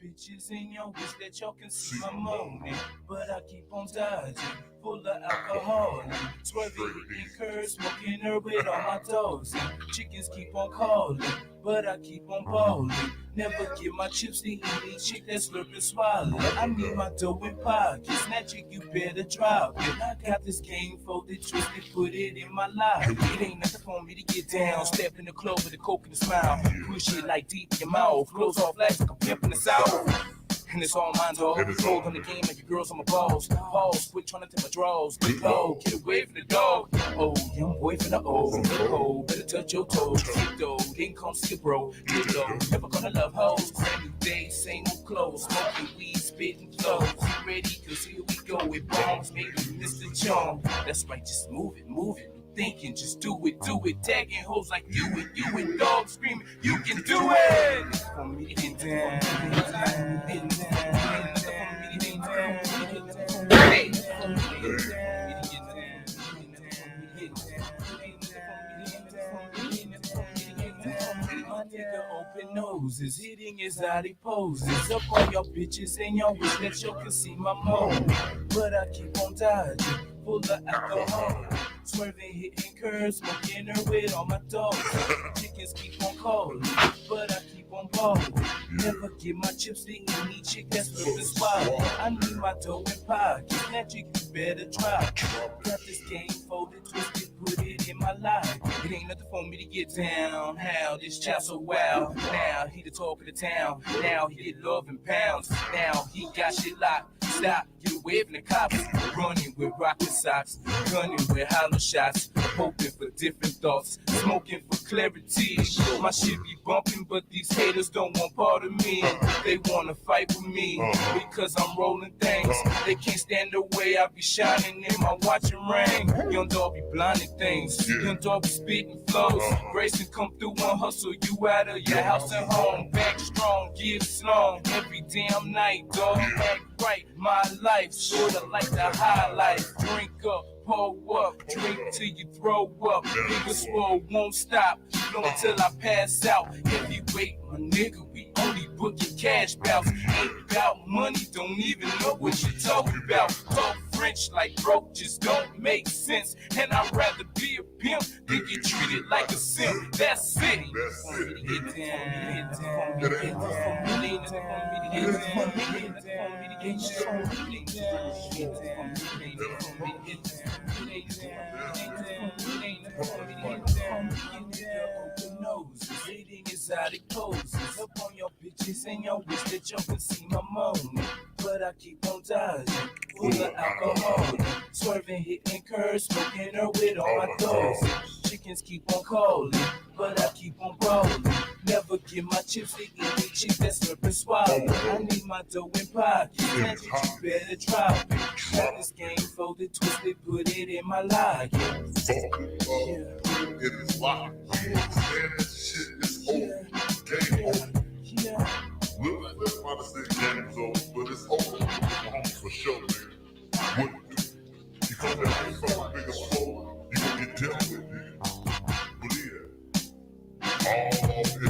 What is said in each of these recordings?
bitches in your wish that y'all can see my moaning, but I keep on dodging, full of alcohol, swerving in curves, smoking her with all my dogs. Chickens keep on calling, but I keep on balling. Never give my chips to any chick that slurp and swallow. I need my dough in pockets, that chick you better drop it. I got this game folded, twisted, put it in my life. It ain't nothing for me to get down, step in the club with a coke and a smile. Push it like deep in your mouth, close off flags like a pimp in the south. And it's all mine, dog. Hold on the game like your girls on my balls. Pause, quit trying to take my draws. Get low, get away from the dog. Oh, young boy from the old. Cold, better touch your toes. Get though, then come see a bro. Get low, never gonna love hoes. Brand new day, same old clothes. Smoking weed, spitting flows. You ready? Cause here we go with bombs. Maybe Mr. Chong. That's right, just move it, move it. Thinking, just do it, tagging hoes like you and dogs screaming, you can do it! For me to get down, my nigga open noses, hitting his body poses. Up on your bitches and y'all wish that you can see my moan. But I keep on dodging, full of alcohol. Swerving, hitting curves, smoking her with all my dogs. Chickens keep on calling, but I keep on balling. Never give my chips to any chick that's flipping swallow. I need my dough in pockets, that chick you better drop. Got this game folded, twisted, put it in my life. It ain't nothing for me to get down. How this child so wild. Now he the talk of the town. Now he get love in pounds. Now he got shit locked. Stop, get away from the cops. Running with rocket socks, gunning with hollow shots. Hoping for different thoughts, smoking for clarity. My shit be bumping, but these haters don't want part of me. They wanna fight with me because I'm rolling things. They can't stand the way I be shining in my watch and ring. Young dog be blinding things. Young dog be spitting flows. Grayson come through and hustle you out of your house and home. Back strong, give slong every damn night, dog. Act right, my life, sorta like the high life. Drink up, pull up, drink till you throw up. Nigga swole won't stop, until I pass out. Heavyweight, my nigga, we only booking cash bouts. Ain't about money, don't even know what you talking about. Talk French like broke just don't make sense. And I'd rather be a pimp than get treated like a simp. That's it. Get down, get hitting exotic poses. Up on your bitches and your wish that you can see my moaning. But I keep on dodging, full of alcohol. Swerving, hitting curves, smoking her with all my dogs. Chickens keep on calling, but I keep on balling. Never give my chips to any chick that's slurp and swallow. I need my dough in pockets, that shit you better drop it. Got this game folded, twisted, put it in my lock. It is locked. Man, that shit is over. Game over. Look, let's try to say game's over, but it's over. For sure, man. What you do? You come back with something bigger slow, you gonna get dealt with, man. Believe it. All in a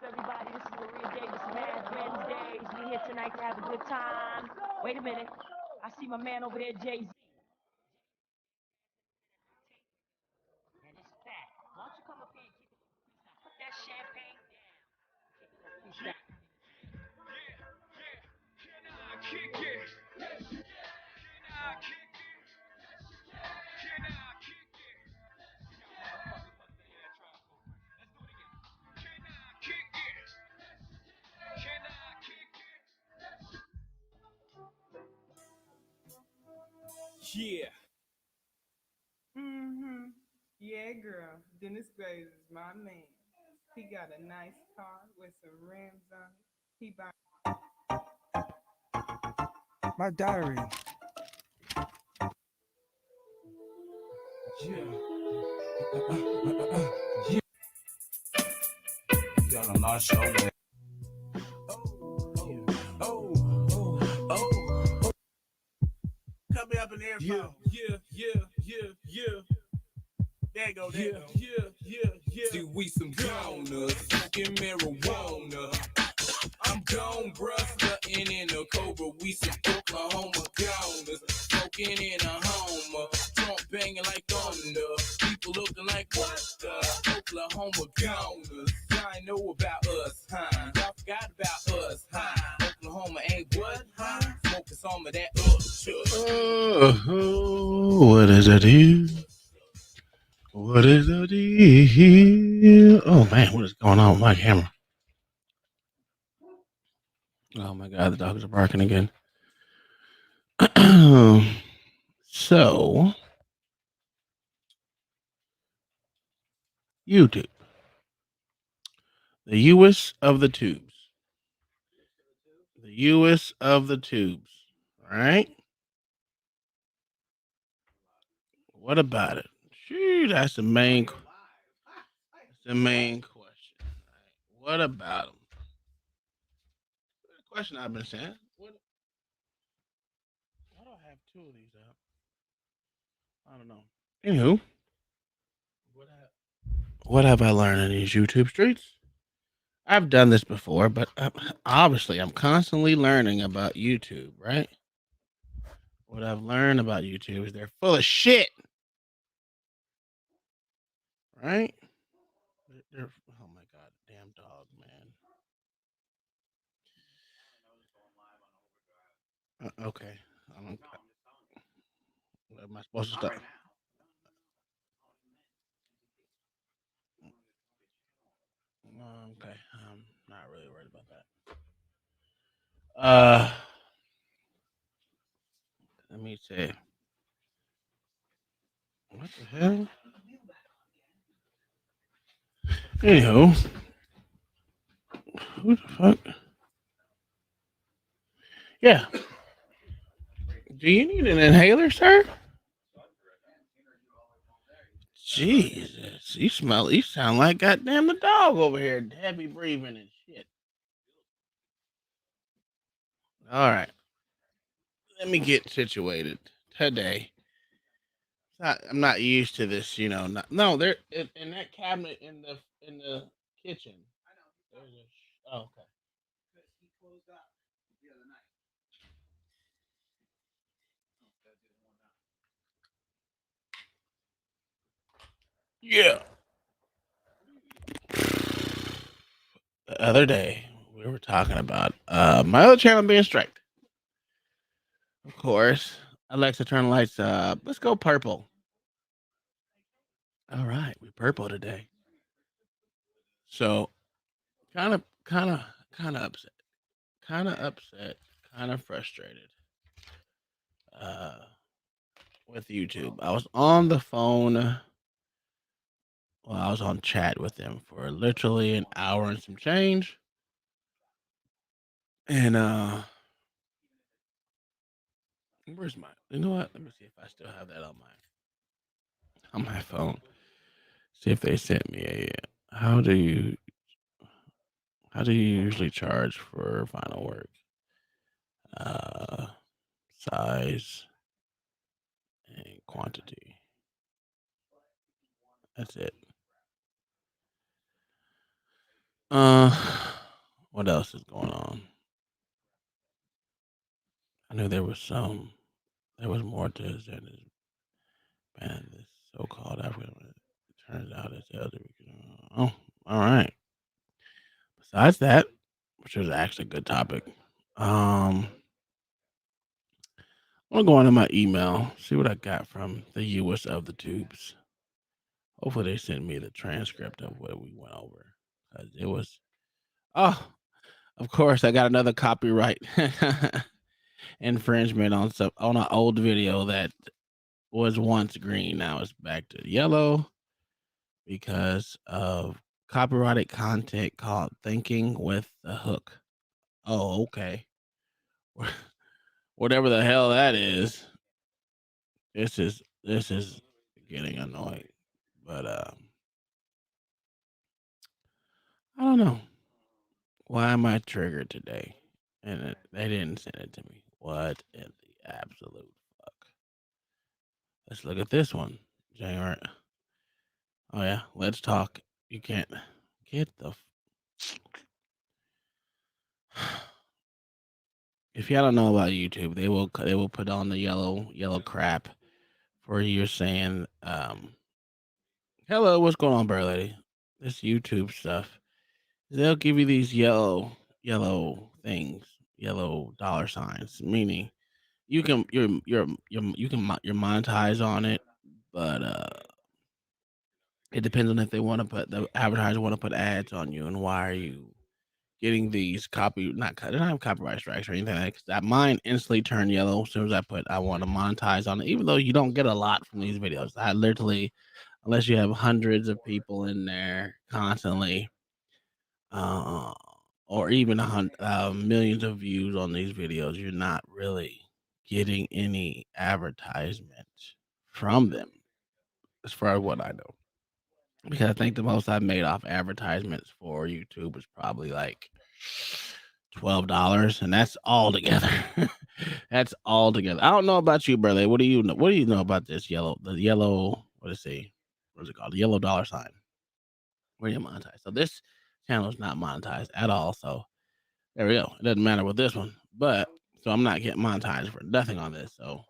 Everybody, this is Maria Davis, Mad Wednesdays. We here tonight to have a good time. Wait a minute. I see my man over there, Jay-Z. And it's fat. Why don't you come up here and keep it? Put that champagne down. Can I kick it? Can I kick it? Can I kick it? Let's do it again. Can I kick it? Can I kick it? Yeah. Yeah, girl. Dennis Graves is my man. He got a nice car with some rims on it. He buy My diary. Yeah. Y'all on our show, man. Oh. Cut me up in there. Yeah. There you go. Yeah. See, we some goners, smoking marijuana. I'm gone, bruh, stunting in a Cobra. We some Oklahoma goners, smoking in a Homer. Trump banging like thunder. People looking like what the Oklahoma goners. Y'all know about us, huh? Y'all forgot about us, huh? Oklahoma ain't what, huh? Smoking some of that What is it here? What is it here? Oh man, what is going on with my camera? Oh my god, the dogs are barking again. So, YouTube, the US of the tubes. The US of the tubes. Right? What about it? Shoot, that's the main question. What about them? The question I've been saying. Why do I have two of these out? I don't know. Anywho, what have I learned in these YouTube streets? I've done this before, but obviously I'm constantly learning about YouTube, right? What I've learned about YouTube is they're full of shit, right? Oh my god, damn dog, man. Okay, I don't. Am I supposed to stop? Okay, I'm not really worried about that. Let me see. What the hell? Anyhow, who the fuck? Yeah. Do you need an inhaler, sir? Jesus, you sound like goddamn the dog over here, heavy breathing and shit. All right, let me get situated today. I'm not used to this, no, there in that cabinet in the kitchen. There's oh, okay. Yeah. The other day we were talking about my other channel being striked. Of course, Alexa, turn the lights up. Let's go purple. All right, we purple today. So kind of upset, kind of frustrated uh, with YouTube. I was on the phone. Well, I was on chat with them for literally an hour and some change, and where's my? You know what? Let me see if I still have that on my phone. See if they sent me a. How do you usually charge for final work? Uh, Size and quantity. That's it. Uh, what else is going on? I knew there was some. There was more to this than this band. This so-called African. It turns out it's the other. Oh, all right. Besides that, which was actually a good topic. I'm gonna go into my email, see what I got from the US of the tubes. Hopefully, they sent me the transcript of what we went over. 'Cause it was. Oh, of course, I got another copyright infringement on an old video that was once green. Now it's back to yellow because of copyrighted content called "Thinking with the Hook." Oh, okay. Whatever the hell that is. This is getting annoying. But I don't know. Why am I triggered today? And they didn't send it to me. What in the absolute fuck? Let's look at this one. January. Oh yeah, let's talk. You can't get the. If y'all don't know about YouTube, they will put on the yellow crap for you saying, "Hello, what's going on, Bear Lady?" This YouTube stuff. They'll give you these yellow things, yellow dollar signs, meaning you're monetize on it, but it depends on if they want to put the advertiser want to put ads on you, and why are you getting these they don't have copyright strikes or anything like that. Mine instantly turned yellow as soon as I put I want to monetize on it, even though you don't get a lot from these videos. I literally, unless you have hundreds of people in there constantly, uh, or even millions of views on these videos, you're not really getting any advertisement from them, as far as what I know. Because I think the most I've made off advertisements for YouTube was probably like $12, and that's all together. That's all together. I don't know about you, brother. What do you know? What do you know about this yellow? What is it? What is it called? The yellow dollar sign. Where you monetize? So this channel is not monetized at all. So there we go. It doesn't matter with this one, but so I'm not getting monetized for nothing on this. So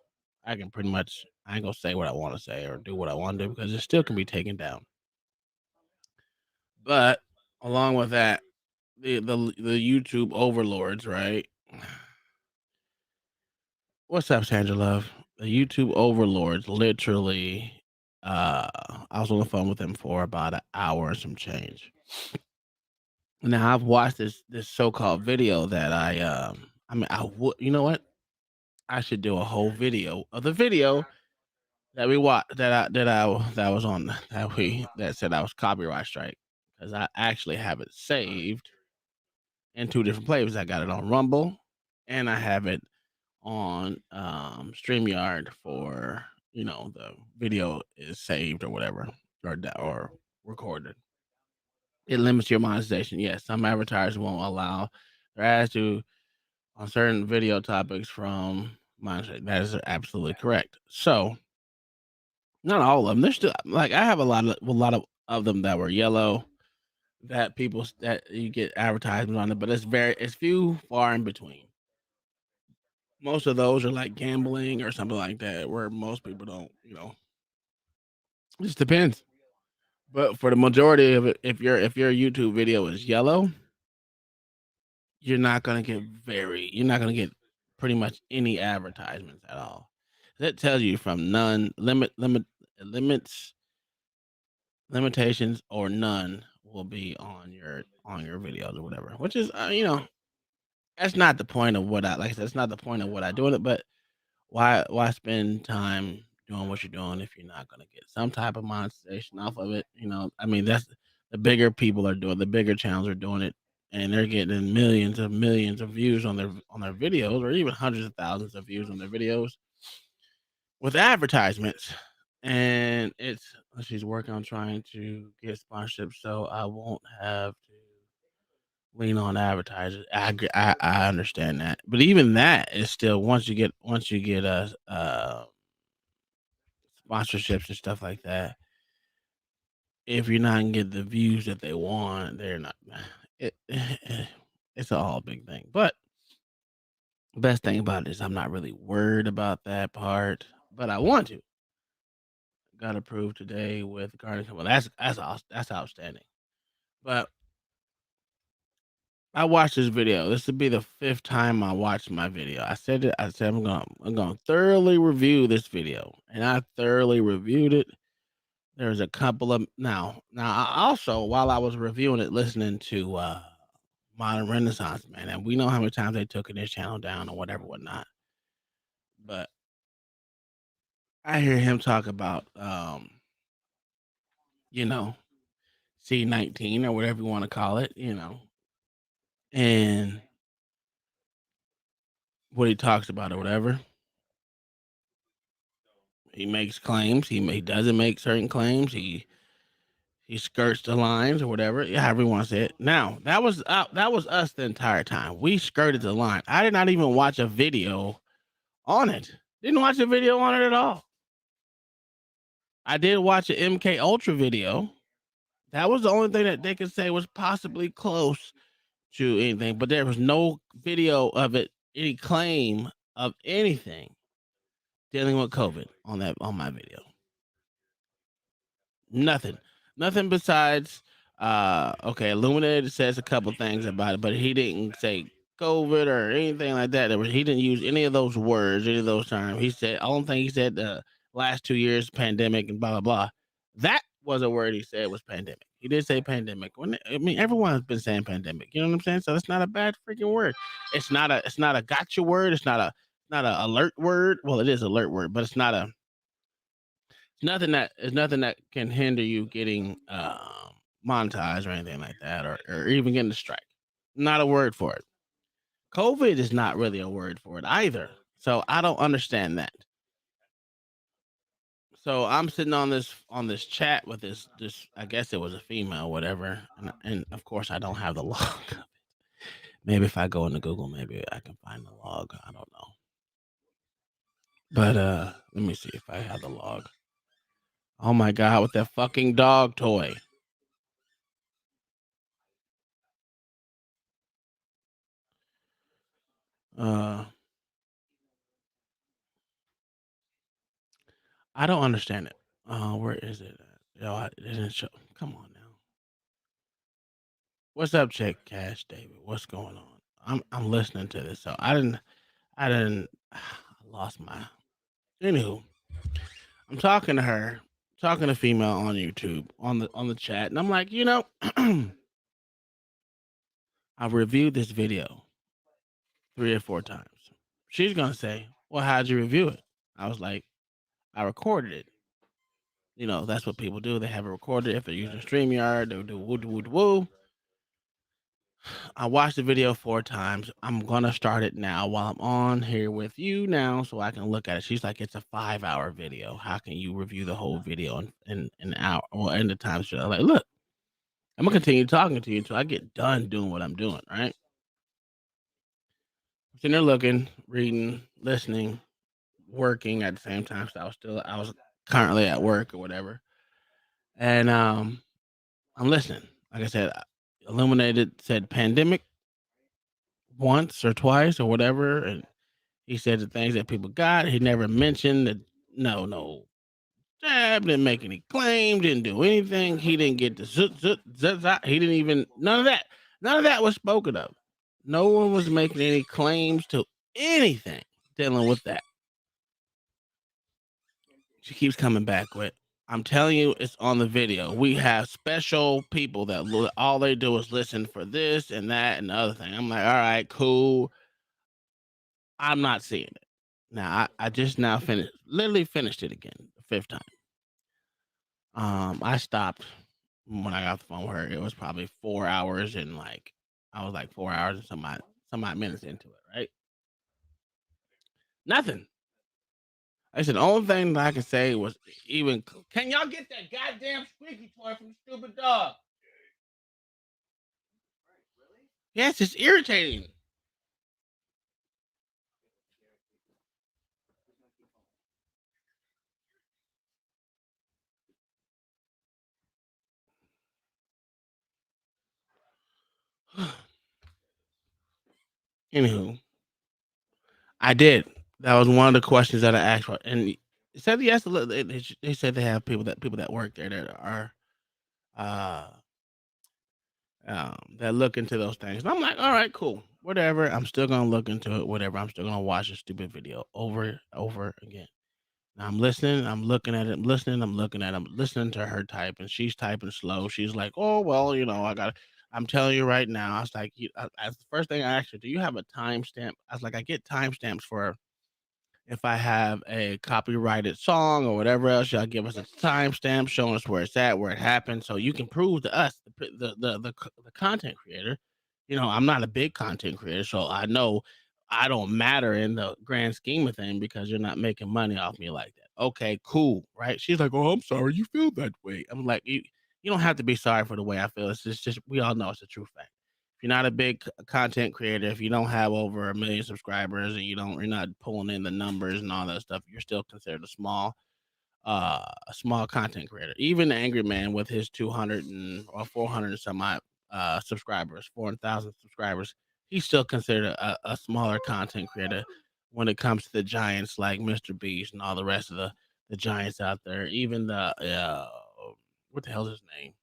I can pretty much I ain't gonna say what I want to say or do what I want to do because it still can be taken down. But along with that, the YouTube overlords, right? What's up, Sandra Love? The YouTube overlords literally I was on the phone with them for about an hour and some change. Now I've watched this so-called video that I mean I would you know what? I should do a whole video of the video that we watched that was on that said I was copyright strike because I actually have it saved in two different places. I got it on Rumble and I have it on StreamYard for the video is saved or whatever or recorded. It limits your monetization. Yes, some advertisers won't allow their ads to on certain video topics from monetization. That is absolutely correct. So not all of them. There's still like I have a lot of them that were yellow that people that you get advertisements on it, but it's few far in between. Most of those are like gambling or something like that, where most people don't. It just depends. But for the majority of it, if your YouTube video is yellow, you're not gonna get pretty much any advertisements at all. That tells you from none limits limitations or none will be on your videos or whatever. Which is that's not the point of what I like I said. It's not the point of what I do in it, but why spend time doing what you're doing if you're not gonna get some type of monetization off of it? I mean, that's the bigger people are doing, the bigger channels are doing it, and they're getting millions of views on their videos, or even hundreds of thousands of views on their videos with advertisements. And she's working on trying to get sponsorships, so I won't have to lean on advertisers. I understand that, but even that is still once you get sponsorships and stuff like that. If you're not gonna get the views that they want, they're not. It's all a big thing. But the best thing about it is I'm not really worried about that part, but I want to. Got approved today with Garden. Well, that's outstanding. But I watched this video. This would be the fifth time I watched my video. I said it. I said I'm gonna thoroughly review this video, and I thoroughly reviewed it. There's a couple of now. I also while I was reviewing it, listening to Modern Renaissance man, and we know how many times they took this channel down or whatever, whatnot. But I hear him talk about you know, C19 or whatever you want to call it, and what he talks about or whatever. He makes claims. He doesn't make certain claims. He skirts the lines or whatever. Yeah, however you want to say it. Now that was us the entire time. We skirted the line. I did not even watch a video on it. Didn't watch a video on it at all. I did watch an MK Ultra video. That was the only thing that they could say was possibly close to anything, but there was no video of it, any claim of anything dealing with COVID on my video. Nothing. Nothing besides okay, Illuminated says a couple things about it, but he didn't say COVID or anything like that. He didn't use any of those words, any of those terms. He said only thing he said the last 2 years pandemic and blah blah blah. That was a word he said was pandemic. He did say pandemic. I mean, everyone's been saying pandemic. You know what I'm saying? So that's not a bad freaking word. It's not a gotcha word. It's not a alert word. Well, it is alert word, but it's nothing that can hinder you getting monetized or anything like that, or even getting a strike. Not a word for it. COVID is not really a word for it either. So I don't understand that. So I'm sitting on this chat with this I guess it was a female, or whatever, and of course I don't have the log. Maybe if I go into Google, maybe I can find the log. I don't know. But let me see if I have the log. Oh my god, with that fucking dog toy. I don't understand it. Where is it at? Yo, it didn't show. Come on now. What's up, Chick Cash David? What's going on? I'm listening to this. So I lost my. Anywho, I'm talking to her, talking to female on YouTube on the chat, and I'm like, I've reviewed this video 3 or 4 times. She's gonna say, "Well, how'd you review it?" I was like, "I recorded it. That's what people do. They have it recorded. If they're using StreamYard, they'll do woo woo woo. I watched the video 4 times. I'm gonna start it now while I'm on here with you now, so I can look at it." She's like, "It's a 5-hour video. How can you review the whole video in an hour?" Well, in the time, so I'm like, "Look, I'm gonna continue talking to you until I get done doing what I'm doing." Right? Sitting there looking, reading, listening, working at the same time. So I was currently at work or whatever, and I'm listening. Like I said, Illuminated said pandemic once or twice or whatever, and he said the things that people got. He never mentioned that no jab, didn't make any claim, didn't do anything. He didn't get the zut. He didn't even none of that. None of that was spoken of. No one was making any claims to anything dealing with that. She keeps coming back with, "I'm telling you, it's on the video. We have special people that all they do is listen for this and that and the other thing." I'm like, "All right, cool. I'm not seeing it." Now I just now literally finished it again, the 5th time. I stopped when I got the phone with her. It was probably 4 hours and I was like 4 hours and some odd minutes into it, right? Nothing. I said the only thing that I could say was even, "Can y'all get that goddamn squeaky toy from the stupid dog?" Yes, it's irritating. Anywho, I did. That was one of the questions that I asked for, and it said yes. They said they have people that work there that are uh that look into those things. And I'm like, all right, cool, whatever. I'm still gonna look into it, whatever. I'm still gonna watch a stupid video over again. Now I'm listening. I'm looking at it. I'm listening. I'm looking at it. I'm listening to her type, and she's typing slow. She's like, "Oh well, I got. I'm telling you right now." I was like, the first thing I asked her, "Do you have a timestamp?" I was like, "I get timestamps for if I have a copyrighted song or whatever else, y'all give us a timestamp showing us where it's at, where it happened, so you can prove to us, the content creator. I'm not a big content creator, so I know I don't matter in the grand scheme of things because you're not making money off me like that." okay, cool, right? She's like, "Oh, I'm sorry you feel that way." I'm like, you don't have to be sorry for the way I feel. It's just we all know it's a true fact. If you're not a big content creator, if you don't have over 1 million subscribers, and you're not pulling in the numbers and all that stuff, you're still considered a small content creator. Even Angry Man with his 200 or 400 and some odd subscribers, 400,000 subscribers, he's still considered a smaller content creator when it comes to the giants like Mr. Beast and all the rest of the giants out there. Even what the hell's his name?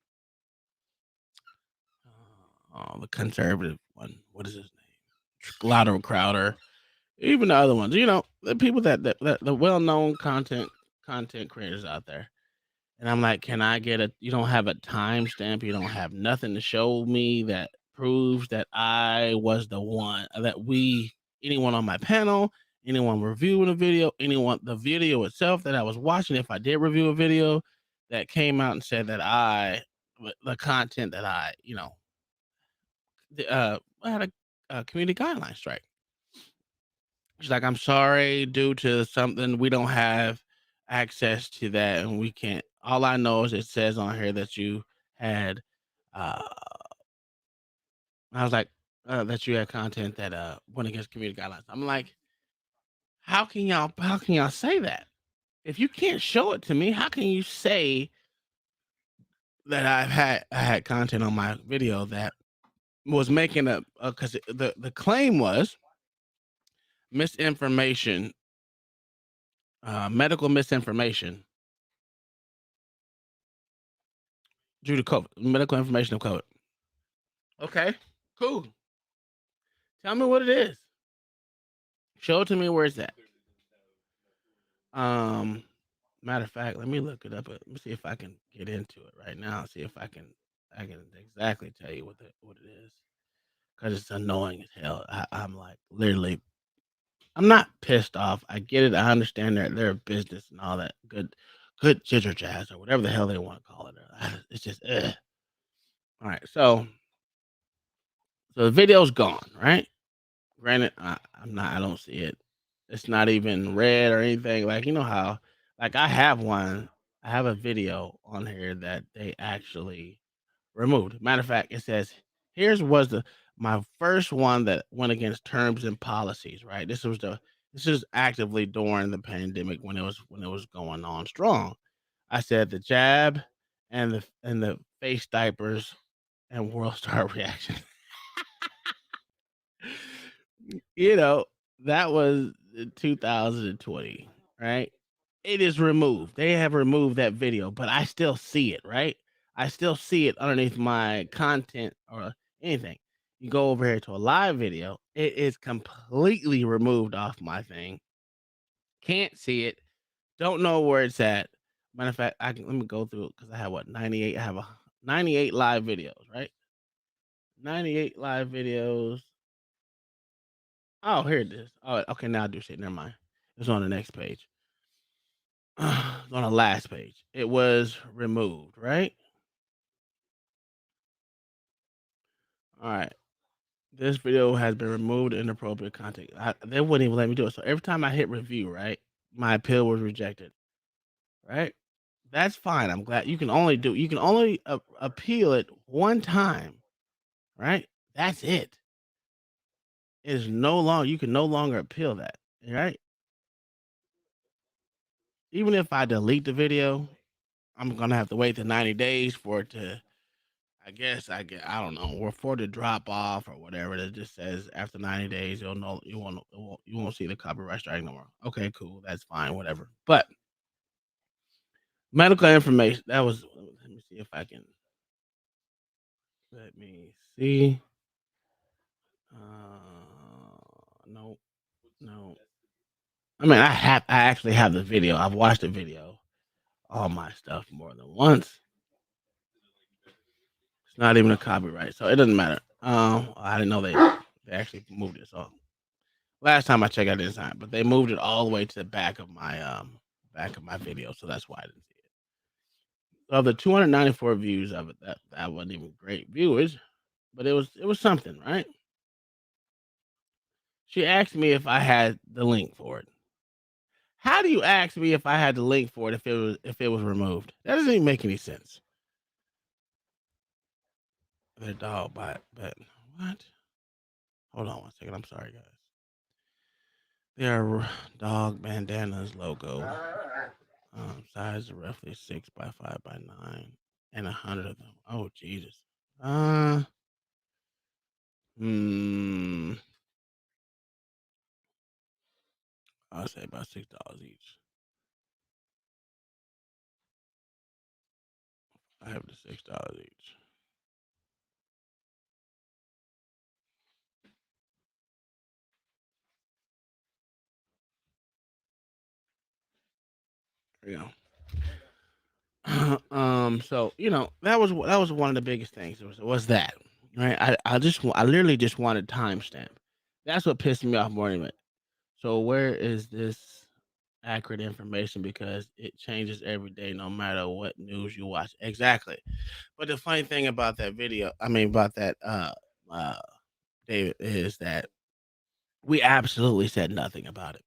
The conservative one. What is his name? Louder Crowder. Even the other ones. The people that the well known content creators out there. And I'm like, can I get you don't have a timestamp, you don't have nothing to show me that proves that I was the one anyone on my panel, anyone reviewing a video, anyone, the video itself that I was watching, if I did review a video that came out and said that the content that I had a community guideline strike. She's like, I'm sorry, due to something, we don't have access to that, and we can't. All I know is it says on here that you had, uh, I was like, that you had content that went against community guidelines. I'm like, how can y'all say that? If you can't show it to me, how can you say that I had content on my video that was making because the claim was misinformation, medical misinformation due to COVID, medical information of COVID. Okay, cool. Tell me what it is. Show it to me where it's at. Um, Matter of fact, let me look it up. Let me see if I can get into it right now. See if I can exactly tell you what it is. Because it's annoying as hell. I'm like literally. I'm not pissed off. I get it. I understand their business and all that good ginger jazz or whatever the hell they want to call it. It's just ugh. All right. So the video's gone. Right. Granted, I'm not. I don't see it. It's not even red or anything. Like how, like I have one. I have a video on here that they actually removed. Matter of fact, it says here's was my first one that went against terms and policies. Right. This is actively during the pandemic when it was going on strong. I said the jab and the face diapers and world star reaction. You know, that was in 2020, right? It is removed. They have removed that video, but I still see it, right? I still see it underneath my content or anything. You go over here to a live video, it is completely removed off my thing. Can't see it. Don't know where it's at. Matter of fact, let me go through it because I have 98. I have 98 live videos, right? 98 live videos. Oh, here it is. Oh, okay. Now I do see it. Never mind. It's on the next page. It's on the last page. It was removed, right? All right. This video has been removed. Inappropriate content. They wouldn't even let me do it. So every time I hit review, right, my appeal was rejected. Right. That's fine. I'm glad you can only appeal it one time. Right. That's it. It is no longer. You can no longer appeal that. Right. Even if I delete the video, I'm gonna have to wait the 90 days for it to. I guess I don't know, or for it to drop off or whatever. It just says after 90 days you'll know you won't see the copyright strike no more. Okay, cool, that's fine, whatever. But medical information that was. Let me see if I can. Let me see. No, no. I mean, I actually have the video. I've watched the video. All my stuff more than once. It's not even a copyright, so it doesn't matter. I didn't know they actually moved it. So last time I checked, I didn't sign it, but they moved it all the way to the back of my video, so that's why I didn't see it. Of the 294 views of it, that wasn't even great viewers, but it was something, right? She asked me if I had the link for it. How do you ask me if I had the link for it if it was removed? That doesn't even make any sense. Their dog but what? Hold on one second. I'm sorry, guys. Their dog bandanas logo. Size roughly 6 by 5 by 9, and 100 of them. Oh Jesus. Uh, hmm. I'll say about $6 each. I have the $6 each. There you go. So that was one of the biggest things. Was that right? I literally just wanted timestamp. That's what pissed me off more than it. So where is this accurate information? Because it changes every day, no matter what news you watch. Exactly. But the funny thing about that video, I mean about that uh David, is that we absolutely said nothing about it.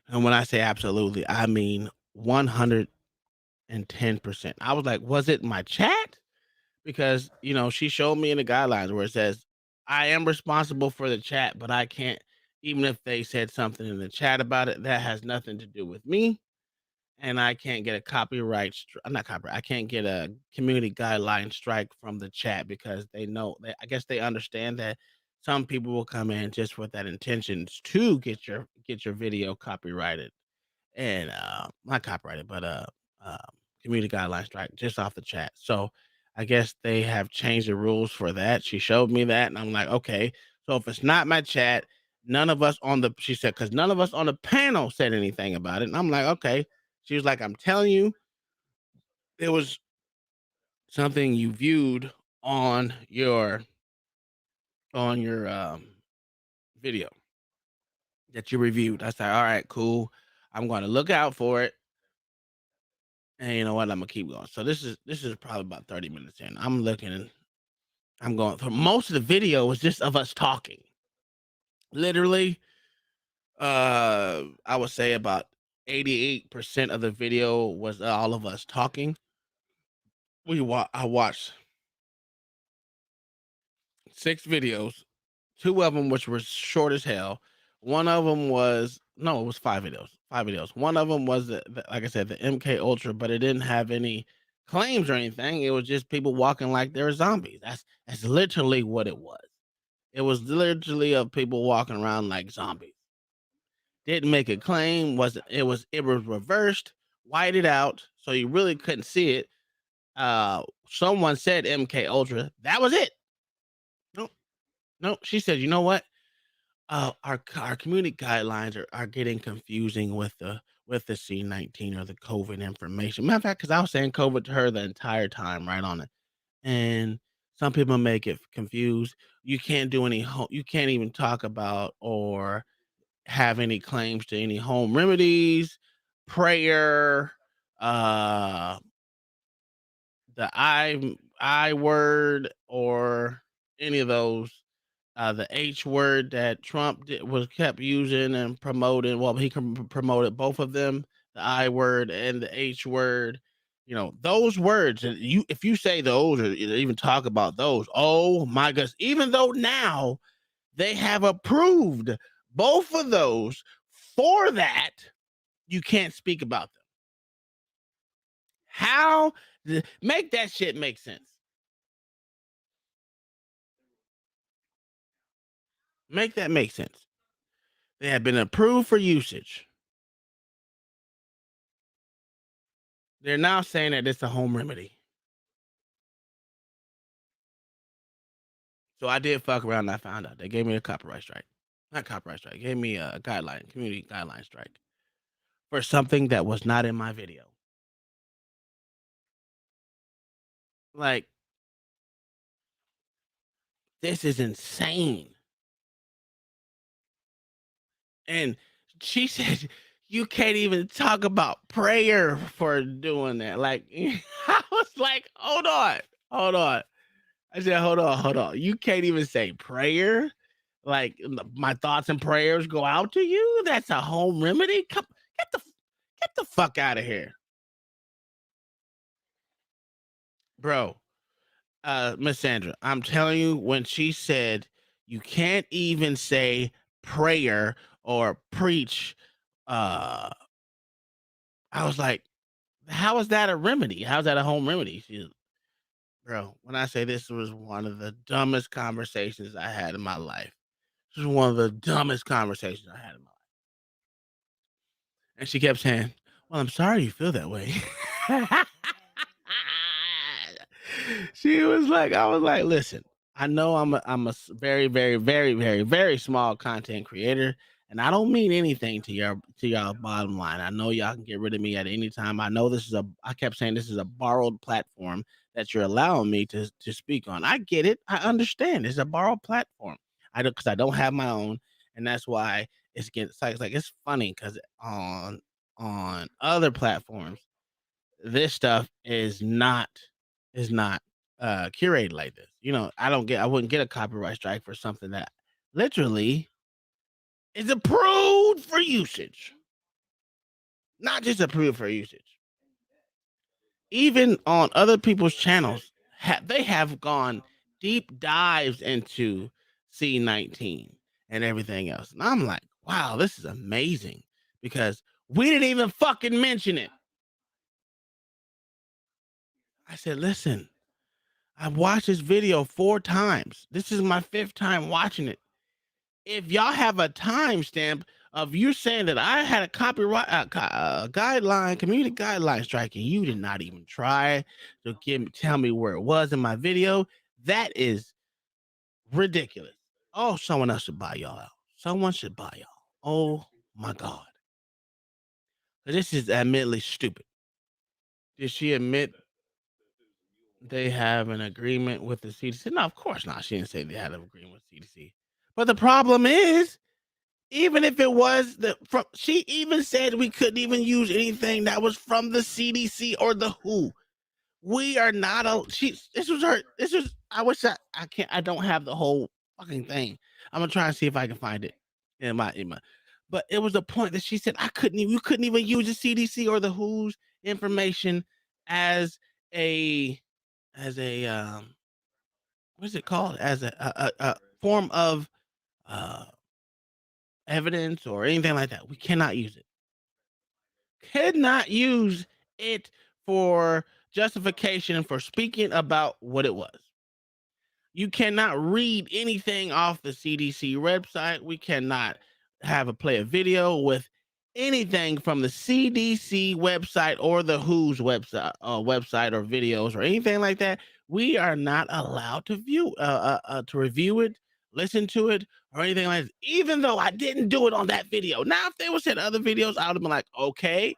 And when I say absolutely, I mean 110%. I was like, was it my chat? Because, she showed me in the guidelines where it says, I am responsible for the chat, but I can't, even if they said something in the chat about it, that has nothing to do with me. And I can't get a not copyright. I can't get a community guideline strike from the chat because they know that I guess they understand that some people will come in just with that intentions to get your video copyrighted and not copyrighted, but uh community guideline strike just off the chat. So I guess they have changed the rules for that. She showed me that, and I'm like, okay. So if it's not my chat, none of us on the she said because none of us on the panel said anything about it, and I'm like, okay. She was like, I'm telling you, it was something you viewed on your video that you reviewed. I said, all right, cool. I'm going to look out for it. And you know what? I'm gonna keep going. So this is probably about 30 minutes in. I'm looking and I'm going through most of the video was just of us talking. Literally, I would say about 88% of the video was all of us talking. I watched 6 videos, 2 of them which were short as hell. One of them was no, it was 5 videos. 5 videos. One of them was like I said, the MK Ultra, but it didn't have any claims or anything. It was just people walking like they're zombies. That's literally what it was. It was literally of people walking around like zombies. Didn't make a claim. It was reversed, whited out, so you really couldn't see it. Someone said MK Ultra. That was it. Nope. Nope. She said, you know what? Our community guidelines are getting confusing with the C-19 or the COVID information. Matter of fact, because I was saying COVID to her the entire time, right on it. And some people may get confused. You can't do you can't even talk about or have any claims to any home remedies, prayer, uh, the I word, or any of those. The H word that Trump was kept using and promoting. Well, he promoted both of them, the I word and the H word. Those words, and if you say those or even talk about those, oh my goodness! Even though now they have approved both of those for that, you can't speak about them. How make that shit make sense? Make that make sense. They have been approved for usage. They're now saying that it's a home remedy. So I did fuck around and I found out. They gave me a copyright strike. Not copyright strike. Gave me a community guideline strike for something that was not in my video. Like, this is insane. And she said, you can't even talk about prayer for doing that. Like, I was like, hold on. I said, hold on. You can't even say prayer? Like my thoughts and prayers go out to you. That's a home remedy. Come, get the fuck out of here, bro. Miss Sandra, I'm telling you, when she said you can't even say prayer or preach, I was like, how is that a remedy? How's that a home remedy? Bro, when I say this was one of the dumbest conversations I had in my life. This was one of the dumbest conversations I had in my life. And she kept saying, well, I'm sorry you feel that way. She was like, I was like, listen, I know I'm a very, very, very, very, very small content creator, and I don't mean anything to y'all bottom line. I know y'all can get rid of me at any time. I know I kept saying this is a borrowed platform that you're allowing me to speak on. I get it. I understand. It's a borrowed platform. Because I don't have my own, and that's why it's funny because on other platforms this stuff is not curated like this. I wouldn't get a copyright strike for something that literally is approved for usage. Not just approved for usage. Even on other people's channels, they have gone deep dives into C19 and everything else. And I'm like, wow, this is amazing because we didn't even fucking mention it. I said, listen, I've watched this video 4 times. This is my 5th time watching it. If y'all have a timestamp of you saying that I had a copyright community guideline strike, and you did not even try to tell me where it was in my video, that is ridiculous. Oh, someone else should buy y'all out. Someone should buy y'all. Oh my God. This is admittedly stupid. Did she admit they have an agreement with the CDC? No, of course not. She didn't say they had an agreement with CDC. But the problem is, even if it was she even said we couldn't even use anything that was from the CDC or the WHO. We are not I wish I don't have the whole fucking thing. I'm gonna try and see if I can find it in my but it was a point that she said you couldn't even use the CDC or the WHO's information as a what's it called? As a form of evidence or anything like that. We cannot use it. Cannot use it for justification for speaking about what it was. You cannot read anything off the CDC website. We cannot play a video with anything from the CDC website or the WHO's website or videos or anything like that. We are not allowed to to review it, listen to it, or anything like that. Even though I didn't do it on that video. Now, if they would said other videos, I would have been like, okay,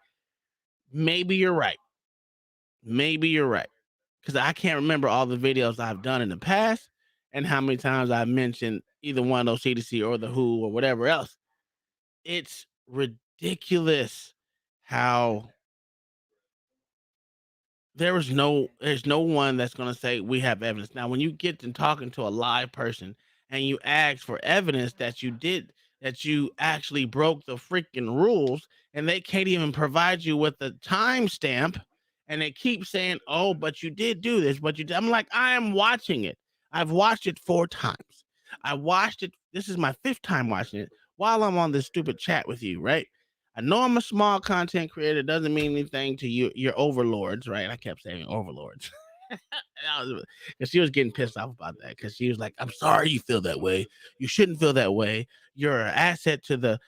maybe you're right. Maybe you're right. Because I can't remember all the videos I've done in the past and how many times I've mentioned either one of those CDC or the WHO or whatever else. It's ridiculous how there's no one that's going to say we have evidence. Now, when you get to talking to a live person and you ask for evidence that you actually broke the freaking rules, and they can't even provide you with the timestamp, and they keep saying, oh, but you did do this, but you did. I'm like, I am watching it. I've watched it 4 times. I watched it. This is my 5th time watching it while I'm on this stupid chat with you, right? I know I'm a small content creator. It doesn't mean anything to you, your overlords, right? I kept saying overlords. Because she was getting pissed off about that. Because she was like, I'm sorry you feel that way. You shouldn't feel that way. You're an asset to the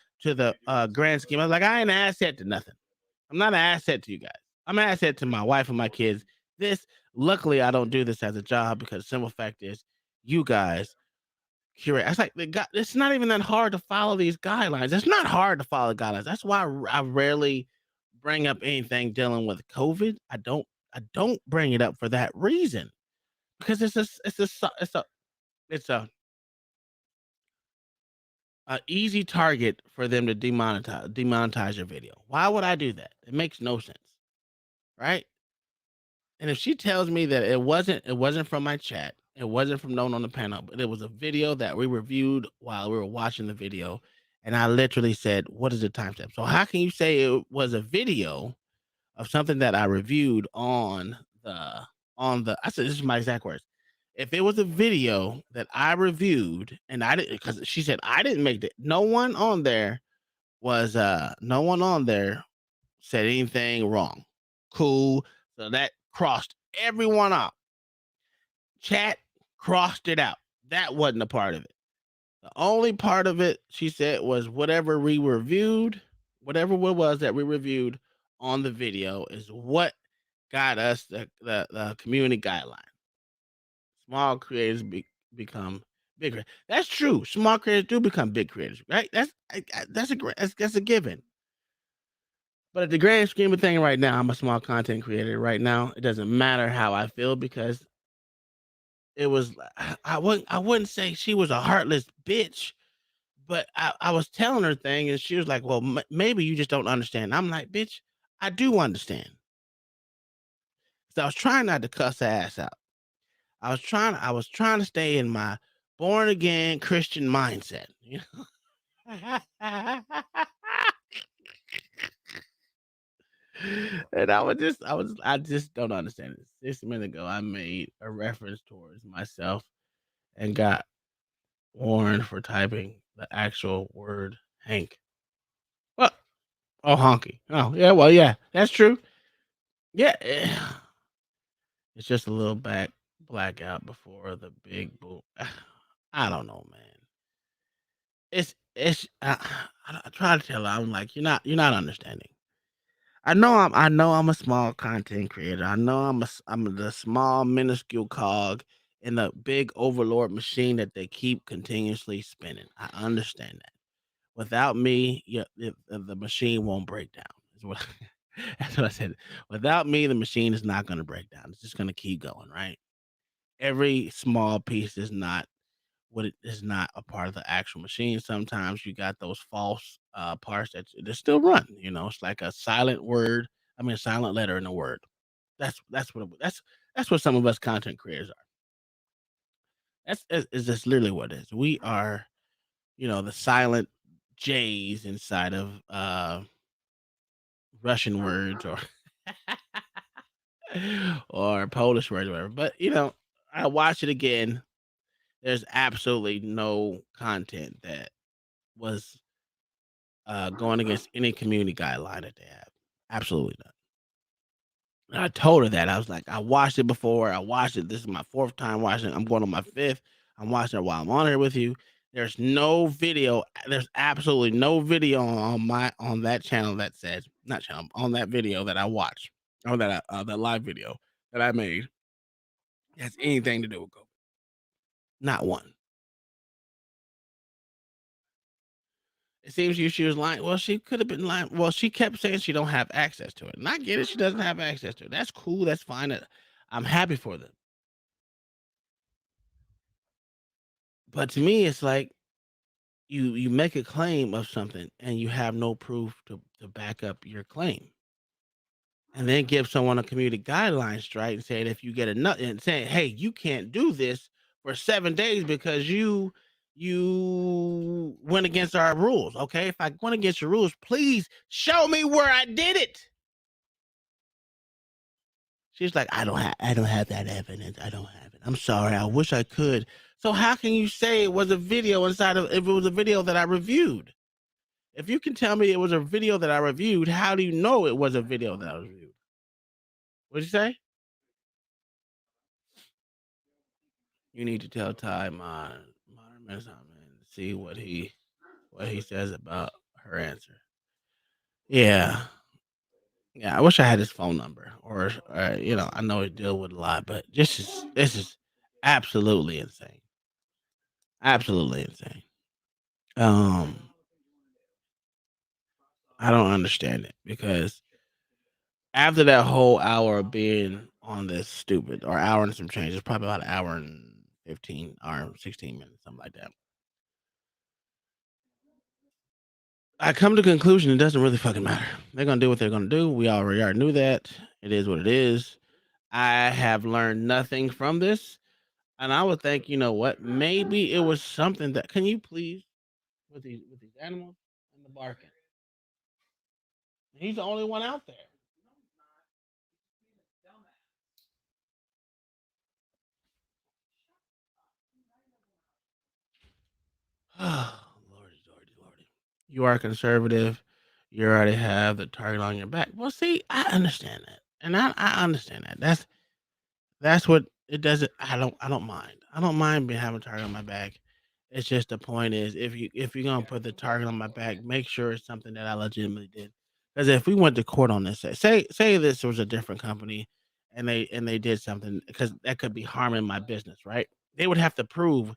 grand scheme. I was like, I ain't an asset to nothing. I'm not an asset to you guys. I'm an asset to my wife and my kids. Luckily, I don't do this as a job because the simple fact is, you guys curate. It's like it's not even that hard to follow these guidelines. It's not hard to follow guidelines. That's why I rarely bring up anything dealing with COVID. I don't bring it up for that reason, because it's a easy target for them to demonetize your video. Why would I do that? It makes no sense, right? And if she tells me that it wasn't from my chat, It wasn't from known on the panel, but it was a video that we reviewed while we were watching the video. And I literally said, "What is the timestamp?" So how can you say it was a video of something that I reviewed on the I said, this is my exact words. If it was a video that I reviewed and I didn't, because she said I didn't make it, no one on there said anything wrong. Cool. So that crossed everyone out. Chat crossed it out. That wasn't a part of it. The only part of it, she said, was whatever we reviewed, whatever it was that we reviewed on the video is what got us the community guideline. Small creators become bigger. That's true. Small creators do become big creators, right? That's a given. But at the grand scheme of thing, right now, I'm a small content creator. Right now, it doesn't matter how I feel because it was. I wouldn't say she was a heartless bitch, but I was telling her thing, and she was like, "Well, maybe you just don't understand." I'm like, "Bitch, I do understand." So I was trying not to cuss her ass out. I was trying to stay in my born again Christian mindset, you know. And I just don't understand it. 6 minutes ago, I made a reference towards myself and got warned for typing the actual word Hank. Well, oh, honky. Oh, yeah. Well, yeah, that's true. Yeah, it's just a little blackout before the big boom. I don't know, man. It's I try to tell her, I'm like, you're not understanding. I know I'm a small content creator. I know I'm the small minuscule cog in the big overlord machine that they keep continuously spinning. I understand that. Without me, yeah, the machine won't break down. Is what that's what I said. Without me, the machine is not going to break down. It's just going to keep going, right? Every small piece is not what it is not a part of the actual machine. Sometimes you got those false parts that still run. It's like a silent word. I mean, a silent letter in a word. That's what some of us content creators are. Is just literally what it is. We are, the silent J's inside of Russian words or or Polish words or whatever. But I watch it again. There's absolutely no content that was going against any community guideline that they have. Absolutely not. And I told her that. I was like, I watched it before. I watched it. This is my fourth time watching it. I'm going on my fifth. I'm watching it while I'm on here with you. There's no video. There's absolutely no video on that channel that says not channel on that video that I watched or that live video that I made has anything to do with COVID. Not one. It seems you she was lying. Well, she could have been lying. Well, she kept saying she don't have access to it. And I get it. She doesn't have access to it. That's cool. That's fine. I'm happy for them. But to me, it's like you make a claim of something and you have no proof to back up your claim. And then give someone a community guideline strike and saying if you get enough and saying, hey, you can't do this for 7 days because you went against our rules. Okay. If I went against your rules, please show me where I did it. She's like, I don't have that evidence. I don't have it. I'm sorry. I wish I could. So how can you say it was a video if it was a video that I reviewed? If you can tell me it was a video that I reviewed, how do you know it was a video that I reviewed? What'd you say? You need to tell Ty Modern Renaissance Man to see what he says about her answer. Yeah. Yeah, I wish I had his phone number or I know he deal with a lot, but this is absolutely insane. Absolutely insane. Um I don't understand it because after that whole hour of being on this stupid or hour and some change, it's probably about an hour and 15 or 16 minutes, something like that. I come to the conclusion it doesn't really fucking matter. They're gonna do what they're gonna do. We already knew that. It is what it is. I have learned nothing from this. And I would think, you know what? Maybe it was something that. Can you please with these animals and the barking? He's the only one out there. Oh, Lordy, Lordy, Lordy. You are conservative. You already have the target on your back. Well, see, I understand that, and I understand that. That's what it doesn't. I don't mind. I don't mind being having a target on my back. It's just the point is if you're gonna put the target on my back, make sure it's something that I legitimately did. Because if we went to court on this, say this was a different company, and they did something because that could be harming my business, right? They would have to prove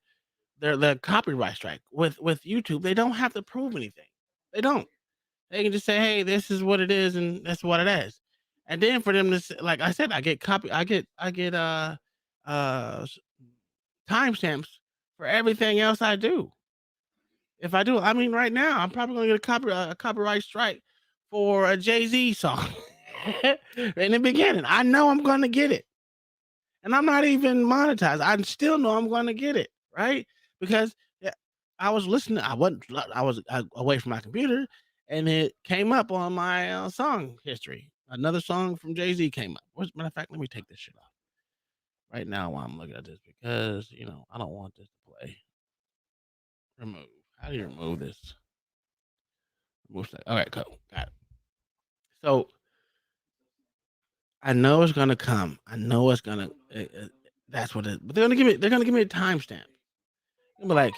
their copyright strike. With YouTube, they don't have to prove anything. They don't. They can just say, "Hey, this is what it is, and that's what it is." And then for them to say, like I said, I get s- timestamps for everything else I do. If I do, I mean, right now I'm probably gonna get a copyright strike for a Jay Z song in the beginning. I know I'm gonna get it. And I'm not even monetized. I still know I'm gonna get it, right? Because yeah, I was listening. I was away from my computer, and it came up on my song history. Another song from Jay Z came up. Matter of fact, let me take this shit off right now while I'm looking at this because I don't want this to play. Remove. How do you remove this? Remove that. All right, cool. Got it. So I know it's gonna come. I know it's gonna. That's what it. But they're gonna give me. They're gonna give me a timestamp. They'll be like,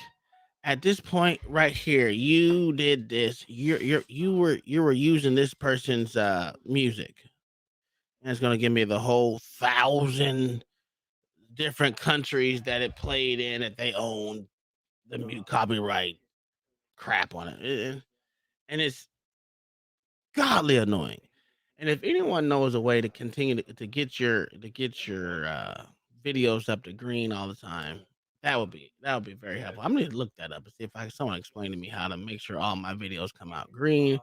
at this point right here, you did this. You were using this person's music, and it's gonna give me the whole 1,000 different countries that it played in that they own copyright crap on it, and it's godly annoying. And if anyone knows a way to continue to get your videos up to green all the time, that would be very helpful. I'm gonna look that up and see if someone explain to me how to make sure all my videos come out green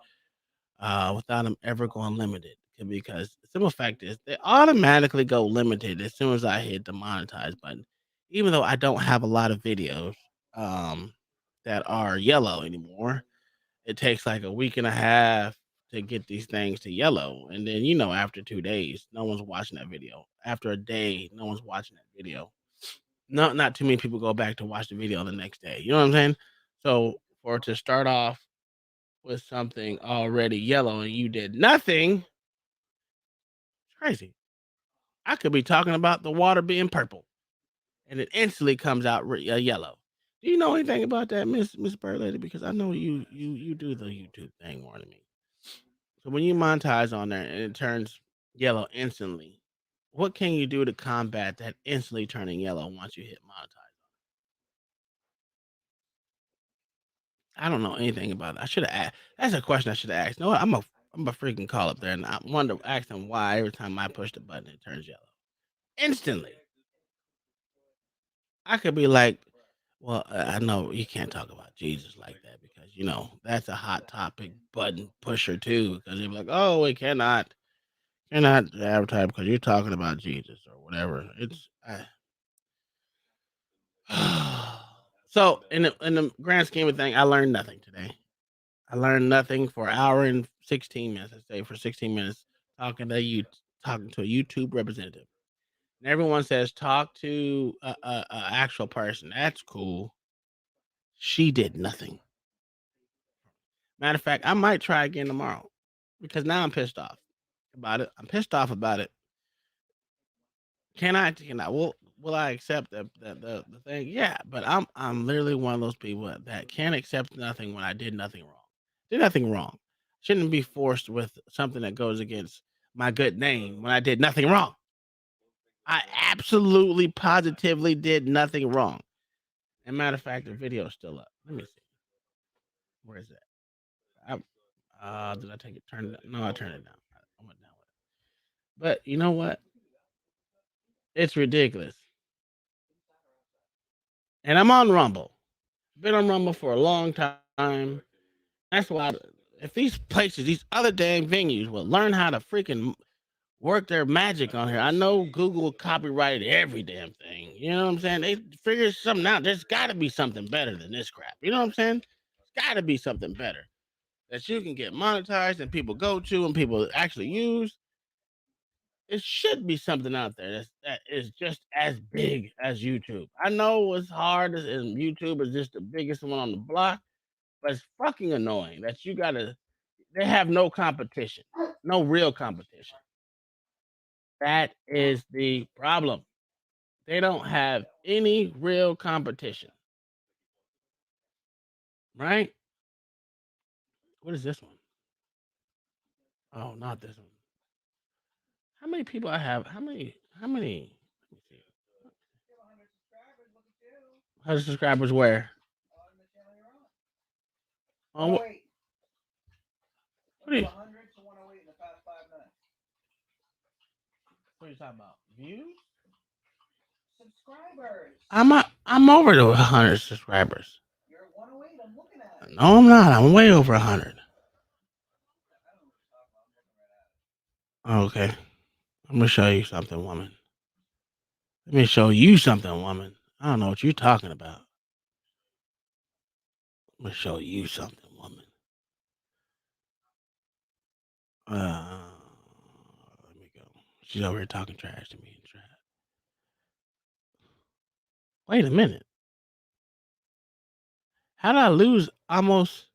without them ever going limited. Because the simple fact is they automatically go limited as soon as I hit the monetize button. Even though I don't have a lot of videos um, that are yellow anymore, it takes like a week and a half to get these things to yellow. And then, after 2 days, no one's watching that video. After a day, no one's watching that video. Not too many people go back to watch the video the next day. You know what I'm saying? So for it to start off with something already yellow and you did nothing, it's crazy. I could be talking about the water being purple and it instantly comes out yellow. Do you know anything about that, Miss Bird Lady? Because I know you do the YouTube thing more than me. So when you monetize on there and it turns yellow instantly, what can you do to combat that instantly turning yellow once you hit monetize? I don't know anything about it. I should have asked. That's a question I should have asked. No, I'm a freaking call up there and I wonder ask them why every time I push the button it turns yellow instantly. I could be like, well, I know you can't talk about Jesus like that because that's a hot topic button pusher too. Because they're like, oh, we cannot advertise because you're talking about Jesus or whatever. So in the grand scheme of things, I learned nothing today. I learned nothing for an hour and 16 minutes. I stayed for 16 minutes talking to a YouTube representative. And everyone says talk to a actual person. That's cool. She did nothing. Matter of fact, I might try again tomorrow because now I'm pissed off about it. I'm pissed off about it. Can I will I accept the thing? Yeah, but I'm literally one of those people that can't accept nothing when I did nothing wrong. Did nothing wrong. Shouldn't be forced with something that goes against my good name when I did nothing wrong. I absolutely positively did nothing wrong. And matter of fact, the video's still up. Let me see. Where is it? Did I take it? Turn it? No, I turned it down. I went down with it. But you know what? It's ridiculous. And I'm on Rumble. Been on Rumble for a long time. That's why if these places, these other damn venues will learn how to freaking work their magic on here. I know Google copyrighted every damn thing. You know what I'm saying? They figure something out. There's got to be something better than this crap. You know what I'm saying? There's got to be something better that you can get monetized and people go to and people actually use. It should be something out there that is just as big as YouTube. I know it's hard, and YouTube is just the biggest one on the block, but it's fucking annoying that you gotta. They have no competition, no real competition. That is the problem. They don't have any real competition, right? What is this one? Oh, not this one. How many people I have? How many? How many? Let me see. 100 subscribers where? On what? What are you, what are you talking about? Views? I'm over the 100 subscribers. No, I'm not. I'm way over 100. Okay. I'm gonna show you something, woman. Let me show you something, woman. I don't know what you're talking about. I'm gonna show you something, woman. Let me go. She's over here talking trash to me. Wait a minute. How did I lose almost?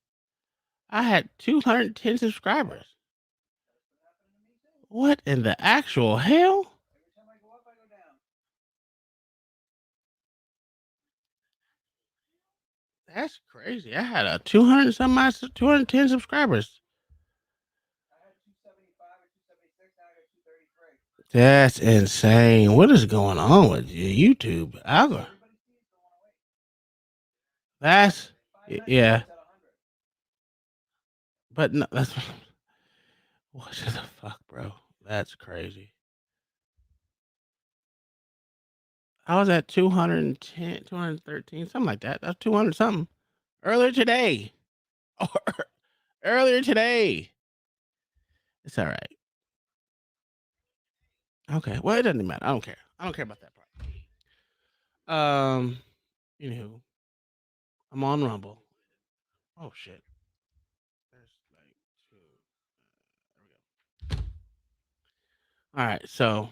I had 210 subscribers. What in the actual hell? That's crazy. I had a 200 some 210 subscribers. That's insane. What is going on with YouTube? That's yeah. But no, that's what the fuck, bro? That's crazy. I was at 210, 213, something like that. That's 200 something earlier today. Earlier today. It's all right. Okay. Well, it doesn't matter. I don't care. I don't care about that part. Anywho, I'm on Rumble. Oh shit. There's like two. There we go. All right, so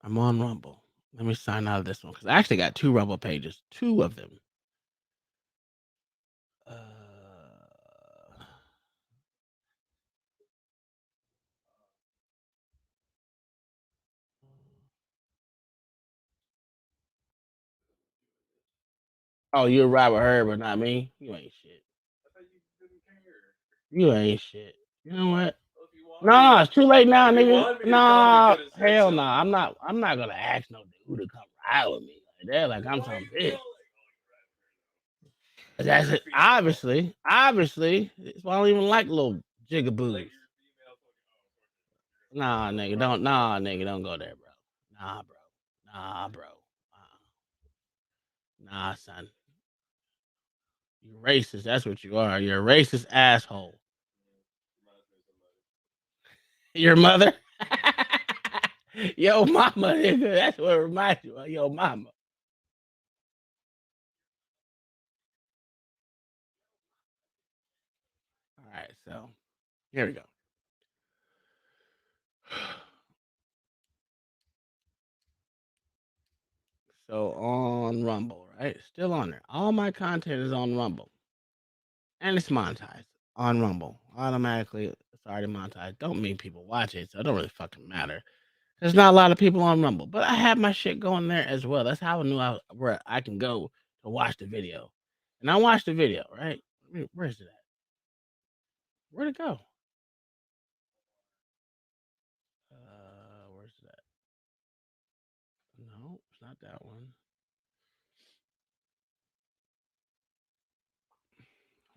I'm on Rumble. Let me sign out of this one because I actually got 2 Rumble pages, 2 of them. Oh, you're Robert Herb, but not me. You ain't shit. You ain't shit. You know what? No, it's too late now, nigga. No, hell no. I'm not. I'm not gonna ask no dude to come ride with me like that. Like I'm some bitch. That's it. Obviously. That's why I don't even like little jigaboos. Nah, nigga, don't. Nah, nigga, don't go there, bro. Nah, bro. Nah, bro. Nah, son. You racist. That's what you are. You're a racist asshole. Your mother. Yo, mama, nigga. That's what it reminds you of. Yo, mama. All right, so here we go. So on Rumble, right? Still on there. All my content is on Rumble. And it's monetized on Rumble. Automatically, it's already monetized. Don't mean people watch it, so it don't really fucking matter. There's not a lot of people on Rumble, but I have my shit going there as well. That's how I knew where I can go to watch the video. And I watched the video, right? Where's it at? Where'd it go? Where's it at? No, it's not that one.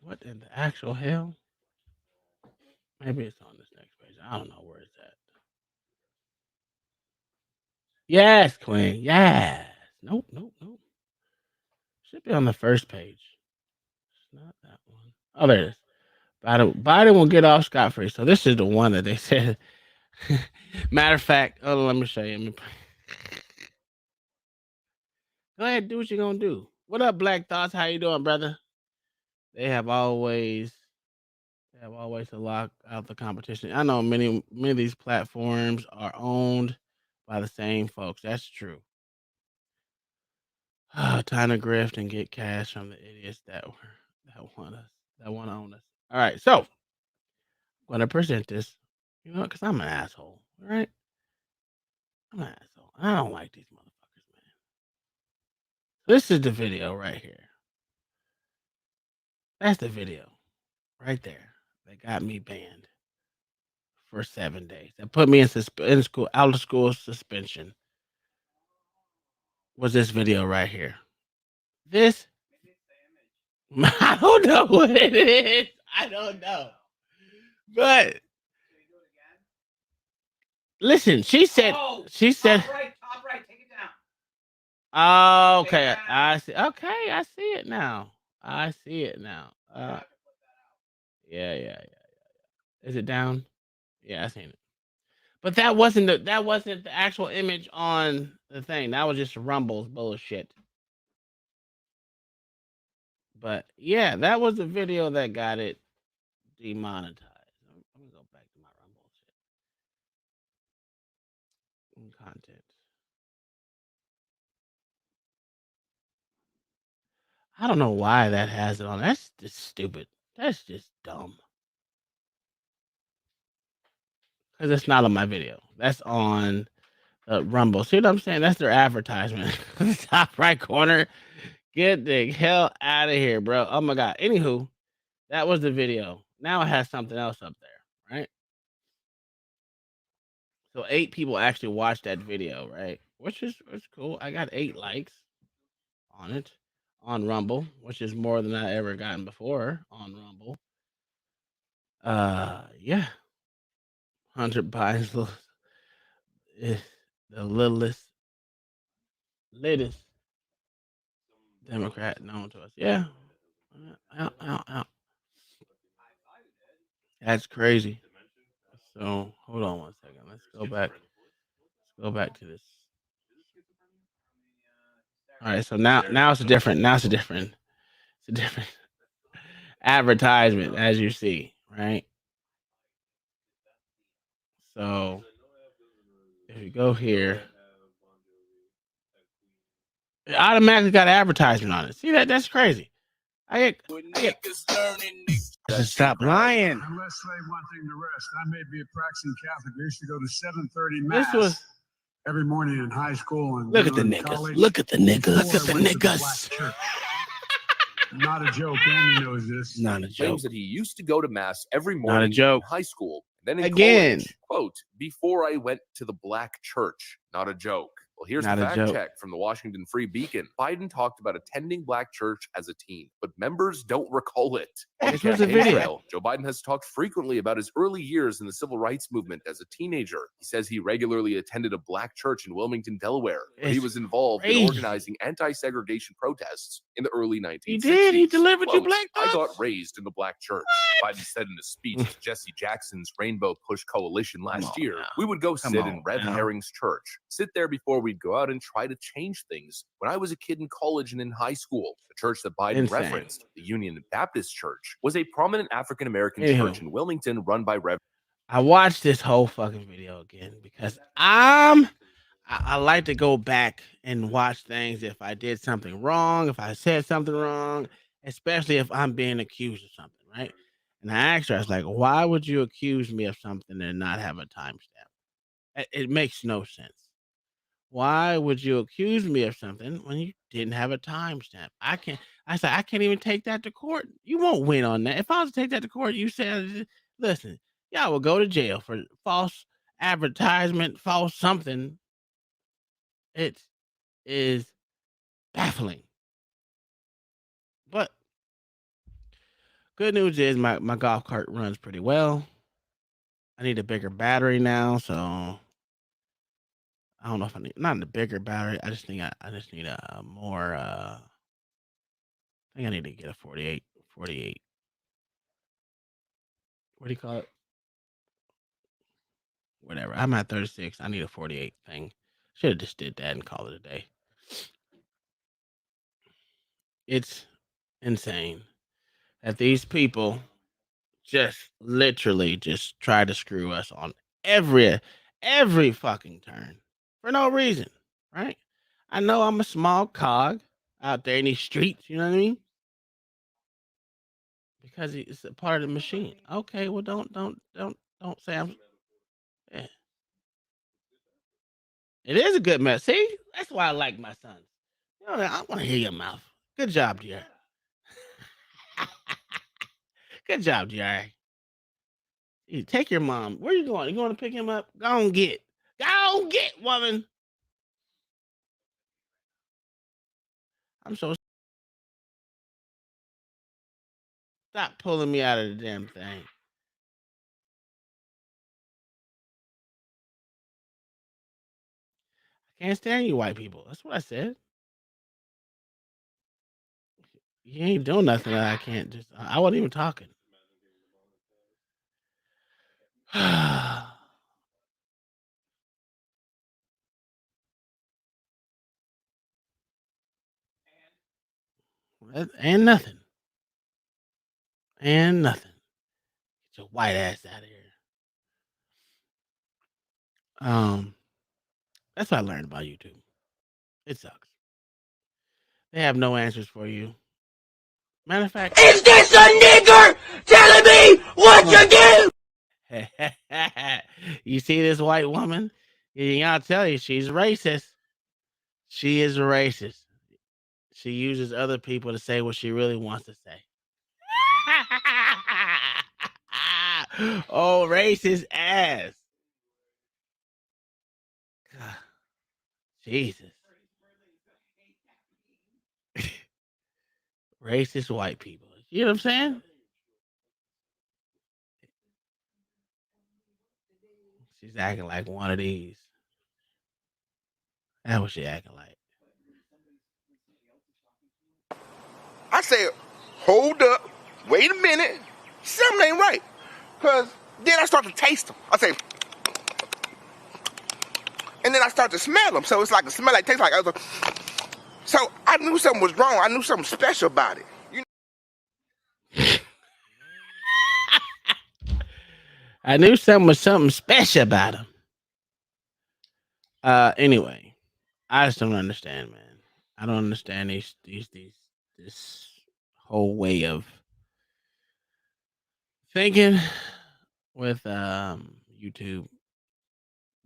What in the actual hell? Maybe it's on this next page. I don't know where it's at. Yes, Queen. Yes. Nope. Should be on the first page. It's not that one. Oh, there it is. Biden will get off scot free. So this is the one that they said. Matter of fact, let me show you. Go ahead, do what you're gonna do. What up, Black Thoughts? How you doing, brother? They have always to lock out the competition. I know many of these platforms are owned by the same folks. That's true. Time to grift and get cash from the idiots that want to own us. All right, so I'm gonna present this. You know, because I'm an asshole. All right, I'm an asshole. I don't like these motherfuckers, man. This is the video right here. That's the video right there that got me banned for 7 days. That put me in school, out of school suspension. Was this video right here? This I don't know what it is. I don't know. But listen, she said Top right, take it down. Oh, okay. I see. Okay, I see it now. I see it now. Yeah. Is it down? Yeah, I seen it. But that wasn't the actual image on the thing. That was just Rumble's bullshit. But yeah, that was the video that got it demonetized. I'm gonna go back to my Rumble shit. Content. I don't know why that has it on. That's just stupid. That's just dumb. Because it's not on my video. That's on Rumble. See what I'm saying? That's their advertisement. Top right corner. Get the hell out of here, bro. Oh my god. Anywho, that was the video. Now it has something else up there, right? So 8 people actually watched that video, right? Which is cool. I got 8 likes on it on Rumble, which is more than I ever gotten before on Rumble. Yeah. Hunter Biden is the littlest Democrat known to us. Yeah. Ow. That's crazy. So hold on one second. Let's go back. Let's go back to this. All right. So now it's a different. It's a different advertisement, as you see, right? So if you go here, it automatically got an advertisement on it. See that? That's crazy. I get stop lying. Unless they want thing to rest. I may be a practicing Catholic. I used to go to 7:30 mass This was every morning in high school and look at the niggas. college. Look at the niggas. Before Look at I the went to niggas. black church. Not a joke. Andy knows this. Not a joke. Claims that he used to go to mass every Not a morning in joke. high school. Then in Again. college, quote, before I went to the black church. Not a joke. Well, here's Not the a fact joke. check from the Washington Free Beacon. Biden talked about attending black church as a teen, but members don't recall it. On This was a campaign video. trail, Joe Biden has talked frequently about his early years in the civil rights movement as a teenager. He says he regularly attended a black church in Wilmington, Delaware, where he It's was involved crazy. in organizing anti-segregation protests in the early 1960s. He did. He delivered you Quote, black I thoughts. got raised in the black church. Biden said in a speech to Jesse Jackson's Rainbow Push Coalition last on year, now. we would go Come sit on in Rev now. Herring's church, sit there before we'd go out and try to change things. When I was a kid in college and in high school, the church that Biden Insane. referenced, the Union Baptist Church, was a prominent African-American Anywho. church in Wilmington run by Rev. I watched this whole fucking video again because I like to go back and watch things if I did something wrong, if I said something wrong, especially if I'm being accused of something, right? And I asked her, I was like, why would you accuse me of something and not have a timestamp? It makes no sense. Why would you accuse me of something when you didn't have a timestamp? I said, I can't even take that to court. You won't win on that. If I was to take that to court, you said, listen, y'all will go to jail for false advertisement, false something. It is baffling. But good news is my golf cart runs pretty well. I need a bigger battery now, so I don't know if I need not a bigger battery. I just need a more I think I need to get a 48. What do you call it? Whatever. I'm at 36. I need a 48 thing. Should have just did that and call it a day. It's insane that these people just literally just try to screw us on every fucking turn for no reason, right? I know I'm a small cog out there in these streets, you know what I mean? Because it's a part of the machine. Okay, well don't say I'm yeah. It is a good mess. See? That's why I like my sons. You know, I want to hear your mouth. Good job, dear. Good job, dear. You take your mom. Where you going? You going to pick him up? Go on get. Go on get, woman. I'm so stop pulling me out of the damn thing. I can't stand you white people. That's what I said. You ain't doing nothing that I can't just I wasn't even talking. And nothing. And nothing. Get your white ass out of here. That's what I learned about YouTube. It sucks. They have no answers for you. Matter of fact, Is this a nigger telling me what to do? you see this white woman? I'll tell you, she's racist. She is racist. She uses other people to say what she really wants to say. Oh, racist ass. God, Jesus. Racist white people. You know what I'm saying? She's acting like one of these. That's what she acting like. I said, hold up, wait a minute, something ain't right. Because then I start to taste them. I say, and then I start to smell them. So it's like a smell like tastes like other. So I knew something was wrong. I knew something special about it. I knew something was something special about him. Anyway, I just don't understand, man. I don't understand this whole way of thinking with YouTube.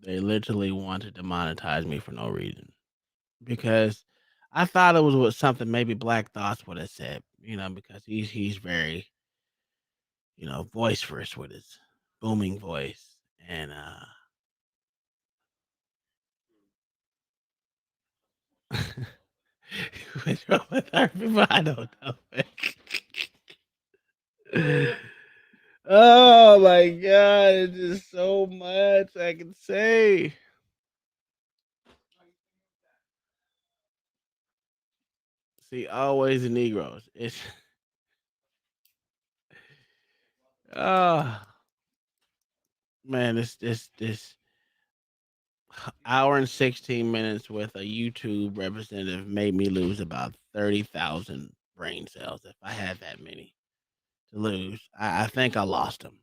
They literally wanted to monetize me for no reason because I thought it was what something maybe Black Thoughts would have said, because he's very, boisterous with his booming voice and what's wrong with our people? I don't know. Oh my god, it's just so much I can say. See, always the Negroes. It's oh man, this hour and 16 minutes with a YouTube representative made me lose about 30,000 brain cells. If I had that many to lose, I think I lost them.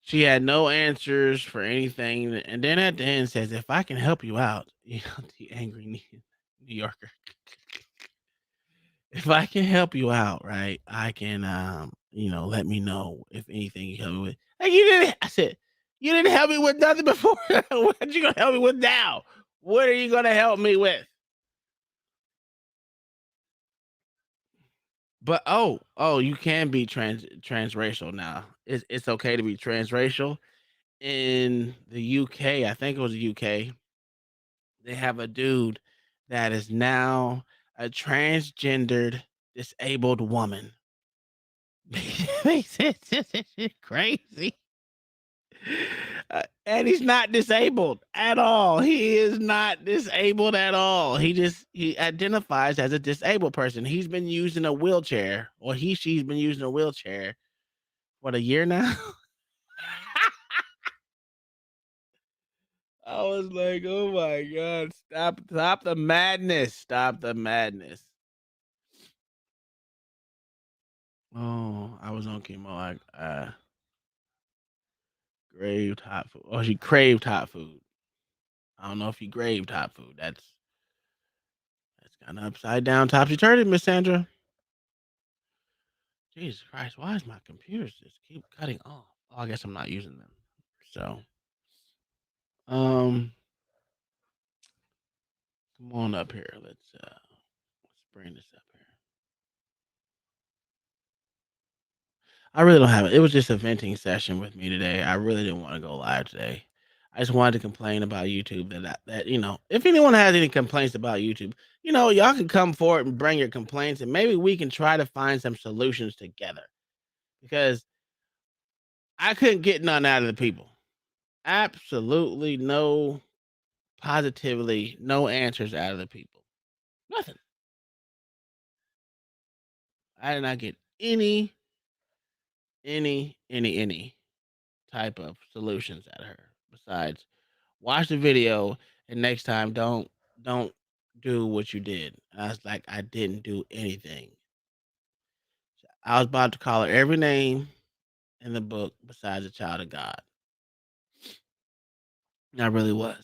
She had no answers for anything, and then at the end says, "If I can help you out," the angry New Yorker. If I can help you out, right? I can, let me know if anything you help me with. Like you didn't. I said you didn't help me with nothing before. What you gonna help me with now? What are you gonna help me with? But you can be transracial now. It's okay to be transracial in the UK. I think it was the UK. They have a dude that is now a transgendered disabled woman. It's crazy. And he's not disabled at all. He is not disabled at all. He identifies as a disabled person. He's been using a wheelchair, or she's been using a wheelchair what, a year now? I was like, oh my god, stop the madness. Stop the madness. Oh, I was on chemo. I craved hot food. Oh, she craved hot food. I don't know if you craved hot food. That's kind of upside down, topsy turvy, Miss Sandra. Jesus Christ, why is my computers just keep cutting off? Oh, I guess I'm not using them. So, um, come on up here. Let's bring this up here. I really don't have it. It was just a venting session with me today. I really didn't want to go live today. I just wanted to complain about YouTube that if anyone has any complaints about YouTube, y'all can come forward and bring your complaints, and maybe we can try to find some solutions together. Because I couldn't get none out of the people. Absolutely no, positively no answers out of the people. Nothing. I did not get any type of solutions out of her besides watch the video and next time don't do what you did. And I was like, I didn't do anything. I was about to call her every name in the book besides a child of God. I really was.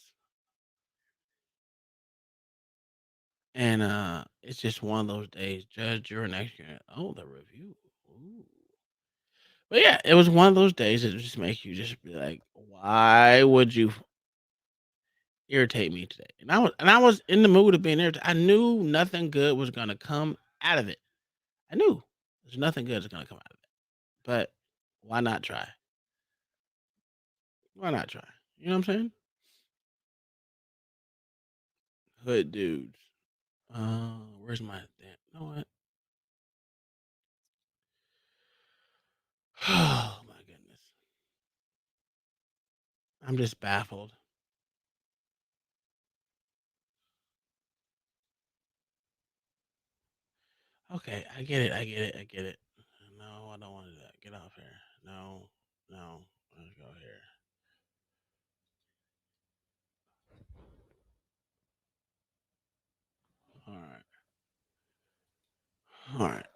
And it's just one of those days. Judge, you're an extra. Oh, the review. Ooh. But yeah, it was one of those days that just makes you just be like, why would you irritate me today? And I was in the mood of being irritated. I knew nothing good was gonna come out of it. I knew there's nothing good that's gonna come out of it. But why not try? Why not try? You know what I'm saying? Hood dudes. Where's my damn? You know what? Oh my goodness. I'm just baffled. Okay, I get it. I get it. I get it. No, I don't want to do that. Get off here. No, no. Let's go here. All right. All right.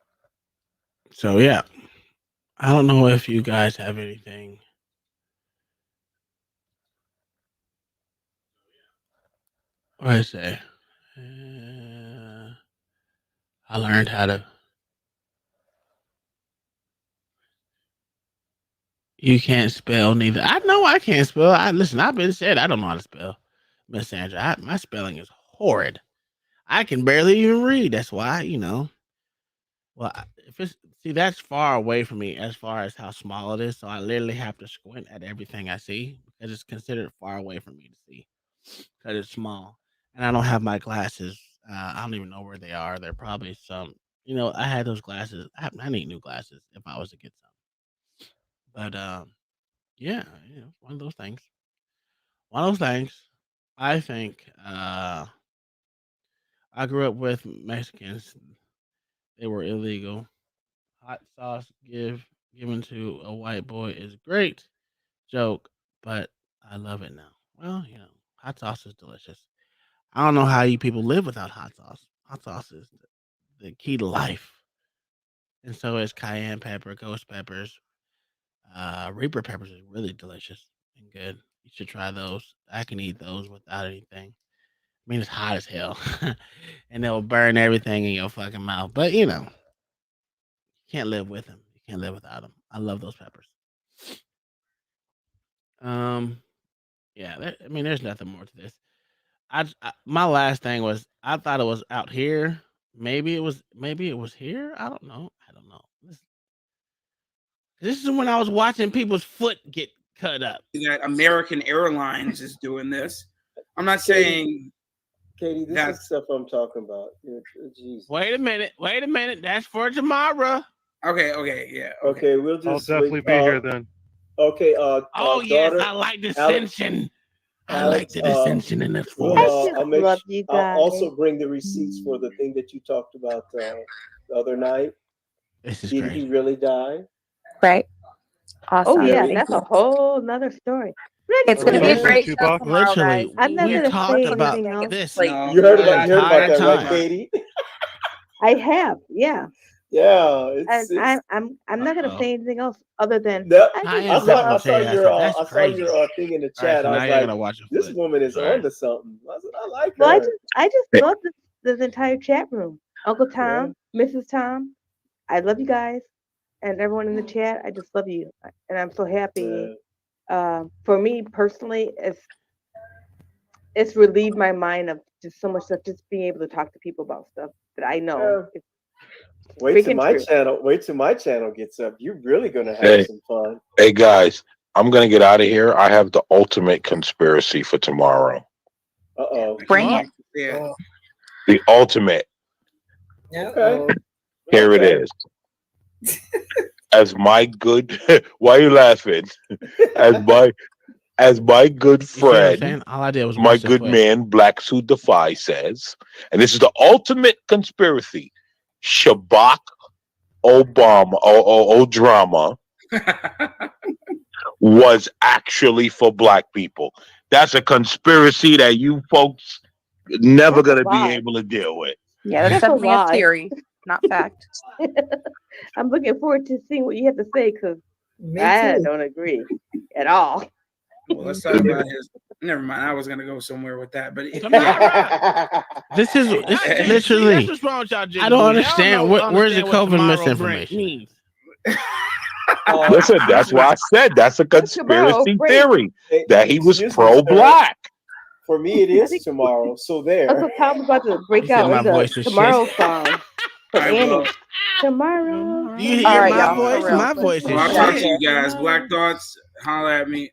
So yeah, I don't know if you guys have anything. What I say? I learned how to. You can't spell neither. I know I can't spell. Listen. I've been said I don't know how to spell, Miss Sandra. My spelling is horrid. I can barely even read. That's why Well, if it's see that's far away from me as far as how small it is. So I literally have to squint at everything I see because it's considered far away from me to see because it's small, and I don't have my glasses. I don't even know where they are. They're probably some. I had those glasses. I need new glasses if I was to get some. But yeah, one of those things. One of those things. I think I grew up with Mexicans. They were illegal. Hot sauce given to a white boy is great joke, but I love it now. Well, hot sauce is delicious. I don't know how you people live without hot sauce. Hot sauce is the key to life, and so is cayenne pepper, ghost peppers, reaper peppers is really delicious and good. You should try those. I can eat those without anything. I mean, it's hot as hell, and they'll burn everything in your fucking mouth. But you can't live with them. You can't live without them. I love those peppers. Um, yeah. I mean, there's nothing more to this. My last thing was I thought it was out here. Maybe it was. Maybe it was here. I don't know. I don't know. This is when I was watching people's foot get cut up. That American Airlines is doing this. I'm not saying. Katie, this is stuff I'm talking about. Jesus. Wait a minute. That's for tomorrow. Okay, yeah. Okay, we'll just. I'll definitely be here then. Okay. Oh yes, I like dissension. I like the dissension in the force. I'll also bring the receipts for the thing that you talked about the other night. Did he really die? Right. Awesome. Oh yeah, that's a whole nother story. It's going to be a great show tomorrow, guys. I'm not we going to talked say about anything else. this. You heard about that, right, Katie? I have, yeah. Yeah, I'm not gonna say anything else other than I saw your thing in the chat. so I now was you're like, gonna watch a this foot. woman is Right. onto something. I like her. Well, I just love this entire chat room. Uncle Tom, Mrs. Tom, I love you guys, and everyone in the chat. I just love you, and I'm so happy. For me personally, it's relieved my mind of just so much stuff. Just being able to talk to people about stuff that I know. Yeah. Wait till my channel. Wait till my channel gets up. You're really gonna have some fun. Hey guys, I'm gonna get out of here. I have the ultimate conspiracy for tomorrow. Bring it. Yeah. The ultimate. Okay. Here it is. As my good, why are you laughing? As my good see what I'm saying? friend, All I did was my watch the good foot. man Black Suit Defy says, and this is the ultimate conspiracy: Shabak Obama, drama was actually for black people. That's a conspiracy that you folks never gonna be able to deal with. Yeah, that's definitely a theory, not fact. I'm looking forward to seeing what you have to say because I don't agree at all. Well, let's talk about his. Never mind. I was gonna go somewhere with that, but This is literally. That's what's wrong with y'all. I don't understand. Where's the COVID misinformation? Listen, that's why I said that's a conspiracy theory that he was pro-black. For me, it is tomorrow. So there. Uncle Tom's about to break out into tomorrow's song for Annie. Tomorrow. Do you hear my voice? My voice is I'll talk to shit. you guys. Black Thoughts, holler at me.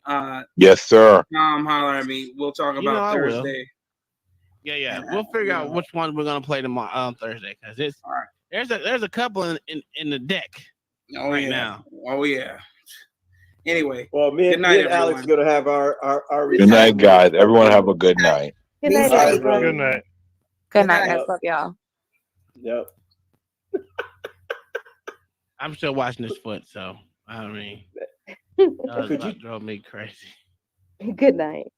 Yes, sir. Tom, holler at me. We'll talk You know about I will. Thursday. Yeah. We'll figure out which one we're gonna play tomorrow on Thursday because it's there's a couple in the deck right now. Oh yeah. Anyway, well, me and Alex are gonna have our Good night, guys. Everyone have a good night. Good night, everybody. Good night. Good night, guys. Love y'all. Yep. I'm still watching this foot, so I mean, that drove me crazy. Good night.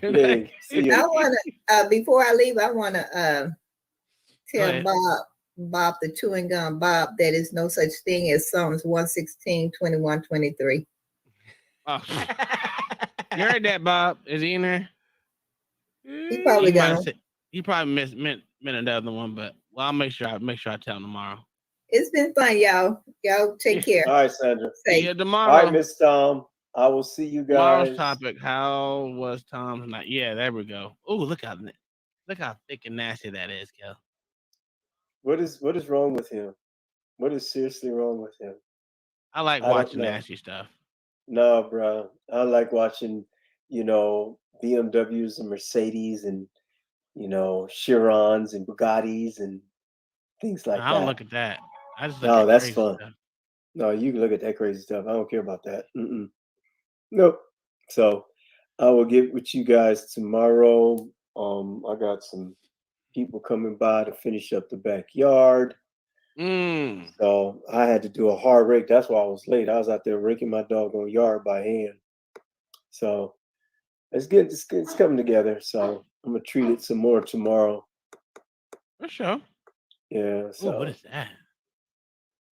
Good night. I want to before I leave, I want to tell Bob the chewing gum Bob that is no such thing as Psalms 116, 21, 23. Oh, you heard that, Bob? Is he in there? He probably gone. He probably meant another one, but well, I'll make sure I tell him tomorrow. It's been fun, y'all. Y'all take care. All right, Sandra. See you tomorrow. All right, Miss Tom. I will see you guys. Tomorrow's topic: how was Tom's night? Yeah, there we go. Oh, look how thick and nasty that is, Kel. What is wrong with him? What is seriously wrong with him? I like watching nasty stuff. No, bro. I like watching, BMWs and Mercedes and, Chirons and Bugattis and things like that. I don't look at that. I just no, that's fun. Stuff. No, you can look at that crazy stuff. I don't care about that. Nope. So I will get with you guys tomorrow. I got some people coming by to finish up the backyard. So I had to do a hard rake. That's why I was late. I was out there raking my doggone yard by hand. So it's good. It's coming together. So I'm gonna treat it some more tomorrow. For sure. Yeah. So what is that?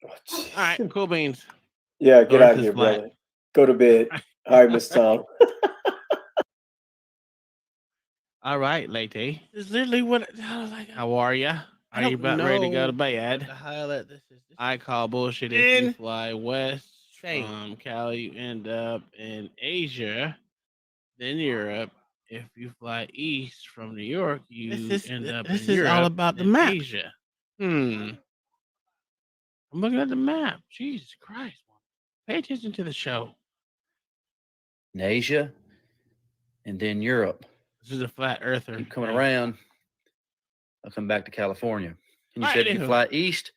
All right, cool beans. Yeah, get out of here, brother. Go to bed. All right, Miss Tom. All right, late. This is literally what. How are you? Are you about ready to go to bed? I call bullshit. If you fly west from Cali, you end up in Asia, then Europe. If you fly east from New York, you end up in Europe. This is all about the map. Asia. I'm looking at the map. Jesus Christ. Pay attention to the show. In Asia, and then Europe. This is a flat earther. Keep coming around. I'll come back to California. And you said if you fly east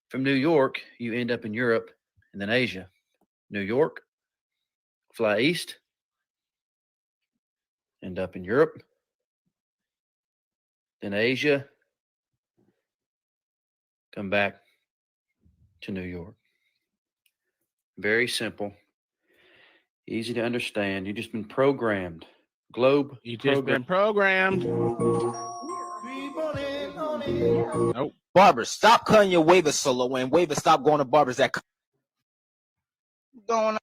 from New York, you end up in Europe and then Asia. New York, fly east, end up in Europe, then Asia, come back to New York. Very simple, easy to understand. You've just been programmed. Globe. You just been programmed. Nope. Barbers, stop cutting your waiver solo, and waivers stop going to barbers that going on.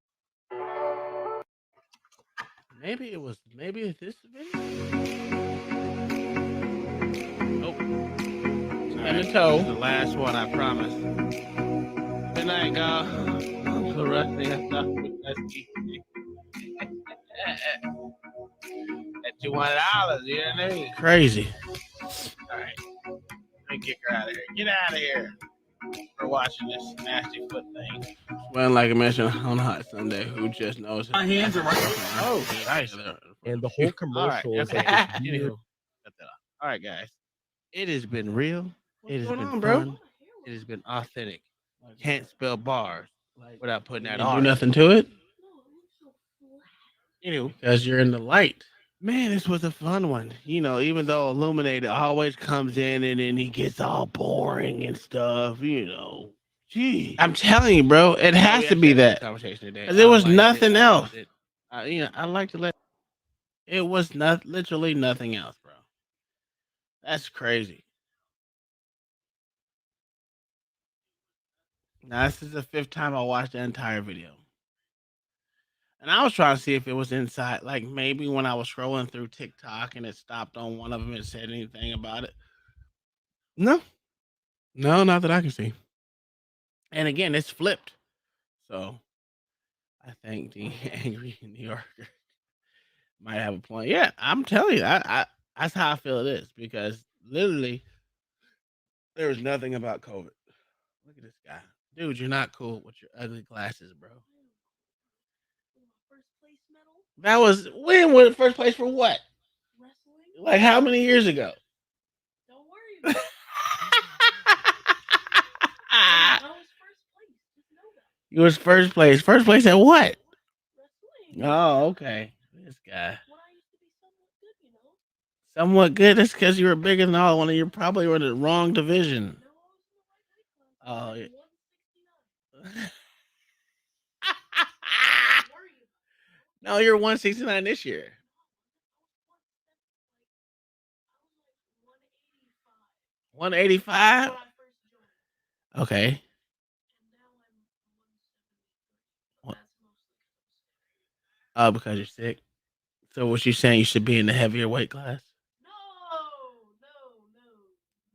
Maybe it's this video. Nope. And the toe. The last one, I promise. Good night, y'all. The rest of at $200, you know what I mean? Crazy. All right. Let me kick her out of here. Get out of here. We're watching this nasty foot thing. Sweating like a mention on a hot Sunday. Who just knows? My hands are right. Oh, nice. And the whole commercial is like this weird. All right, guys. It has been real. It has been fun. bro? It has been authentic. Can't spell bars without putting that You on. do nothing to it? Because you're in the light. Man, this was a fun one. Even though Illuminated always comes in and then he gets all boring and stuff, Gee. I'm telling you, bro, it has to be that. Conversation today. There was nothing else. I like to let. It was literally nothing else, bro. That's crazy. Now, this is the 5th time I watched the entire video. And I was trying to see if it was inside, like maybe when I was scrolling through TikTok and it stopped on one of them and said anything about it. No, not that I can see. And again, it's flipped. So I think the angry New Yorker might have a point. Yeah, I'm telling you, I that's how I feel it is, because literally there was nothing about COVID. Look at this guy. Dude, you're not cool with your ugly glasses, bro. That was when was first place for what? Like how many years ago? Don't worry. You was first place. First place at what? Oh, okay. This guy. Somewhat good. That's because you were bigger than all one, and you probably were in the wrong division. Oh, yeah. No, you're 169 this year. $185? Okay. Oh, because you're sick. So what you saying, you should be in the heavier weight class?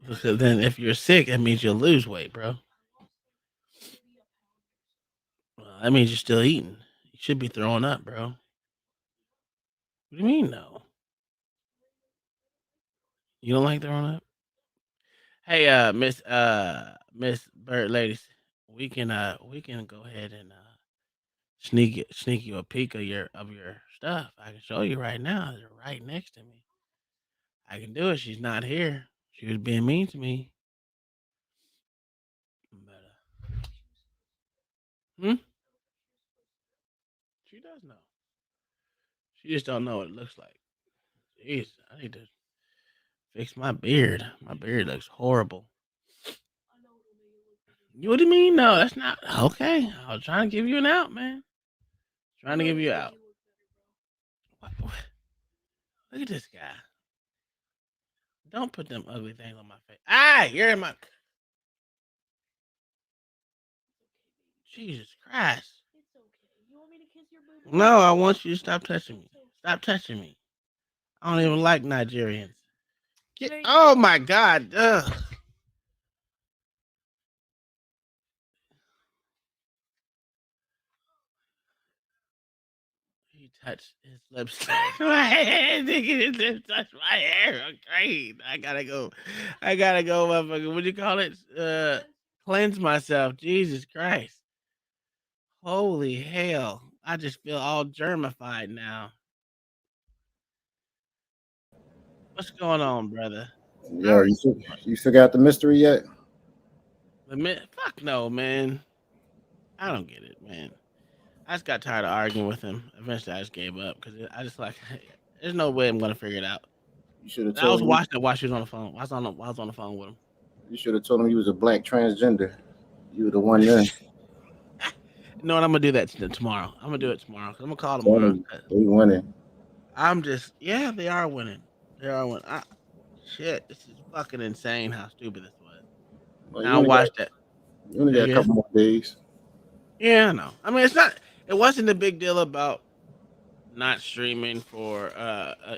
No. So then if you're sick, that means you'll lose weight, bro. Well, that means you're still eating. You should be throwing up, bro. What do you mean, no? You don't like throwing up? Hey, Miss Bird ladies, we can go ahead and sneak you a peek of your stuff. I can show you right now. They're right next to me. I can do it. She's not here. She was being mean to me. But, she does know. She just don't know what it looks like. Jeez, I need to fix my beard. My beard looks horrible. What do you mean? No, that's not okay. I was trying to give you an out, man. Trying to give you out. What? Look at this guy. Don't put them ugly things on my face. Ah, you're in my. Jesus Christ. No, I want you to stop touching me. Stop touching me. I don't even like Nigerians. Oh my God. Ugh. He touched his lips. My head. His lips touched my hair. Okay. I gotta go, motherfucker. What do you call it? Cleanse myself. Jesus Christ. Holy hell. I just feel all germified now. What's going on, brother? Yo, you figure out the mystery yet? Fuck no, man. I don't get it, man. I just got tired of arguing with him. Eventually, I just gave up because I just like, there's no way I'm gonna figure it out. You should have. I was watching it while she was on the phone. I was on the phone with him. You should have told him you was a black transgender. You were the one there. You know what? I'm gonna do that tomorrow. I'm gonna do it tomorrow. I'm gonna call tomorrow. They winning. I'm just, yeah, they are winning. They are winning. shit, this is fucking insane how stupid this was. Well, Now I watched it. You only got a couple more days. Yeah, I know. I mean, it wasn't a big deal about not streaming for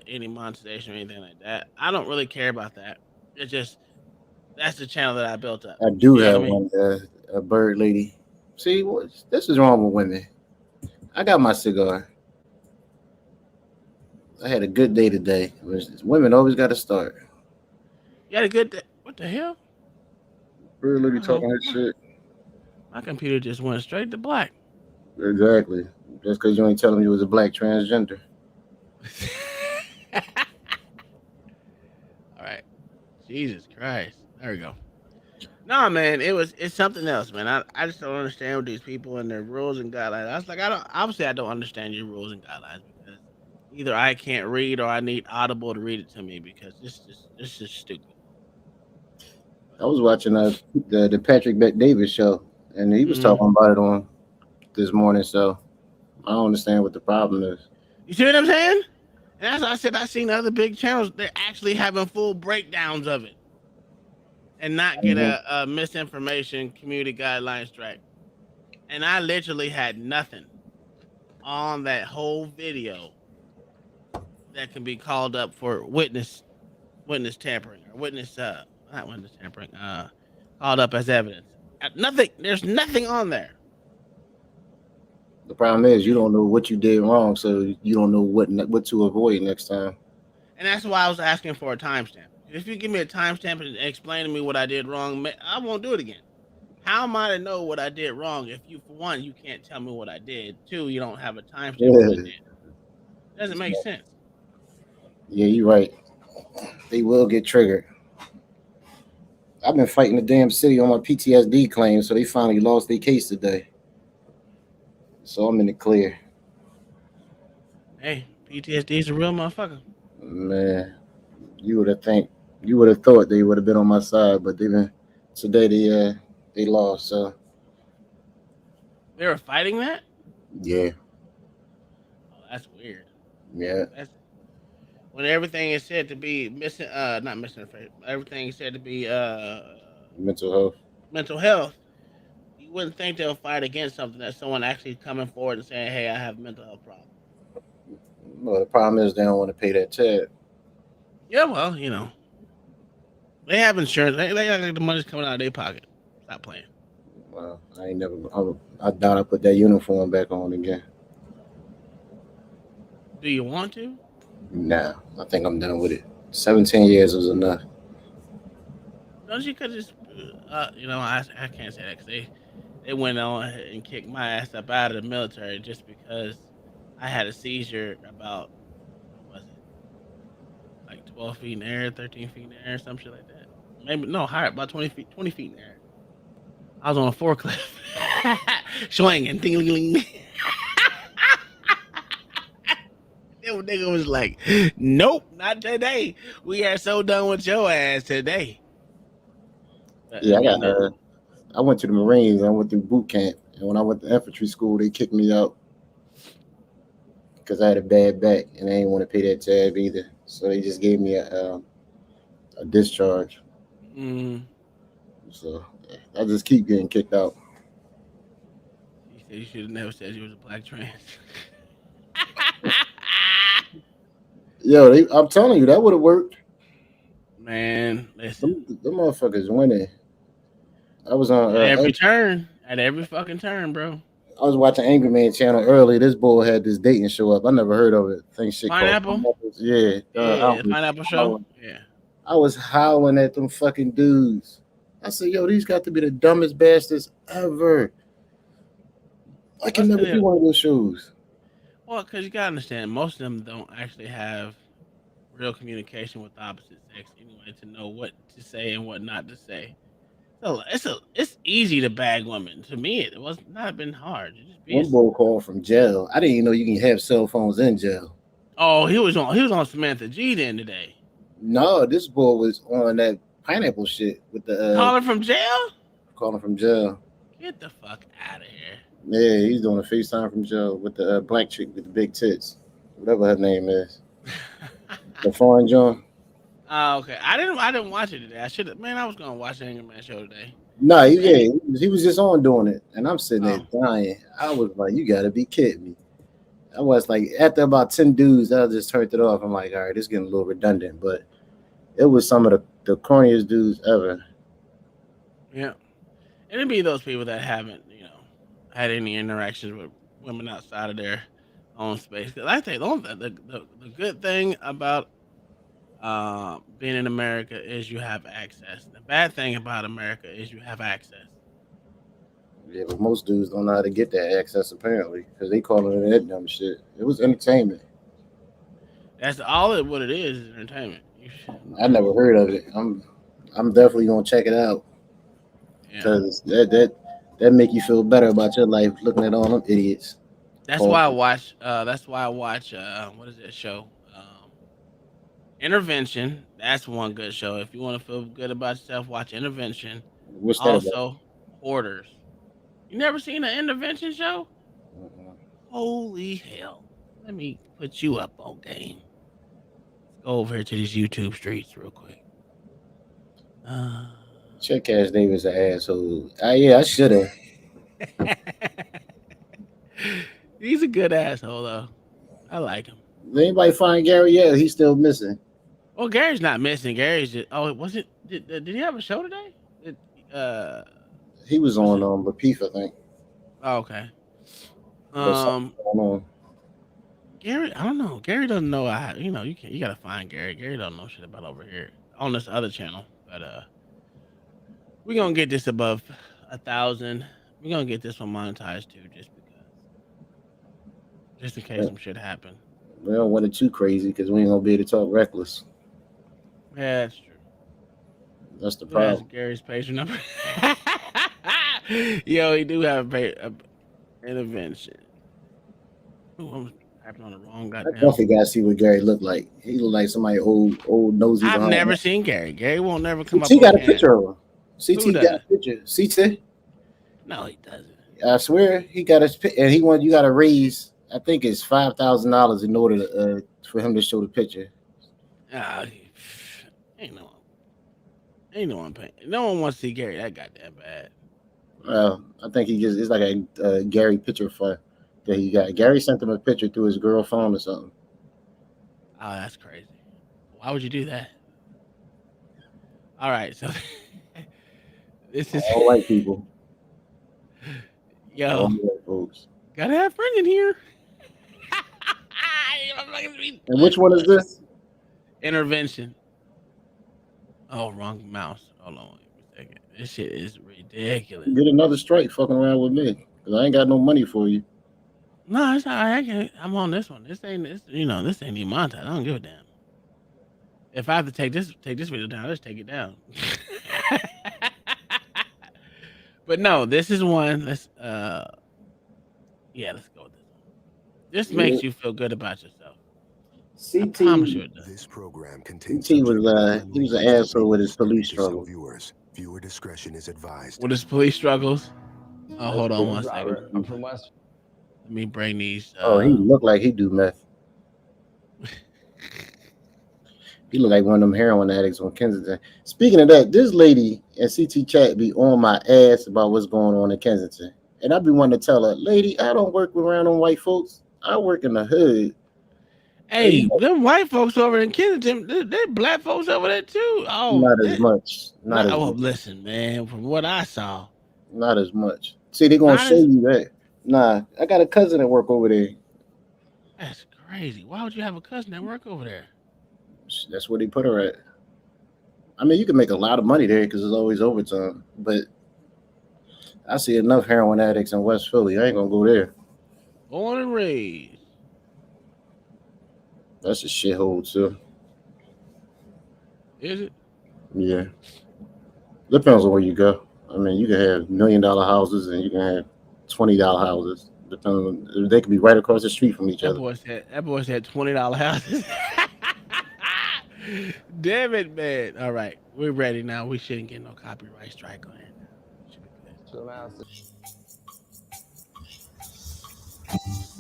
any monetization or anything like that. I don't really care about that. It's just that's the channel that I built up. I do You know have what I mean? one, a bird lady. See, this is wrong with women. I got my cigar. I had a good day today. Women always got to start. You had a good day. What the hell? Bird lady talking that shit. My computer just went straight to black. Exactly. Just because you ain't telling me you was a black transgender. All right. Jesus Christ. There we go. Nah, man, it's something else, man. I just don't understand with these people and their rules and guidelines. I was like, I don't understand your rules and guidelines because either I can't read or I need Audible to read it to me because this is stupid. I was watching the Patrick Bet Davis show, and he was talking about it on this morning. So I don't understand what the problem is. You see what I'm saying? And that's why I said I seen other big channels. They're actually having full breakdowns of it, and not get a misinformation community guidelines strike. And I literally had nothing on that whole video that can be called up for witness tampering or not witness tampering, called up as evidence. Nothing. There's nothing on there. The problem is you don't know what you did wrong, so you don't know what to avoid next time. And that's why I was asking for a timestamp. If you give me a timestamp and explain to me what I did wrong, I won't do it again. How am I to know what I did wrong if you, for one, you can't tell me what I did. Two, you don't have a timestamp. Yeah. Doesn't make sense. Yeah, you're right. They will get triggered. I've been fighting the damn city on my PTSD claim, so they finally lost their case today. So I'm in the clear. Hey, PTSD is a real motherfucker. Man, you would have thought they would have been on my side, but today they lost. So they were fighting that? Yeah. Oh, that's weird. Yeah. When everything is said to be everything is said to be mental health, you wouldn't think they'll fight against something that someone actually coming forward and saying, hey, I have mental health problems. Well, the problem is they don't want to pay that tab. Yeah, well, they have insurance. They act like the money's coming out of their pocket. Stop playing. Well, I doubt I put that uniform back on again. Do you want to? Nah, I think I'm done with it. 17 years was enough. Don't you could just, I can't say that because they went on and kicked my ass up out of the military just because I had a seizure about, what was it, like 12 feet in the air, 13 feet in the air, some shit like that. Maybe, no, higher, about 20 feet in the air. I was on a forklift, swinging, ding-a-ling-ling. That nigga was like, nope, not today. We are so done with your ass today. But, yeah, I went to the Marines. I went through boot camp. And when I went to infantry school, they kicked me out because I had a bad back and they didn't want to pay that tab either. So they just gave me a discharge. So I just keep getting kicked out. You said you should have never said you was a black trans. Yo, I'm telling you, that would have worked. Man, listen. The motherfuckers winning. I was on at every fucking turn, bro. I was watching Angry Man channel earlier. This boy had this dating show up. I never heard of it. Pineapple? Yeah. Pineapple show? Yeah. I was howling at them fucking dudes. I said, yo, these got to be the dumbest bastards ever. I can never do one of those shows. Well, because you got to understand, most of them don't actually have real communication with the opposite sex anyway to know what to say and what not to say. So it's easy to bag women. To me, it was not been hard. One boy called from jail. I didn't even know you can have cell phones in jail. Oh, he was on Samantha G then today. No, this boy was on that pineapple shit with the calling from jail. Calling from jail. Get the fuck out of here. Yeah, he's doing a FaceTime from jail with the black chick with the big tits, whatever her name is. The foreign John. Okay. I didn't watch it today. I should have. Man, I was gonna watch the Angry Man show today. No, he was just on doing it, and I'm sitting there dying. I was like, "You gotta be kidding me!" I was like, after about 10 dudes, I just turned it off. I'm like, "All right, it's getting a little redundant," but it was some of the corniest dudes ever. Yeah, and it'd be those people that haven't, had any interactions with women outside of their own space. 'Cause I think the good thing about being in America is you have access. The bad thing about America is you have access. Yeah, but most dudes don't know how to get that access apparently, because they calling it that dumb shit. It was entertainment. That's what it is entertainment. I never heard of it. I'm definitely gonna check it out because that make you feel better about your life looking at all them idiots. That's why I watch. That's why I watch. What is that show? Intervention. That's one good show. If you want to feel good about yourself, watch Intervention. What's that about? Also, Hoarders. You never seen an Intervention show? Holy hell! Let me put you up on game. Let's go over here to these YouTube streets real quick. Check Cash Davis an asshole. Yeah, I should have. He's a good asshole though. I like him. Did anybody find Gary yet? He's still missing. Well, Gary's not missing. Gary's just. Oh, was it? Did he have a show today? He was on Repeat, I think. Oh, okay. On. Gary, I don't know. Gary doesn't know. You gotta find Gary. Gary don't know shit about over here on this other channel. But we're gonna get this above 1,000. We're gonna get this one monetized too, just in case some shit happen. We don't want it too crazy because we ain't gonna be able to talk reckless. Yeah, that's true. That's the problem. That's Gary's patient number. Yo, he do have a intervention. Ooh, I'm tapping on the wrong goddamn. I definitely gotta see what Gary looked like. He looked like somebody old nosy. I've never seen Gary. Gary won't never come up. CT got a picture of him. CT got a picture. CT? No, he doesn't. I swear he got a and you got to raise. I think it's $5,000 in order to, for him to show the picture. Ain't no one paying. No one wants to see Gary that goddamn bad. I think it's like a Gary picture for that he got. Gary sent him a picture through his girl phone or something. Oh, that's crazy. Why would you do that? All right, so this is all white people. Yo, all white folks. Gotta have friends in here. And which one is this? Intervention. Oh, wrong mouse. Hold on a second. This shit is ridiculous. Get another strike fucking around with me, because I ain't got no money for you. No, it's not. I'm on this one. This ain't even monetized. I don't give a damn. If I have to take this video down, let's take it down. But no, this is one. Let's go with this one. This makes you feel good about yourself. CT, this program contains CT was he was an asshole with his police struggle. Viewer discretion is advised. With his police struggles. Oh, hold on one second. I'm from West. Let me bring these. He looked like he do meth. He looked like one of them heroin addicts on Kensington. Speaking of that, this lady in CT chat be on my ass about what's going on in Kensington, and I be wanting to tell her, lady, I don't work around on white folks. I work in the hood. Hey, them white folks over in Kensington, they're black folks over there too. Oh, not as much. Not as much. Listen, man, from what I saw, not as much. See, they're gonna show you that. Nah, I got a cousin that work over there. That's crazy. Why would you have a cousin that work over there? That's where they put her at. I mean, you can make a lot of money there because there's always overtime. But I see enough heroin addicts in West Philly. I ain't gonna go there. Born and raised. That's a shithole too. Is it? Yeah. Depends on where you go. I mean, you can have $1 million houses and you can have $20 houses. Depending on, they could be right across the street from each other. That boy said $20 houses. Damn it, man. All right, we're ready now. We shouldn't get no copyright strike on it.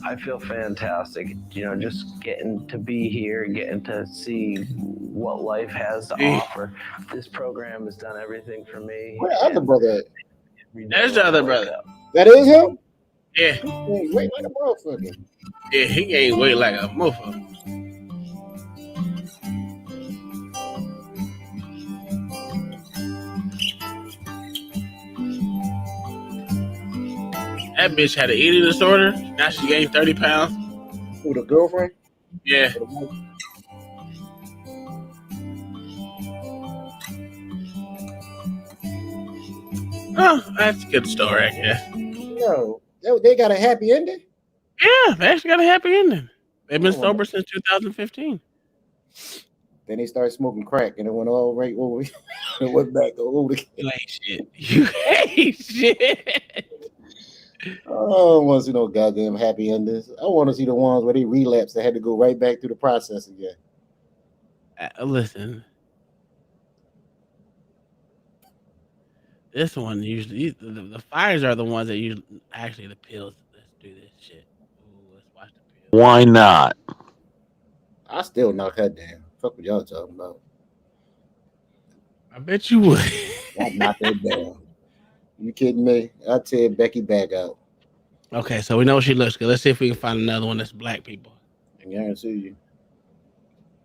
I feel fantastic. You know, just getting to be here, getting to see what life has to offer. This program has done everything for me. Where the other brother at? That's the other brother. That is him? Yeah. Wait like a motherfucker. Yeah, he gained weight like a motherfucker. That bitch had an eating disorder. Now she gained 30 pounds. Who, the girlfriend? Yeah. Oh, that's a good story, I guess. No, they got a happy ending? Yeah, they actually got a happy ending. They've been sober since 2015. Then they started smoking crack and it went all right over. It went back over again. You ain't shit. You ain't shit. I don't want to see no goddamn happy endings. I want to see the ones where they relapsed. They had to go right back through the process again. Listen. This one usually the fires are the ones that usually actually the pills. Let's do this shit. Ooh, let's watch the pills. Why not? I still knock her down. Fuck what y'all talking about. I bet you would. I'd knock her down. You kidding me? I'd tear Becky back out. Okay, so we know she looks good. Let's see if we can find another one that's black people. I guarantee you.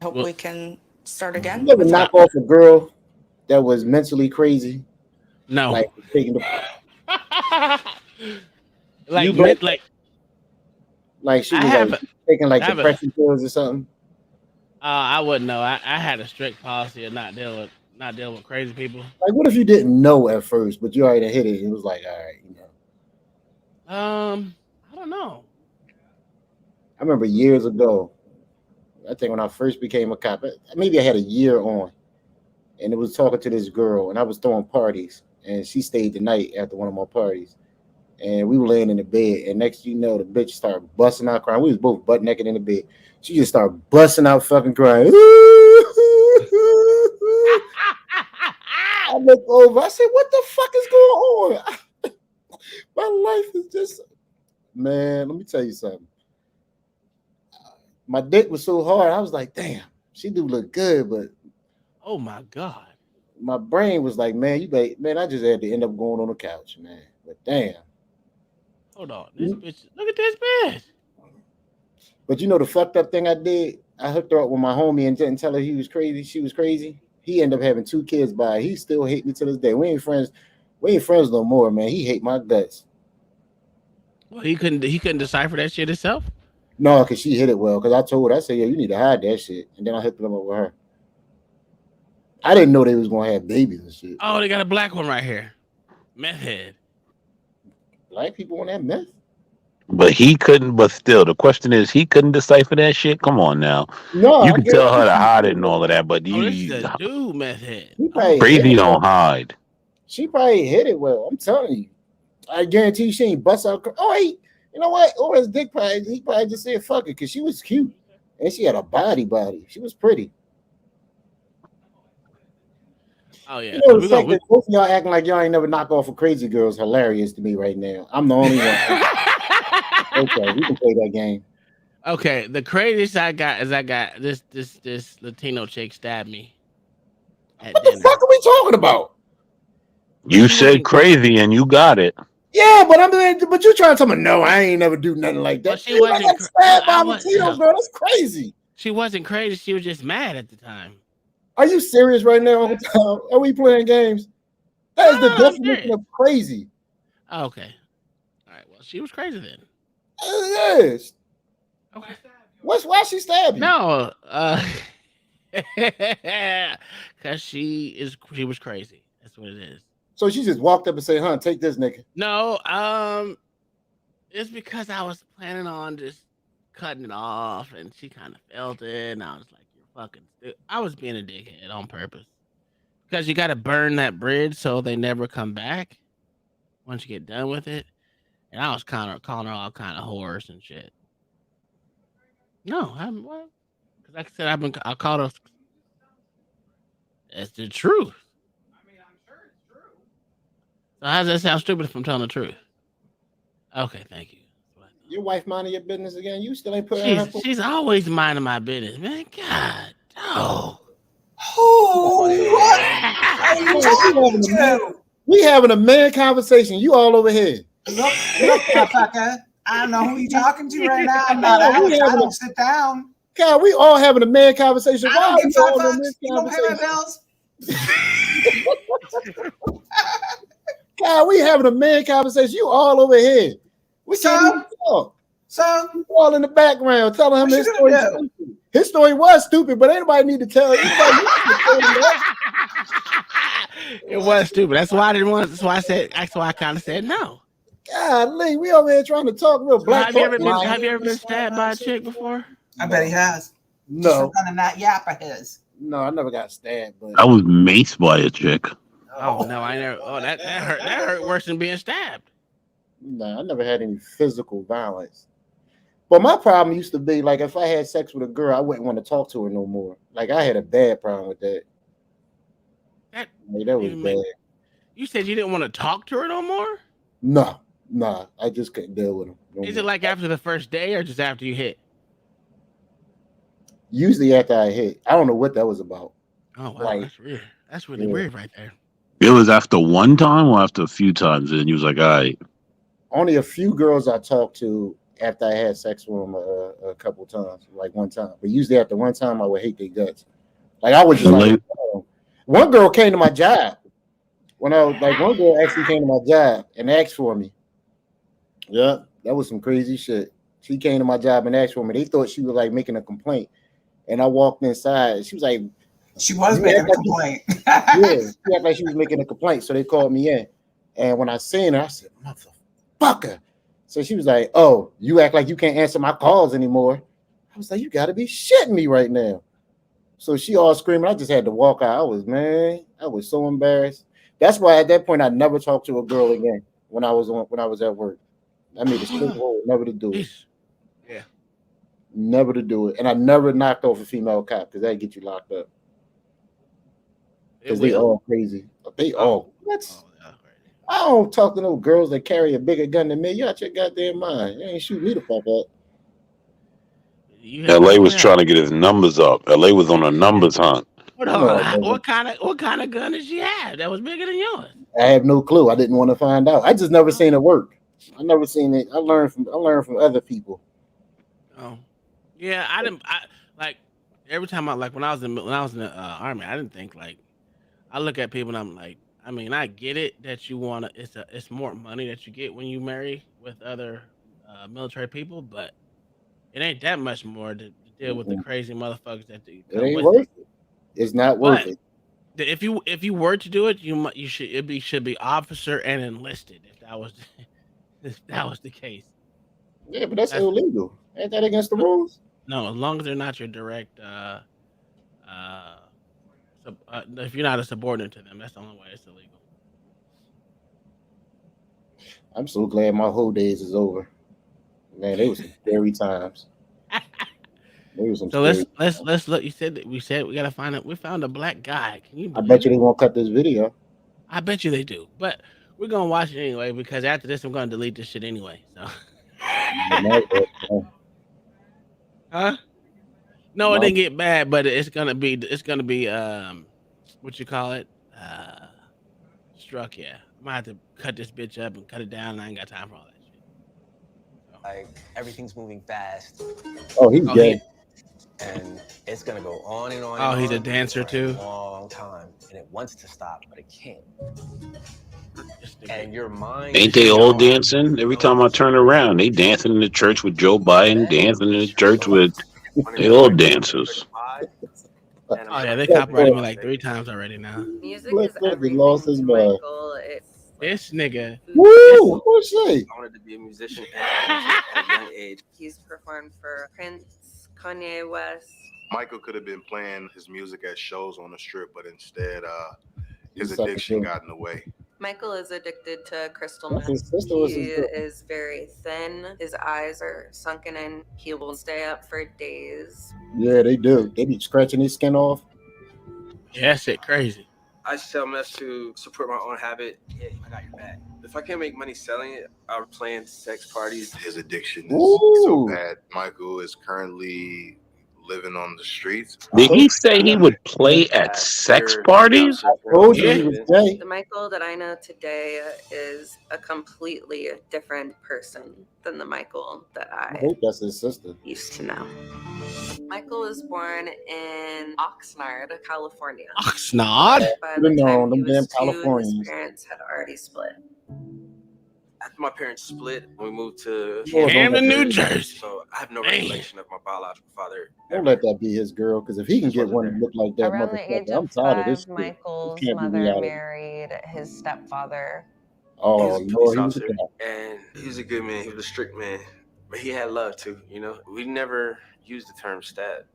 Hope we can start again. You ever knock off a girl that was mentally crazy? No. Like taking the like she was taking like depression pills or something. I wouldn't know. I had a strict policy of not dealing with crazy people. Like, what if you didn't know at first, but you already hit it? And it was like, all right, you know. I don't know. I remember years ago. I think when I first became a cop, maybe I had a year on, and it was talking to this girl, and I was throwing parties, and she stayed the night after one of my parties, and we were laying in the bed, and next thing you know, the bitch started busting out crying. We was both butt naked in the bed. She just started busting out fucking crying. I looked over. I said, "What the fuck is going on?" My life is just, man. Let me tell you something. My dick was so hard. I was like, "Damn, she do look good," but oh my god, my brain was like, "Man, I just had to end up going on the couch, man." But damn. Hold on, this bitch. Look at this bitch. But you know the fucked up thing I did? I hooked her up with my homie and didn't tell her he was crazy. She was crazy. He ended up having 2 kids by her. He still hate me to this day. We ain't friends no more, man. He hate my guts. Well, he couldn't decipher that shit himself. No, because she hit it well. Because I told her, I said, "Yo, you need to hide that shit." And then I hooked them up with her. I didn't know they was gonna have babies and shit. Oh, they got a black one right here. Meth head. Black people want that meth? But he couldn't. But still, the question is, he couldn't decipher that shit. Come on now. No, you can tell her to hide it and all of that, but this is a dude meth head. Crazy don't hide. She probably hit it well. I'm telling you. I guarantee you she ain't bust out. Oh, wait, you know what? Or his dick probably, he probably just said fuck it because she was cute and she had a body. She was pretty. Oh yeah. You know, the fact that both of y'all acting like y'all ain't never knock off a crazy girl is hilarious to me right now. I'm the only one. Okay, we can play that game. Okay, the craziest I got is this Latino chick stabbed me. What the fuck are we talking about? You said crazy and you got it. Yeah, but you trying to tell me no? I ain't never do nothing like that. Well, she wasn't stabbed by Latino girl. That's crazy. She wasn't crazy. She was just mad at the time. Are you serious right now? Are we playing games? That is the definition of crazy. Oh, okay. All right. Well, she was crazy then. Yes. Okay. Why she stabbed you? No, because she was crazy. That's what it is. So she just walked up and said, "Huh, take this, nigga." No, it's because I was planning on just cutting it off, and she kind of felt it, and I was like, "You're fucking." I was being a dickhead on purpose because you got to burn that bridge so they never come back once you get done with it. And I was kind of calling her all kind of whores and shit. No, I'm what? Because like I said, I called her. That's the truth. I mean, I'm sure it's true. So how does that sound stupid if I'm telling the truth? Okay, thank you. Your wife minding your business again. You still ain't putting her. She's always minding my business, man. God, no. Who are you talking to? We having a man conversation. You all over here. Look, motherfucker. I don't know who you talking to right now. I'm not Alex. I don't sit down. God, we all having a man conversation. I don't give 5 fucks. You don't pay my bills. God, we having a man conversation. You all over here. We can't even talk. So you all in the background telling him his story. His story was stupid, but anybody need to tell you. It was stupid. That's why I didn't want. That's why I said. That's why I kind of said no. Golly, we over here trying to talk real black. Have you ever been stabbed by a chick before? I bet he has. No. Just not yap of his. No, I never got stabbed. But I was maced by a chick. Oh no, I never. Oh, that hurt. That hurt worse than being stabbed. No, I never had any physical violence. But my problem used to be like if I had sex with a girl, I wouldn't want to talk to her no more. Like I had a bad problem with that. That was bad. You said you didn't want to talk to her no more? No, I just couldn't deal with them. Is it like after the first day or just after you hit? Usually after I hit. I don't know what that was about. Oh wow, that's weird. That's really weird right there. It was after one time or after a few times, and he was like, "All right." Only a few girls I talked to after I had sex with them a couple times, like one time. But usually after one time, I would hate their guts. Like I would just like. One girl came to my job when I was like, one girl actually came to my job and asked for me. Yeah, that was some crazy shit. She came to my job and asked for me. They thought she was like making a complaint, and I walked inside. She was like, she was making a complaint. Yeah, she acted like she was making a complaint. So they called me in, and when I seen her, I said, "Motherfucker." So she was like, "Oh, you act like you can't answer my calls anymore." I was like, "You got to be shitting me right now." So she all screaming. I just had to walk out. I was so embarrassed. That's why at that point I never talked to a girl again when I was at work. I made a strict rule never to do it. Yeah. Never to do it. And I never knocked off a female cop because that'd get you locked up. Because they all crazy. They all I don't talk to no girls that carry a bigger gun than me. You out your goddamn mind. You ain't shoot me the fuck up. LA was trying to get his numbers up. LA was on a numbers hunt. What kind of gun did she have that was bigger than yours? I have no clue. I didn't want to find out. I just never seen it work. I never seen it. I learned from other people. Oh, yeah. I like every time when I was in the army. I didn't think like I look at people and I'm like, I mean, I get it that you want to. It's more money that you get when you marry with other military people, but it ain't that much more to deal with the crazy motherfuckers that do. It ain't worth it. It's not worth it. If you were to do it, you should be officer and enlisted. If that was the case. Yeah, but that's illegal. Ain't that against the rules? No, as long as they're not your direct. If you're not a subordinate to them, that's the only way it's illegal. I'm so glad my whole days is over. Man, they were some scary times. So let's look. You said we gotta find it. We found a black guy. Can you? I bet you they won't cut this video. I bet you they do, but we're gonna watch it anyway because after this I'm gonna delete this shit anyway. So. Huh? No, it didn't get bad, but it's gonna be what you call it? Struck. Yeah, I might have to cut this bitch up and cut it down. And I ain't got time for all that shit. So. Like everything's moving fast. Oh, he's dead. And it's gonna go on and on. Oh, and he's on a dancer for too. A long time, and it wants to stop, but it can't. And your mind. Ain't they all dancing? Every time I turn around, they dancing in the church with Joe Biden, dancing in the church with. They all dancers. Oh yeah, they copyrighted me like 3 times already now. Music is everything lost his to mind. Michael. It's This nigga. Woo! What's she? I wanted to be a musician at a young age. he's performed for Prince, Kanye West. Michael could have been playing his music at shows on the strip, but instead, his sucked addiction it. got in the way. Michael is addicted to crystal That's meth. his sister was He his girl. is very thin. His eyes are sunken in. He will stay up for days. Yeah, they do. They be scratching his skin off. Yeah, that shit crazy. I sell mess to support my own habit. Yeah, I got your back. If I can't make money selling it, I'll plan sex parties. His addiction is Ooh. so bad. Michael is currently living on the streets. Did he say he would play at sex parties? Told you he was gay. The Michael that I know today is a completely different person than the Michael that I I hope that's his sister. used to know. Michael was born in Oxnard, California. Oxnard? By Should've the time known, he them damn was 2, his Californians. parents had already split. After my parents split, we moved to Camden, New Jersey. So I have no Man. recollection of my biological father. Don't let that be his girl, because if he can get one to look like that, Around the age motherfucker, I'm of tired of this 5, shit. Michael's This can't be mother reality. married his stepfather. Oh, He was a Lord, police he was a officer, cop. and he was a good man. He was a strict man, but he had love too. You know, we never used the term stat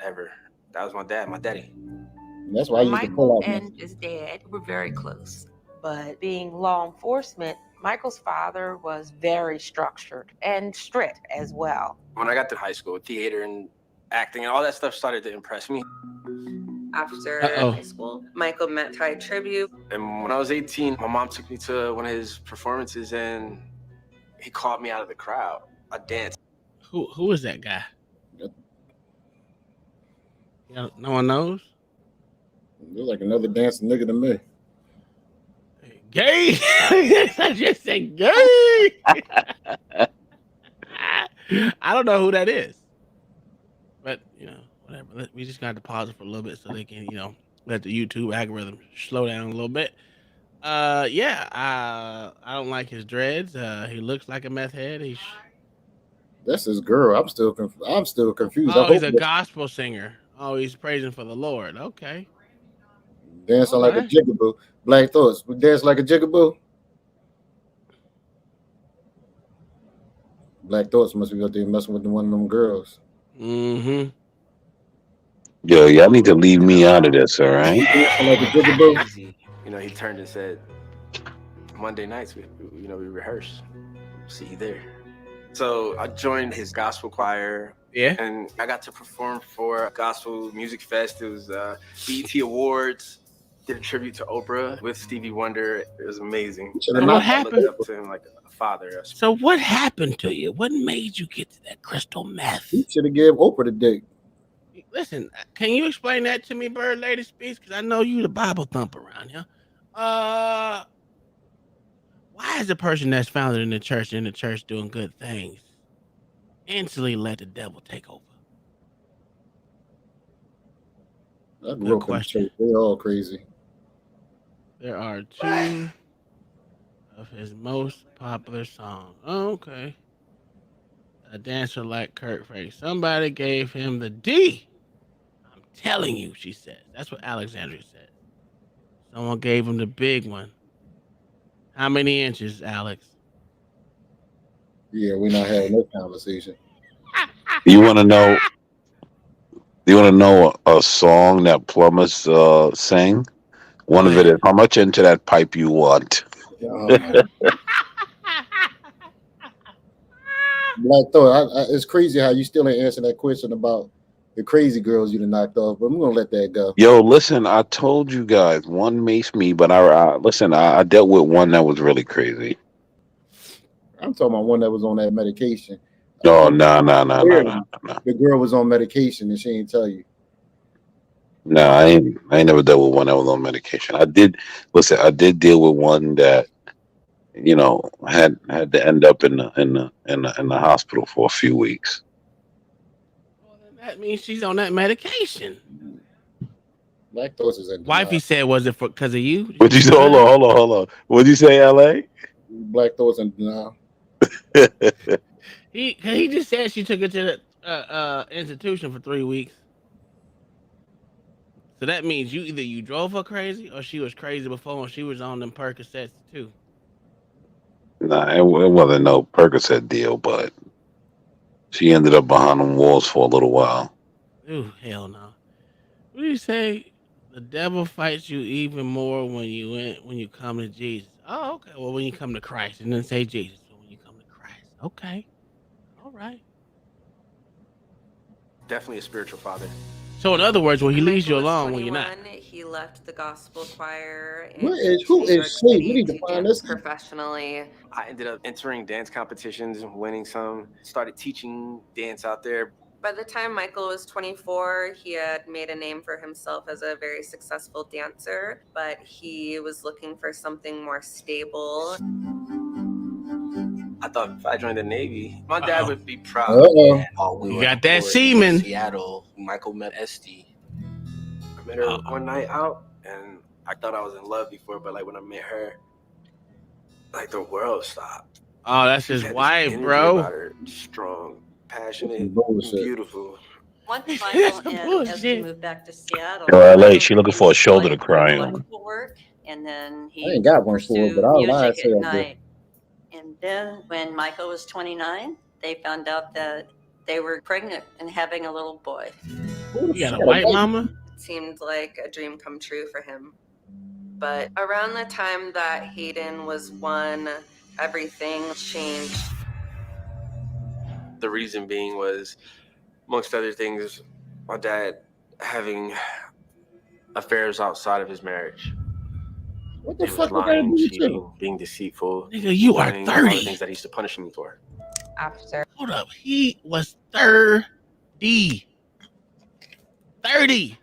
ever. That was my dad, my daddy. And that's why I used to pull Michael out. and his dad were very close. But being law enforcement, Michael's father was very structured and strict as well. When I got to high school, theater and acting and all that stuff started to impress me. After high school, Michael met Thai Tribute. And when I was 18, my mom took me to one of his performances and he called me out of the crowd. I danced. Who is that guy? No one knows? You're like another dancing nigga to me. Gay? I just said gay. I don't know who that is. But, whatever. We just got to pause it for a little bit so they can, let the YouTube algorithm slow down a little bit. I don't like his dreads. He looks like a meth head. That's his girl. I'm still confused. Oh, he's a gospel singer. Oh, he's praising for the Lord. Okay. Dancing like a jigaboo. Black Thoughts. We dance like a jigaboo. Black Thoughts must be out there messing with one of them girls. Mm-hmm. Yo, y'all need to leave me out of this, all right? Like a jigaboo. You know, he turned and said, Monday nights, we rehearse. See you there. So I joined his gospel choir. Yeah. And I got to perform for a gospel music fest. It was BET Awards. Did a tribute to Oprah with Stevie Wonder. It was amazing. And what happened? I looked up to him like a father. So what happened to you? What made you get to that crystal meth? He should have gave Oprah the dick. Listen, can you explain that to me, Bird Lady Speaks? Because I know you the Bible thumper around here. Why is a person that's founded in the church doing good things instantly let the devil take over? I grew up in the church. They're all crazy. There are 2 of his most popular songs. Oh, okay. A dancer like Kurt Frank. Somebody gave him the D. I'm telling you, she says. That's what Alexandria said. Someone gave him the big one. How many inches, Alex? Yeah, we're not having that conversation. You want to know? You want to know a song that Plumbers sang? One of it is "How much into that pipe you want." Black Thought, it's crazy how you still ain't answering that question about the crazy girls you done knocked off, but I'm gonna let that go. Yo, listen, I told you guys one maced me, but I dealt with one that was really crazy. I'm talking about one that was on that medication. Oh, no. The girl was on medication and she ain't tell you. No, I ain't never dealt with one that was on medication. I did deal with one that, had to end up in the hospital for a few weeks. Well, then that means she's on that medication. Black Thoughts is in Wifey said, was it because of you? What'd you say? Hold on. What'd you say, LA? Black Thoughts in denial. He just said she took it to the institution for 3 weeks. So that means either you drove her crazy or she was crazy before and she was on them Percocets too. Nah, it wasn't no Percocet deal, but she ended up behind them walls for a little while. Ooh, hell no. What do you say? The devil fights you even more when you come to Jesus. Oh, okay. Well, when you come to Christ, and then say Jesus. So when you come to Christ, okay, all right. Definitely a spiritual father. So in other words, when he leaves you alone when you're not. He left the gospel choir and Who moved is to New York she? City We need to to find dance this. professionally. I ended up entering dance competitions and winning some. Started teaching dance out there. By the time Michael was 24, he had made a name for himself as a very successful dancer, but he was looking for something more stable. I thought if I joined the Navy, my dad would be proud. Uh-oh. And we You were got that bored semen. in Seattle. Michael met Esty. I met her one night out, and I thought I was in love before, but like when I met her, like the world stopped. Oh, that's his wife, bro. About her. Strong, passionate, and beautiful. Once Michael and Esty moved back to Seattle, In LA, she looking for a shoulder to cry on. electrical work, and then he I ain't got one for her, but I'll lie and music say at I did. night. And then when Michael was 29, they found out that they were pregnant and having a little boy. You got a white mama? It seemed like a dream come true for him. But around the time that Hayden was 1, everything changed. The reason being was, amongst other things, my dad having affairs outside of his marriage. What the He fuck was was that lying, do cheating, too? being deceitful. Nigga, you are doing all the 30. things that he used to punish me for. After. Hold up. He was 30. 30.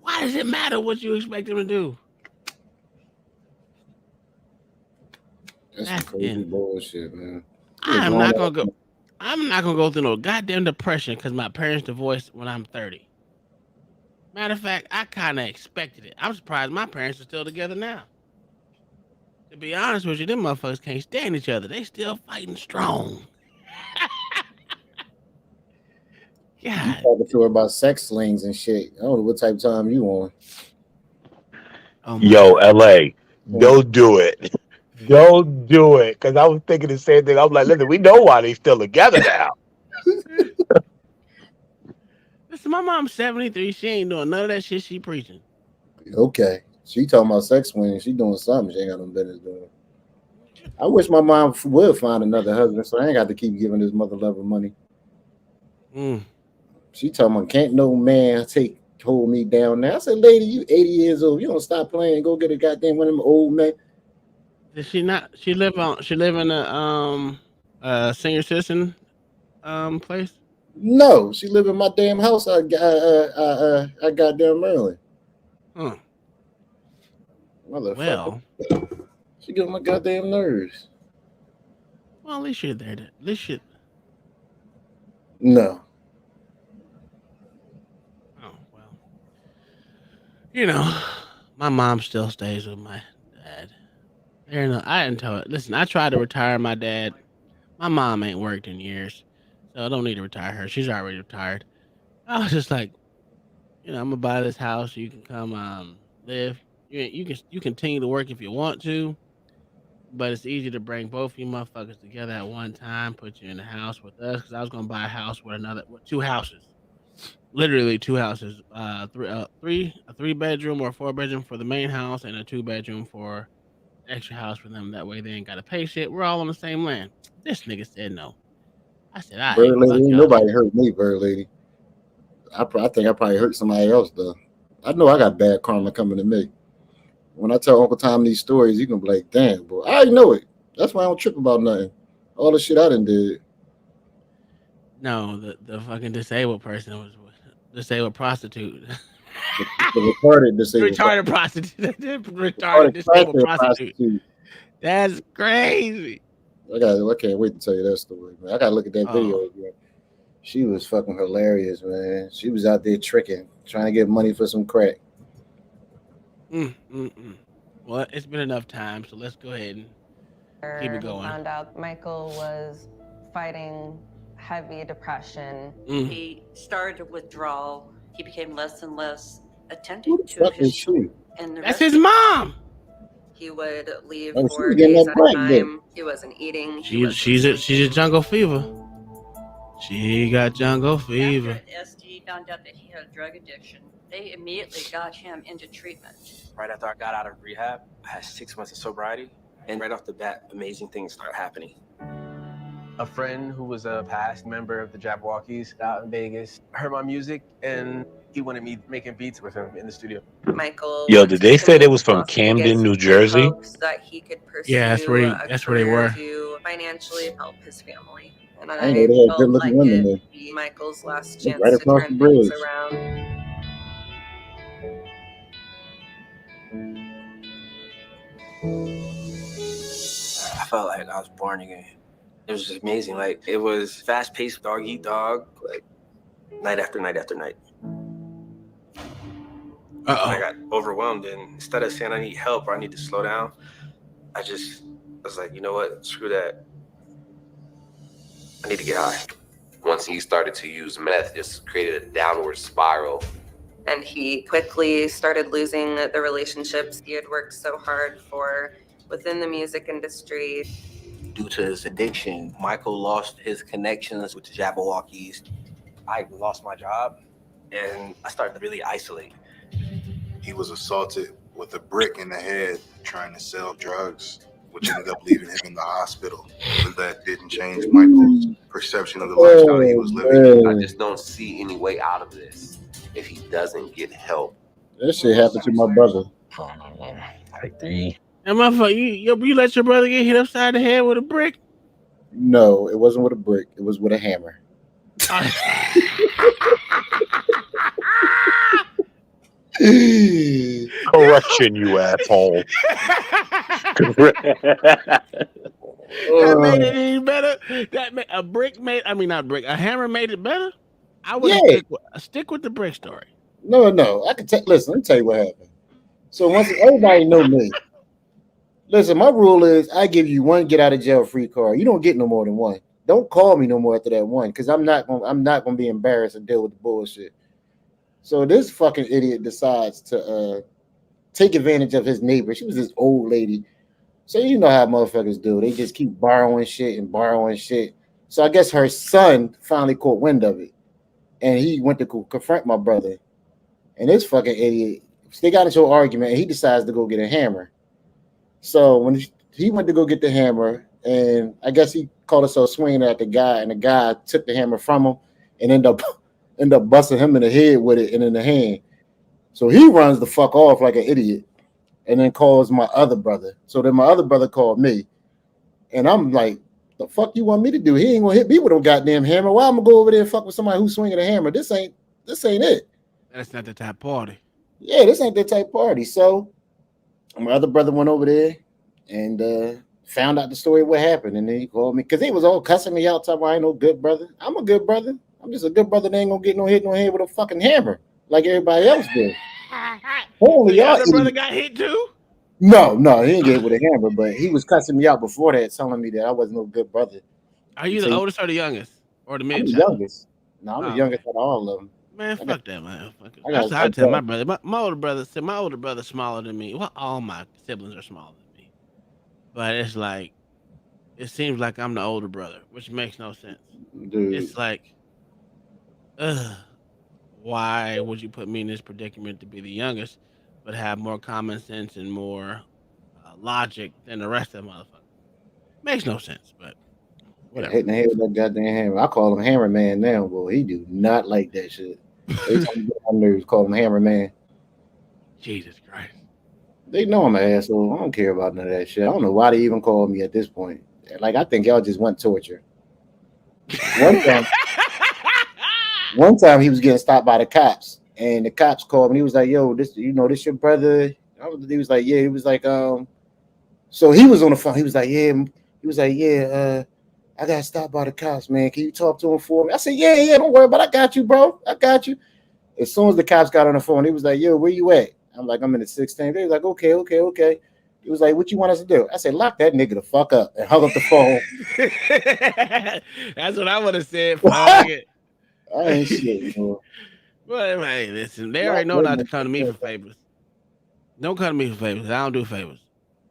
Why does it matter what you expect him to do? That's some crazy bullshit, man. I'm not gonna go through no goddamn depression because my parents divorced when I'm 30. Matter of fact, I kind of expected it. I'm surprised my parents are still together now. To be honest with you, them motherfuckers can't stand each other. They still fighting strong. You talking to her about sex slings and shit. I don't know what type of time you on. Yo, LA, don't do it. Don't do it. Because I was thinking the same thing. I'm like, listen, we know why they still together now. Listen, my mom's 73. She ain't doing none of that shit she preaching. Okay. She talking about sex swinging. She doing something she ain't got no business doing. I wish my mom would find another husband so I ain't got to keep giving this mother lover money. She talking about can't no man hold me down now. I said, lady, you 80 years old. You don't stop playing. Go get a goddamn one of them old men. Did she not? She live in a senior citizen place. No, she live in my damn house. I goddamn Maryland. Huh. Motherfucker. Well, she get on my goddamn nerves. Well, at least you're there. At least you. No. Oh well. You know, my mom still stays with my dad. I didn't tell her. Listen, I tried to retire my dad. My mom ain't worked in years, so I don't need to retire her. She's already retired. I was just like, I'm gonna buy this house. You can come live. You can continue to work if you want to, but it's easy to bring both you motherfuckers together at one time. Put you in the house with us because I was gonna buy a house with two houses, literally two houses. A 3-bedroom or a 4-bedroom for the main house, and a 2-bedroom for extra house for them. That way they ain't gotta pay shit. We're all on the same land. This nigga said no. I said, Bird lady, ain't nobody hurt me, bird lady. I think I probably hurt somebody else though. I know I got bad karma coming to me. When I tell Uncle Tom these stories, he gonna be like, damn, boy, I already know it. That's why I don't trip about nothing. All the shit I done did. No, the fucking disabled person was disabled prostitute. The retarded disabled. Retarded prostitute. Retarded disabled prostitute. That's crazy. I can't wait to tell you that story, man. I gotta look at that video again. She was fucking hilarious, man. She was out there tricking, trying to get money for some crack. Well, it's been enough time, so let's go ahead and keep it going. Found out Michael was fighting heavy depression. He started withdrawal. He became less and less attentive to Fuck is she? and the That's rest his mom. He would leave Oh, she for was getting days that at a break, time. then. He wasn't eating. She's a jungle fever. She got jungle fever. After SD found out that he had a drug addiction, they immediately got him into treatment. Right after I got out of rehab, I had 6 months of sobriety, and right off the bat, amazing things started happening. A friend who was a past member of the Jabberwockies out in Vegas heard my music, and he wanted me making beats with him in the studio. Michael Yo, wanted did they to say move they to was from Las Vegas Camden, New in Jersey? hopes that he could Yeah, pursue a that's where they career were. to financially help his family. And I know I they had felt good looking like women it there. would be Michael's last That's chance right to across turn the things bridge. around. I felt like I was born again. It was just amazing. Like, it was fast-paced, dog eat dog, like night after night after night. I got overwhelmed, and instead of saying I need help or I need to slow down, I was like, you know what? Screw that. I need to get high. Once he started to use meth, just created a downward spiral. And he quickly started losing the relationships he had worked so hard for within the music industry. Due to his addiction, Michael lost his connections with the Jabberwockies. I lost my job, and I started to really isolate. He was assaulted with a brick in the head trying to sell drugs, which ended up leaving him in the hospital. But that didn't change Michael's perception of the lifestyle he was living. I just don't see any way out of this if he doesn't get help. That shit happened to my brother. Like 3. And motherfucker, you let your brother get hit upside the head with a brick? No, it wasn't with a brick. It was with a hammer. Correction, you asshole. That made it any better. A hammer made it better. I would stick with the brick story. No. I can listen, let me tell you what happened. So once everybody know me. Listen, my rule is I give you one get out of jail free card. You don't get no more than one. Don't call me no more after that one, because I'm not gonna be embarrassed to deal with the bullshit. So this fucking idiot decides to take advantage of his neighbor. She was this old lady. So you know how motherfuckers do. They just keep borrowing shit. So I guess her son finally caught wind of it. And he went to confront my brother. And this fucking idiot, they got into an argument, and he decides to go get a hammer. So when he went to go get the hammer, and I guess he called himself swinging at the guy, and the guy took the hammer from him and end up busting him in the head with it and in the hand. So he runs the fuck off like an idiot, and then calls my other brother. So then my other brother called me, and I'm like, the fuck you want me to do? He ain't gonna hit me with a goddamn hammer. Why I'm gonna go over there and fuck with somebody who's swinging a hammer? This ain't it. That's not the type party. Yeah, this ain't the type party. So my other brother went over there and found out the story of what happened, and then he called me because he was all cussing me out, talking about I ain't no good brother. I'm a good brother. I'm just a good brother that ain't gonna get no hit no head with a fucking hammer like everybody else did. Holy, your other brother got hit too? No, he didn't get hit with a hammer, but he was cussing me out before that, telling me that I wasn't no good brother. Are you the oldest or the youngest? Or the I'm mid the youngest. No, I'm the youngest out of all of them. Man, fuck that, man. That's how I tell my brother. My older brother's smaller than me. Well, all my siblings are smaller than me. But it's like, it seems like I'm the older brother, which makes no sense. Dude. It's like, why would you put me in this predicament to be the youngest, but have more common sense and more logic than the rest of the motherfuckers? Makes no sense, but whatever. Hitting the head with that goddamn hammer. I call him Hammer Man now, boy. He do not like that shit. Every time you get on my nerves, call him Hammer Man. Jesus Christ. They know I'm an asshole. I don't care about none of that shit. I don't know why they even call me at this point. Like, I think y'all just want torture. One time he was getting stopped by the cops, and the cops called me. He was like, "Yo, this your brother?" He was like, "Yeah." He was like, So he was on the phone. He was like, "Yeah." He was like, "Yeah, I got stopped by the cops, man. Can you talk to him for me?" I said, "Yeah, don't worry about it. I got you, bro. I got you." As soon as the cops got on the phone, he was like, "Yo, where you at?" I'm like, "I'm in the 16th." They was like, okay. He was like, "What you want us to do?" I said, "Lock that nigga the fuck up," and hung up the phone. That's what I would have said. I ain't shit, bro. Well, hey, listen, they already know not to come to me for favors. Don't come to me for favors. I don't do favors.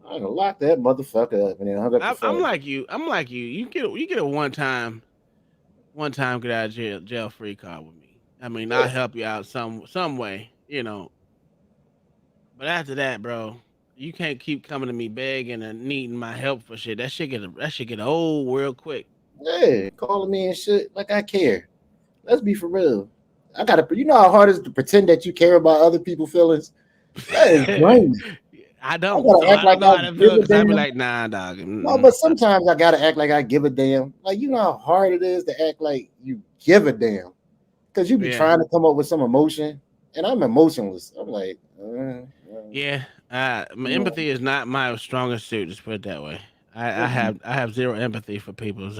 I'm gonna lock that motherfucker up and then hung up the phone. I'm like you. You get a one time get out of jail free card with me. I mean, I'll help you out some way, But after that, bro, you can't keep coming to me begging and needing my help for shit. That shit get old real quick. Yeah, calling me and shit like I care. Let's be for real. I gotta, you know how hard it is to pretend that you care about other people's feelings. That is crazy. I I don't. So gotta act I don't like know I how to give feel a because I'd be damn. like, nah, dog. No, but sometimes I gotta act like I give a damn. Like you know how hard it is to act like you give a damn, because you be Yeah. trying to come up with some emotion, and I'm emotionless. I'm like, Yeah. My empathy is not my strongest suit. Just put it that way. I have zero empathy for people's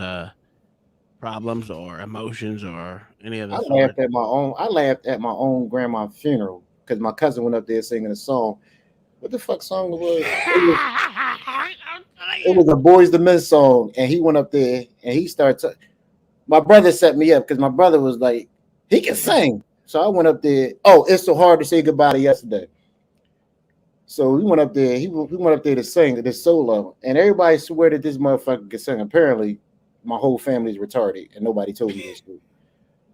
problems or emotions or any of the I sort. laughed at my own. I laughed at my own grandma's funeral because my cousin went up there singing a song. What the fuck song it was? It was a Boys to Men song, and he went up there and he started. My brother set me up because my brother was like, he can sing. So I went up there. Oh, it's so hard to say goodbye to yesterday. So we went up there. He went up there to sing this solo, and everybody swear that this motherfucker can sing. Apparently, my whole family's retarded, and nobody told me this.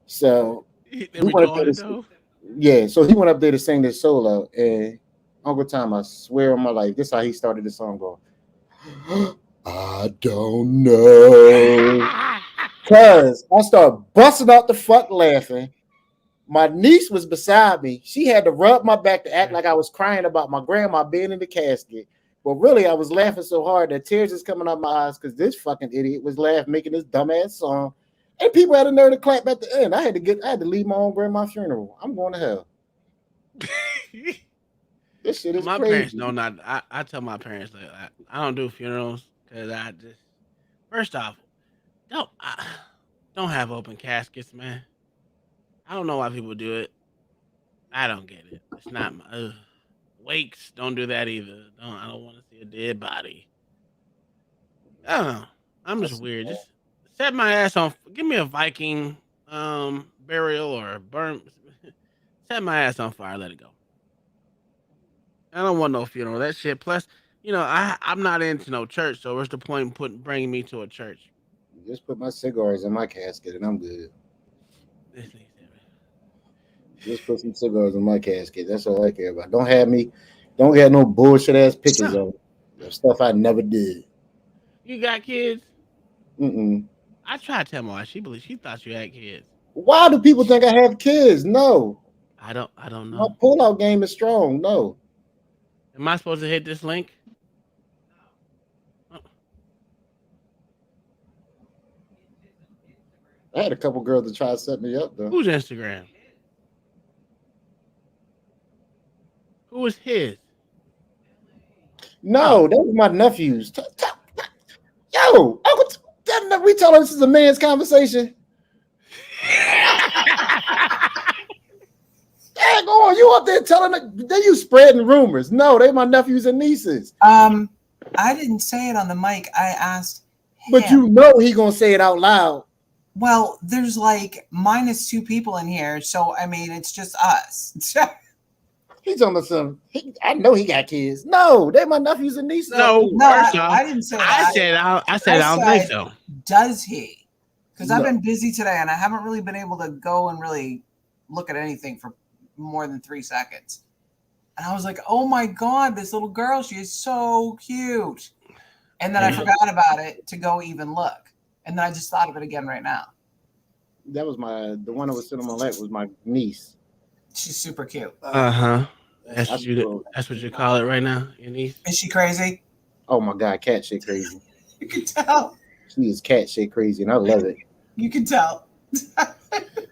So They we went up there retarded to, though. yeah. So he went up there to sing this solo, and Uncle Tom, I swear on my life, this is how he started the song going. I don't know. Cause I started busting out the fuck laughing. My niece was beside me. She had to rub my back to act like I was crying about my grandma being in the casket. But really, I was laughing so hard that tears is coming out my eyes because this fucking idiot was laughing, making this dumbass song. And people had a nerve to clap at the end. I had to leave my own grandma's funeral. I'm going to hell. This shit is My crazy. parents know not. I tell my parents like I don't do funerals because I just first off don't have open caskets, man. I don't know why people do it. I don't get it. It's not my wakes. Don't do that either. I don't want to see a dead body. I don't know. I'm just weird. Just set my ass on. Give me a Viking burial or burn. Set my ass on fire. Let it go. I don't want no funeral. That shit. Plus, I'm not into no church. So what's the point in bringing me to a church? Just put my cigars in my casket and I'm good. Just put some cigars in my casket. That's all I care about. Don't have no bullshit ass pictures of stuff I never did. You got kids? Mm-mm. I tried to tell my wife. She thought you had kids. Why do people think I have kids? No. I don't know. My pullout game is strong. No. Am I supposed to hit this link? I had a couple girls that try to set me up though. Whose Instagram? Who is his? No, that was my nephew's. Yo, we tell her this is a man's conversation. Dang on, you up there telling them they you spreading rumors. No, they my nephews and nieces. I didn't say it on the mic. I asked him. But you know he gonna say it out loud. Well, there's like -2 people in here, so I mean it's just us. He's on some. I know he got kids. No, they my nephews and nieces. No, I didn't say that. I said I don't think so. Does he? Because I've been busy today and I haven't really been able to go and really look at anything for more than 3 seconds. And I was like, oh my God, this little girl, she is so cute. And then I forgot about it to go even look. And then I just thought of it again right now. That was the one that was sitting on my lap was my niece. She's super cute. That's what you call it right now, your niece? Is she crazy? Oh my God, cat shit crazy. You can tell. She is cat shit crazy, and I love it. You can tell.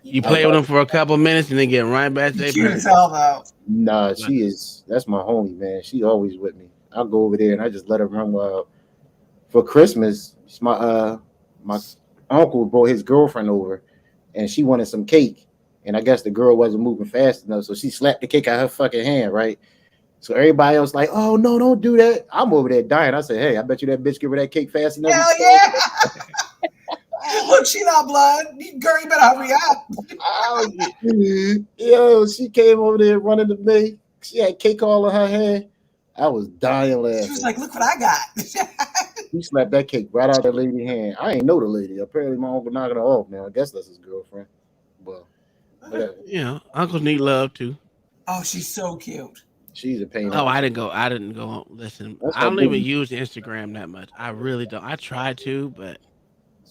You play with them for a couple minutes and then get right back to their You can tell though. Nah, that's my homie, man. She always with me. I'll go over there and I just let her run wild. For Christmas, my uncle brought his girlfriend over and she wanted some cake. And I guess the girl wasn't moving fast enough, so she slapped the cake out her fucking hand, right? So everybody else like, oh no, don't do that. I'm over there dying. I said, hey, I bet you that bitch give her that cake fast enough. Hell yeah! Look, she not blood. Girl, you better hurry up. Yo, she came over there running to me. She had cake all in her hand. I was dying laughing. She was like, look what I got. He slapped that cake right out of that lady's hand. I ain't know the lady. Apparently my uncle knocked her off, man. I guess that's his girlfriend. But whatever. Yeah, uncles need love too. Oh, she's so cute. She's a pain. Oh, I didn't go. Listen, I don't even use Instagram that much. I really don't. I try to, but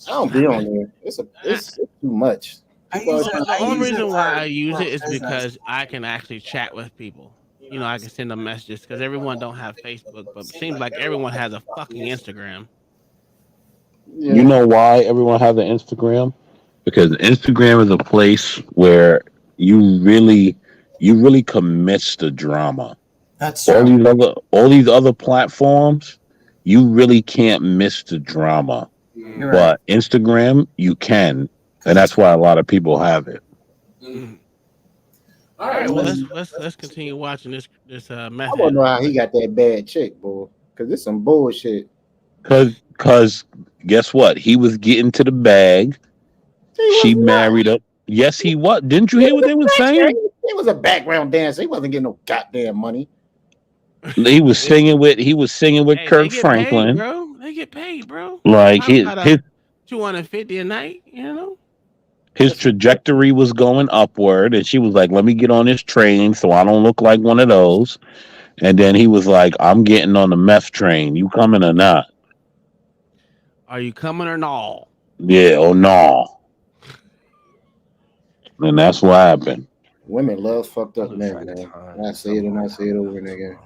I don't be on there. It's too much. The only reason why I use it is because I can actually chat with people. You know, I can send them messages because everyone don't have Facebook, but it seems like everyone has a fucking Instagram. Yeah. You know why everyone has an Instagram? Because Instagram is a place where you really can miss the drama. That's true. All these other platforms, you really can't miss the drama. You're But Instagram, you can, and that's why a lot of people have it. All right, well let's continue watching this method. I want to know how he got that bad chick, boy. Because it's some bullshit. Cause guess what? He was getting to the bag. She married up. Yes, he was. Didn't you hear what they were saying? He was a background dancer. He wasn't getting no goddamn money. He was singing with Kirk Franklin. Paid, bro. They get paid, bro. Like his $250 a night, you know. His trajectory was going upward, and she was like, "Let me get on this train so I don't look like one of those." And then he was like, "I'm getting on the meth train. You coming or not?" Are you coming or not? Yeah, or no. And that's what happened. Women love fucked up men, man. And I say it and I say it over and again.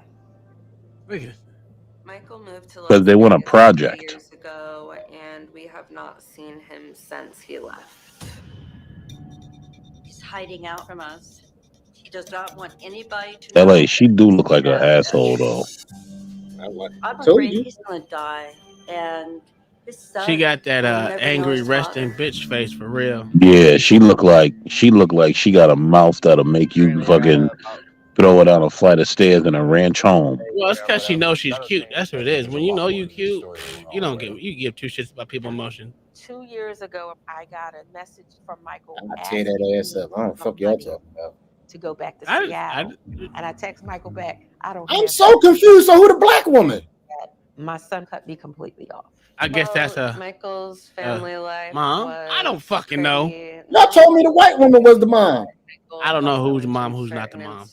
Michael moved to Because they want a project. years ago, and we have not seen him since he left. He's hiding out from us. He does not want anybody to LA, know. she do look like an asshole though. I'm afraid he's gonna die, and his son. She got that will never know angry his resting bitch face for real. Yeah, she look like she got a mouth that'll make you fucking throw it down a flight of stairs in a ranch home. Well, it's because she knows she's cute. That's what it is. When you know you cute, you give two shits about people's emotion. 2 years ago, I got a message from Michael. I tear that ass up. I don't fuck y'all talking about. To go back to Seattle, and I text Michael back. I'm so confused. So who the black woman? My son cut me completely off. I guess that's Michael's family life. Mom. I don't fucking know. Y'all told me the white woman was the mom. I don't know who's the mom, who's not the mom.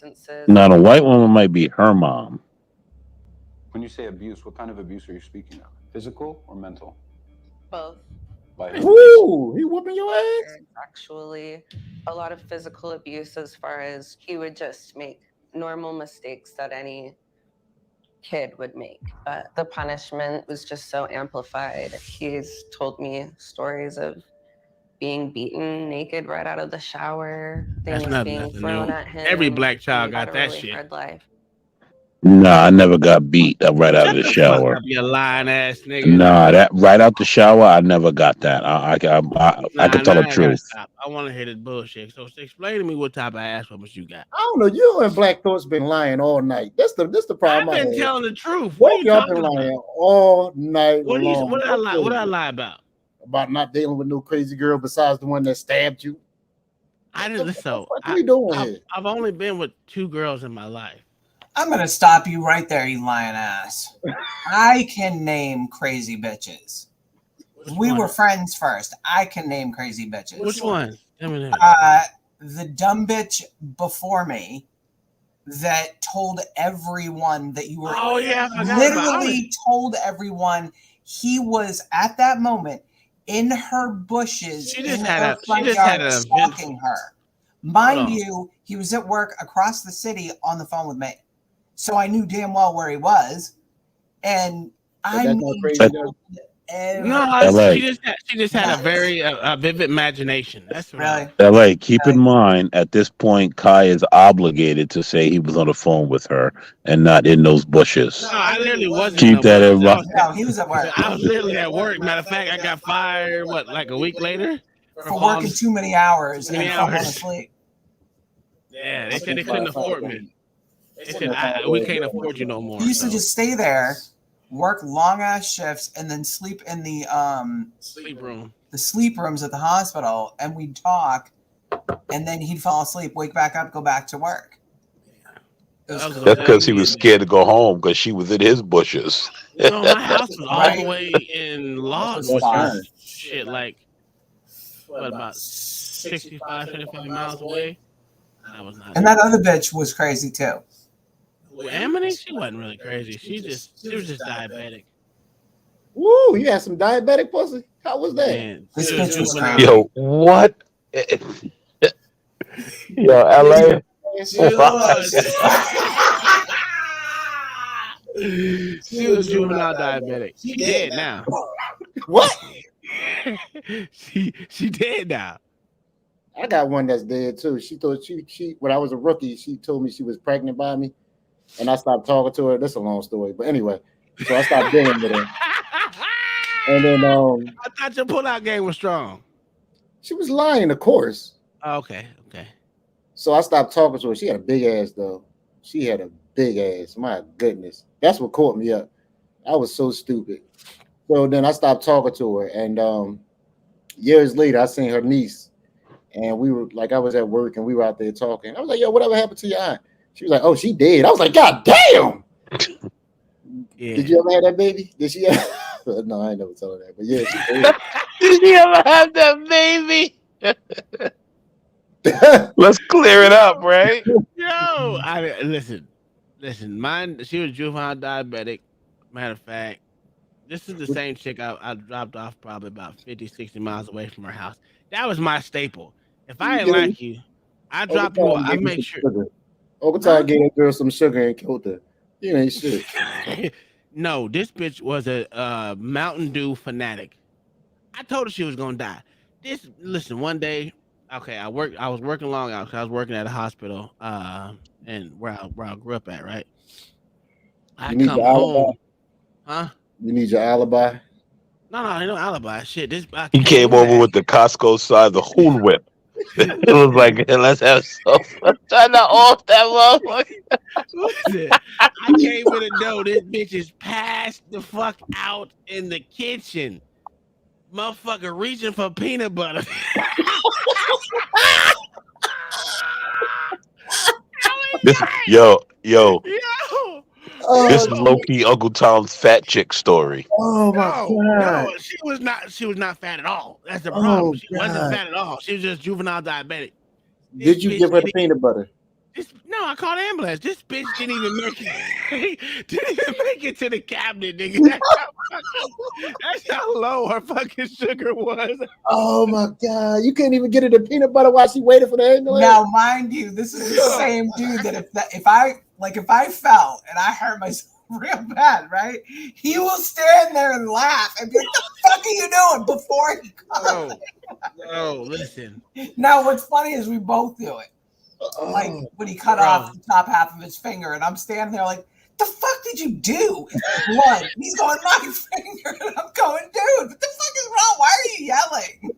Now the white woman might be her mom. When you say abuse, what kind of abuse are you speaking of? Physical or mental? Both. Ooh, he whooping your ass? Actually, a lot of physical abuse as far as he would just make normal mistakes that any kid would make. But the punishment was just so amplified. He's told me stories of being beaten naked right out of the shower, things being thrown at him. Every black child got that really shit. hard life. Nah, I never got beat right out of the shower. You lying ass nigga. Nah, that right out the shower, I never got that. I can tell the truth. I want to hear this bullshit. So explain to me what type of ass whoopers you got. I don't know. You and Black Thoughts been lying all night. That's the problem. I've been telling the truth. What y'all been lying all night long? What did I lie? What did I lie about? About not dealing with no crazy girl besides the one that stabbed you. I didn't. So what are you doing here? I've only been with 2 girls in my life. I'm gonna stop you right there, you lying ass. I can name crazy bitches. We were friends first. I can name crazy bitches. Which one? The dumb bitch before me that told everyone that you were. Oh yeah, literally told everyone he was at that moment in her bushes. She just in had her a front she just yard had an stalking her. Mind you, he was at work across the city on the phone with me. So I knew damn well where he was, and I mean, she just had a very vivid imagination. That's really. LA, keep in mind at this point, Kai is obligated to say he was on the phone with her and not in those bushes. No, I literally wasn't. Keep that in mind. No, he was at work. I was literally at work. Matter of fact, I got fired. What, like a week later? For working too many hours and falling asleep. Yeah, they said they couldn't afford me. They said we can't afford you no more. He used to just stay there, work long ass shifts, and then sleep in the sleep room, the sleep rooms at the hospital, and we'd talk, and then he'd fall asleep, wake back up, go back to work. That's because he was scared to go home because she was in his bushes. No, my house was all the way in logs. Shit, like what, about 65, 75 miles away. And that other bitch was crazy too. Amity, she wasn't really crazy. She was just diabetic. Woo, you had some diabetic pussy? How was that? Man, This bitch was Yo, what? Yo, LA. She was juvenile diabetic. She dead now. What? she dead now. I got one that's dead too. She thought she when I was a rookie, she told me she was pregnant by me, and I stopped talking to her. That's a long story, but anyway, so I stopped dealing with her. And then I thought your pullout game was strong. She was lying, of course. Okay. So I stopped talking to her. She had a big ass though. She had a big ass. My goodness, that's what caught me up. I was so stupid. So then I stopped talking to her, and years later, I seen her niece, and we were like, I was at work, and we were out there talking. I was like, "Yo, whatever happened to your aunt?" She was like, "Oh, she dead." I was like, "God damn!" Yeah. Did you ever have that baby? Did she? No, I ain't never told her that, but yeah, she did. Did you ever have that baby? Let's clear it up, right? Yo, listen. Mine. She was juvenile diabetic. Matter of fact, this is the same chick I dropped off probably about 50, 60 miles away from her house. That was my staple. If I ain't like you, I drop you off. I make sure. Uncle Ty gave that girl some sugar and killed her. You ain't shit. No, this bitch was a Mountain Dew fanatic. I told her she was gonna die. Listen, one day, okay, I was working long hours. I was working at a hospital, and where I grew up at, right? I come home, huh? You need your alibi. No, ain't no alibi. Shit, He came over with the Costco side, the Hoon Whip. It was like, hey, let's have some. I'm trying to off that motherfucker. Listen, I came in the door. This bitch is passed the fuck out in the kitchen. Motherfucker reaching for peanut butter. Yo. This is low key Uncle Tom's fat chick story. Oh my god! No, she was not fat at all. That's the problem. She wasn't fat at all. She was just juvenile diabetic. Did you give her the peanut butter? No, I called ambulance. This bitch didn't even make it to the cabinet, nigga. That's how low her fucking sugar was. Oh my god! You couldn't even get her the peanut butter while she waited for the ambulance. Now, mind you, this is the same dude that if I fell and I hurt myself real bad, right? He will stand there and laugh and be like, "What the fuck are you doing?" Before he comes. No, listen. Now, what's funny is we both do it. Like when he cut off the top half of his finger, and I'm standing there like, "The fuck did you do?" It's blood. And he's going, "My finger," and I'm going, "Dude, what the fuck is wrong? Why are you yelling?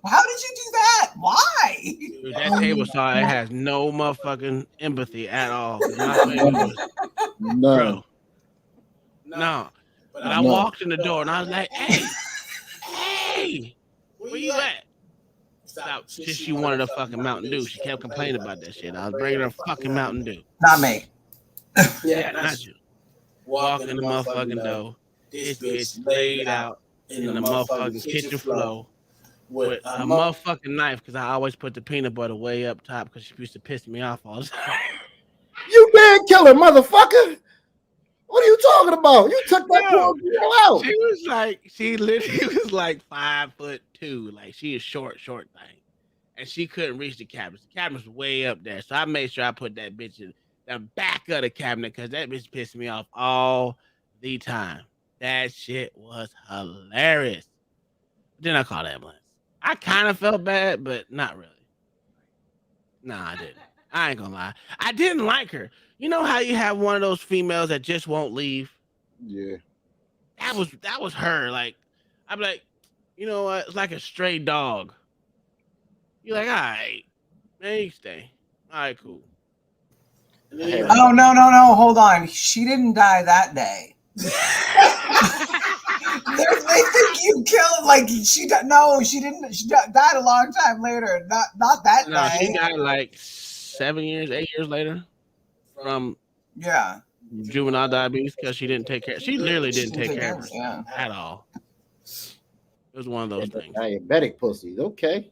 How did you do that? Why?" Dude, that table saw it has no motherfucking empathy at all. My finger was, bro. No. But I walked in the door and I was like, hey, where you at? Stop. She wanted a fucking Mountain Dew. She kept complaining about that shit. I was bringing her fucking Mountain Dew. Not me. Yeah, not you. Walk in the motherfucking door. This bitch laid out in the motherfucking kitchen floor with a motherfucking knife, because I always put the peanut butter way up top because she used to piss me off all the time. You man killer, motherfucker! What are you talking about? You took that poor girl out. She was like, she literally was like 5'2". Like, she is short thing. And she couldn't reach the cabinet. The cabinet was way up there. So I made sure I put that bitch in the back of the cabinet because that bitch pissed me off all the time. That shit was hilarious. Then I called ambulance. I kind of felt bad, but not really. Nah, I didn't. I ain't gonna lie. I didn't like her. You know how you have one of those females that just won't leave? Yeah. That was her. Like, I'd be like, you know what? It's like a stray dog. You're like, all right, man, you stay. All right, cool. Oh, no. Hold on. She didn't die that day. They think you killed, like, she didn't. She died a long time later. Not that day. No, she died like 8 years later from juvenile diabetes because she didn't take care. She literally didn't take care of herself at all. It was one of those things. Diabetic pussies, okay.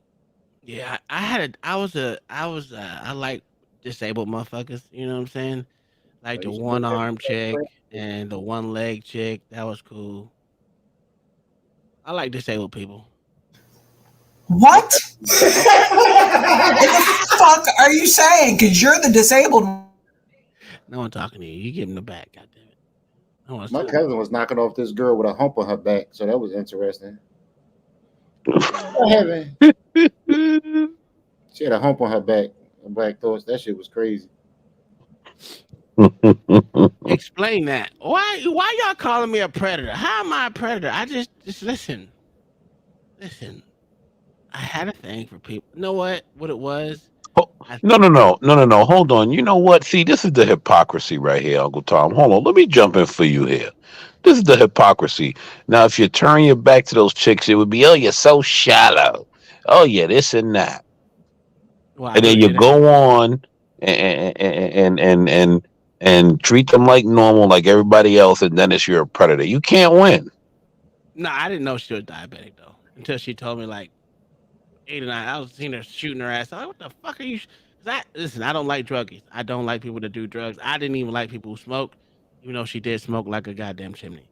Yeah, I like disabled motherfuckers. You know what I'm saying? Like the one arm chick and the one leg chick. That was cool. I like disabled people. What? What the fuck are you saying? Because you're the disabled. No one talking to you. You give him the back. God damn it. No one's My talking. cousin was knocking off this girl with a hump on her back, so that was interesting. She had a hump on her back. Black Thoughts. That shit was crazy. Explain that. Why y'all calling me a predator? How am I a predator? I just listen. Listen. I had a thing for people. You know what it was? No. Hold on. You know what? See, this is the hypocrisy right here, Uncle Tom. Hold on. Let me jump in for you here. This is the hypocrisy. Now, if you turn your back to those chicks, it would be, oh, you're so shallow. Oh, yeah, this and that. Well, and then you go on and treat them like normal, like everybody else, and then you're a predator. You can't win. No, I didn't know she was diabetic though until she told me like 8 or 9. I was seeing her shooting her ass. I'm like, what the fuck are you? Listen, I don't like druggies. I don't like people that do drugs. I didn't even like people who smoke, even though she did smoke like a goddamn chimney.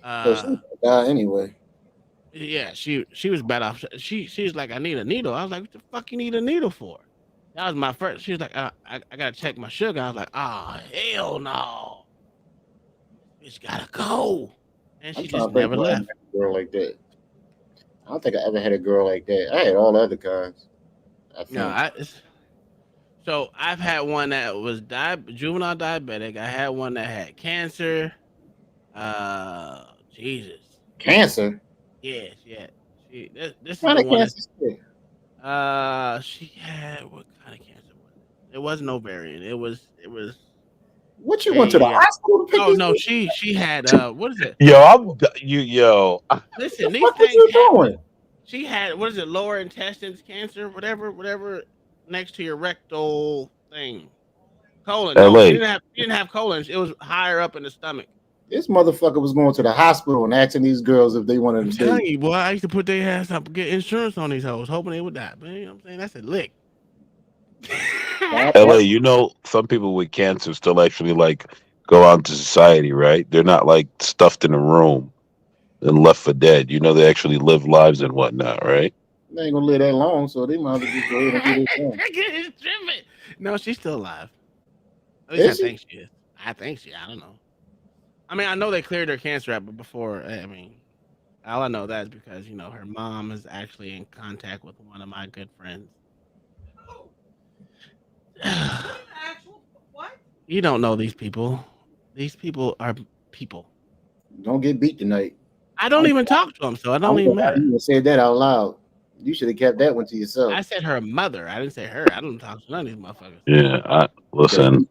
So she died anyway. Yeah, she was bad off. She's like, I need a needle. I was like, what the fuck you need a needle for? That was my first. She was like, I gotta check my sugar. I was like, oh hell no, bitch gotta go. And she just never left. A girl like that. I don't think I ever had a girl like that. I had all other kinds. So I've had one that was juvenile diabetic. I had one that had cancer. Jesus. Cancer. Yes. This is what the kind one. Of cancer? She had what kind of cancer was it? It wasn't ovarian. It was. What you went to the hospital to pick Oh no, she had what is it? Yo. Listen, these what things you doing? She had what is it? Lower intestines cancer, whatever, next to your rectal thing. Colon. No, she didn't have colons. It was higher up in the stomach. This motherfucker was going to the hospital and asking these girls if they wanted to stay. I'm telling you, boy, I used to put their ass up and get insurance on these hoes, hoping they would die. But you know what I'm saying? That's a lick. LA, you know, some people with cancer still actually like go out into society, right? They're not like stuffed in a room and left for dead. You know, they actually live lives and whatnot, right? They ain't gonna live that long, so they might as well just go ahead and do their thing. No, she's still alive. At least I think she is. I don't know. I mean, I know they cleared her cancer out, but before, I mean, all I know that is because, you know, her mom is actually in contact with one of my good friends. What? You don't know these people. These people are people. Don't get beat tonight. I don't even talk to them, so it don't even matter. You said that out loud. You should have kept that one to yourself. I said her mother. I didn't say her. I don't talk to none of these motherfuckers. Yeah, listen.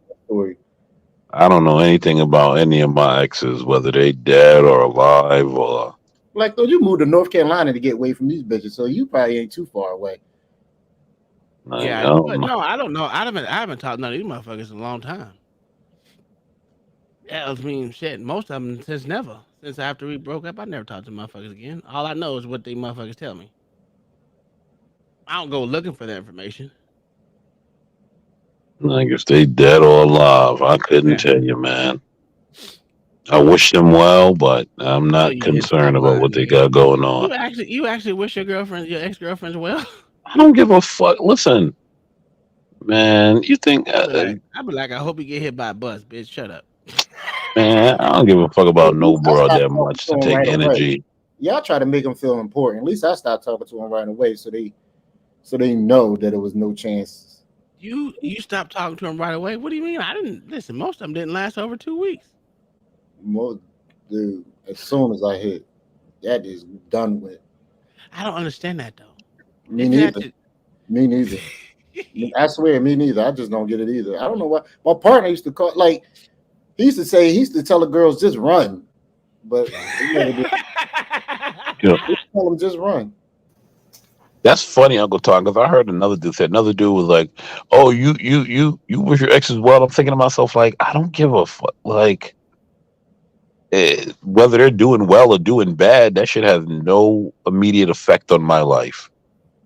I don't know anything about any of my exes, whether they dead or alive or. Like, though, you moved to North Carolina to get away from these bitches, so you probably ain't too far away. Yeah, but no, I don't know. I haven't talked to none of these motherfuckers in a long time. Yeah, I mean, shit. Most of them since never. Since after we broke up, I never talked to motherfuckers again. All I know is what they motherfuckers tell me. I don't go looking for that information. I guess they dead or alive. I couldn't tell you, man. I wish them well, but I'm not concerned about what they got going on. You actually wish your ex-girlfriends well? I don't give a fuck. Listen, man, you think I'd be like, I hope you get hit by a bus, bitch. Shut up. Man, I don't give a fuck about no girl that much to take energy. Y'all try to make them feel important. At least I stopped talking to them right away, so they know that it was no chance. You stopped talking to them right away? What do you mean? I didn't listen. Most of them didn't last over 2 weeks. Dude, as soon as I hit, that is done with. I don't understand that though. Me neither. Me neither. I swear, me neither. I just don't get it either. I don't know why. My partner used to call, like, he used to tell the girls just run, but tell them just run. That's funny, Uncle Tom, because I heard another dude was like, "Oh, you wish your ex as well." I'm thinking to myself, like, I don't give a fuck. Like, whether they're doing well or doing bad, that shit has no immediate effect on my life.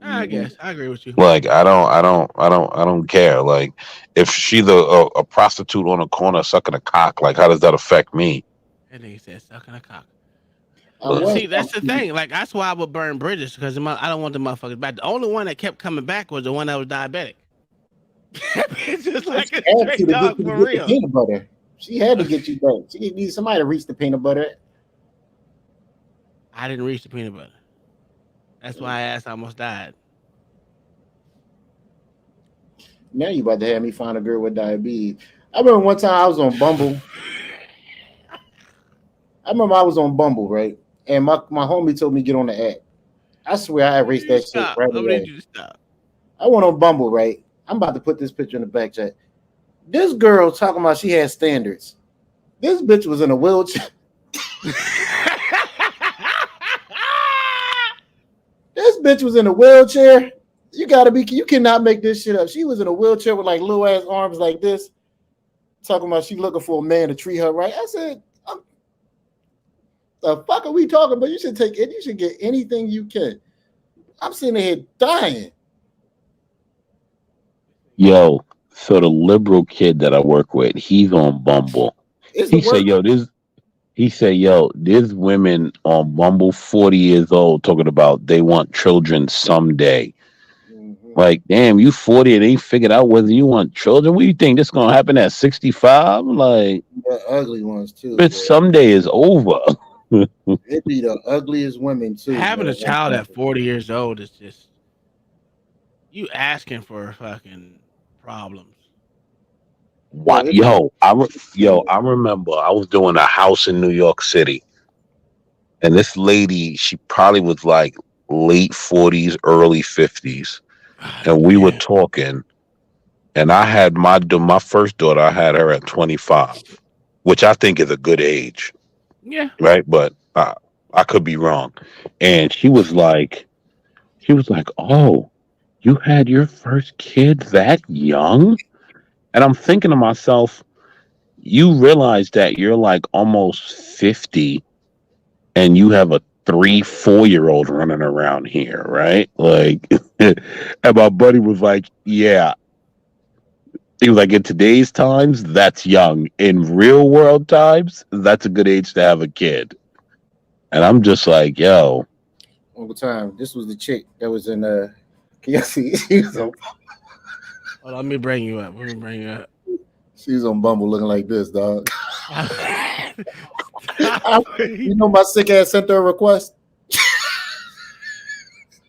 I guess I agree with you. Like, I don't care. Like, if she's a prostitute on a corner sucking a cock, like, how does that affect me? And he said sucking a cock. See, that's the thing. Like, that's why I would burn bridges because I don't want the motherfuckers back. The only one that kept coming back was the one that was diabetic. It's just like a straight dog for real. Peanut butter. She had to get you back. She needed somebody to reach the peanut butter. I didn't reach the peanut butter. That's why I asked. I almost died. Now you about to have me find a girl with diabetes. I remember one time I was on Bumble. Right? And my homie told me to get on the app. I swear I erased that shit right away. Need you to stop. I went on Bumble, right? I'm about to put this picture in the back chat. This girl talking about she had standards. This bitch was in a wheelchair. This bitch was in a wheelchair. You cannot make this shit up. She was in a wheelchair with like little ass arms like this, talking about she looking for a man to treat her right. I said, the fuck are we talking about? You should take it. You should get anything you can. I'm sitting here dying. Yo, so the liberal kid that I work with, he's on Bumble. He said, there's women on Bumble 40 years old talking about they want children someday. Like, damn, you 40 and ain't figured out whether you want children? What do you think? This gonna happen at 65? Like, the ugly ones too. But someday is over. It be the ugliest women too. Having a child at 40 years old is just you asking for fucking problems. What? I remember I was doing a house in New York City, and this lady, she probably was like late 40s, early 50s, and we were talking. And I had my first daughter. I had her at 25, which I think is a good age. Yeah. Right, but I could be wrong. And she was like, "Oh, you had your first kid that young?" And I'm thinking to myself, you realize that you're like almost 50 and you have a 3-4-year-old running around here, right? Like, and my buddy was like, yeah. He was like, in today's times, that's young. In real world times, that's a good age to have a kid. And I'm just like, yo. One more time. This was the chick that was in can you see? She was on, well, let me bring you up. She was on Bumble looking like this, dog. You know my sick ass sent her a request.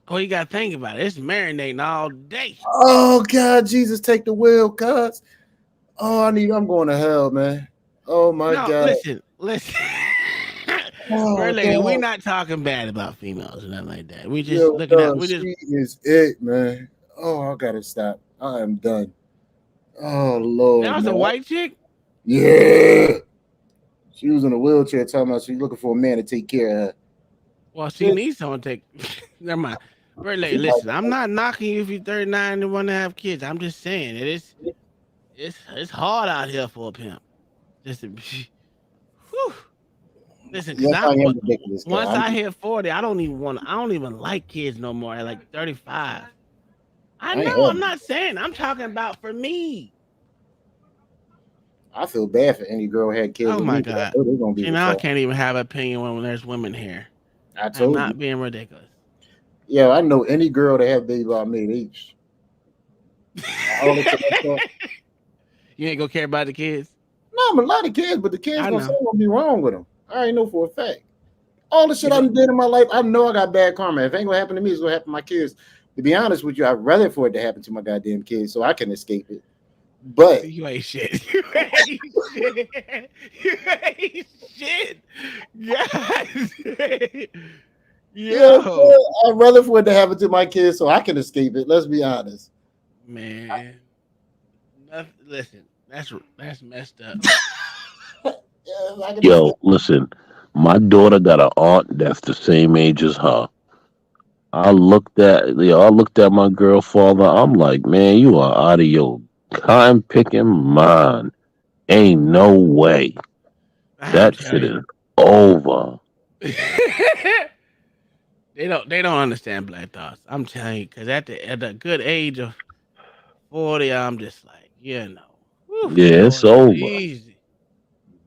Oh, you gotta think about it. It's marinating all day. Oh God, Jesus, take the wheel, cuz. Oh, I'm going to hell, man. Oh my God. Listen. Oh, we're not talking bad about females or nothing like that. We just looking at. She is it, man. Oh, I gotta stop. I am done. Oh Lord. That was a white chick? Yeah. She was in a wheelchair talking about she's looking for a man to take care of her. Well, she needs someone to take. Never mind. Really, listen, I'm not knocking you if you're 39 and want to have kids. I'm just saying it's hard out here for a pimp. Listen, because once I hit 40, I don't even like kids no more at like 35. I know. I'm not saying. I'm talking about for me. I feel bad for any girl who had kids. Oh my God! I can't even have an opinion when there's women here. I'm not being ridiculous. Yeah, I know any girl that have baby by me. You ain't gonna care about the kids? No, I'm a lot of kids, but the kids gonna say what'll be wrong with them. I already know for a fact. All the shit I did in my life, I know I got bad karma. If it ain't gonna happen to me, it's gonna happen to my kids. To be honest with you, I'd rather for it to happen to my goddamn kids so I can escape it. But you ain't shit. You ain't shit. You ain't shit. Yes. Yo, I'd rather for it to happen to my kids so I can escape it. Let's be honest. Man. Listen, that's messed up. Yo, listen, my daughter got an aunt that's the same age as her. I looked at my girlfather. I'm like, man, you are out of your time picking mind. Ain't no way. That shit is over. They don't understand black thoughts. I'm telling you, because at the good age of 40, I'm just like, yeah, it's over. Easy.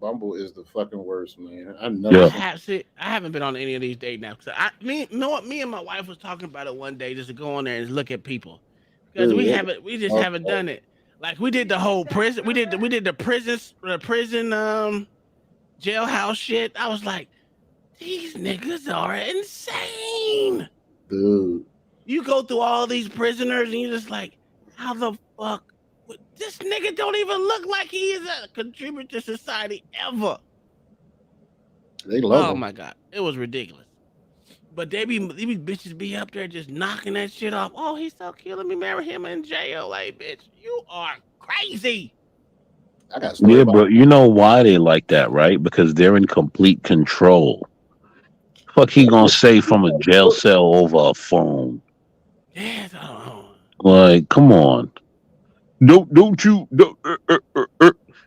Bumble is the fucking worst, man. I I never. haven't been on any of these dating apps. You know what? Me and my wife was talking about it one day, just to go on there and look at people, because Dude, we just haven't done it. Like we did the whole prison, we did the prison jailhouse shit. I was like, these niggas are insane. Dude. You go through all these prisoners and you're just like, how the fuck? This nigga don't even look like he is a contributor to society ever. They love Oh him. my God. It was ridiculous. But these bitches be up there just knocking that shit off. Oh, he's so cute. Let me marry him in jail. Like, bitch, you are crazy. Yeah, bro. You know why they like that, right? Because they're in complete control. Fuck he gonna say from a jail cell over a phone? Yes, I don't know. Like, come on. Don't you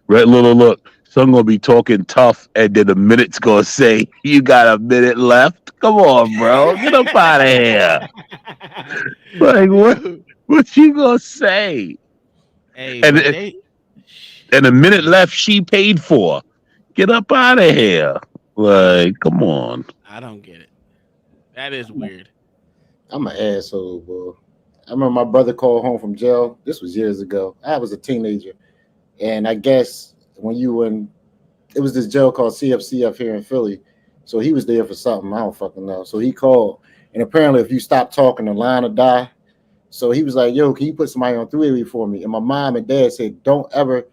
right, look. Son gonna be talking tough, and then a minute's gonna say, you got a minute left? Come on, bro. Get up out of here. Like, what you gonna say? Hey, And but and a minute left she paid for. Get up out of here. Like, come on. I don't get it. That is weird. I'm an asshole, bro. I remember my brother called home from jail. This was years ago. I was a teenager. And I guess when you were in, it was this jail called CFCF here in Philly. So he was there for something. I don't fucking know. So he called. And apparently if you stop talking, the line will die. So he was like, yo, can you put somebody on three-way for me? And my mom and dad said, don't ever,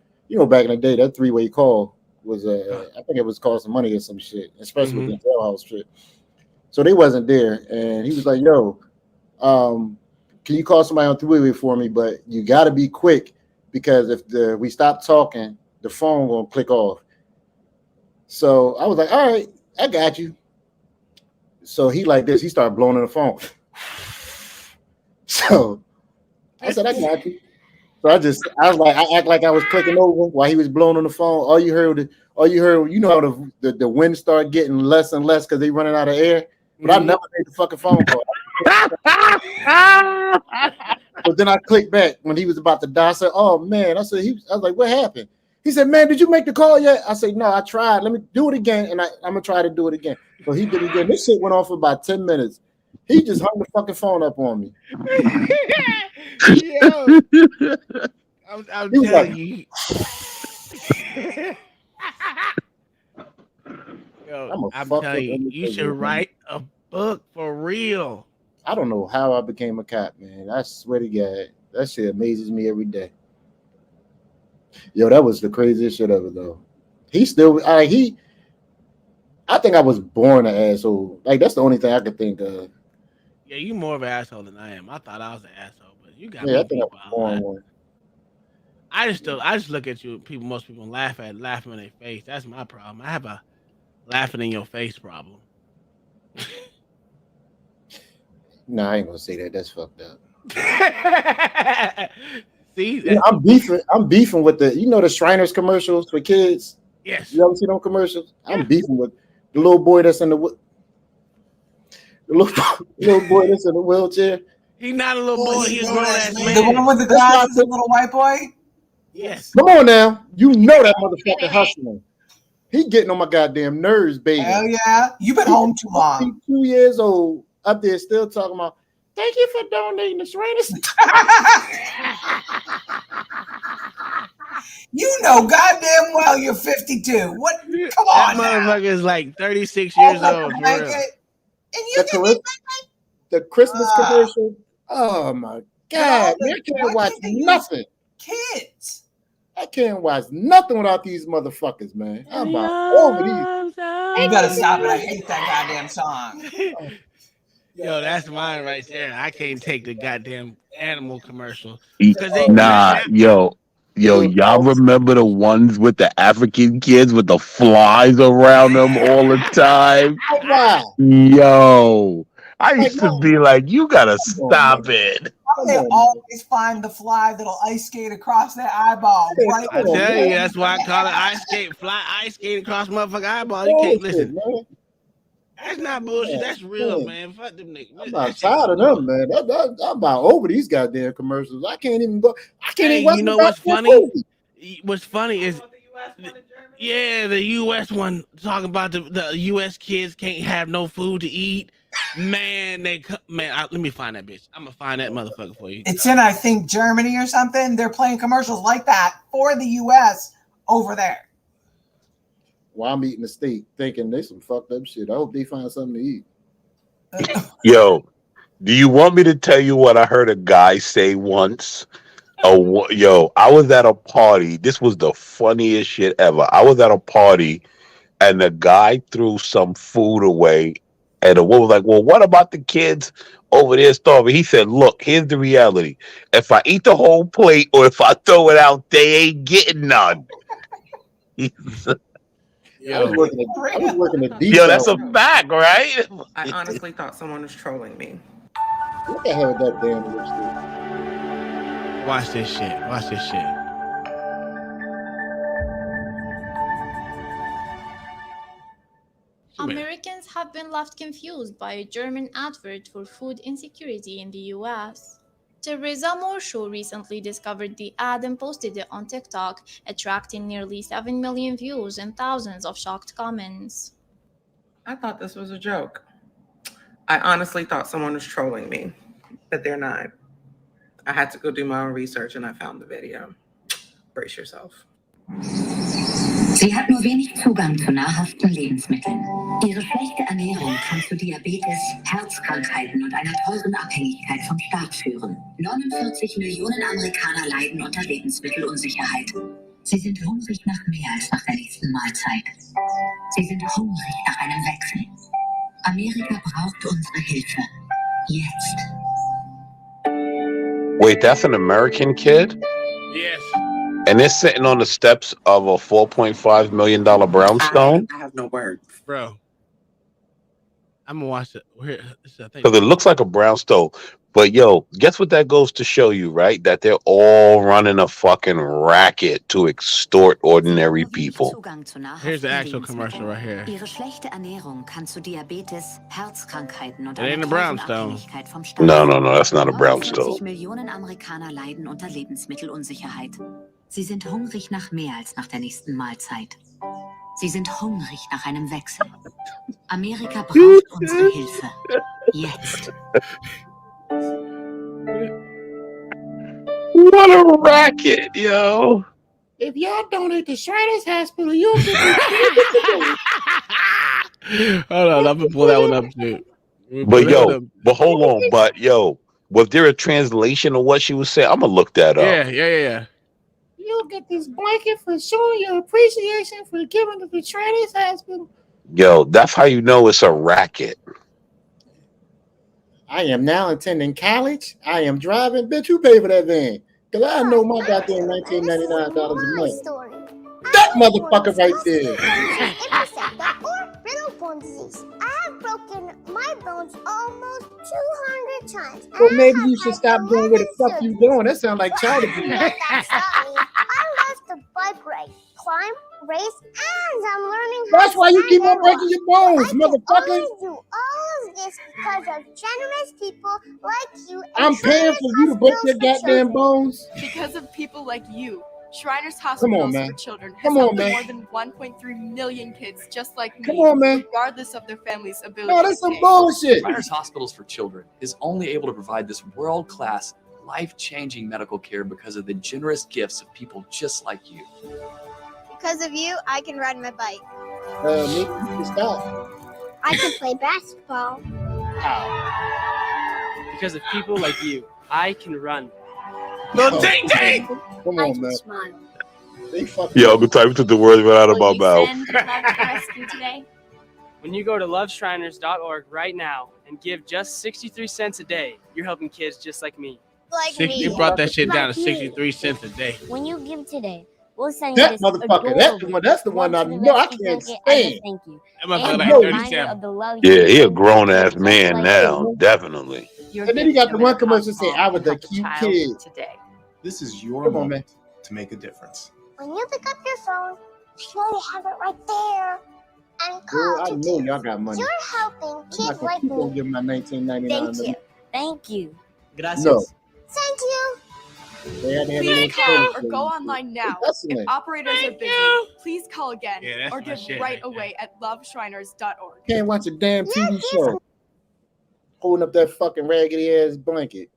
back in the day, that three-way call was, I think it was called some money or some shit, especially with the jailhouse shit. So they wasn't there. And he was like, yo, can you call somebody on three-way for me? But you got to be quick, because if we stop talking, the phone going to click off. So I was like, all right, I got you. So he like this, he started blowing on the phone. So I said, I got you. So I act like I was clicking over while he was blowing on the phone. All you heard, how the wind started getting less and less because they running out of air. But I never made the fucking phone call. But then I clicked back when he was about to die. I said, oh man. I was like, what happened? He said, man, did you make the call yet? I said, no, I tried. Let me do it again. And I'm gonna try to do it again. So he did it again. This shit went on for about 10 minutes. He just hung the fucking phone up on me. Yo, I'm telling you. Yo, I'm telling you, you should write a book for real. I don't know how I became a cop, man. I swear to God, that shit amazes me every day. Yo, that was the craziest shit ever, though. I think I was born an asshole. Like, that's the only thing I could think of. Yeah, you more of an asshole than I am. I thought I was an asshole, but you got I think I was born one. I just look at you. Most people laughing in their face. That's my problem. I have a laughing in your face problem. No, I ain't gonna say that. That's fucked up. See, I'm beefing with the Shriners commercials for kids. Yes. You ever see them commercials? Yeah. I'm beefing with the little boy that's in the little boy that's in the wheelchair. He's not a little boy. He's a grown ass man. The one with the glasses, the little white boy. Yes. Come on now, that motherfucker hustling. He getting on my goddamn nerves, baby. Hell yeah, you've been home too long. 2 years old, up there still talking about. Thank you for donating the Shriners. You know goddamn well you're 52. What? Come on, that motherfucker is like 36 years old. The Christmas commercial. Oh my God, man, I can't watch nothing. Kids. I can't watch nothing without these motherfuckers, man. I'm about over these. You gotta stop it. I hate that goddamn song. Yo, that's mine right there. I can't take the goddamn animal commercial. Y'all remember the ones with the African kids with the flies around them all the time? Yo, I used to be like, you gotta stop it. They always find the fly that'll ice skate across their eyeball. Right? I tell you, that's why I call it ice skate. Fly ice skate across motherfucking eyeball. You can't listen. Man. That's not bullshit. That's real, man. Fuck them niggas. I'm not tired of them, man. I'm about over these goddamn commercials. I can't even go. I can't even watch. You know what's funny? What's funny is Yeah, the U.S. one talking about the U.S. kids can't have no food to eat. Man, let me find that bitch. I'm gonna find that motherfucker for you. It's in, I think, Germany or something. They're playing commercials like that for the U.S. over there. While I'm eating the steak, thinking they some fucked up shit. I hope they find something to eat. Yo, do you want me to tell you what I heard a guy say once? Yo, I was at a party. This was the funniest shit ever. I was at a party and the guy threw some food away. And the woman was like, well, what about the kids over there starving? He said, look, here's the reality. If I eat the whole plate or if I throw it out, they ain't getting none. I was working at detail. Yo, that's a fact, right? I honestly thought someone was trolling me. What the hell is that damn lipstick? Watch this shit. Watch this shit. Americans have been left confused by a German advert for food insecurity in the US. Teresa Morshow recently discovered the ad and posted it on TikTok, attracting nearly 7 million views and thousands of shocked comments. I thought this was a joke. I honestly thought someone was trolling me, but they're not. I had to go do my own research and I found the video. Brace yourself. Sie hat nur wenig Zugang zu nahrhaften Lebensmitteln. Ihre schlechte Ernährung kann zu Diabetes, Herzkrankheiten und einer teuren Abhängigkeit vom Staat führen. 49 Millionen Amerikaner leiden unter Lebensmittelunsicherheit. Sie sind hungrig nach mehr als nach der nächsten Mahlzeit. Sie sind hungrig nach einem Wechsel. Amerika braucht unsere Hilfe. Jetzt. Wait, that's an American kid? Yes. And they're sitting on the steps of a $4.5 million brownstone? I have no words. Bro. I'm gonna watch it. Because it looks like a brownstone. But yo, guess what that goes to show you, right? That they're all running a fucking racket to extort ordinary people. Here's the actual commercial right here. Ihre schlechte Ernährung kann zu Diabetes, Herzkrankheiten und It ain't a brownstone. vom Staat. No, that's not a brownstone. 49 Millionen Amerikaner leiden unter Lebensmittelunsicherheit. Sie sind hungrig nach mehr als nach der nächsten Mahlzeit. Sie sind hungrig nach einem Wechsel. Amerika braucht unsere Hilfe. Jetzt. What a racket, yo. If y'all donate to Shriners Hospital, you'll get Hold on, I'm gonna pull that one up too. But hold on, but yo, was there a translation of what she was saying? I'm gonna look that up. Yeah. You'll get this blanket for showing your appreciation for giving to the Shriners Hospital. Yo, that's how you know it's a racket. I am now attending college. I am driving. Bitch, who pay for that van? Because I know my goddamn $19.99 a month. That motherfucker right there. Brittle bone disease. I have broken my bones almost 200 times. Well, maybe you should stop doing what the fuck you doing. That sounds like child abuse. That's not me. I love to bike race, climb, race, and I'm learning how That's why you keep on breaking your bones, motherfucker. I do all of this because of generous people like you. I'm paying for you to break your goddamn bones. Because of people like you. Shriners Come Hospitals on, man. for Children has Come on, helped man. more than 1.3 million kids just like me, Come on, man. regardless of their family's ability. No, that's to some pay. bullshit. Shriners Hospitals for Children is only able to provide this world-class, life-changing medical care because of the generous gifts of people just like you. Because of you, I can ride my bike. Maybe you can stop. I can play basketball. Because of people like you, I can run. No, ding! Come on, man. Smile. They fucking. Yo, Uncle Ty, took the words right out of my mouth. Today? When you go to loveshriners.org right now and give just 63 cents a day, you're helping kids just like me. Like me. You brought that shit down to Like me. 63 cents a day. When you give today, we'll send you That this motherfucker. That's the one I know I can't stand. Thank you. That motherfucker And like a 30 reminder cents. of the love Yeah, you he a give grown-ass just man like now, you. definitely. And then he got the one commercial saying, I was a cute child kid. Today. This is your Come on, moment to make a difference. When you pick up your phone, you have it right there. And Girl, call I to know give. y'all got money. You're helping I'm kids not gonna like keep on me. giving my $19.99. Thank you. Thank you. Gracias. No. Thank you. They had a Please little call show. or go online now. That's If nice. operators are busy, please call again Yeah, that's or my give shit right right there. away at loveshriners.org. Can't watch a damn TV show. Holding up that fucking raggedy ass blanket.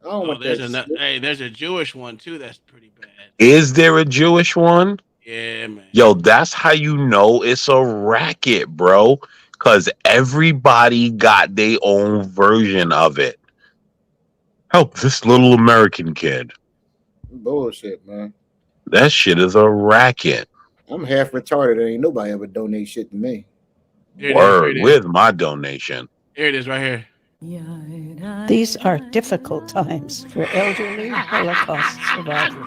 I don't want there's that shit. hey, there's a Jewish one too. That's pretty bad. Is there a Jewish one? Yeah, man. Yo, that's how you know it's a racket, bro. Because everybody got their own version of it. Help this little American kid. Bullshit, man. That shit is a racket. I'm half retarded. Ain't nobody ever donate shit to me. Here it is, Word. Where's my donation? Here it is, right here. These are difficult times for elderly Holocaust survivors.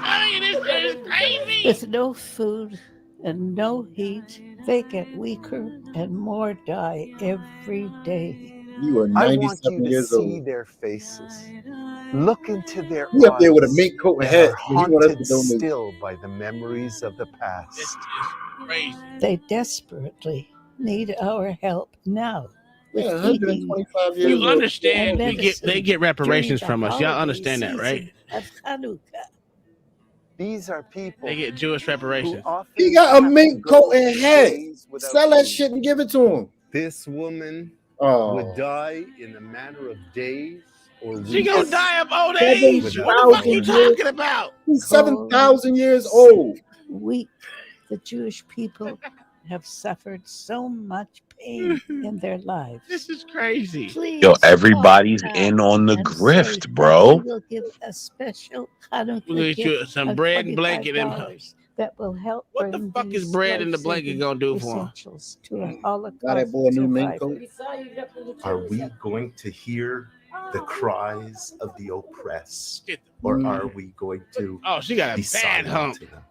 With no food and no heat, they get weaker and more die every day. You are I want you 97 to years see old. their faces. Look into their He up there with a eyes mink coat and that hat. are But he want us to haunted donate. still by the memories of the past. They desperately need our help now. With Yeah, heating, 125 years You old. understand? and they get medicine reparations during from the us. Y'all holiday understand that, right? season of Hanukkah. These are people They get Jewish who reparations. often He got a have to mink go coat and hat. days without Sell that food. shit and give it to him. This woman Oh. would die in a matter of days or weeks. She gonna die of old age. What the fuck are you 7,000 years. talking about? He's 7,000 years old. Weak. The Jewish people have suffered so much pain in their lives. This is crazy. Please Yo, everybody's call in now on the and grift, say bro. We will give a special Hanukkah We'll get you gift some of bread and blanket and $25 that will help what the bring fuck is these bread and the blanket life-saving gonna do for him? essentials to a Holocaust Got that boy a new mink coat. survivor. Are we going to hear the cries of the oppressed? Or are we going to she got a be bad silent hump. to them?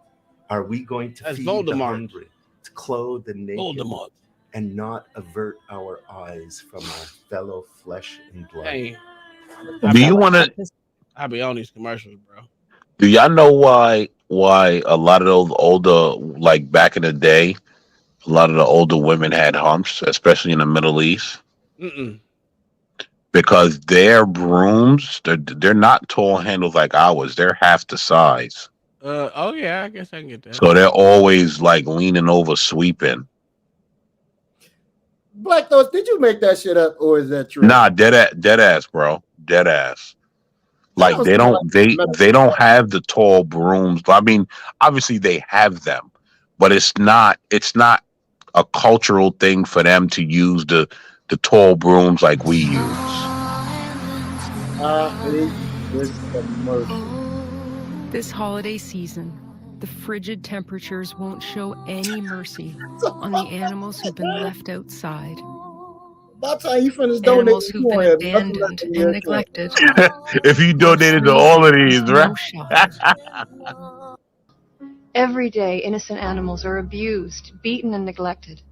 Are we going to That's feed the Voldemort. hungry, to clothe the naked, Voldemort. and not avert our eyes from our fellow flesh and blood? Hey, Do you want to? I'll be on these commercials, bro. Do y'all know why a lot of those older, like back in the day, a lot of the older women had humps, especially in the Middle East, because their brooms they're not tall handles like ours. They're half the size, Oh yeah, I guess I can get that. so they're always like leaning over, sweeping. Black Thoughts, did you make that shit up or is that true? Nah, dead ass, bro, dead ass. Like Sounds they kinda don't like medical they don't have the tall brooms. I mean, obviously they have them, but it's not a cultural thing for them to use the tall brooms like we use. I hate this commercial. This holiday season, the frigid temperatures won't show any mercy on the animals who've been left outside. That's how you finish Animals donating. who've been abandoned and neglected. If you donated to all of these, right? Every day, innocent animals are abused, beaten, and neglected,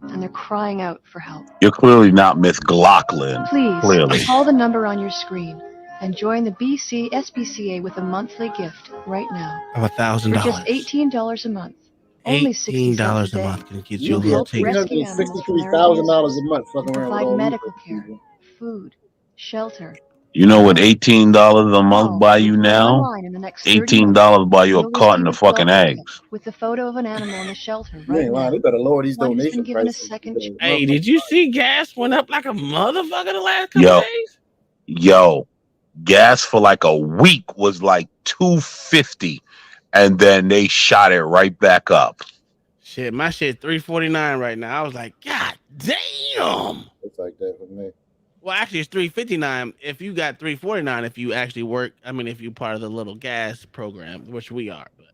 and they're crying out for help. You're clearly not Miss Glockland. Please Clearly. call the number on your screen and join the BC SPCA with a monthly gift right now. Of $1,000. For just $18 a month. Only 60 cents $18 a day. month can get you a You'll little help ticket. rescue animals from their $363,000 abusers a month fucking and around with provide all these medical care, people. food, shelter. You know what $18 a month buy you now? Online in the next 30 $18 buy you a You'll carton receive of a fucking welcome eggs. kit with the photo of an animal in the shelter You right ain't lying. now. They better lower these One has donation been given a prices. second chance. Hey, did you see gas went up like a motherfucker the last couple Yo, days? yo, gas for like a week was like $2.50, and then they shot it right back up. Shit, my shit $3.49 right now. I was like, God damn. It's like that for me. Well, actually, it's $3.59 if you got $3.49 if you actually work. I mean, if you're part of the little gas program, which we are. But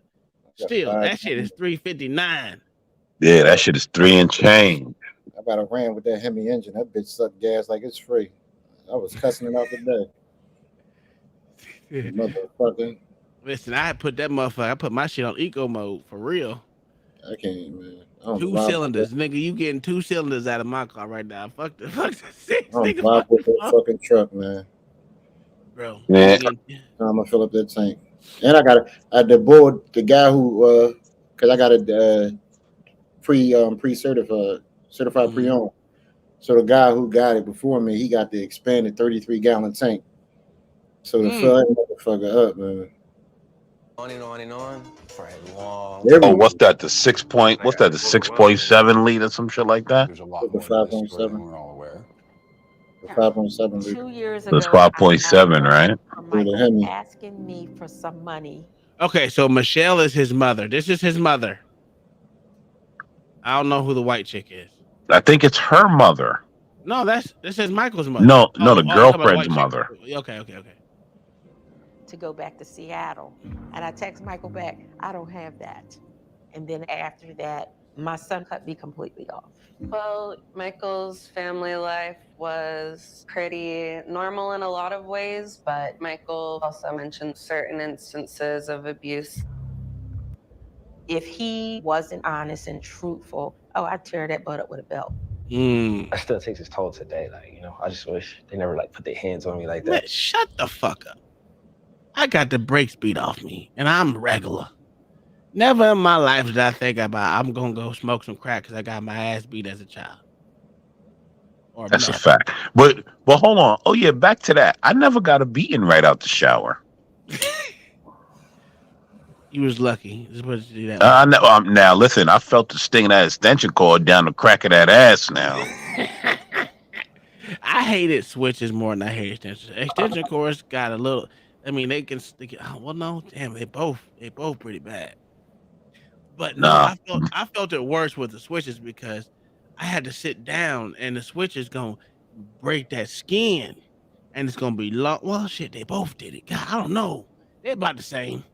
still, that shit is $3.59. Yeah, that shit is 3 and change. I about to ran with that Hemi engine. That bitch sucked gas like it's free. I was cussing it out today. Motherfucker. Listen, I put that motherfucker. I put my shit on eco mode for real. I can't, man. I don't 2 vibe cylinders, with nigga. You getting 2 cylinders out of my car right now. Fuck the 6, I don't nigga. vibe with that fucking truck, man. Bro, Yeah. I'm gonna fill up that tank. And I got the board, the guy who cause I got a certified pre-owned. So the guy who got it before me, he got the expanded 33-gallon tank. So to fill that motherfucker up, man. On and on and on for a long Oh, time. what's that? The 6 point? What's that? The 6.7 liter, some shit like that. There's a lot The more to this story 5.7. than we're all aware. The 5.7 liter. 2 years That's ago, I got a 5.7, note right? from With a Michael Hemi. asking me for some money. Okay, so Michelle is his mother. This is his mother. I don't know who the white chick is. I think it's her mother. No, this is Michael's mother. No, Oh, the you talking about the girlfriend's white chick. mother. Okay. To go back to Seattle. And I text Michael back, I don't have that. And then after that, my son cut me completely off. Well, Michael's family life was pretty normal in a lot of ways, but Michael also mentioned certain instances of abuse. If he wasn't honest and truthful, I'd tear that butt up with a belt. That still takes its toll today. Like, you know, I just wish they never like put their hands on me like that. Man, shut the fuck up. I got the brakes beat off me, and I'm regular. Never in my life did I think about I'm gonna go smoke some crack because I got my ass beat as a child. Or That's a meth. fact. But hold on. Oh yeah, back to that. I never got a beating right out the shower. You was lucky. Just put it that way. Now listen, I felt the sting of that extension cord down the crack of that ass. Now I hated switches more than I hate extensions. Extension cords got a little. I mean, they can. Well, no, damn, they both pretty bad. But no, I felt it worse with the switches because I had to sit down and the switch is gonna break that skin, and it's gonna be long. Well, shit, they both did it. God, I don't know. They're about the same.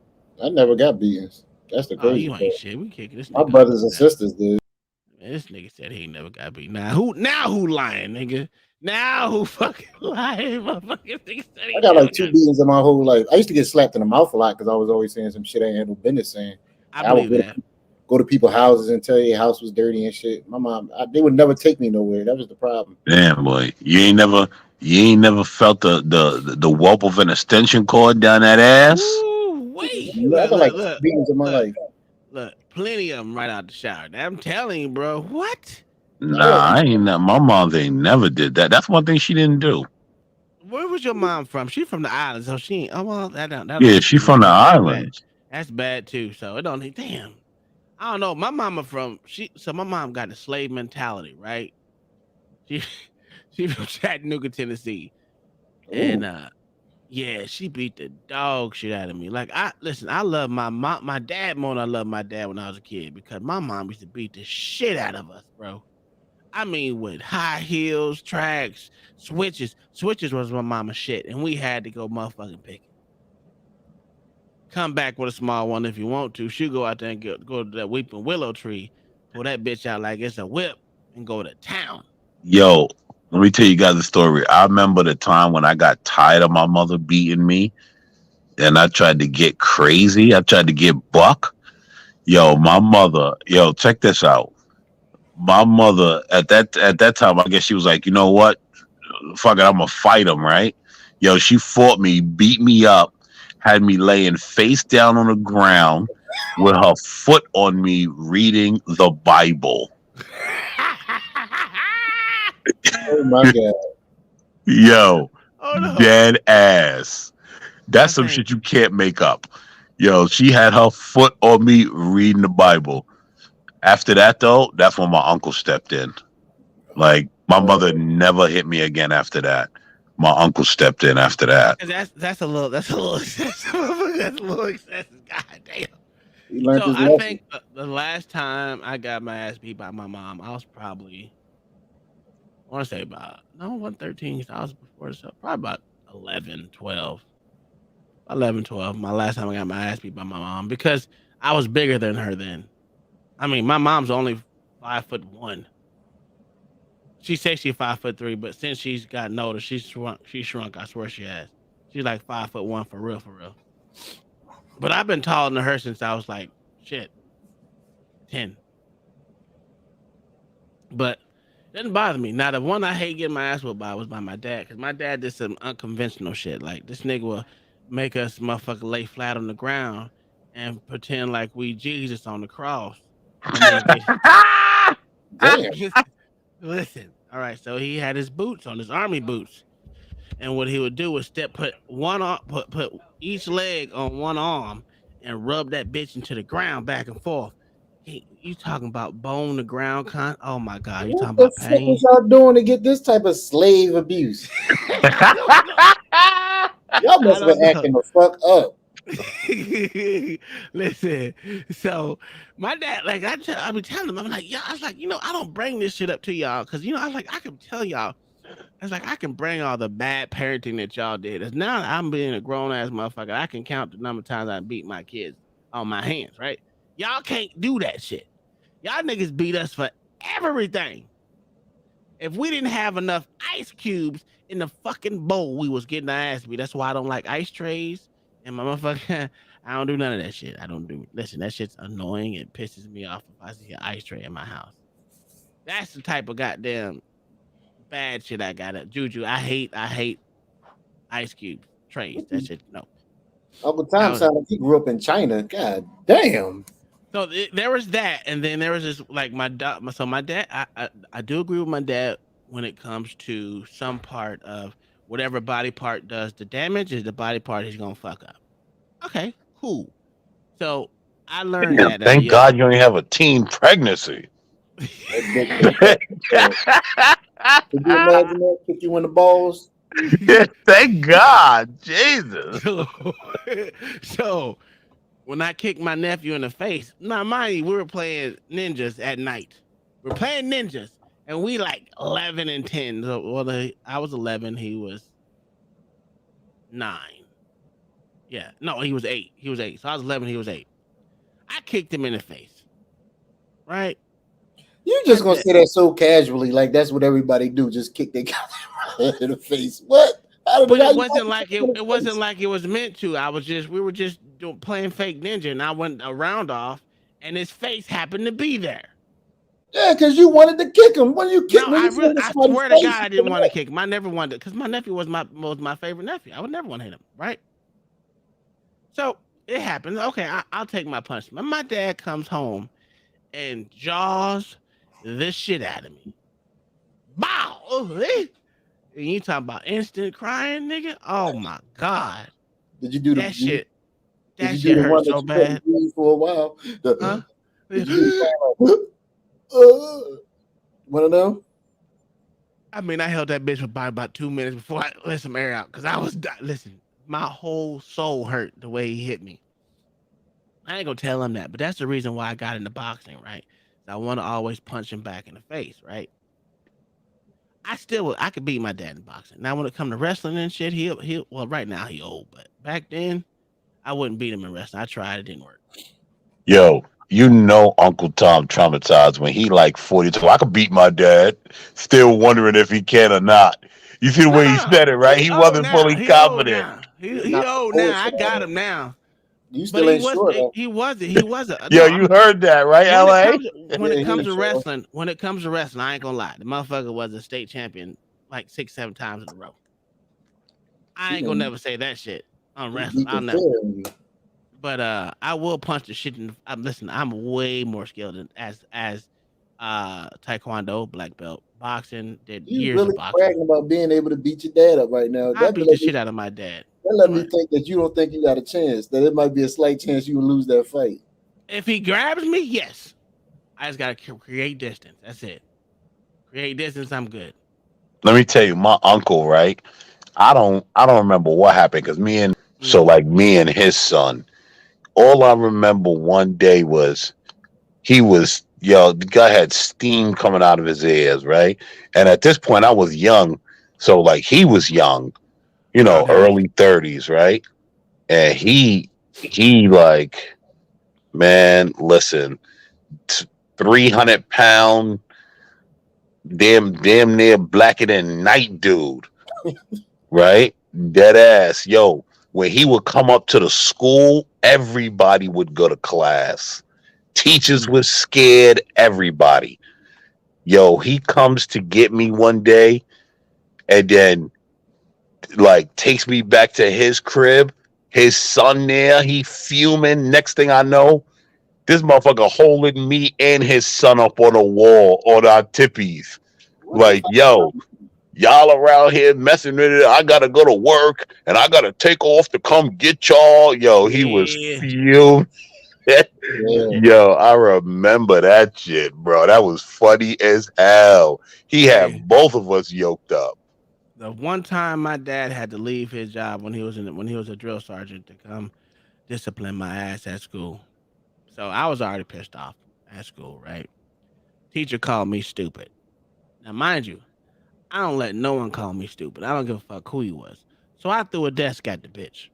I never got beatings. That's the crazy you part. ain't shit. We kicking this. My brothers and sisters did. Man, this nigga said he ain't never got beat. Now who lying, nigga? Now who fucking lying? Motherfucking nigga said he I got never like 2 beatings in my whole life. I used to get slapped in the mouth a lot because I was always saying some shit I ain't had no business saying. I believe that. Go to people's houses and tell your house was dirty and shit. My mom, they would never take me nowhere. That was the problem. damn boy, you ain't never felt the whelp of an extension cord down that ass. Ooh, wait. I got like 2 beatings in my life. Look, plenty of them right out the shower. I'm telling you, bro. What? Nah, I ain't. My mom ain't never did that. That's one thing she didn't do. Where was your mom from? She's from the islands, so she ain't. Oh well, that Yeah, she from the islands. That's bad too. So it don't. Damn. I don't know. My mama so my mom got the slave mentality, right? She from Chattanooga, Tennessee. And yeah, she beat the dog shit out of me. Like I love my dad more than I love my dad when I was a kid because my mom used to beat the shit out of us, bro. I mean, with high heels, tracks, switches. Switches was my mama's shit, and we had to go motherfucking pick it. Come back with a small one if you want to. She'll go out there and go to that weeping willow tree, pull that bitch out like it's a whip, and go to town. Yo, let me tell you guys a story. I remember the time when I got tired of my mother beating me, and I tried to get crazy. I tried to get buck. Yo, my mother. Yo, check this out. My mother at that time, I guess she was like, you know what? Fuck it, I'm gonna fight him, right? Yo, she fought me, beat me up, had me laying face down on the ground with her foot on me reading the Bible. Oh my god. Yo, dead ass. That's some shit you can't make up. Yo, she had her foot on me reading the Bible. After that, though, that's when my uncle stepped in. Like, my mother never hit me again after that. My uncle stepped in after that. That's a little excessive. That's a little excessive. God damn. He learned So his I lesson. think the last time I got my ass beat by my mom, I was probably, I want to say about, no, 113. I was before this, probably about 11, 12. 11, 12. My last time I got my ass beat by my mom because I was bigger than her then. I mean, my mom's only 5'1". She says she's 5'3", but since she's gotten older, she's shrunk. I swear she has. She's like 5'1" for real. But I've been taller than her since I was like 10. But it doesn't bother me. Now the one I hate getting my ass whooped by was by my dad, because my dad did some unconventional shit. Like this nigga will make us motherfucker lay flat on the ground and pretend like we Jesus on the cross. Listen, all right. So he had his boots on, his army boots, and what he would do was put one arm, put each leg on one arm, and rub that bitch into the ground back and forth. You talking about bone to ground Oh my God, you talking What the about fuck pain? was y'all doing to get this type of slave abuse? Y'all must have been acting the fuck up. Listen, so my dad, like I be telling him, I'm like, yeah, I was like, I don't bring this shit up to y'all because I was like, I can tell y'all, I was like, I can bring all the bad parenting that y'all did. As now that I'm being a grown ass motherfucker, I can count the number of times I beat my kids on my hands, right? Y'all can't do that shit. Y'all niggas beat us for everything. If we didn't have enough ice cubes in the fucking bowl, we was getting our ass beat. That's why I don't like ice trays and my motherfucker. I don't do none of that shit. Listen, that shit's annoying. It pisses me off if I see an ice tray in my house. That's the type of goddamn bad shit I got at Juju. I hate ice cube trays. That shit, no. Uncle Tom sounded like he grew up in China. God damn. So there was that, and then there was this like my dad. I do agree with my dad when it comes to some part of whatever body part does the damage is the body part he's gonna fuck up. Okay, cool. So I learned Damn, that. thank God you only have a teen pregnancy. Could you imagine that? Kick you in the balls? Thank God, Jesus. So when I kicked my nephew in the face, now mind you, we were playing ninjas at night. We're playing ninjas, and we like 11 and 10. So, I was 11, he was 9. Yeah, no, he was 8. He was 8. So I was 11, he was 8. I kicked him in the face, right? You just gonna say that so casually, like that's what everybody do, just kick their goddamn in the face. What? But it wasn't like it wasn't like it was meant to. We were just playing fake ninja, and I went a round off, and his face happened to be there. Yeah, because you wanted to kick him. When you kick, No, I swear to God, I didn't want to kick him. I never wanted, because my nephew was my favorite nephew. I would never want to hit him, right? So it happens. Okay, I'll take my punishment. My dad comes home and jaws the shit out of me. Bow. And you talking about instant crying, nigga? Oh my God. Did you do that shit? That shit hurt so bad. For a while. Huh? One of them? I mean, I held that bitch for about 2 minutes before I let some air out because I was listen. My whole soul hurt the way he hit me. I ain't gonna tell him that, but that's the reason why I got into boxing, right? I want to always punch him back in the face, right? I could beat my dad in boxing. Now, when it come to wrestling and shit, well, right now he old, but back then, I wouldn't beat him in wrestling. I tried, it didn't work. Yo, Uncle Tom traumatized when he like 42. I could beat my dad, still wondering if he can or not. You see the way he said it, right? He wasn't fully confident. He old now. I got him now. You still ain't sure though. He wasn't. Yo, you heard that, right, LA? When it comes to wrestling, I ain't gonna lie. The motherfucker was a state champion like 6-7 times in a row. I ain't gonna never say that shit on wrestling. I'll never. But I will punch the shit in. Listen, I'm way more skilled as taekwondo, black belt, boxing. Did You years really of boxing. bragging about being able to beat your dad up right now. I beat the shit out of my dad. That let me think that you don't think you got a chance. That it might be a slight chance you will lose that fight. If he grabs me, yes. I just gotta create distance. That's it. Create distance. I'm good. Let me tell you, my uncle, right? I don't remember what happened because me and his son. All I remember one day was the guy had steam coming out of his ears, right? And at this point, I was young, so like he was young, early 30s, right? And he like, man, listen, 300-pound, damn near blacker than night dude, right? Dead ass, yo. When he would come up to the school, everybody would go to class. Teachers were scared, everybody. Yo, he comes to get me one day and then like takes me back to his crib. His son there, he fuming. Next thing I know, this motherfucker holding me and his son up on a wall on our tippies. Like, yo, Y'all around here messing with it. I gotta go to work and I gotta take off to come get y'all. Yo, he was Yeah. fuming. Yo, I remember that shit, bro. That was funny as hell. He Hey, had both of us yoked up. the one time my dad had to leave his job when he was a drill sergeant to come discipline my ass at school. So I was already pissed off at school, right? Teacher called me stupid. Now, mind you, I don't let no one call me stupid. I don't give a fuck who he was. So I threw a desk at the bitch.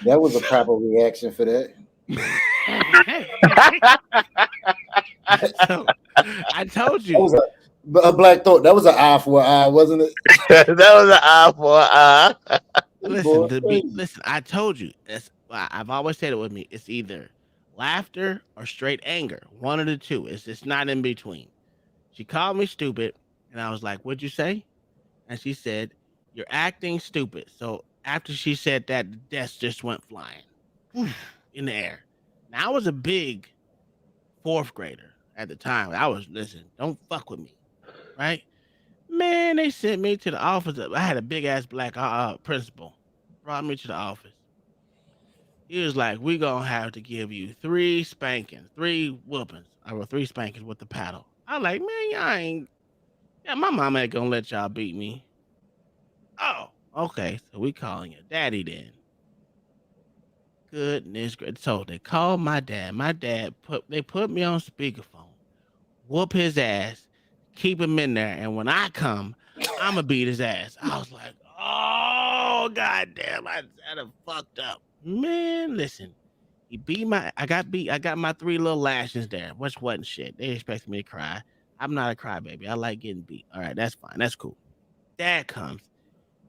That was a proper reaction for that. So I told That you. was a black thought. That was an eye for an eye, wasn't it? That was an eye for an eye. Listen. I told you. I've always said it with me. It's either laughter or straight anger. One of the two. It's not in between. She called me stupid, and I was like, "What'd you say?" And she said, "You're acting stupid." So after she said that, the desk just went flying in the air. Now I was a big fourth grader at the time. Listen, don't fuck with me, right? Man, they sent me to the office. I had a big ass black principal. Brought me to the office. He was like, "We gonna have to give you 3 spankings, 3 whoopings, or 3 spankings with the paddle." I was like, "Man, y'all ain't. Yeah, my mama ain't gonna let y'all beat me." Oh, okay. So we calling your daddy then. Goodness gracious. So they called my dad. My dad put me on speakerphone, whoop his ass, keep him in there, and when I come, I'ma beat his ass. I was like, oh goddamn, I done fucked up. Man, listen. He beat I got my 3 little lashes there, which wasn't shit. They expected me to cry. I'm not a crybaby. I like getting beat. All right, that's fine. That's cool. Dad comes.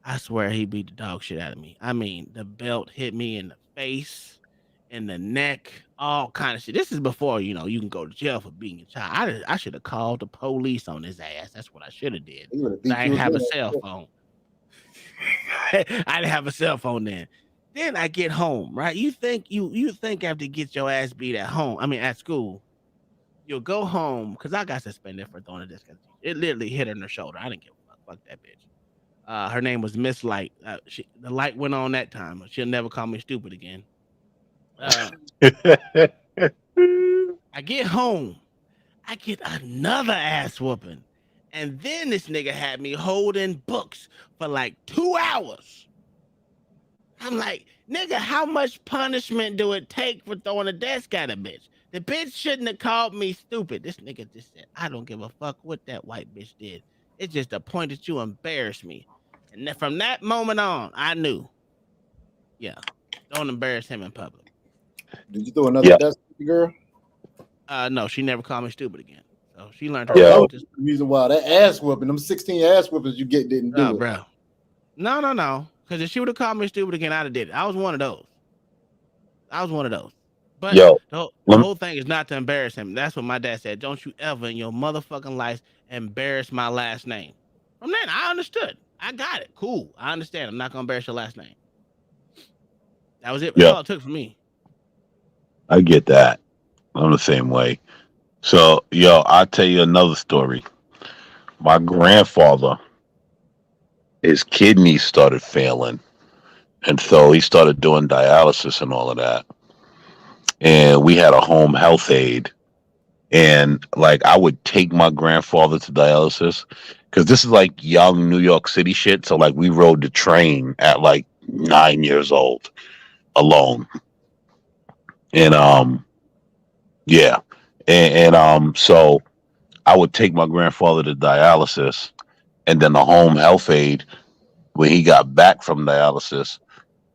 I swear he beat the dog shit out of me. I mean, the belt hit me in the face, in the neck, all kind of shit. This is before, you can go to jail for beating a child. I should have called the police on his ass. That's what I should have did. I didn't have a cell phone. I didn't have a cell phone then. Then I get home, right? You think after you get your ass beat at school, you'll go home, because I got suspended for throwing a disc. It literally hit her in the shoulder. I didn't give a fuck. Fuck that bitch. Her name was Miss Light. The light went on that time. She'll never call me stupid again. I get home. I get another ass whooping. And then this nigga had me holding books for like 2 hours. I'm like, nigga, how much punishment do it take for throwing a desk at a bitch? The bitch shouldn't have called me stupid. This nigga just said, I don't give a fuck what that white bitch did. It's just the point that you embarrassed me. And then from that moment on, I knew, don't embarrass him in public. Did you throw another desk at the girl? No, she never called me stupid again. So she learned her That lesson. was the reason why that ass whooping, them 16 ass whoopings you get didn't do it. Bro. No. Because if she would have called me stupid again, I'd have did it. I was one of those. But the whole thing is not to embarrass him. That's what my dad said. Don't you ever in your motherfucking life embarrass my last name. From then, I understood. I got it. Cool. I understand. I'm not going to embarrass your last name. That was it. That's all it took for me. I get that. I'm the same way. So, I'll tell you another story. My grandfather, his kidneys started failing. And so he started doing dialysis and all of that. And we had a home health aide. And like I would take my grandfather to dialysis because this is like young New York City shit. So like we rode the train at like 9 years old alone. And so I would take my grandfather to dialysis, and then the home health aide, when he got back from dialysis,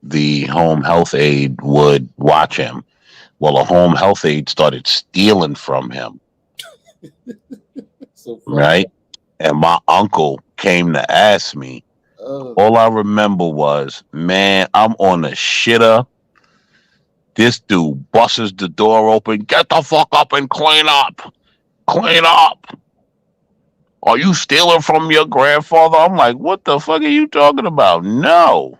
the home health aide would watch him. Well, a home health aide started stealing from him. Right? And my uncle came to ask me. All I remember was, man, I'm on the shitter. This dude busts the door open. Get the fuck up and clean up. Clean up. Are you stealing from your grandfather? I'm like, what the fuck are you talking about? No.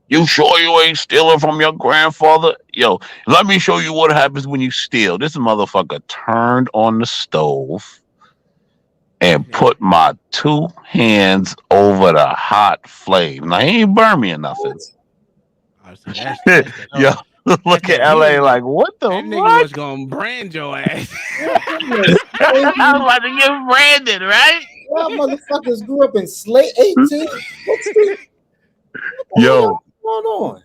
You sure you ain't stealing from your grandfather? Yo, let me show you what happens when you steal. This motherfucker turned on the stove and put my 2 hands over the hot flame. Now he ain't burn me or nothing. See, that's the Yo, look at LA like, what the that fuck? nigga was gonna brand your ass. I was about to get branded, right? Y'all motherfuckers grew up in slate 18. Yo, What's going on?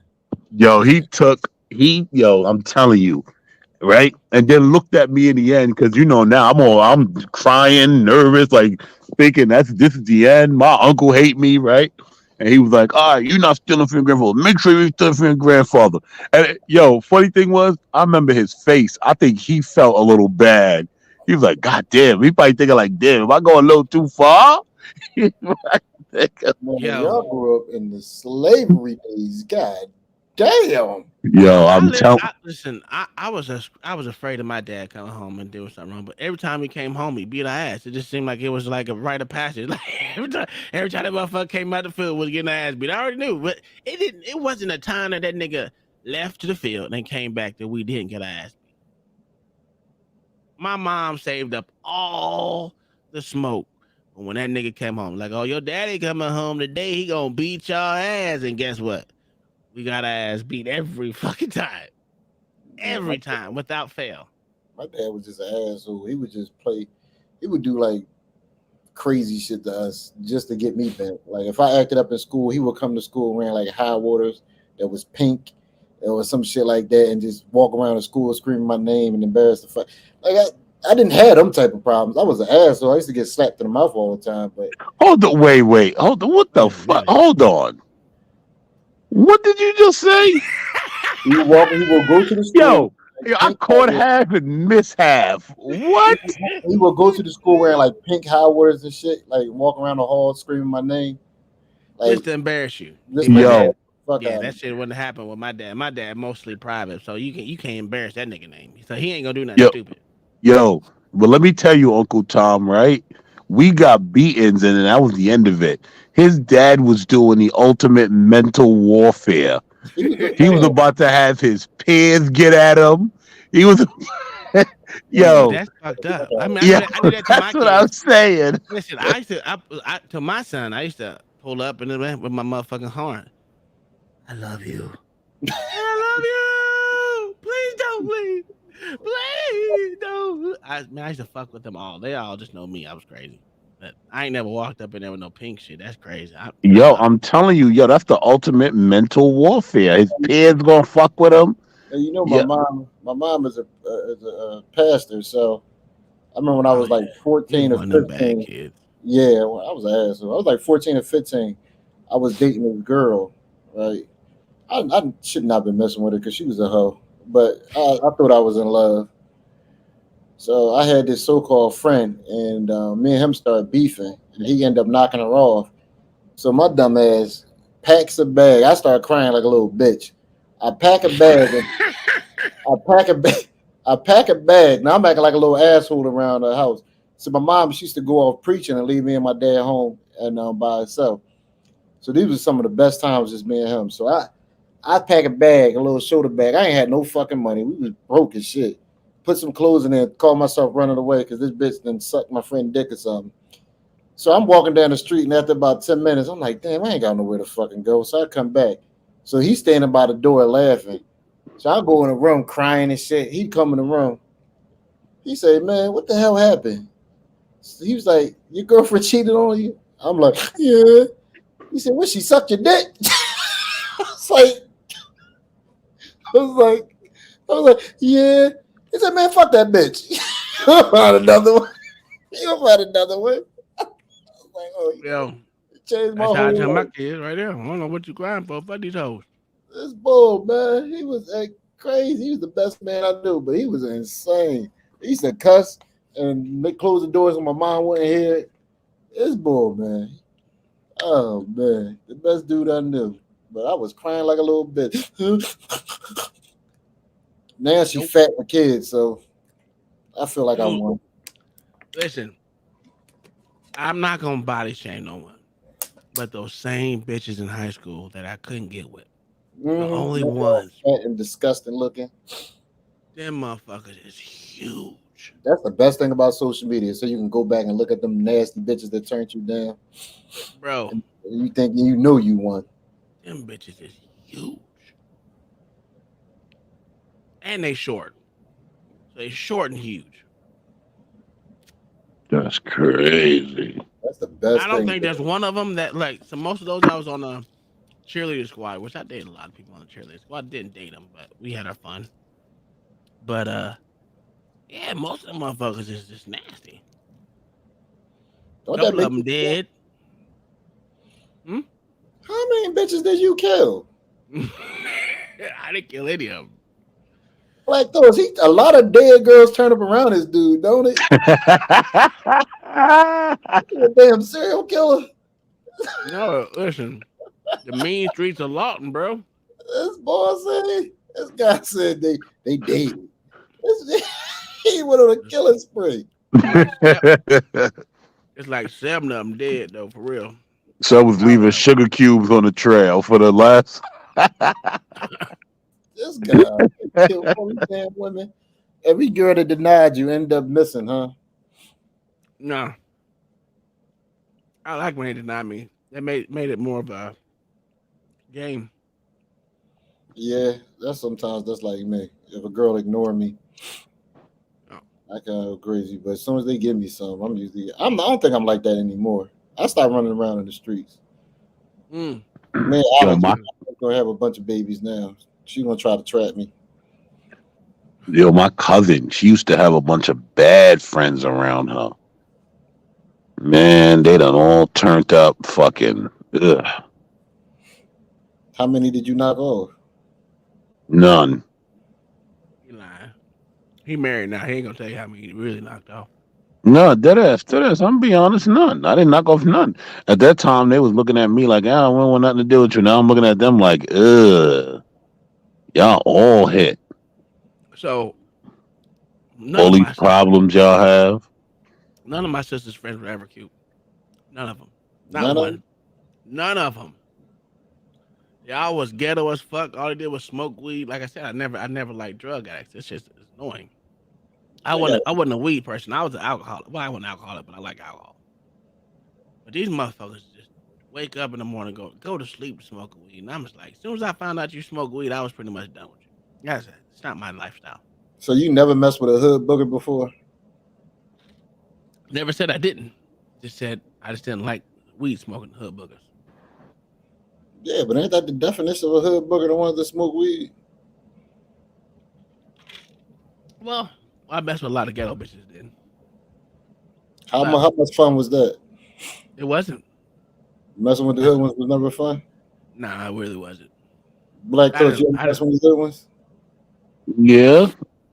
Yo, I'm telling you, right? And then looked at me in the end because now I'm crying, nervous, like thinking this is the end. My uncle hate me, right? And he was like, "All right, you're not stealing from your grandfather. Make sure you steal from your grandfather." And funny thing was, I remember his face. I think he felt a little bad. He was like, "God damn," he probably thinking like, "Damn, am I going a little too far?" Man, y'all grew up in the slavery days. God damn. Yo, I'm telling. Listen, I was afraid of my dad coming home and doing something wrong. But every time he came home, he beat our ass. It just seemed like it was like a rite of passage. Like every time that motherfucker came out the field was getting our ass beat. I already knew, but it didn't. It wasn't a time that nigga left to the field and came back that we didn't get our ass beat. My mom saved up all the smoke. But when that nigga came home, like, oh, your daddy coming home today, he gonna beat y'all ass. And guess what? We got our ass beat every fucking time. Every time, without fail. My dad was just an asshole. He would just play. He would do like crazy shit to us just to get me bent. Like if I acted up in school, he would come to school wearing like high waters that was pink or some shit like that, and just walk around the school screaming my name and embarrass the fuck. Like I didn't have them type of problems. I was an asshole. I used to get slapped in the mouth all the time. But hold on, wait, hold on. What the fuck? Hold on. What did you just say? He would go to the school. Yo, I caught half and missed half. What? He would go to the school wearing like pink high waters and shit, like walk around the hall screaming my name. Like, just to embarrass you. Yo. That shit wouldn't happen with my dad. My dad mostly private, so you can't embarrass that nigga name. So he ain't gonna do nothing stupid. Yo, but let me tell you, Uncle Tom, right? We got beatings, and that was the end of it. His dad was doing the ultimate mental warfare. He was about to have his peers get at him. He was, yo, that's fucked up. I mean, yeah, I do that to my that's what I'm kids. saying. Listen, I used to, to my son, I used to pull up and with my motherfucking horn. I love you. I love you. Please don't leave. Please don't. I used to fuck with them all. They all just know me. I was crazy. But I ain't never walked up in there with no pink shit. That's crazy. I'm telling you, that's the ultimate mental warfare. His peers gonna fuck with him. And my mom is a pastor, so I remember when I was like 14 or 15. Yeah, well, I was an asshole. I was like 14 or 15. I was dating this girl, right? I should not have been messing with her because she was a hoe, but I thought I was in love. So I had this so-called friend, and me and him started beefing, and he ended up knocking her off. So my dumb ass packs a bag. I started crying like a little bitch. I pack a bag. I pack a bag. Now I'm acting like a little asshole around the house. So my mom, she used to go off preaching and leave me and my dad home and by herself. So these were some of the best times, just me and him. So I pack a bag, a little shoulder bag. I ain't had no fucking money. We was broke as shit. Put some clothes in there, call myself running away because this bitch done sucked my friend dick or something. So I'm walking down the street, and after about 10 minutes, I'm like, damn, I ain't got nowhere to fucking go. So I come back. So he's standing by the door laughing. So I go in the room crying and shit. He come in the room. He said, man, what the hell happened? So he was like, your girlfriend cheated on you? I'm like, yeah. He said, what, she sucked your dick? I was like, yeah. He said, man, fuck that bitch. You'll find another one. You'll find another one. I was like, oh, yo, changed my that's how I tell whole my life. kids right there. I don't know what you crying for. Fuck these hoes. This bull, man. He was crazy. He was the best man I knew, but he was insane. He used to cuss and close the doors so my mom wouldn't hear it. This bull, man. Oh, man. The best dude I knew. But I was crying like a little bitch. Now she fat for kids, so I feel like I won. Listen, I'm not gonna body shame no one, but those same bitches in high school that I couldn't get with, the only ones fat and disgusting looking. them motherfuckers is huge. huge. That's the best thing about social media. So you can go back and look at them nasty bitches that turned you down. Bro. And you think you know you won. Them bitches is huge. And they short. So they short and huge. That's crazy. That's the best I don't thing. think there's one of them that like. So most of those I was on a cheerleader squad, which I dated a lot of people on the cheerleader squad. I didn't date them, but we had our fun. But yeah, most of them motherfuckers is just nasty. Don't Couple that make of them dead. How many bitches did you kill? I didn't kill any of them. Like those, a lot of dead girls turn up around this dude, don't it? You a damn serial killer. No, listen. The mean streets of Lawton, bro. This boy said, this guy said they dated. He went on a killing spree. It's like 7 of them dead though, for real. So I was leaving sugar cubes on the trail for the last. This guy killed all these damn women. Every girl that denied you ended up missing, huh? No. I like when they deny me. They made it more of a game. Yeah, that's like me. If a girl ignore me, I can go crazy. But as soon as they give me some, I don't think I'm like that anymore. I start running around in the streets. Man, Alex gonna have a bunch of babies now. She gonna try to trap me. Yo, my cousin, she used to have a bunch of bad friends around her. Man, they done all turned up fucking. Ugh. How many did you knock off? None. He lying. He married now. He ain't gonna tell you how many he really knocked off. No, dead ass. I'm gonna be honest, none. I didn't knock off none. At that time, they was looking at me like, I don't want nothing to do with you. Now I'm looking at them like, ugh. Y'all all hit. So All these problems y'all have. None of my sister's friends were ever cute. None of them. Not None of one. them? None of them. Y'all was ghetto as fuck. All they did was smoke weed. Like I said, I never liked drug addicts. It's just annoying. I wasn't a weed person. I was an alcoholic. Well, I wasn't an alcoholic, but I like alcohol. But these motherfuckers just wake up in the morning, go to sleep smoking weed. And I'm just like, as soon as I found out you smoke weed, I was pretty much done with you. That's it. It's not my lifestyle. So you never messed with a hood booger before? Never said I didn't. Just said I just didn't like weed smoking hood boogers. Yeah, but ain't that the definition of a hood booger, the ones that smoke weed? Well, I messed with a lot of ghetto bitches then. How much fun was that? It wasn't. Messing with the hood ones was never fun? Nah, it really wasn't. Black Coach, you ever mess with the hood ones? Yeah,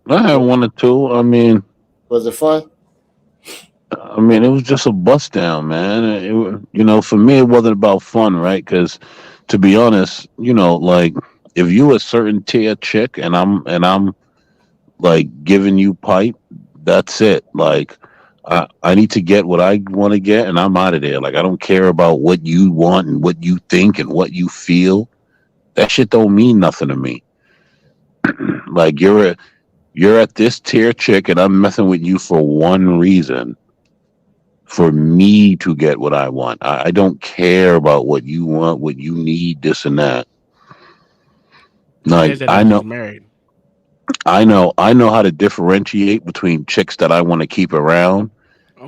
I had one or two. I mean, was it fun? I mean, it was just a bust down, man. For me, it wasn't about fun, right? Because, to be honest, like if you a certain tier chick and I'm like giving you pipe, that's it. Like, I need to get what I want to get, and I'm out of there. Like, I don't care about what you want and what you think and what you feel. That shit don't mean nothing to me. Like, you're at this tier chick, and I'm messing with you for one reason. For me to get what I want. I don't care about what you want, what you need, this and that. Like, I know how to differentiate between chicks that I want to keep around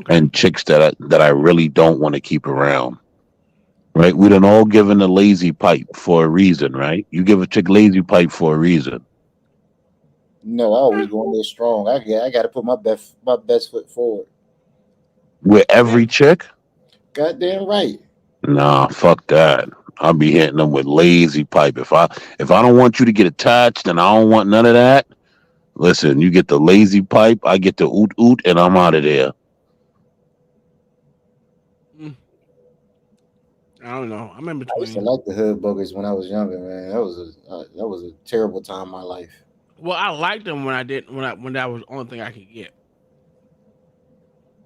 and chicks that I really don't want to keep around. Right? We done all given a lazy pipe for a reason, right? You give a chick lazy pipe for a reason. No, I always go in there strong. I got to put my best foot forward. With every chick? Goddamn right. Nah, fuck that. I'll be hitting them with lazy pipe. If I don't want you to get attached and I don't want none of that, listen, you get the lazy pipe, I get the oot oot, and I'm out of there. I don't know. I'm in between. I used to like the hood boogers when I was younger, man. That was a terrible time in my life. Well, I liked them when that was the only thing I could get.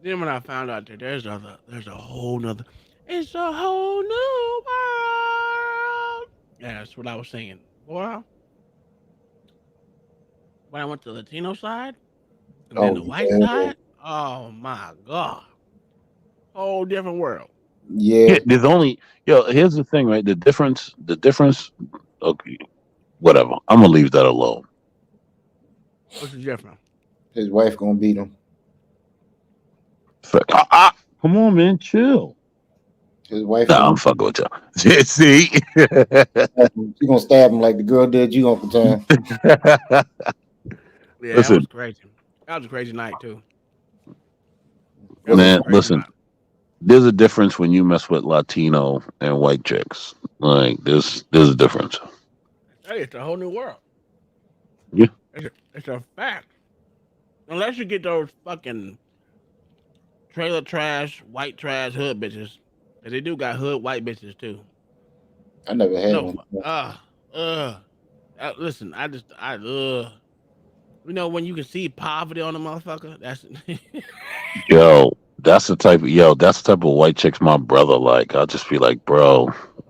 Then when I found out that there's a whole nother, it's a whole new world. Yeah, that's what I was saying. Boy, when I went to the Latino side, And then the white side, oh my God. Whole different world. Yeah, there's only here's the thing, right? The difference, okay, whatever. I'm gonna leave that alone. What's the difference? His wife gonna beat him. Come on, man, chill. His wife. Nah, I'm fucking with y'all. See, she gonna stab him like the girl did you, Uncle Tom. Yeah, that was Listen. crazy. That was a crazy night too. Man, listen. There's a difference when you mess with Latino and white chicks. Like there's a difference. Hey, it's a whole new world. Yeah. It's a fact. Unless you get those fucking trailer trash, white trash hood bitches. And they do got hood white bitches too. I never had No, one. listen, you know when you can see poverty on a motherfucker, that's That's the type of white chicks my brother like. I'll just be like, bro,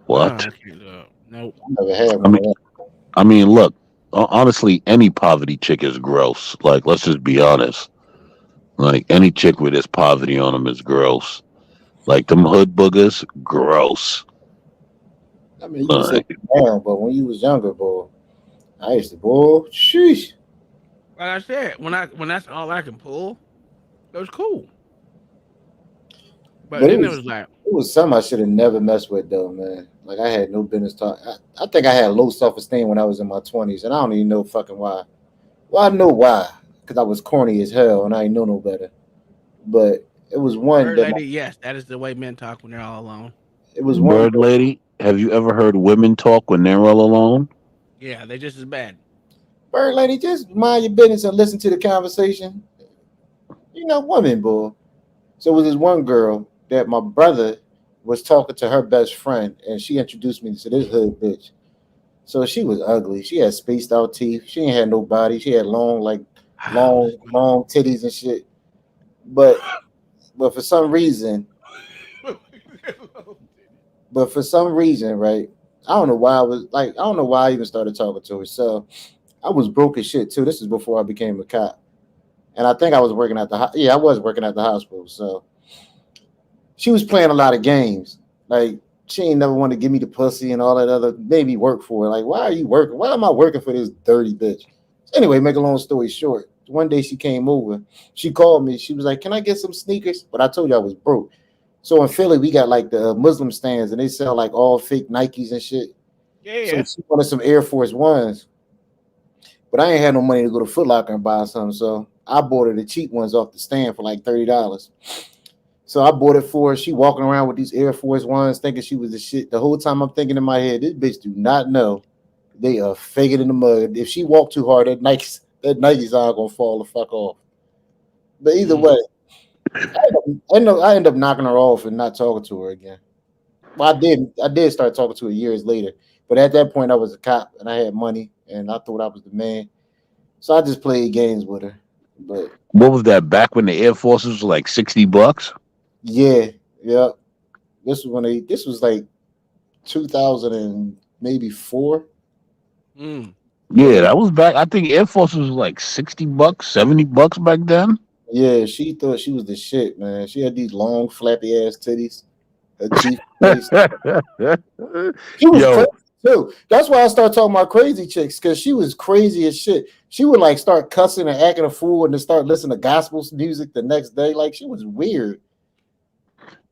what? I can't do it. Nope. I never had one. I mean, look, honestly, any poverty chick is gross. Like, let's just be honest. Like, any chick with this poverty on them is gross. Like, them hood boogers, gross. I mean, you can say it now, but when you was younger, boy, I used to, boy, sheesh. Like I said, when that's all I can pull, it was cool. But then it was like, it was something I should have never messed with, though, man. Like, I had no business talking. I think I had low self-esteem when I was in my 20s, and I don't even know fucking why. Well, I know why, because I was corny as hell, and I didn't know no better. But it was one Bird that lady, yes, that is the way men talk when they're all alone. it was one. Bird lady, have you ever heard women talk when they're all alone? Yeah, they just as bad. Bird lady, just mind your business and listen to the conversation. You know, woman, boy. So it was this one girl that my brother was talking to her best friend, and she introduced me to this hood bitch. So she was ugly. She had spaced out teeth. She ain't had no body. She had long titties and shit. But for some reason, right? I don't know why I don't know why I even started talking to her. So I was broke as shit too. This is before I became a cop. And I think I was working at I was working at the hospital. So she was playing a lot of games. Like, she ain't never wanted to give me the pussy and all that other, made me work for her. Like, why are you working? Why am I working for this dirty bitch? So anyway, make a long story short, one day she came over. She called me. She was like, can I get some sneakers? But I told you I was broke. So in Philly, we got like the Muslim stands, and they sell like all fake Nikes and shit. Yeah. So she wanted some Air Force Ones. But I ain't had no money to go to Foot Locker and buy some. So I bought her the cheap ones off the stand for like $30. So I bought it for her. She walking around with these Air Force Ones thinking she was the shit. The whole time I'm thinking in my head, this bitch do not know they are faking in the mud. If she walk too hard, that Nike's not gonna fall the fuck off. But either way, I end up knocking her off and not talking to her again. Well, I did start talking to her years later. But at that point I was a cop and I had money and I thought I was the man. So I just played games with her. But what was that back when the Air Forces was like $60? Yeah. This was like 2000 and maybe 4. Yeah, that was back. I think Air Forces was like $60, $70 back then. Yeah, she thought she was the shit, man. She had these long, flappy ass titties. Her teeth. She was crazy too. That's why I started talking about crazy chicks, because she was crazy as shit. She would like start cussing and acting a fool and then start listening to gospel music the next day. Like, she was weird.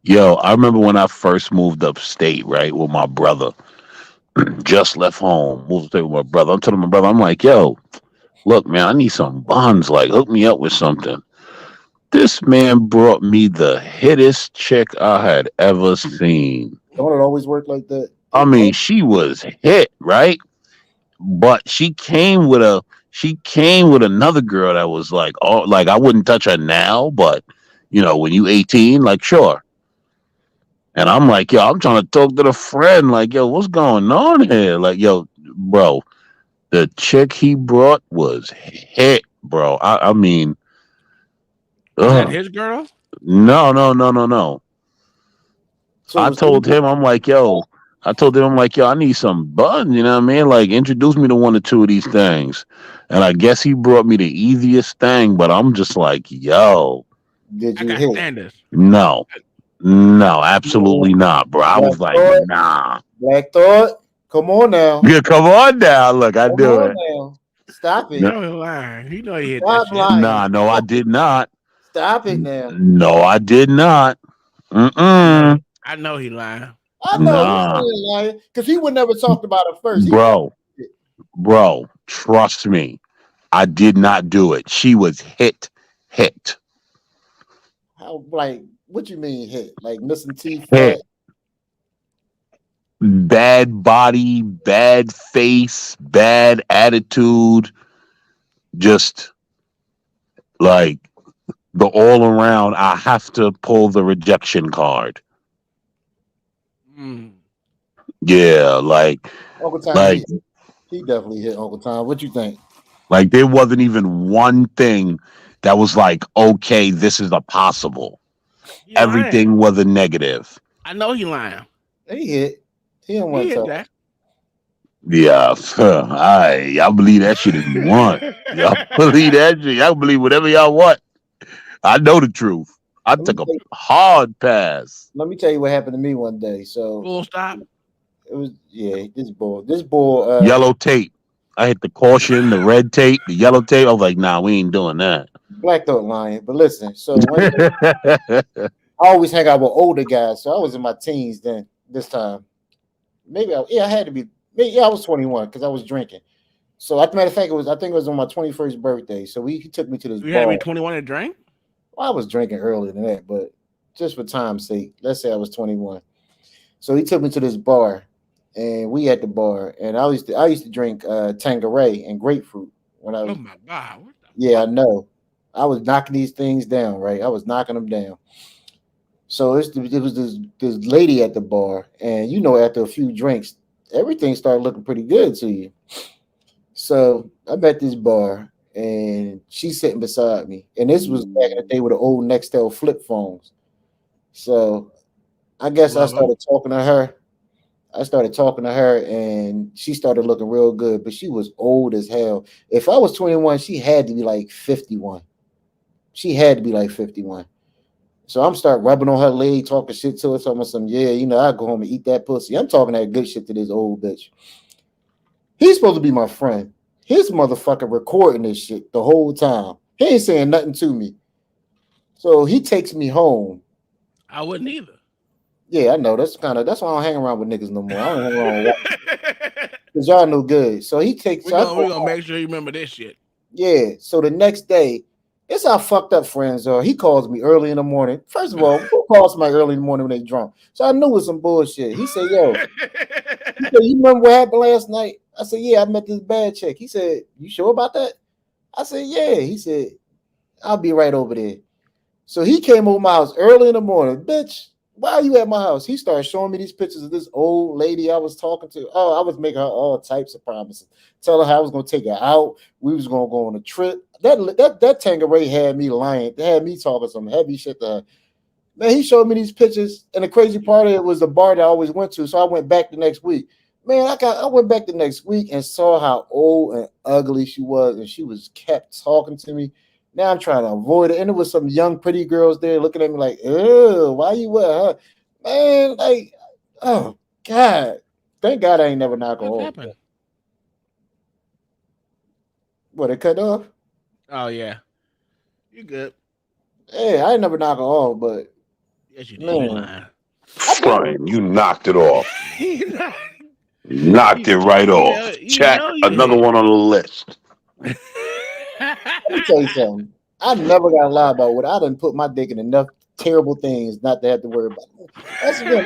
Yo, I remember when I first moved upstate, right, with my brother. Just left home, moved upstate with my brother. I'm telling my brother, I'm like, yo, look, man, I need some buns. Like, hook me up with something. This man brought me the hittest chick I had ever seen. Don't it always work like that? I mean, she was hit, right? But she came with another girl that was like, oh, like I wouldn't touch her now, but you know, when you 18, like sure. And I'm like, yo, I'm trying to talk to the friend, like, yo, what's going on here? Like, yo, bro, the chick he brought was hit, bro. I mean, was that his girl? No. So I told him, I'm like, yo, I told them, I'm like, yo, I need some buns, you know what I mean? Like, introduce me to one or two of these things. And I guess he brought me the easiest thing, but I'm just like, yo. Did I you got hit? standards. No. No, absolutely not, bro. I Black was like, Thought? nah. Black Thought? Come on now. Yeah, come on now. Look, I Come do on it. now. Stop You it. know he lying. You know he hit that Stop shit. lying. Nah, no, I did not. Stop it now. No, I did not. Mm-mm. I know he lying. I know he's Nah. lying because he would never talked about it first. He Bro, trust me. I did not do it. She was hit. how like what you mean hit? Like missing teeth fat? Hit. Bad body, bad face, bad attitude. Just like the all around, I have to pull the rejection card. Mm. Yeah, like Uncle Tom, like he definitely hit Uncle Tom. What you think? like there wasn't even one thing that was like, okay, this is a possible. He Everything lying. was a negative. I know he lying. He hit. He don't He want to hit talk. that. Yeah, y'all believe that shit if you want. Y'all believe that shit. Y'all believe whatever y'all want. I know the truth. I took a hard pass. Let me tell you what happened to me one day. So Full stop. it was this boy Yellow tape. I hit the caution, the red tape, the yellow tape. I was like, nah, we ain't doing that. Black Thought lying. But listen, so one day, I always hang out with older guys. So I was in my teens then. This time, I had to be. I was 21 because I was drinking. So, as a matter of fact, I think it was on my 21st birthday. So he took me to this You had to bar. be 21 to drink? Well, I was drinking earlier than that, but just for time's sake, let's say I was 21. So he took me to this bar, and we at the bar, and I used to drink Tanqueray and grapefruit when I was. Oh my God. What the Yeah, I know. I was knocking these things down, right? I was knocking them down. So it was this lady at the bar, and after a few drinks, everything started looking pretty good to you. So I'm at this bar, and she's sitting beside me, and this was back in the day with the old Nextel flip phones. So I guess I Love her. started talking to her. And she started looking real good, but she was old as hell. If I was 21, she had to be like 51. She had to be like 51. So I'm start rubbing on her leg, talking shit to her, talking about some, I go home and eat that pussy. I'm talking that good shit to this old bitch. He's supposed to be my friend. His motherfucker recording this shit the whole time. He ain't saying nothing to me. So he takes me home. I wouldn't either. Yeah, I know. That's why I don't hang around with niggas no more. I don't hang around with because y'all know good. So he takes. We're gonna make sure you remember this shit. Yeah. So the next day, this how fucked up friends are. He calls me early in the morning. First of all, who calls somebody early in the morning when they drunk? So I knew it was some bullshit. He said, "Yo, you remember what happened last night?" I said, "Yeah, I met this bad chick." He said, "You sure about that?" I said, "Yeah." He said, "I'll be right over there." So he came over my house early in the morning. Bitch, why are you at my house? He started showing me these pictures of this old lady I was talking to. Oh, I was making her all types of promises. Tell her I was going to take her out. We was going to go on a trip. That Tanqueray had me lying. They had me talking some heavy shit to her. Man, he showed me these pictures, and the crazy part of it was the bar that I always went to. So I went back the next week. Man, I went back the next week and saw how old and ugly she was, and she was kept talking to me. Now I'm trying to avoid it. And there was some young, pretty girls there looking at me like, "Ew, why you with her?" Man, like, oh, God. Thank God I ain't never knock her What off. happened? What, it cut off? Oh yeah. You good. Hey, I ain't never knock her off, but Yes, you did. You man. lying. Brian, you knocked it off. You Knocked it right off. Check. you Another did. one on the list. Let me tell you something. I never got to lie about what I done put my dick in enough terrible things not to have to worry about it. That's the thing.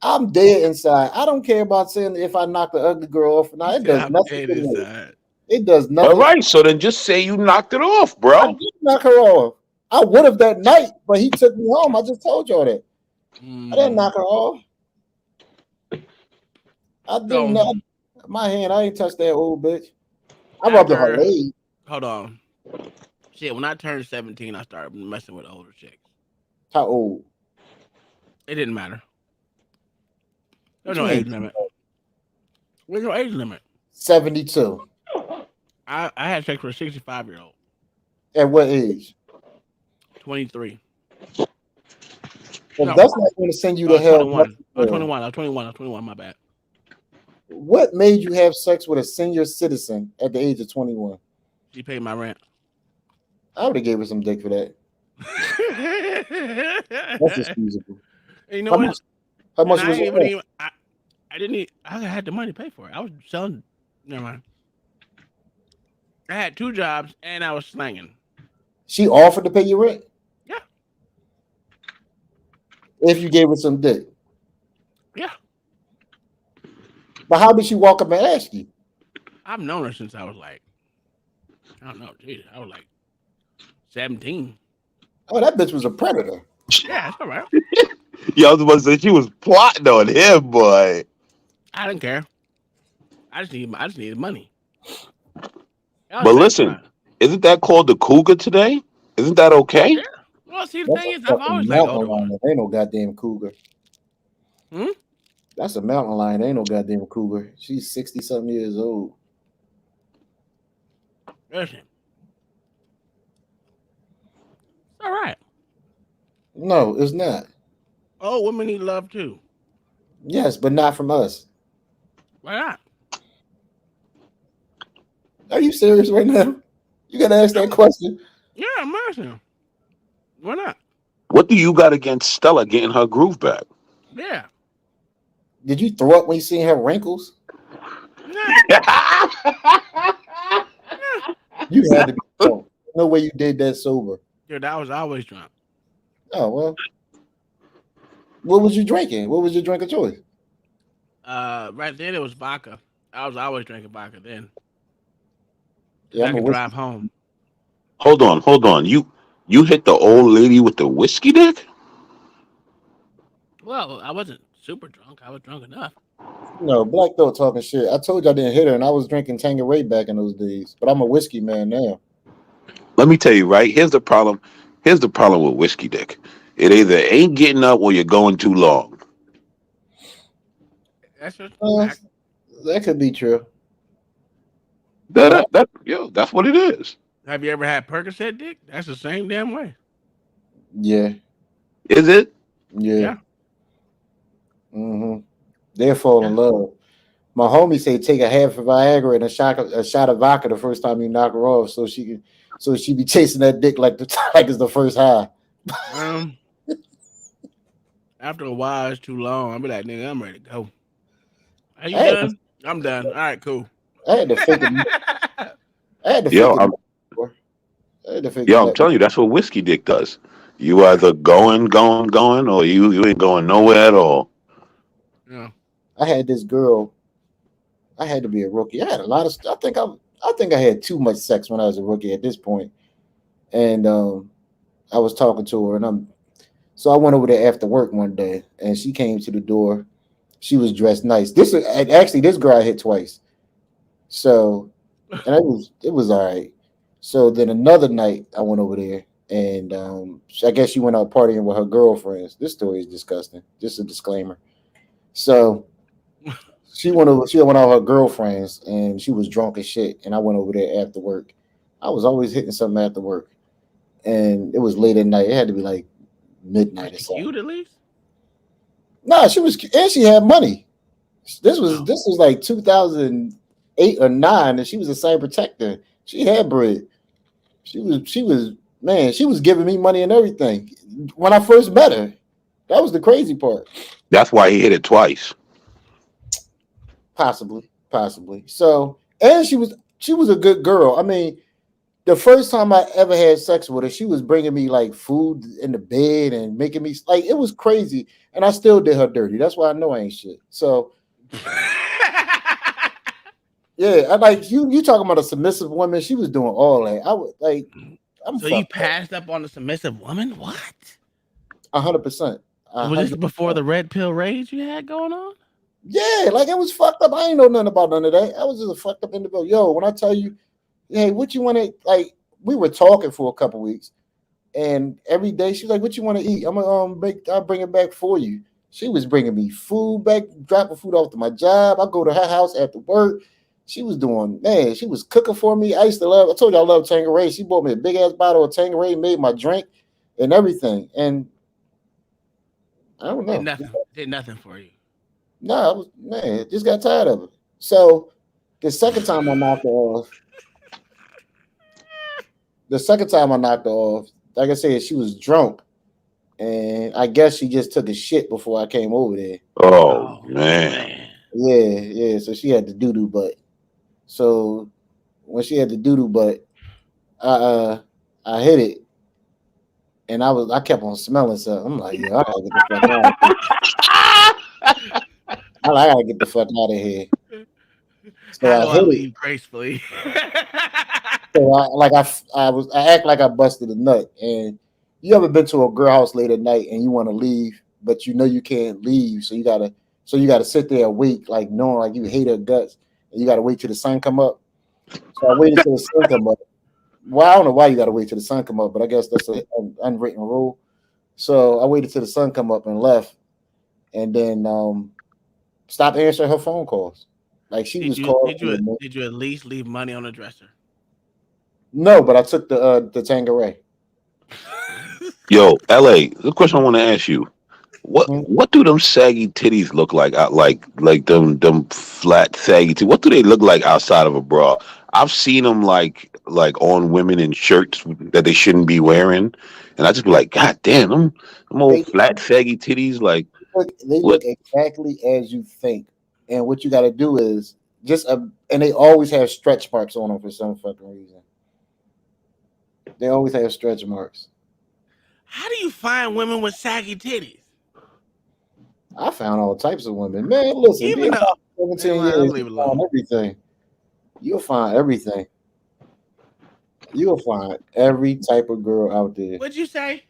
I'm dead inside. I don't care about saying if I knock the ugly girl off or not. It does nothing to me. It does nothing. All right, so then just say you knocked it off, I bro. did knock her off. I would have that night, but he took me home. I just told y'all that. I didn't knock her off. I didn't. My hand, I ain't touched that old bitch. I rubbed on her leg. Hold on. Shit, when I turned 17, I started messing with older chicks. How old? It didn't matter. There's no age limit. There's no age limit. 72. I had sex with a 65-year-old. At what age? 23. Well, that's not going to send you to hell. 21. I was 21. My bad. What made you have sex with a senior citizen at the age of 21? She paid my rent. I would have gave her some dick for that. That's excusable. And you know what? How much I was didn't it? even, I didn't even, I had the money to pay for it. I was selling. Never mind. I had 2 jobs and I was slanging. She offered to pay you rent? Yeah. If you gave her some dick? Yeah. But how did she walk up and ask you? I've known her since I was like, I don't know, geez, I was like 17. Oh, that bitch was a predator. Yeah, it's all right. Yeah, I was about to say she was plotting on him, boy. I didn't care. I just needed money. But listen, isn't that called the cougar today? Isn't that okay? Yeah. Well, see, the thing is, I've always liked older women. Lion. Ain't no goddamn cougar. That's a mountain lion. Ain't no goddamn cougar. She's 60-something years old. Listen. All right. No, it's not. Oh, women need love too. Yes, but not from us. Why not? Are you serious right now? You gotta ask that question. Yeah, I'm asking. Why not? What do you got against Stella getting her groove back? Yeah. Did you throw up when you seen her wrinkles? You had to be drunk. No way you did that sober. Dude, I was always drunk. Oh, well. What was you drinking? What was your drink of choice? Right then it was vodka. I was always drinking vodka then. Yeah, I could drive home. Hold on. You hit the old lady with the whiskey dick? Well, I wasn't super drunk. I was drunk enough. No, Black Thought talking shit. I told you I didn't hit her, and I was drinking Tanqueray back in those days. But I'm a whiskey man now. Let me tell you, right? Here's the problem. Here's the problem with whiskey dick. It either ain't getting up or you're going too long. That's just that could be true. That's what it is. Have you ever had Percocet dick? That's the same damn way. Yeah. Is it? Yeah. Mm-hmm. They'll fall in love. My homie say take a half of Viagra and a shot of vodka the first time you knock her off, so she be chasing that dick like it's the first high. After a while, it's too long. I'll be like, nigga, I'm ready to go. Are you done? I'm done. All right, cool. I had to fake it. Yo, I'm telling you, that's what whiskey dick does. You either going, or you ain't going nowhere at all. Yeah. I had this girl. I had to be a rookie. I had a lot of stuff. I think I had too much sex when I was a rookie at this point. And I was talking to her, and so I went over there after work one day, and she came to the door. She was dressed nice. This girl I hit twice. So, and it was all right. So then another night I went over there, and I guess she went out partying with her girlfriends. This story is disgusting. Just a disclaimer. So she went out with her girlfriends, and she was drunk as shit. And I went over there after work. I was always hitting something after work, and it was late at night. It had to be like midnight or something. Cute at least? No, she was, and she had money. This was like 2008 or 9, and she was a site protector. She had bread. She was giving me money and everything when I first met her. That was the crazy part. That's why he hit it twice. Possibly. So, and she was a good girl. I mean, the first time I ever had sex with her, she was bringing me like food in the bed and making me like, it was crazy. And I still did her dirty. That's why I know I ain't shit. So, yeah, I like you talking about a submissive woman. She was doing all that. I was like, So you passed up on a submissive woman? What? 100%. Was this before the red pill rage you had going on? Yeah, like it was fucked up. I ain't know nothing about none of that. I was just a fucked up individual. Yo, when I tell you, hey, what you want to, like, we were talking for a couple weeks, and every day she was like, what you want to eat? I'm gonna I'll bring it back for you. She was bringing me food back, dropping food off to my job. I go to her house after work. She was doing, man, she was cooking for me. I told you I love Tanqueray. She bought me a big ass bottle of Tanqueray, made my drink and everything. And I don't know. Did nothing for you. No, I was, man, just got tired of it. So the second time I knocked her off, like I said, she was drunk. And I guess she just took a shit before I came over there. Oh man. Yeah. So she had the doo-doo butt. So when she had the doo-doo butt, I hit it. And I kept on smelling something. I'm like, yo, I gotta get the fuck out. I gotta get the fuck out of here. So How do I hit leave it. gracefully? So I act like I busted a nut. And you ever been to a girl house late at night and you want to leave, but you know you can't leave, so you gotta sit there and wait, like knowing like you hate her guts, and you gotta wait till the sun come up. So I waited till the sun come up. Well, I don't know why you gotta wait till the sun come up, but I guess that's an unwritten rule. So I waited till the sun come up and left, and then stopped answering her phone calls. Like she was calling. Did you at least leave money on the dresser? No, but I took the Tanqueray. Yo, LA, the question I want to ask you. What do them saggy titties look like out like them flat saggy titties? What do they look like outside of a bra? I've seen them like on women in shirts that they shouldn't be wearing, and I just be like, God damn, them old flat saggy titties. Like They look exactly as you think, and what you got to do is and they always have stretch marks on them for some fucking reason. They always have stretch marks. How do you find women with saggy titties? I found all types of women. Man, listen, Even being though, 17 years, you find everything. You'll find everything. You'll find every type of girl out there. What'd you say?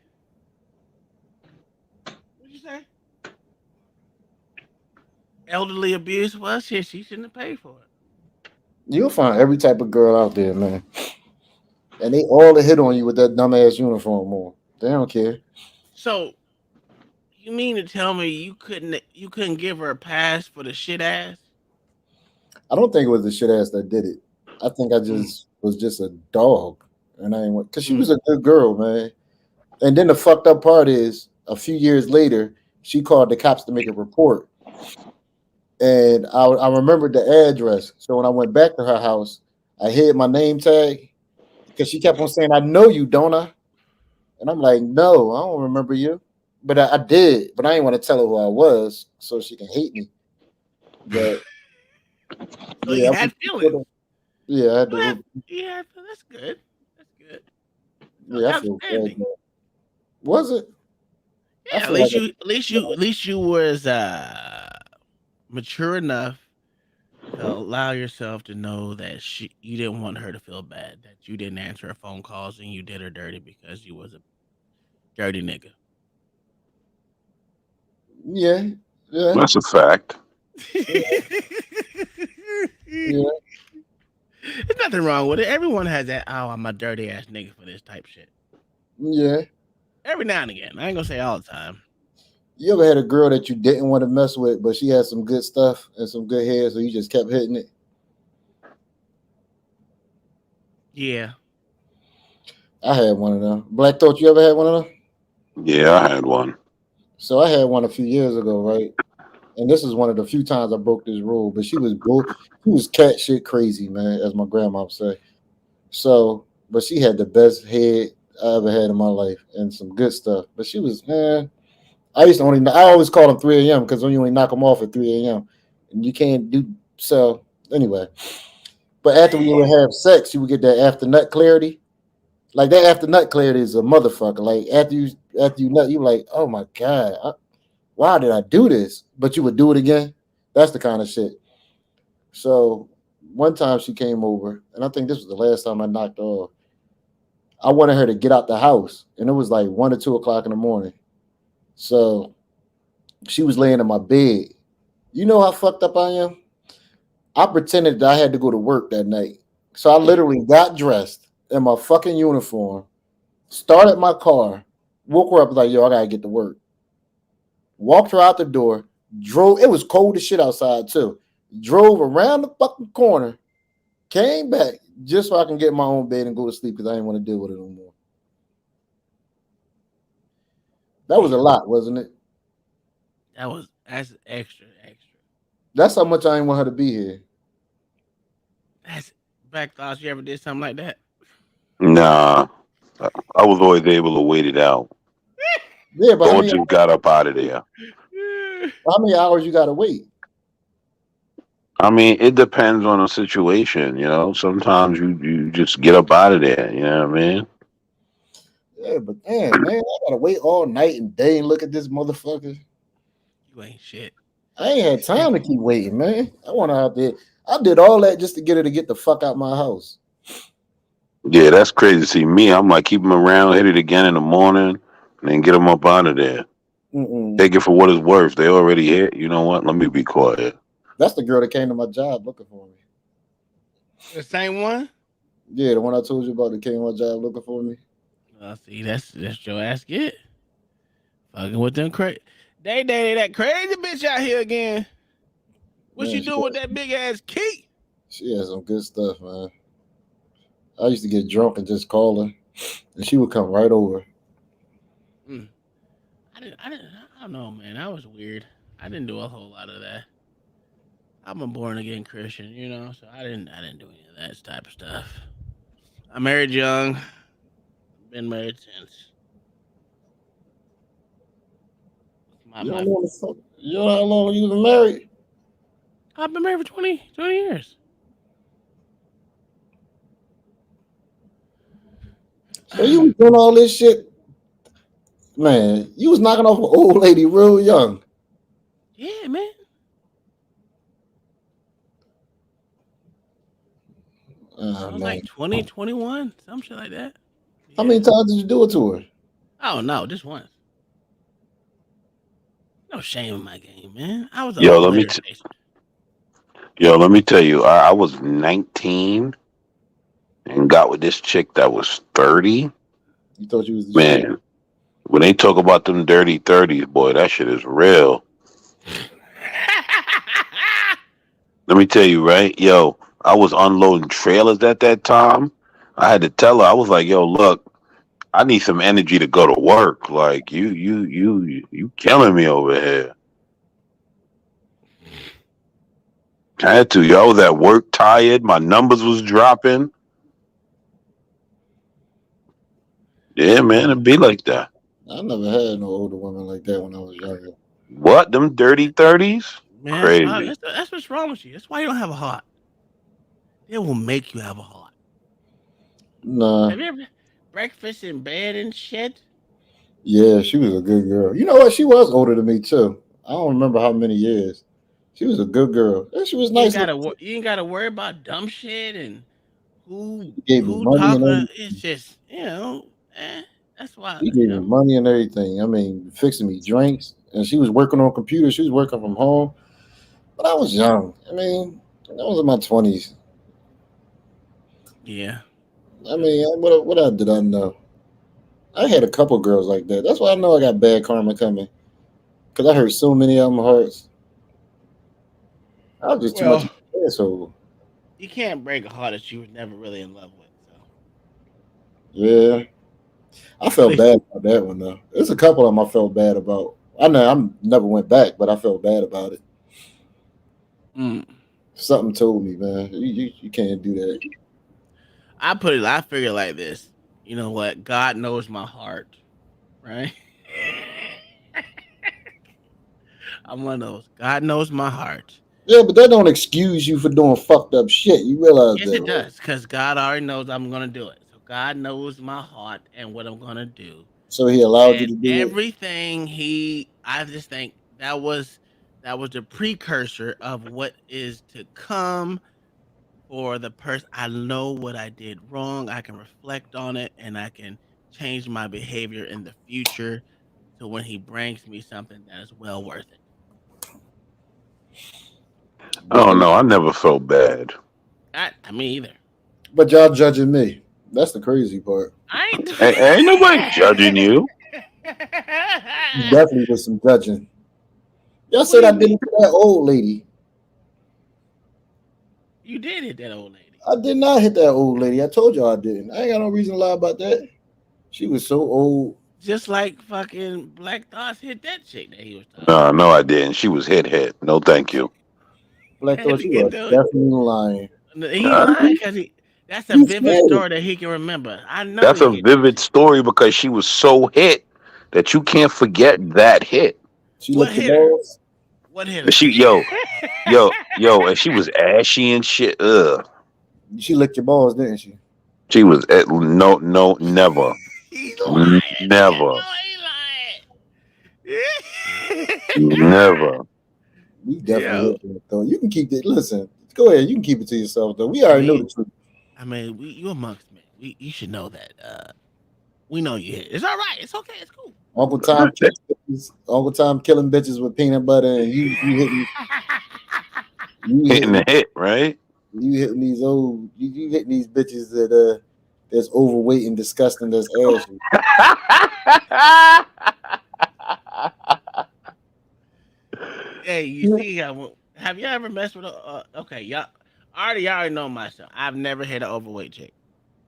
Elderly abuse? Well, shit, she shouldn't have paid for it. You'll find every type of girl out there, man. And they all hit on you with that dumbass uniform on. They don't care. So, you mean to tell me you couldn't give her a pass for the shit ass? I don't think it was the shit ass that did it. I think I just was just a dog, and I ain't because she was a good girl, man. And then the fucked up part is, a few years later, she called the cops to make a report, and I remembered the address. So when I went back to her house, I hid my name tag because she kept on saying, "I know you, don't I?" And I'm like, "No, I don't remember you," but I did. But I didn't want to tell her who I was so she can hate me. But so you had feelings. Yeah, I had to. Yeah, that's good. That's good. Yeah, I feel bad. Was it? Yeah, at least you was mature enough to allow yourself to know that you didn't want her to feel bad, that you didn't answer her phone calls and you did her dirty because you was a dirty nigga. Yeah. That's a fact. Yeah. There's nothing wrong with it. Everyone has that, oh, I'm a dirty ass nigga for this type shit. Yeah. Every now and again. I ain't gonna say all the time. You ever had a girl that you didn't want to mess with, but she had some good stuff and some good hair, so you just kept hitting it? Yeah. I had one of them. Black Thought, you ever had one of them? Yeah, I had one. So I had one a few years ago, right? And this is one of the few times I broke this rule, but she was cat shit crazy, man, as my grandma would say. So, but she had the best head I ever had in my life and some good stuff. But she was, man, I always call them 3 a.m. because you only knock them off at 3 a.m. and you can't do so anyway. But after we would have sex, you would get that after nut clarity. Like that after nut clarity is a motherfucker. Like after you nut, you like, oh my god, why did I do this? But you would do it again. That's the kind of shit. So one time she came over, and I think this was the last time I knocked her off. I wanted her to get out the house, and it was like 1 or 2 o'clock in the morning. So she was laying in my bed. You know how fucked up I am? I pretended that I had to go to work that night. So I literally got dressed in my fucking uniform, started my car, woke her up like, yo, I gotta get to work. walked her out the door, drove. It was cold as shit outside too. Drove around the fucking corner, came back just so I can get in my own bed and go to sleep because I didn't want to deal with it no more. That was a lot, wasn't it? That's extra. That's how much I didn't want her to be here. That's back thoughts. You ever did something like that? Nah, I was always able to wait it out. Yeah, but or just got up out of there. How many hours you gotta wait? I mean, it depends on the situation, you know. Sometimes you just get up out of there, you know what I mean? Yeah, but damn, man, I gotta wait all night and day and look at this motherfucker. You ain't shit. I ain't had time to keep waiting, man. I want her out there. I did all that just to get her to get the fuck out my house. Yeah, that's crazy. See, me, I'm like, keep them around, hit it again in the morning, and then get them up out of there. Take it for what it's worth. They already hit. You know what? Let me be quiet. That's the girl that came to my job looking for me. The same one? Yeah, the one I told you about that came to my job looking for me. See, that's your ass get. Fucking with them crazy. They dated that crazy bitch out here again. What Man, you doing with that big ass key? She had some good stuff, man. I used to get drunk and just call her, and she would come right over. I don't know, man. That was weird. I didn't do a whole lot of that. I'm a born again Christian, you know, so I didn't do any of that type of stuff. I married young. Been married since. You know how long you been married? I've been married for 20 years. So you was doing all this shit, man. You was knocking off an old lady real young. Yeah, man. I was like 20, 21, some shit like that. How many times did you do it to her? Oh no, just once. No shame in my game, man. I was Yo, let me tell you, I was 19 and got with this chick that was 30. You thought you was the Man, shit. when they talk about them dirty 30s, boy, that shit is real. Let me tell you, right? Yo, I was unloading trailers at that time. I had to tell her, I was like, yo, look, I need some energy to go to work. Like you killing me over here. I had to. Yo, I was at work tired. My numbers was dropping. Yeah, man, it'd be like that. I never had no older women like that when I was younger. What? Them dirty 30s? Man, Crazy. that's what's wrong with you. That's why you don't have a heart. It will make you have a heart. Nah. Have you ever breakfast in bed and shit? Yeah, she was a good girl. You know what? She was older than me too. I don't remember how many years. She was a good girl. And she was nice. You ain't gotta worry about dumb shit and who gave me money and talking. everything. It's just, you know, that's why. She gave me money and everything. I mean, fixing me drinks. And she was working on computers. She was working from home. But I was young. I mean, I was in my 20s. Yeah. I mean, what else did I know? I had a couple girls like that. That's why I know I got bad karma coming. Because I hurt so many of them hearts. I was just too much of an asshole. You can't break a heart that you were never really in love with. So. Yeah. I felt bad about that one, though. There's a couple of them I felt bad about. I know I never went back, but I felt bad about it. Something told me, man, you can't do that. I figure like this. You know what? God knows my heart, right? I'm one of those. God knows my heart. Yeah, but that don't excuse you for doing fucked up shit. You realize yes, that? Yes, it does, because God already knows I'm gonna do it. So God knows my heart and what I'm gonna do. So He allowed you to do everything. I just think that was the precursor of what is to come for the person. I know what I did wrong. I can reflect on it, and I can change my behavior in the future. So when He brings me something that is well worth it. Oh no, I never felt bad. I mean either. But y'all judging me. That's the crazy part. Ain't nobody judging you. Definitely was some judging. Y'all said I didn't hit that old lady. You did hit that old lady. I did not hit that old lady. I told y'all I didn't. I ain't got no reason to lie about that. She was so old. Just like fucking Black Thoughts hit that chick that he was talking. No, I didn't. She was hit. No, thank you. Black Thought, you are definitely lying. He lying because that's a vivid story that he can remember. I know That's he a hit vivid story because she was so hit that you can't forget that hit. She licked your balls. What hit her? She and she was ashy and shit. Ugh. She licked your balls, didn't she? She was no, never. Never. Never. We definitely hit that though. You can keep it. Listen, go ahead. You can keep it to yourself though. We already know the truth. I mean, you amongst men. You should know that. We know you hit. It's all right. It's okay. It's cool. Uncle Tom killing bitches with peanut butter, and you hitting. Hitting the hit, right? You hitting these old. You hitting these bitches that's overweight and disgusting. That's ashy. Hey, you see, have you ever messed with a? Okay, y'all already know myself. I've never hit an overweight chick,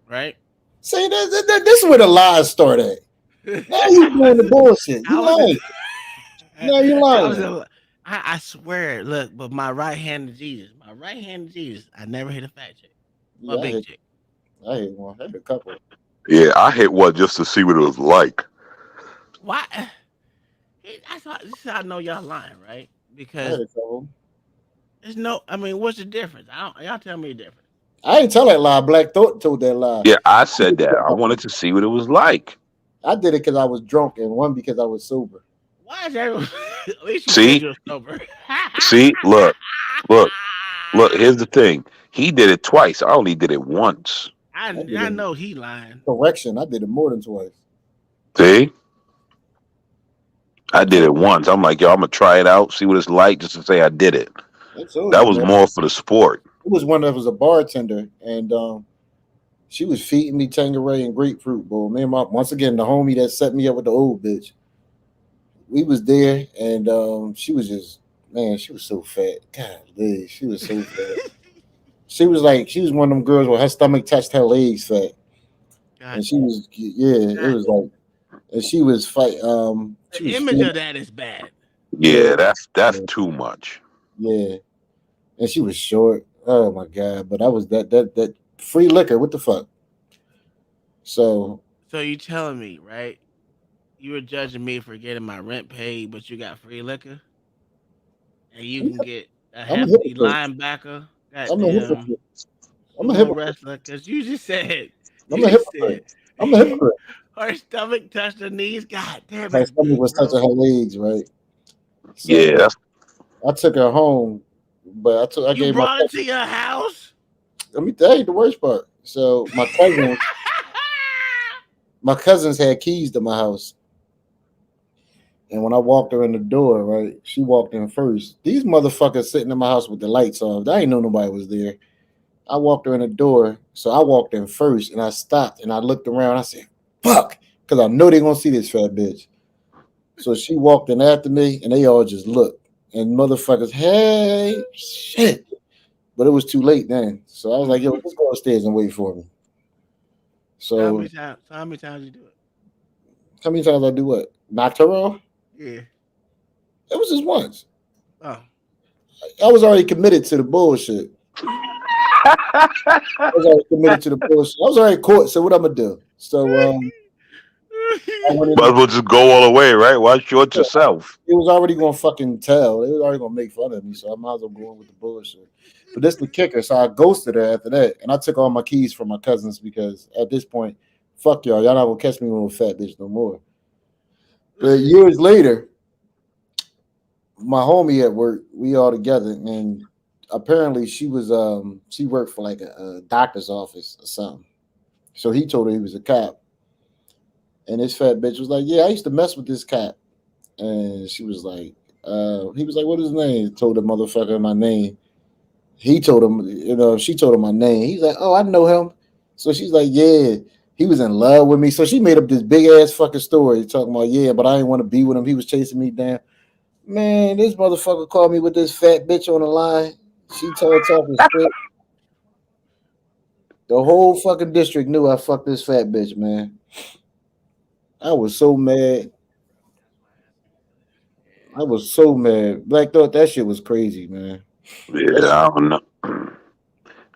right? See, this is where the lies start at. Now you doing the bullshit. You lying. No, you lying. I swear, look, but my right hand to Jesus. I never hit a fat chick. A big chick. I hit one. I hit a couple. Yeah, I hit one just to see what it was like. Why? This is how I know y'all lying, right? Because there's no. I mean, what's the difference? Y'all tell me the difference. I ain't tell that lie. Black Thought told that lie. Yeah, I said that. I wanted to see what it was like. I did it because I was drunk, and one because I was sober. Why is everyone? At least you See? said you're sober. See, look. Here's the thing. He did it twice. I only did it once. I know he lying. Correction, I did it more than twice. See? I did it once. I'm like, yo, I'm gonna try it out, see what it's like, just to say I did it. That was more for the sport. It was one that was a bartender, and she was feeding me Tanqueray and grapefruit bowl. Me and once again, the homie that set me up with the old bitch. We was there, and she was just, man, she was so fat. God, she was so fat. She was one of them girls where her stomach touched her legs fat. And she was, it was like, and she was fight. The image of that is bad. Yeah, that's too much. Yeah, and she was short. Oh my god! But I was that free liquor. What the fuck? So you telling me, right? You were judging me for getting my rent paid, but you got free liquor, and you can get a hefty linebacker. I'm a hypocrite. I'm a hypocrite. Wrestler, because you just said. I'm a hypocrite. I'm a hypocrite. Her stomach touched her knees. God damn it. Her stomach was touching her legs, right? So yeah. I took her home, but I You gave brought it to your house? Let me tell you the worst part. So my cousins had keys to my house. And when I walked her in the door, right, she walked in first. These motherfuckers sitting in my house with the lights off. I didn't know nobody was there. I walked her in the door, so I walked in first, and I stopped, and I looked around. I said, fuck, because I know they're going to see this fat bitch. So she walked in after me, and they all just looked. And motherfuckers, hey, shit. But it was too late then. So I was like, yo, let's go upstairs and wait for me. So how many times you do it? How many times I do what? Knocked her off? Yeah. It was just once. Oh. I was already committed to the bullshit. I was already committed to the bullshit. I was already caught, so what I'm going to do? So, might as well just go all the way, right? Why short yourself? It was already going to fucking tell. They was already going to make fun of me, so I might as well go on with the bullshit. But this the kicker. So I ghosted her after that, and I took all my keys from my cousins because at this point, fuck y'all. Y'all not going to catch me with a fat bitch no more. But years later, my homie at work, we all together, and apparently she was she worked for like a doctor's office or something. So he told her he was a cop. And this fat bitch was like, yeah, I used to mess with this cop. And she was like, he was like, what is his name? Told the motherfucker my name. He told him, she told him my name. He's like, oh, I know him. So she's like, yeah, he was in love with me. So she made up this big ass fucking story talking about, yeah, but I didn't want to be with him. He was chasing me down. Man, this motherfucker called me with this fat bitch on the line. She told talking shit. The whole fucking district knew I fucked this fat bitch, man. I was so mad. I was so mad. Black thought that shit was crazy, man. Yeah, I don't know.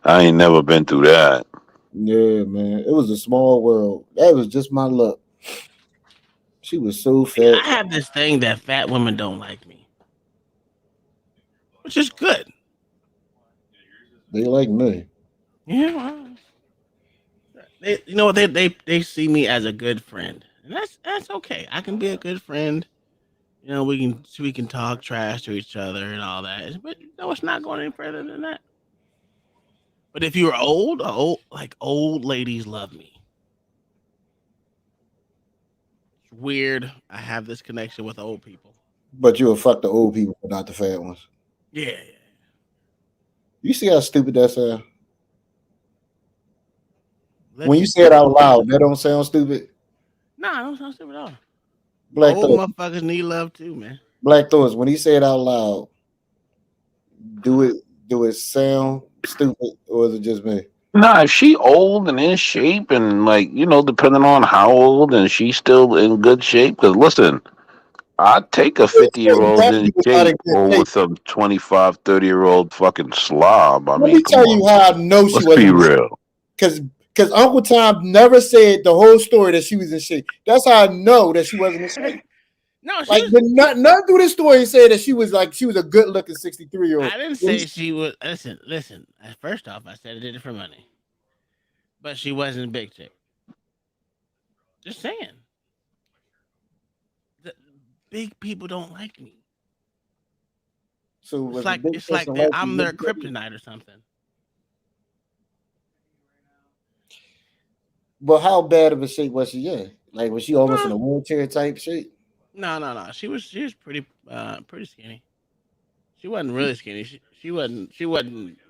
I ain't never been through that. Yeah, man. It was a small world. That was just my luck. She was so Yeah, fat. I have this thing that fat women don't like me, which is good. They like me. Yeah, well, you know what? They see me as a good friend, and that's okay. I can be a good friend. You know, we can talk trash to each other and all that, but no, it's not going any further than that. But if you're old ladies love me. It's weird. I have this connection with old people. But you'll fuck the old people, but not the fat ones. Yeah. You see how stupid that sounds? When you Listen, say it out loud, that don't sound stupid. nah, I don't sound stupid at all. Black Old Thoughts. motherfuckers need love too, man. Black Thoughts. When he say it out loud, do it sound stupid or is it just me? Nah, if she old and in shape and like, depending on how old and she's still in good shape. Because listen, I'd take a 50-year-old in Definitely was not in shape good over shape. some 25, 30-year-old fucking slob. I Let mean, me come tell you on. how I know she Let's be wasn't in shape. real. Because Uncle Tom never said the whole story that she was in shape. That's how I know that she wasn't in shape. No, she Like was. none through this story said that she was a good looking 63-year-old. I didn't say she was. Listen. First off, I said I did it for money, but she wasn't a big chick. Just saying. The big people don't like me. So It's was the like big it's person like like I'm you? their kryptonite or something. But how bad of a shape was she in? Like was she almost in a wheelchair type shape? No. She was pretty skinny. She wasn't really skinny. She wasn't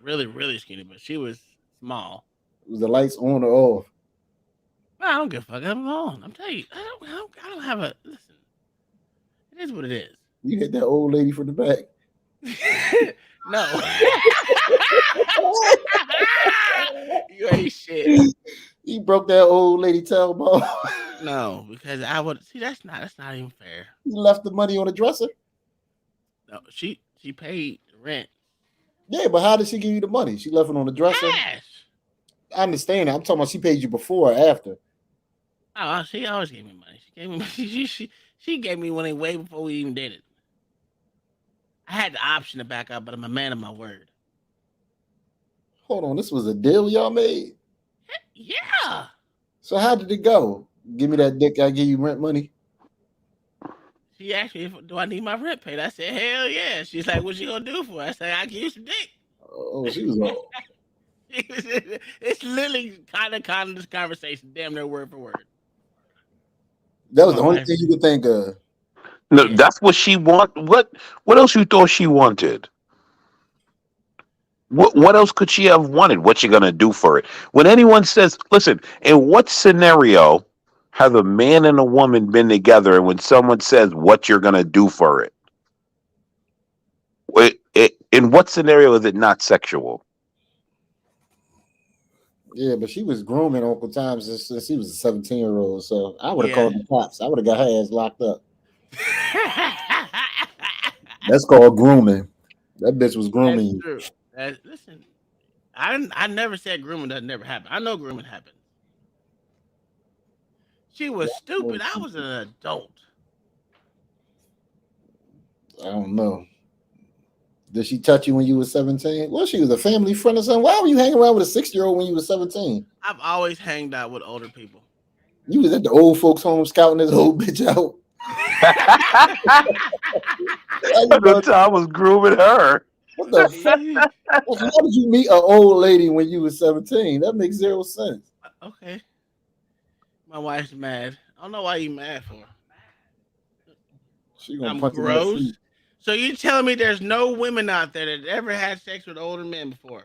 really skinny, but she was small. Was the lights on or off? No, I don't give a fuck. I'm on. I'm telling you, I don't have a listen. It is what it is. You hit that old lady from the back. No. You ain't shit. He broke that old lady tailbone. No, because I would see that's not even fair. He left the money on the dresser. No, she paid rent. Yeah, but how did she give you the money? She left it on the dresser. Cash. I understand that. I'm talking about she paid you before or after. Oh, she always gave me money. She gave me she gave me money way before we even did it. I had the option to back up, but I'm a man of my word. Hold on, this was a deal y'all made. Yeah. So how did it go? Give me that dick, I give you rent money. She asked me, do I need my rent paid? I said, hell yeah. She's like, what you gonna do for it? I said, I give you some dick. Oh, she was all. It's literally kind of this conversation, damn near word for word. That was the only thing you could think of. No, that's what she want. What else you thought she wanted? What else could she have wanted? What you gonna do for it? When anyone says, listen, in what scenario have a man and a woman been together, and when someone says what you're gonna do for it, in what scenario is it not sexual? Yeah, but she was grooming Uncle Tom since he was a 17-year-old. So I would have Yeah. called the cops. I would have got her ass locked up. That's called grooming. That bitch was grooming you. True. Listen, I never said grooming doesn't never happen. I know grooming happens. She was stupid. I was an adult. I don't know. Did she touch you when you were 17? Well, she was a family friend or something. Why were you hanging around with a 6-year-old when you were 17? I've always hanged out with older people. You was at the old folks' home scouting this whole bitch out. The time was grooming her. What the fuck? How did you meet an old lady when you were 17? That makes zero sense. Okay. My wife's mad. I don't know why you mad for. She gonna I'm punch you in the gross. feet. So you telling me there's no women out there that ever had sex with older men before?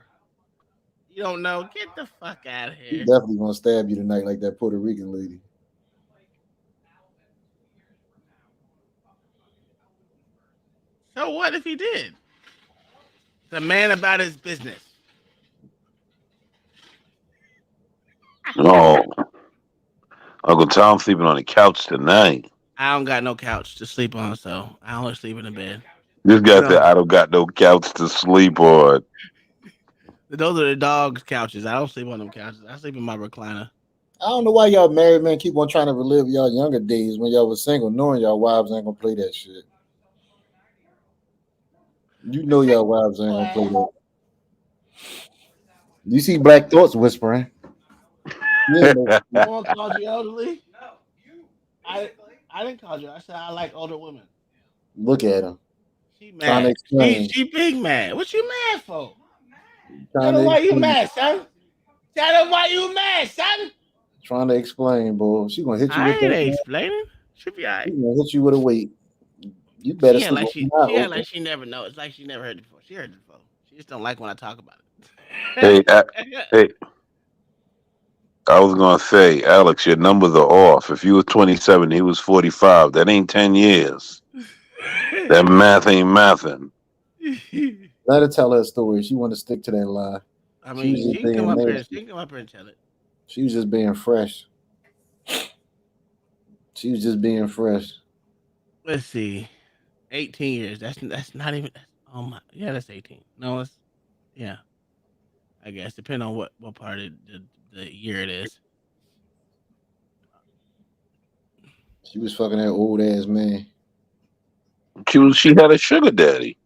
You don't know? Get the fuck out of She here. definitely gonna stab you tonight like that Puerto Rican lady. So what if he did? The man about his business. Oh, Uncle Tom sleeping on the couch tonight. I don't got no couch to sleep on, so I only sleep in the bed. This guy said, "I don't got no couch to sleep on." Those are the dogs' couches. I don't sleep on them couches. I sleep in my recliner. I don't know why y'all married men keep on trying to relive y'all younger days when y'all was single, knowing y'all wives ain't gonna play that shit. You know y'all wives ain't gonna play that. You see Black Thoughts whispering. Yeah, No one called you elderly? I didn't call you. I said I like older women. look at him. She Trying to mad. explain. She big mad. What you mad for? Trying Tell her to why you explain. mad, son. Tell her why you mad, son. Trying to explain, boy. She gonna hit you I with ain't that. explaining. Should be alright. She gonna hit you with a weight. You better She act sleep like with she one eye act open. like she never know. It's like she never heard it before. She heard it before. She just don't like when I talk about Hey, it. hey. I was gonna say, Alex, your numbers are off. If you were 27, he was 45. That ain't 10 years. That math ain't mathing. Let her tell her story. She want to stick to that lie. I She was mean, just being nasty. she can come up here and tell it. She was just being fresh. She was just being fresh. Let's see. 18 years. That's not even. Oh my. Yeah, that's 18. No, it's yeah. I guess depending on what part of the year it is. She was fucking that old ass man. She had a sugar daddy.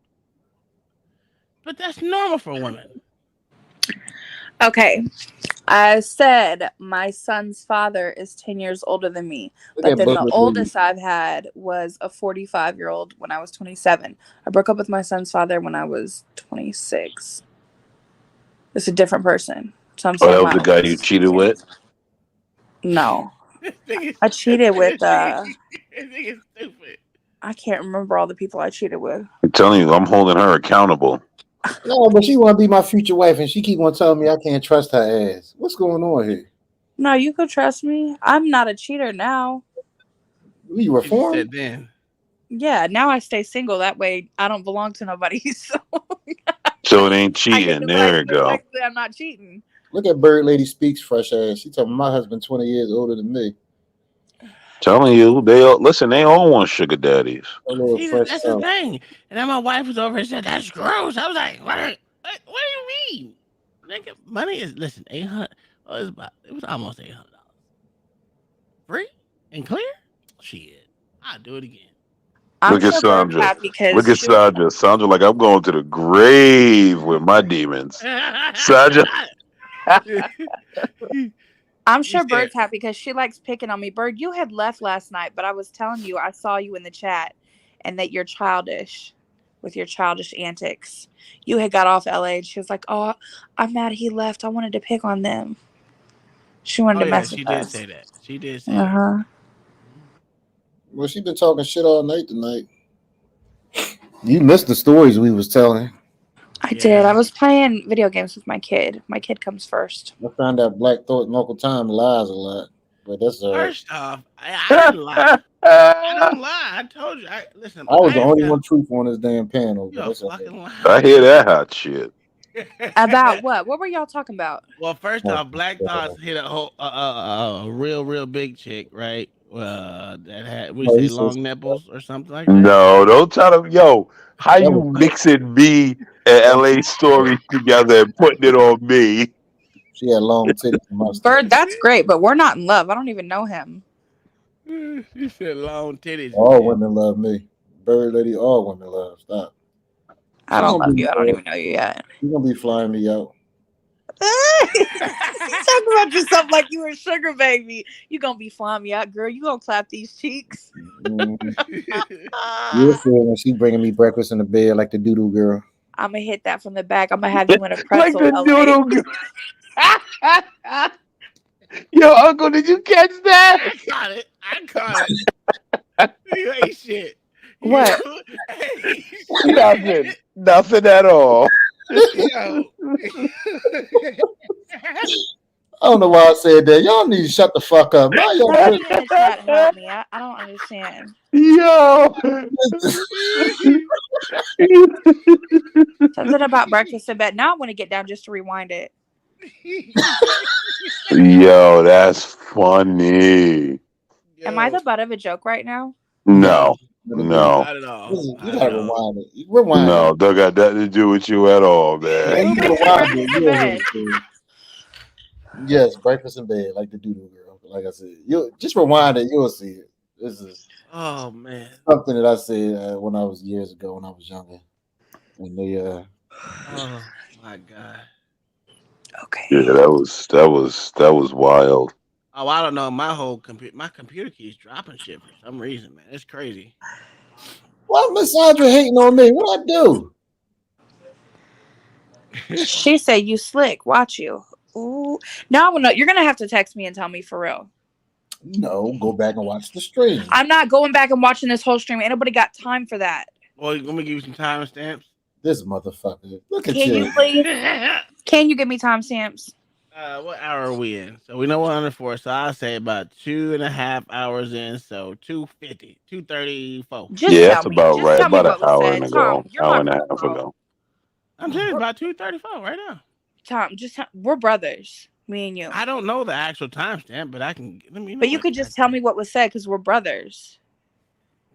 But that's normal for women. Okay. I said my son's father is 10 years older than me. Look But at then the Butler, baby. oldest I've had was a 45-year-old when I was 27. I broke up with my son's father when I was 26. It's a different person. So I'm Oh, saying that was my the guy you oldest. cheated with? No. I cheated with This nigga is stupid. I can't remember all the people I cheated with. I'm telling you, I'm holding her accountable. No, but she want to be my future wife, and she keep on telling me I can't trust her ass. What's going on here? No, you could trust me. I'm not a cheater now. You reformed? Said then. Yeah, now I stay single. That way I don't belong to nobody. So So it ain't I get cheating. to There flex, you but go. technically I'm not cheating. Look at Bird Lady Speaks fresh ass. She told me my husband 20 years older than me. Telling you, they all want sugar daddies. A little See, fresh that's the out. thing. And then my wife was over and said, "That's gross." I was like, "What? What do you mean? Nigga, money is listen, 800. Well, it was almost $800. Free and clear. Shit, I'll do it again. I'm Look at sure Bird's Sandra. happy Look because at Sandra. Sandra, like I'm going to the grave with my demons. Sandra. I'm sure Bird's happy because she likes picking on me. Bird, you had left last night, but I was telling you I saw you in the chat and that you're childish with your childish antics. You had got off LA and she was like, "Oh, I'm mad he left. I wanted to pick on them." She wanted Oh to yeah, mess she with did us. say that. She did say Uh-huh. Well, she been talking shit all night tonight. You missed the stories we was telling. I did. I was playing video games with my kid. My kid comes first. I found out Black Thought and Uncle Tom lies a lot, but that's First off, I didn't lie. I don't lie. I told you. Listen. I was the only got- one truthful on this damn panel, You're but a that's fucking okay. liar. I hear that hot shit. About what? What were y'all talking about? Well, first off, Black Thoughts hit a whole real big chick, right? That had we No, say he says- long nipples or something like that. No, don't try to. Yo, how you mixing me and LA stories together and putting it on me? She had long titties and mustache. Bird, that's great, but we're not in love. I don't even know him. She said long titties. All women love me. Bird Lady, all women love. Stop. I don't love you. I don't even know you yet. She's gonna be flying me out. You talk about yourself like you a sugar baby. You gonna be flying me out, girl. You gonna clap these cheeks. You'll see when she bringing me breakfast in the bed like the doodoo girl. I'm gonna hit that from the back. I'm gonna have you in a Like pretzel. the LA. doodle girl. Yo, Uncle, did you catch that? I caught it. You ain't shit. What? Nothing at all. Yo. I don't know why I said that. Y'all need to shut the fuck up. Now y'all Somebody in the chat help me. I don't understand. Yo. Something about breakfast in bed. Now I want to get down just to rewind it. Yo, that's funny. Am I the butt of a joke right now? No. Not at all. You gotta rewind it. Rewind No, it. that got nothing to do with you at all, man. Man, you rewind it. You'll hear it, too. Yes, breakfast in bed, like the doo-doo girl. Like I said, you just rewind it. You'll see it. This is Oh man, something that I said when I was years ago when I was younger. And they oh my god. Okay. Yeah, that was wild. Oh, I don't know. My computer keeps dropping shit for some reason, man. It's crazy. why Miss Sandra hating on me? What I do? She said you slick. Watch you. Ooh. Now I will know. You're gonna have to text me and tell me for real. No, go back and watch the stream. I'm not going back and watching this whole stream. Ain't nobody got time for that. Well, let me give you some timestamps. This motherfucker. Look at Can you please? Can you give me timestamps? What hour are we in? So we know we're under 4, so I'll say about 2.5 hours in. So 2:50, 2:34. Just Yeah, tell that's me. about Just right. tell me About what an was hour said. and Tom, ago. you're Hour my and a brother, half bro. ago. I'm saying it's about 2:34 right now. Tom, we're brothers. Me and you. I don't know the actual timestamp, but I can. But you could just tell me what was said because we're brothers.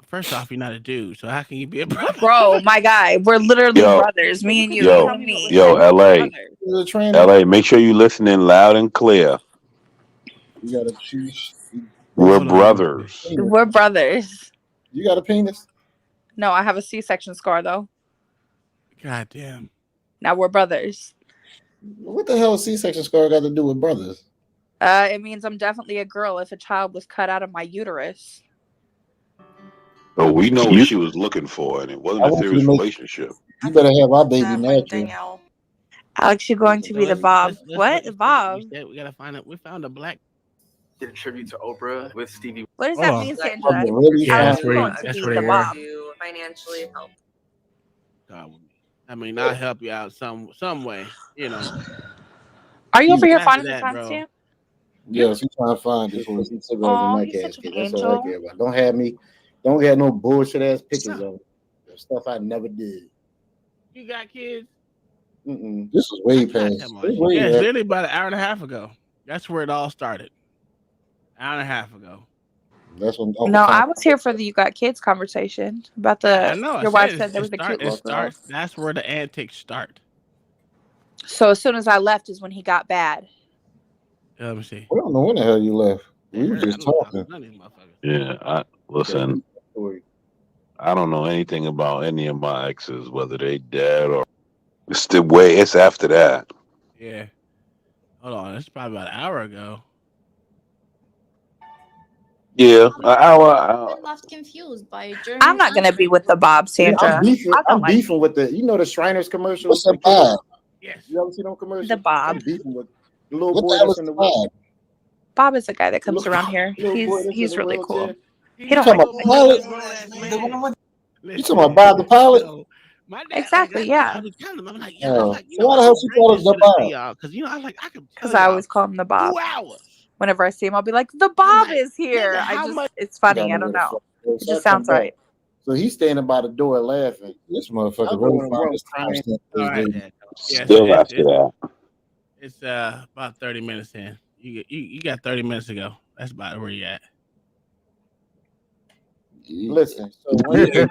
First off, you're not a dude, so how can you be a brother? Bro, my guy, we're literally brothers. Me and you. Yo, Tell me what was yo, said. LA, make sure you listening loud and clear. You gotta choose. We're brothers. We're brothers. You got a penis? No, I have a C-section scar though. God damn. Now we're brothers. What the hell C-section scar got to do with brothers? It means I'm definitely a girl if a child was cut out of my uterus. Oh, we know what she was looking for, and it wasn't I a want you serious to make. relationship. You better have our baby natural. Alex, you're going to be the Bob. What? Bob? We gotta find it. We found a black. Did a tribute to Oprah with Stevie. What does that mean, Sandra? Really? Yeah, Alex, that's you're where going to that's be where the you're Bob. To financially help. God with me. I mean, I'll help you out some way, you know. Are you over here After finding the that, bro. timestamp? Yes, he's trying to find it for us. He's in Oh, my he's such an casket. That's all I angel. care about. Don't get no bullshit ass pictures of stuff I never did. You got kids? This was way past. Yeah, it's literally about an hour and a half ago. That's where it all started. Hour and a half ago. That's when. No, I was here for the "You Got Kids" conversation about the. I know. Your wife said there was a cute little girl. That's where the antics start. So as soon as I left is when he got bad. Let me see. I don't know when the hell you left. We were just talking. Yeah, listen. I don't know anything about any of my exes, whether they dead or it's the way. It's after that. Yeah. Hold on. It's probably about an hour ago. Yeah, an hour. Left confused by German. I'm not gonna be with the Bob, Sandra. I'm beefing with the. You know the Shriners commercials. What's Bob? Yes. You ever see them commercials? The Bob. I'm beefing with the little boy that's in the wheelchair. Bob is a guy that comes around here. He's really cool. He don't talking like about pilot? You talking about Bob the pilot? Exactly, yeah. So why the hell she call us the Bob? Because I was like, I could. Because I always call him the Bob. 2 hours. Whenever I see him, I'll be like, "The Bob is here." It's funny. I don't know. It just sounds right. So he's standing by the door laughing. This motherfucker really found his timestamp. Still after that. It's about 30 minutes in. You got 30 minutes to go. That's about where you at. Listen, so when you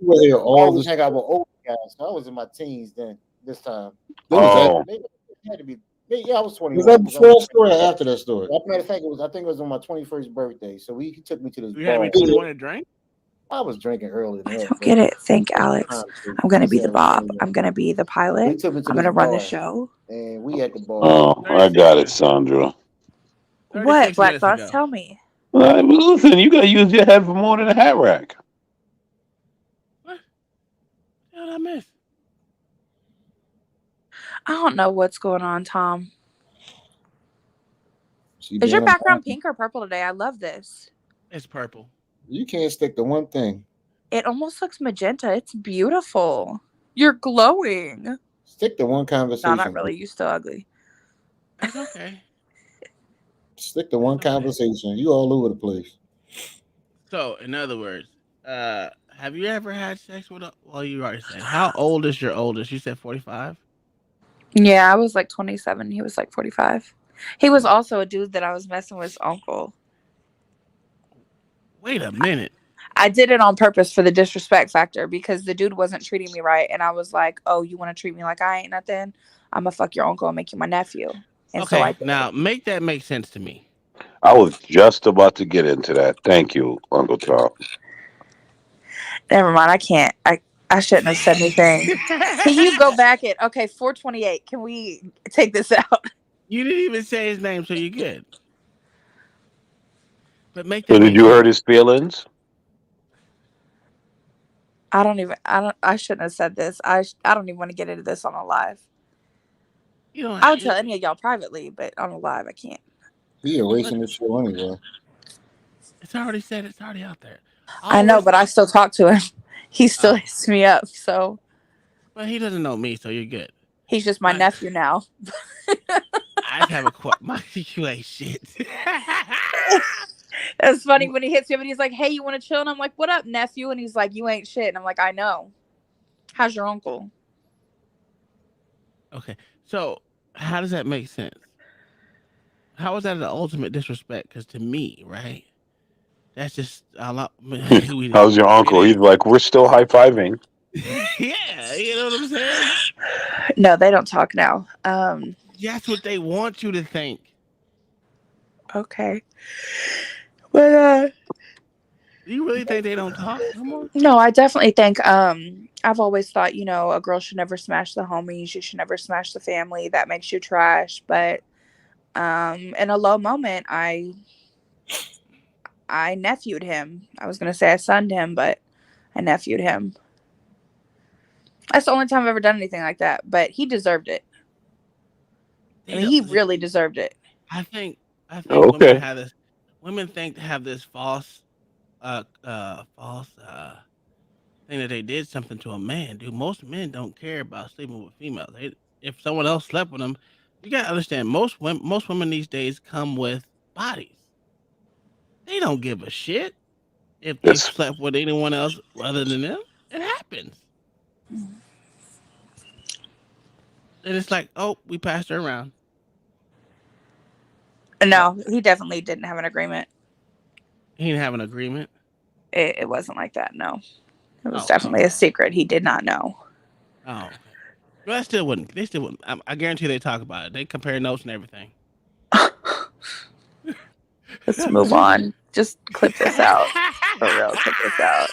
were here always hang out with old guys. So I was in my teens then. This time. It had to be. Yeah, I was 21. Was that before that story or after that story? As a matter of fact, I think it was on my 21st birthday. So he took me to this You bar. had me 21 to drink? I was drinking earlier than that. I don't get it. Thank Alex. I'm gonna be the Bob. I'm gonna be the pilot. I'm gonna run the show. And we at the bar. Oh, I got it, Sandra. What, Black Thoughts? Tell me. Listen, you gotta use your head for more than a hat rack. What did I miss? I don't know what's going on, Tom. Is your background pink or purple today? I love this. It's purple. You can't stick to one thing. It almost looks magenta. It's beautiful. You're glowing. Stick to one conversation. No, not really. You're still ugly. That's okay. Stick to one conversation. You all over the place. So, in other words, have you ever had sex with a? Well, you already said. How old is your oldest? You said 45. Yeah, I was like 27. He was like 45. He was also a dude that I was messing with his uncle. Wait a minute. I did it on purpose for the disrespect factor because the dude wasn't treating me right. And I was like, oh, you want to treat me like I ain't nothing? I'm going to fuck your uncle and make you my nephew. And so I Okay, did. now make that make sense to me. I was just about to get into that. Thank you, Uncle Tom. Never mind. I can't. I shouldn't have said anything. Can you go back at, okay, 428. Can we take this out? You didn't even say his name, so you're good. But make So that did make you sense. hurt his feelings? I shouldn't have said this. I don't even want to get into this on a live. You know, I would tell any of y'all privately, but on a live, I can't. He erasing the show anyway. It's already said. It's already out there. I know, but I still talk to him. He still hits me up, so. But he doesn't know me, so you're good. He's just my nephew now. I just have a my you ain't shit. It's funny when he hits me up and he's like, hey, you want to chill? And I'm like, what up, nephew? And he's like, you ain't shit. And I'm like, I know. How's your uncle? Okay, so how does that make sense? How is that the ultimate disrespect? Because to me, right, that's just a lot. How's your uncle? He's like, we're still high fiving. Yeah, you know what I'm saying? No, they don't talk now. That's what they want you to think. Okay. But do you really think they don't talk no more? No, I definitely think I've always thought, a girl should never smash the homies, you should never smash the family. That makes you trash. But in a low moment, I nephewed him. I was gonna say I sunned him, but I nephewed him. That's the only time I've ever done anything like that. But he deserved it. I mean, he really deserved it. I think Okay. women think to have this false thing that they did something to a man. Dude, most men don't care about sleeping with females. If someone else slept with them, you gotta understand most women these days come with bodies. They don't give a shit if they slept with anyone else other than them. It happens. And it's like, oh, we passed her around. No, he definitely didn't have an agreement. He didn't have an agreement? It wasn't like that, no. It was definitely a secret. He did not know. Oh, okay. Well, they still wouldn't. I guarantee they talk about it. They compare notes and everything. Let's move on. Just clip this out. For real, clip this out.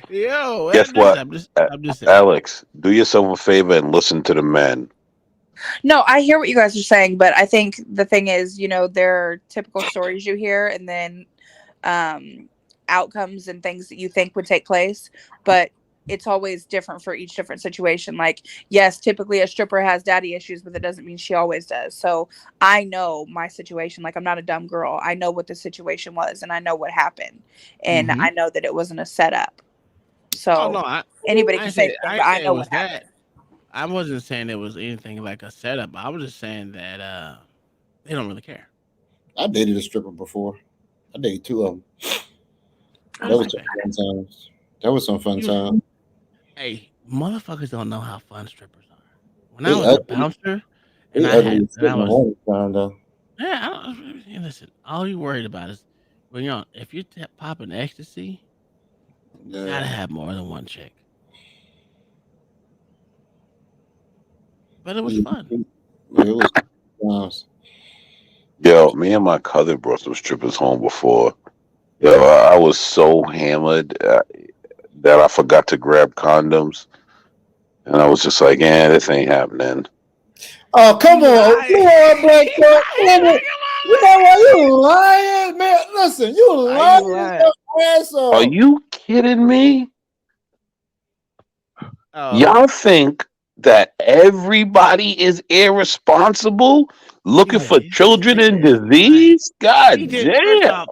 Yo, Guess what? I'm just saying. Alex, do yourself a favor and listen to the men. No, I hear what you guys are saying, but I think the thing is, there are typical stories you hear and then outcomes and things that you think would take place, but it's always different for each different situation. Like, yes, typically a stripper has daddy issues, but that doesn't mean she always does. So I know my situation. Like, I'm not a dumb girl. I know what the situation was and I know what happened. And I know that it wasn't a setup. So anybody can say that, but I know what happened. I wasn't saying it was anything like a setup. I was just saying that they don't really care. I dated a stripper before. I dated two of them. That was some fun times. That was some fun time. Hey, motherfuckers don't know how fun strippers are. When I was a bouncer, and I was, listen. All you worried about is when if you're popping ecstasy, you gotta have more than one chick. But it was fun. It was fun. Yo, me and my cousin brought some strippers home before. Yo, I was so hammered that I forgot to grab condoms, and I was just like, this ain't happening. Oh, come on. You are black folk. You know what? You lying, man. Listen, you lying. Asshole. Are you kidding me? Y'all think that everybody is irresponsible looking for children in disease? God damn.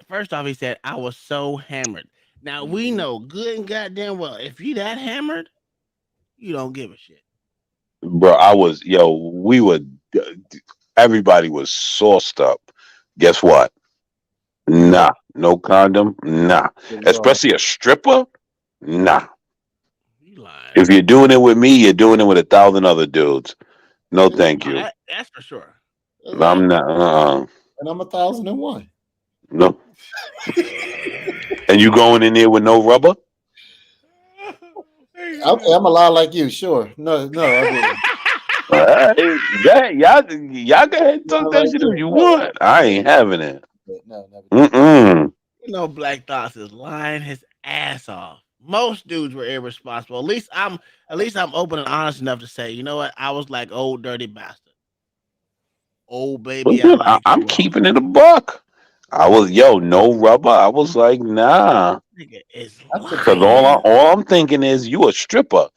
First off, he said, I was so hammered. Now, we know good and goddamn well, if you that hammered, you don't give a shit. Bro, we were, Everybody was sauced up. Guess what? Nah, no condom. Nah, especially a stripper. Nah. If you're doing it with me, you're doing it with 1,000 other dudes. No, thank you. That's for sure. I'm not. And I'm 1,001. No. And you going in there with no rubber? Okay, I'm a lot like you. Sure. No, I didn't. All right. Y'all go ahead and talk that shit if you want. I ain't having it. No, Mm-mm. You know, Black Thoughts is lying his ass off. Most dudes were irresponsible. At least I'm open and honest enough to say, you know what? I was like old dirty bastard. Old baby, I'm keeping it a buck. I was no rubber. I was like, nah. Nigga is Because all I'm thinking is you a stripper.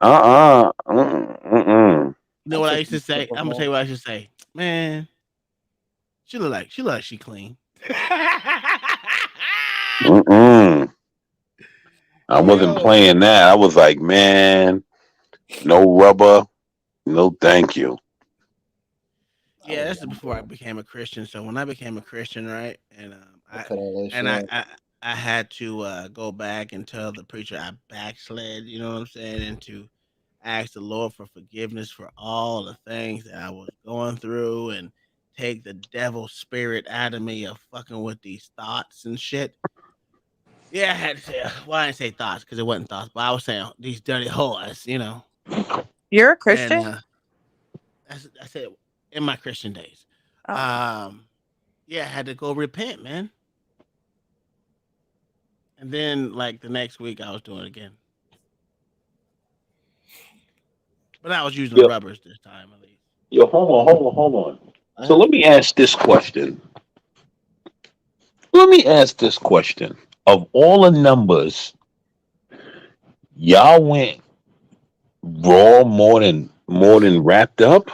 You know what I used to say? I'm gonna tell you what I should say. Man, she look like she clean. Mm-mm. I wasn't playing that. I was like, man, no rubber, no thank you. Yeah, this is before I became a Christian. So when I became a Christian, right, and I had to go back and tell the preacher I backslid. You know what I'm saying, and to ask the Lord for forgiveness for all the things that I was going through, and take the devil spirit out of me of fucking with these thoughts and shit. Yeah, I had to say. Well, I didn't say thoughts because it wasn't thoughts, but I was saying these dirty whores. You know. You're a Christian? And, I said in my Christian days. Oh. Yeah, I had to go repent, man. And then, like the next week, I was doing it again. But I was using rubbers this time, at least. Yo, hold on. So let me ask this question. Of all the numbers, y'all went raw more than wrapped up?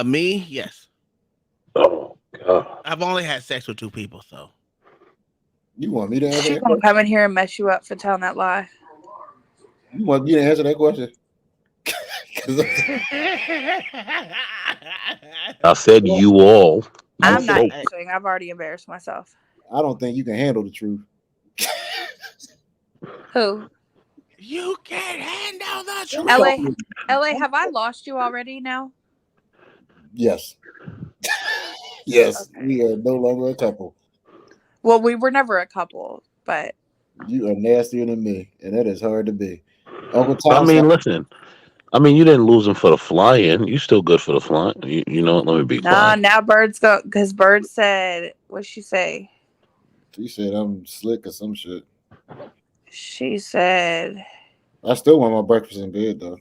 Me, yes. Oh God. I've only had sex with 2 people, so. You want me to answer She's that gonna question? come in here and mess you up for telling that lie. You want me to answer that question? I said you all. I'm not answering. I've already embarrassed myself. I don't think you can handle the truth. Who? You can't handle the truth. LA, have I lost you already now? Yes. Yes. Okay. We are no longer a couple. Well, we were never a couple, but you are nastier than me, and that is hard to be. Uncle Tom. I mean, listen. I mean, you didn't lose him for the fly-in. You still good for the fly. You know what? Let me be quiet. Now Bird's go because Bird said, what'd she say? She said I'm slick or some shit. She said, I still want my breakfast in bed though.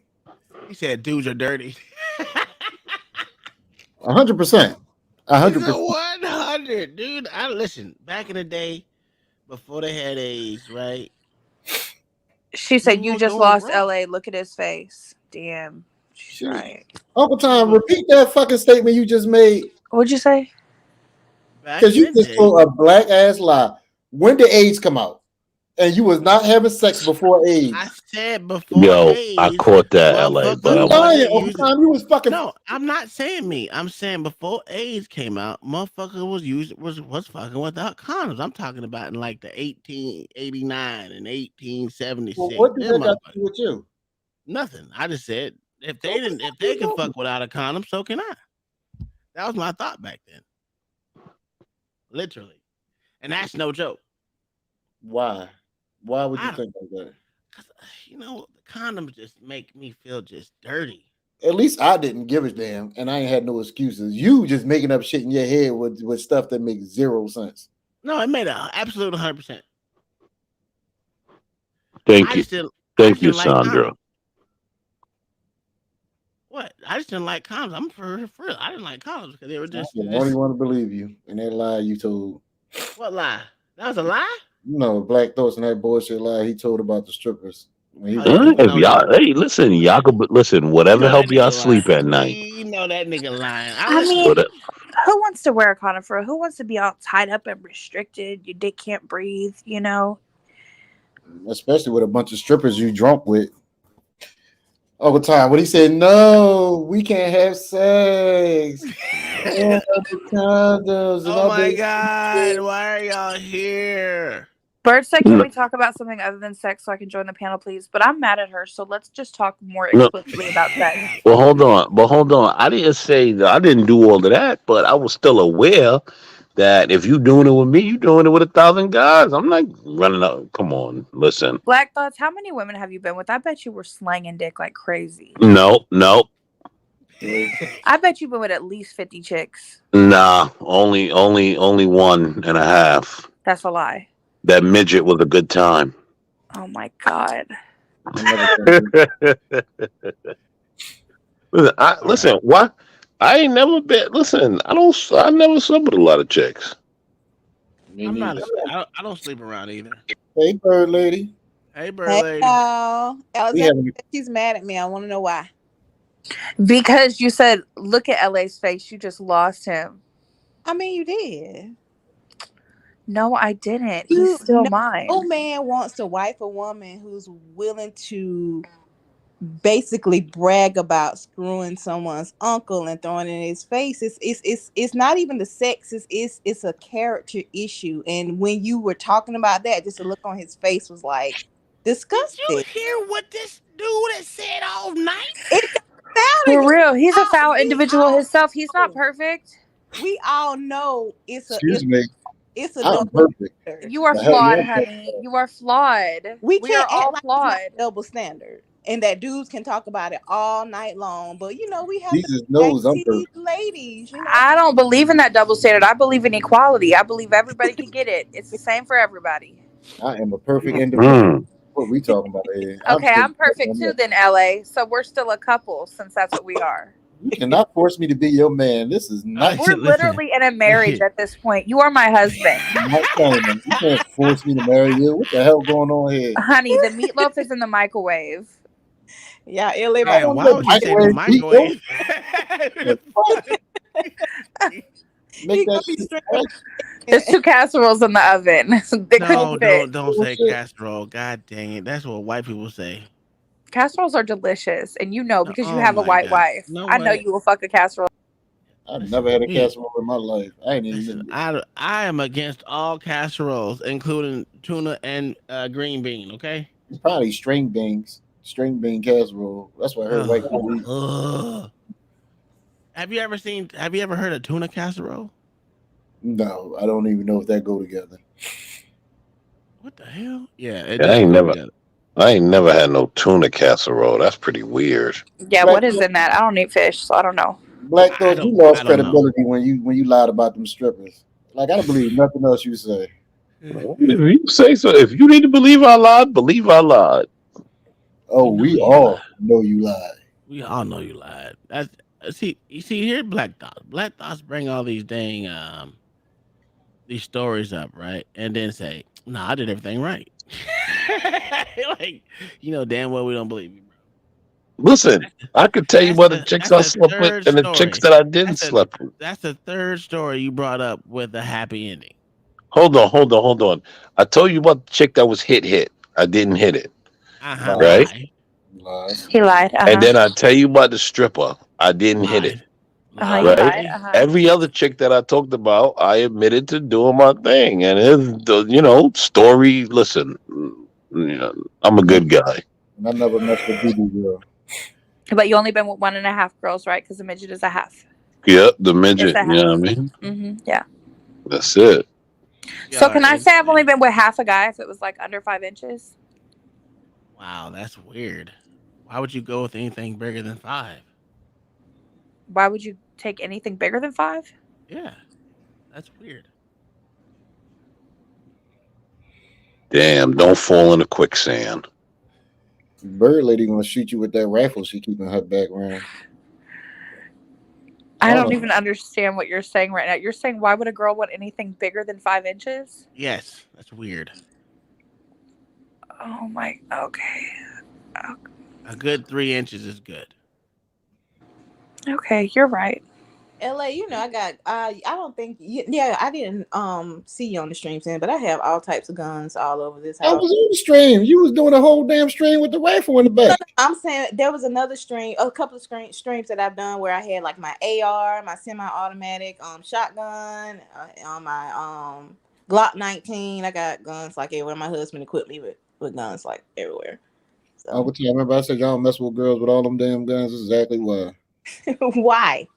He said dudes are dirty. 100%. 100%. 100, dude. I listen. Back in the day, before they had AIDS, right? She said, "You just lost LA. Look at his face. Damn, she's right." Uncle Tom, repeat that fucking statement you just made. What'd you say? Because you just told a black ass lie. When did AIDS come out? And you was not having sex before AIDS. I said before AIDS. I caught that, LA. But you lying, Uncle Tom. You was fucking. No, I'm not saying me. I'm saying before AIDS came out, motherfucker was fucking without condoms. I'm talking about in like the 1889 and 1876. Well, what did that got to do with you? Nothing. I just said if they can fuck without a condom, so can I. That was my thought back then. Literally. And that's no joke. Why? Why would you think like that? Because, the condoms just make me feel just dirty. At least I didn't give a damn, and I ain't had no excuses. You just making up shit in your head with stuff that makes zero sense. No, it made an absolute 100%. Thank you, Sandra. What? I just didn't like condoms. I'm for real. I didn't like condoms because they were just. I only want to believe you and that lie you told. What lie? That was a lie? No, Black Thoughts and that bullshit lie he told about the strippers. Hey, listen, y'all could listen. Whatever help y'all sleep at night. You know that nigga lying. I mean, who wants to wear a condom for? Who wants to be all tied up and restricted? Your dick can't breathe. Especially with a bunch of strippers you drunk with. All the time. When he said, "No, we can't have sex." Condoms and Oh all my that. God! Why are y'all here? Bird said, "Can No, we talk about something other than sex so I can join the panel, please?" But I'm mad at her, so let's just talk more no. explicitly about sex. Well, hold on. But hold on. I didn't say that I didn't do all of that, but I was still aware that if you doing it with me, you doing it with 1,000 guys. I'm not running out. Come on, listen. Black Thoughts, how many women have you been with? I bet you were slanging dick like crazy. No, no, I bet you've been with at least 50 chicks. nah. Only 1.5. That's a lie. That midget was a good time. Oh my God. Listen. What? I ain't never been. Listen, I don't. I never slept with a lot of chicks. I'm not. I don't sleep around either. Hey, bird lady. Hey, bird Hey, lady. y'all. We Alexandra, having she's mad at me. I want to know why. Because you said, look at LA's face. You just lost him. I mean, you did. No, I didn't. He's still mine. No man wants to wife a woman who's willing to basically brag about screwing someone's uncle and throwing it in his face. It's not even the sex. It's a character issue. And when you were talking about that, just the look on his face was like disgusting. Did you hear what this dude has said all night? For real, he's a foul individual himself. He's not perfect. We all know it's a Excuse me. it's a I'm double perfect. standard. You are The hell flawed, you honey. You are flawed. We are can't all act like flawed. it's not a double standard and that dudes can talk about it all night long. But you know, we have Jesus to knows I'm these perfect. ladies, you know. I don't believe in that double standard. I believe in equality. I believe everybody can get it. It's the same for everybody. I am a perfect individual. What we talking about here? Okay, still I'm perfect too then, LA. So we're still a couple since that's what we are. You cannot force me to be your man. This is not. We're literally in a marriage at this point. You are my husband. not saying. You can't force me to marry you. What the hell going on here? Honey, the meatloaf is in the microwave. Yeah, LA. Damn, why would you say the microwave? Make that shit. There's 2 casseroles in the oven. They No, couldn't fit. don't say casserole. God dang it. That's what white people say. Casseroles are delicious, and you know because you Oh have a my white God. wife. No I know way. you will fuck a casserole. I've never had a casserole in my life. I ain't even. Listen, I am against all casseroles, including tuna and green bean. Okay. It's probably string bean casserole. That's what I heard white people eat. Have you ever heard of tuna casserole? No, I don't even know if that go together. What the hell? Yeah, it Yeah, does go together. I ain't never had no tuna casserole. That's pretty weird. Yeah, what is in that? I don't eat fish, so I don't know. Black Thoughts, you lost credibility when you lied about them strippers. Like I don't believe nothing else you say. If you say so, if you need to believe I lied, believe I lied. Oh, we all know you lied. We all know you lied. That's you see here, Black Thoughts. Black Thoughts bring all these dang these stories up, right? And then say, "Nah, I did everything right." Like, you know damn well we don't believe you, bro. Listen, I could tell you what the chicks I slept with and the chicks that I didn't sleep with. That's the third story you brought up with a happy ending. Hold on. I told you about the chick that was hit. I didn't hit it. Right? Lies. He lied. And then I tell you about the stripper. I didn't hit it. You Right? lied. Every other chick that I talked about, I admitted to doing my thing. And it's the, story. Listen, I'm a good guy. And I never messed with BB girl. But you only been with 1.5 girls, right? Because the midget is a half. Yep, the midget. It's a You know half. what I mean? Mm-hmm. Yeah. That's it. So can I say I've only been with half a guy if it was like under 5 inches? Wow, that's weird. Why would you go with anything bigger than 5? Why would you take anything bigger than 5? Yeah, that's weird. Damn, don't fall into quicksand. Bird lady gonna shoot you with that rifle she keeping her background. I don't even understand what you're saying right now. You're saying why would a girl want anything bigger than 5 inches? Yes, that's weird. Oh my, okay. A good 3 inches is good. Okay, you're right. LA, you know, I don't think yeah, I didn't see you on the stream then, but I have all types of guns all over this I house. was on the stream. You was doing a whole damn stream with the rifle in the back. I'm saying there was another stream, a couple of streams that I've done where I had like my AR, my semi-automatic shotgun, on my Glock 19. I got guns like everywhere. My husband equipped me with guns like everywhere. So Over time, remember I said y'all don't mess with girls with all them damn guns. This is exactly why. why?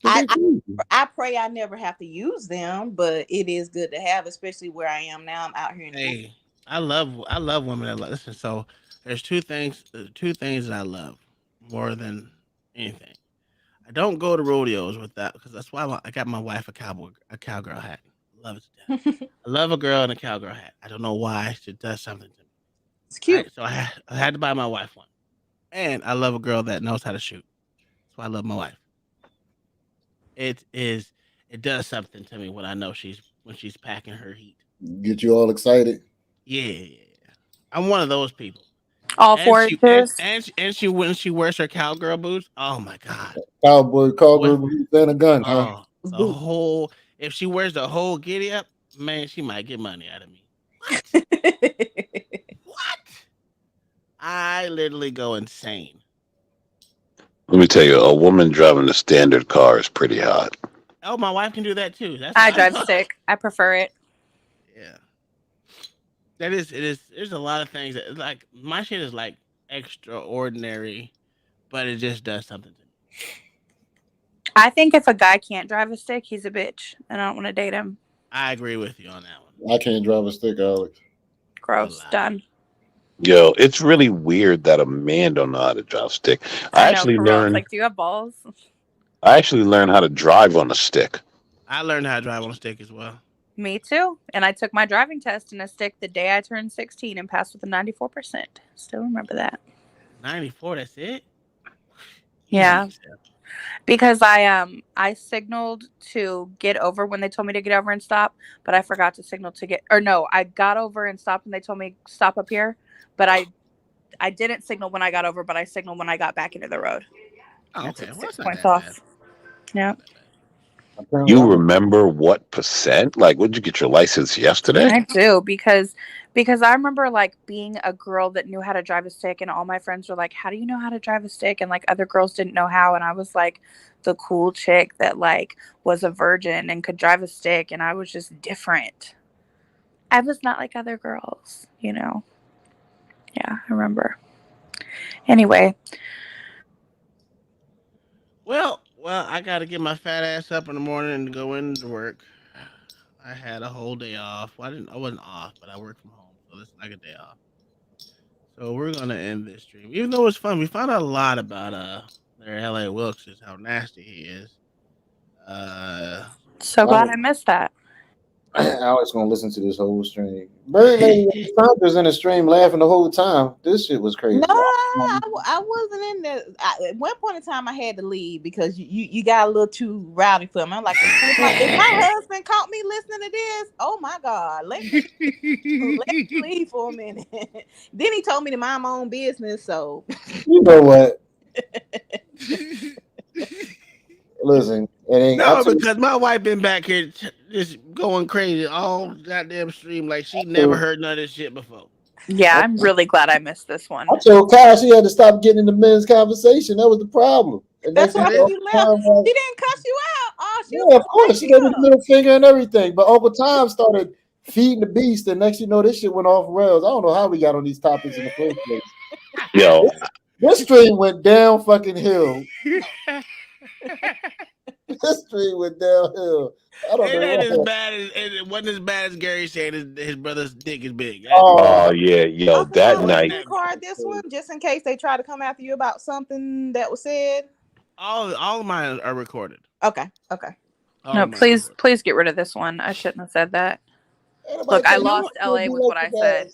I pray I never have to use them, but it is good to have, especially where I am now. I'm out here in the Hey, I love women that listen. So there's two things that I love more than anything. I don't go to rodeos with that because that's why I got my wife a cowgirl hat. Love it to death. I love a girl in a cowgirl hat. I don't know why. She does something to me. It's cute. Right? So I had to buy my wife one. And I love a girl that knows how to shoot. That's why I love my wife. It does something to me when I know she's packing her heat. Get you all excited. Yeah. I'm one of those people. All four inches. And she when she wears her cowgirl boots, oh my god. Cowgirl boots and a gun, huh? The whole if she wears the whole giddy up, man, she might get money out of me. What? I literally go insane. Let me tell you, a woman driving a standard car is pretty hot. Oh, my wife can do that too. I drive stick. I prefer it. Yeah. It is. There's a lot of things that like my shit is like extraordinary, but it just does something to me. I think if a guy can't drive a stick, he's a bitch, and I don't want to date him. I agree with you on that one. I can't drive a stick, Alex. Gross. Done. Yo, it's really weird that a man don't know how to drive a stick. I actually learned. Like, do you have balls? I actually learned how to drive on a stick. I learned how to drive on a stick as well. Me too. And I took my driving test in a stick the day I turned 16 and passed with a 94%. Still remember that. 94. That's it. Yeah. Because I signaled to get over when they told me to get over and stop, but I forgot to signal to get, or no, I got over and stopped when they told me stop up here, but I didn't signal when I got over, but I signaled when I got back into the road. Oh, okay. Well, 6 points off. Yeah. You remember what percent? Like, would you get your license yesterday? I do because I remember like being a girl that knew how to drive a stick, and all my friends were like, "How do you know how to drive a stick?" And like other girls didn't know how, and I was like the cool chick that like was a virgin and could drive a stick, and I was just different. I was not like other girls, you know. Yeah, I remember. Anyway. Well, I got to get my fat ass up in the morning and go into work. I had a whole day off. Well, I wasn't off, but I worked from home, so it's like a day off. So we're gonna end this stream, even though it's fun. We found out a lot about their LA Wilkes, is how nasty he is. So glad I missed that. Alex gonna listen to this whole stream. Bird Lady was in the stream laughing the whole time. This shit was crazy. No, I wasn't in there. At one point in time, I had to leave because you got a little too rowdy for me. I'm like, if my husband caught me listening to this, oh my God, let me leave for a minute. Then he told me to mind my own business. So you know what? Listen, it ain't because my wife been back here just going crazy all goddamn stream like she never heard none of this shit before. Yeah, I'm really glad I missed this one. I told Kyle she had to stop getting into men's conversation. That was the problem. And that's why you left. She didn't cuss you out. Oh, yeah, of course. She gave me the middle finger and everything. But Uncle Tom started feeding the beast, and next you know, this shit went off rails. I don't know how we got on these topics in the first place. Yo, this stream went down fucking hill. This stream went downhill. I don't know. It wasn't as bad as Gary saying his brother's dick is big. Oh yeah, yo, that night. Record this one just in case they try to come after you about something that was said. All of mine are recorded. Okay. No, please get rid of this one. I shouldn't have said that. Look, I lost LA with what I said.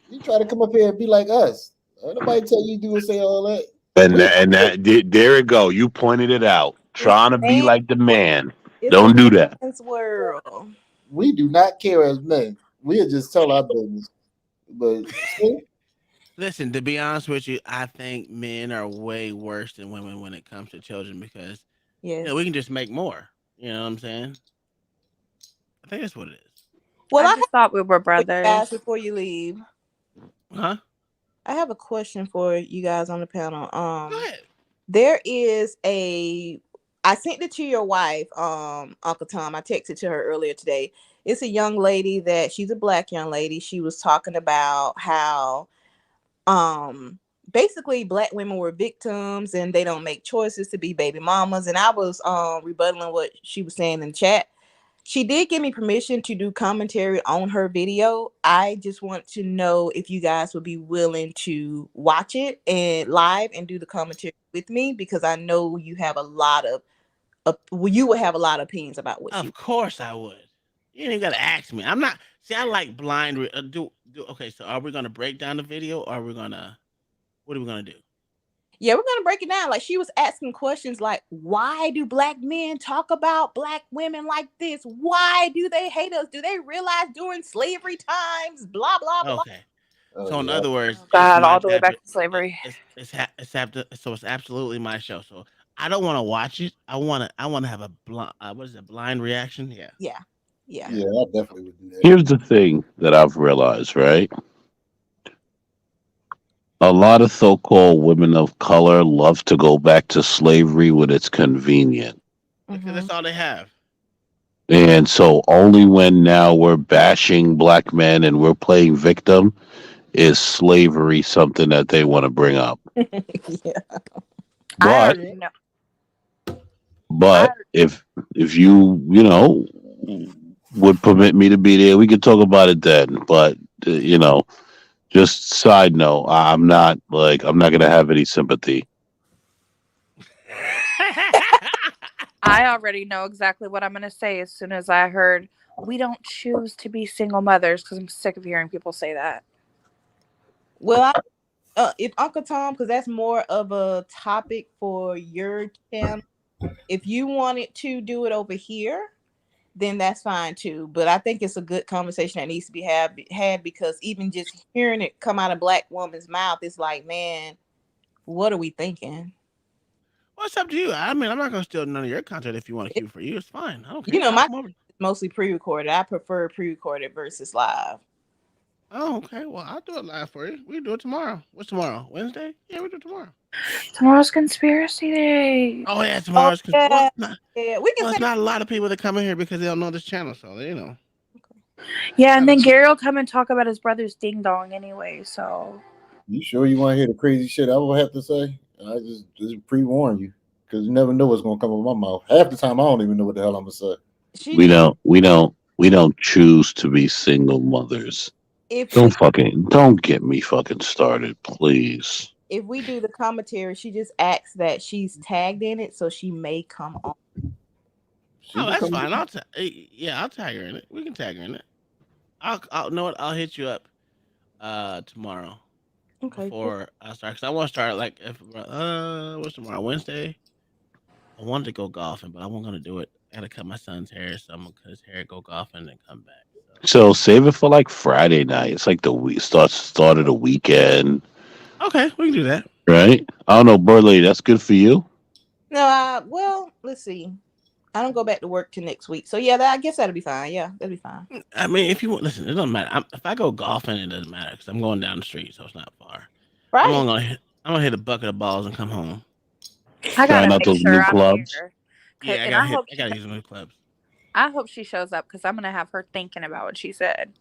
You try to come up here and be like us. Nobody tell you do and say all that. And there it go. You pointed it out. Trying to be like the man. Don't do that. World. We do not care as men. We'll just tell our business. But listen, to be honest with you, I think men are way worse than women when it comes to children because Yes. Yeah, we can just make more. You know what I'm saying? I think that's what it is. Well, I just thought we were guys, brothers. before you leave, Huh? I have a question for you guys on the panel. Go ahead. There is I sent it to your wife, Uncle Tom. I texted to her earlier today. It's a young lady she's a Black young lady. She was talking about how basically Black women were victims and they don't make choices to be baby mamas. And I was rebuttaling what she was saying in the chat. She did give me permission to do commentary on her video. I just want to know if you guys would be willing to watch it and live and do the commentary with me, because I know you have a lot of you would have a lot of opinions about what she. Of course I would. You ain't even gotta ask me. I'm not. See, I like blind. Okay. So, are we gonna break down the video, or are we gonna? What are we gonna do? Yeah, we're gonna break it down. Like, she was asking questions like, why do Black men talk about Black women like this? Why do they hate us? Do they realize during slavery times? Blah blah blah. Okay. So in other words, God, all the way back to slavery. It's absolutely my show. So I don't want to watch it. I want to have a blind reaction. Yeah. Yeah. Yeah. Yeah, I definitely would do that. Here's the thing that I've realized, right? A lot of so-called women of color love to go back to slavery when it's convenient. Because that's all they have. And so only when now we're bashing Black men and we're playing victim is slavery something that they want to bring up. Yeah. But if you would permit me to be there, we could talk about it then. But just side note, I'm not gonna have any sympathy. I already know exactly what I'm going to say as soon as I heard we don't choose to be single mothers, because I'm sick of hearing people say that. Well, if Uncle Tom, because that's more of a topic for your channel, if you wanted to do it over here, then that's fine too. But I think it's a good conversation that needs to be had, because even just hearing it come out of Black woman's mouth, it's like, man, what are we thinking? Well, it's up to you. I mean, I'm not gonna steal none of your content. If you want to keep it for you, it's fine. I don't care. You know, my is mostly pre-recorded. I prefer pre-recorded versus live. Oh, okay. Well, I'll do it live for you. We can do it tomorrow. What's tomorrow? Wednesday? Yeah, we do it tomorrow. Tomorrow's conspiracy day. Oh yeah, tomorrow's yeah, we can. Well, it's not a lot of people that come in here because they don't know this channel, so they know. Yeah, and then Gary will come and talk about his brother's ding dong anyway. So. You sure you want to hear the crazy shit I will have to say? I just pre-warn you, because you never know what's gonna come out of my mouth. Half the time, I don't even know what the hell I'm gonna say. We don't choose to be single mothers. Don't get me fucking started, please. If we do the commentary, she just asks that she's tagged in it, so she may come on. Oh, that's fine. I'll tag her in it. We can tag her in it. I'll know what? I'll hit you up tomorrow. Okay. Before I start, because I want to start what's tomorrow? Wednesday. I wanted to go golfing, but I wasn't gonna do it. I gotta cut my son's hair, so I'm gonna cut his hair, go golfing, and come back. So save it for like Friday night. It's like the start of the weekend. Okay, we can do that. Right? I don't know, Bird Lady, that's good for you? No, well, let's see. I don't go back to work till next week. So yeah, I guess that'll be fine. Yeah, that'll be fine. I mean, if you want, listen, it doesn't matter. If I go golfing, it doesn't matter because I'm going down the street, so it's not far. Right. I'm gonna hit a bucket of balls and come home. I gotta Trying out make those sure new I'm clubs. here. Yeah, And I gotta use new clubs. I hope she shows up, because I'm gonna have her thinking about what she said.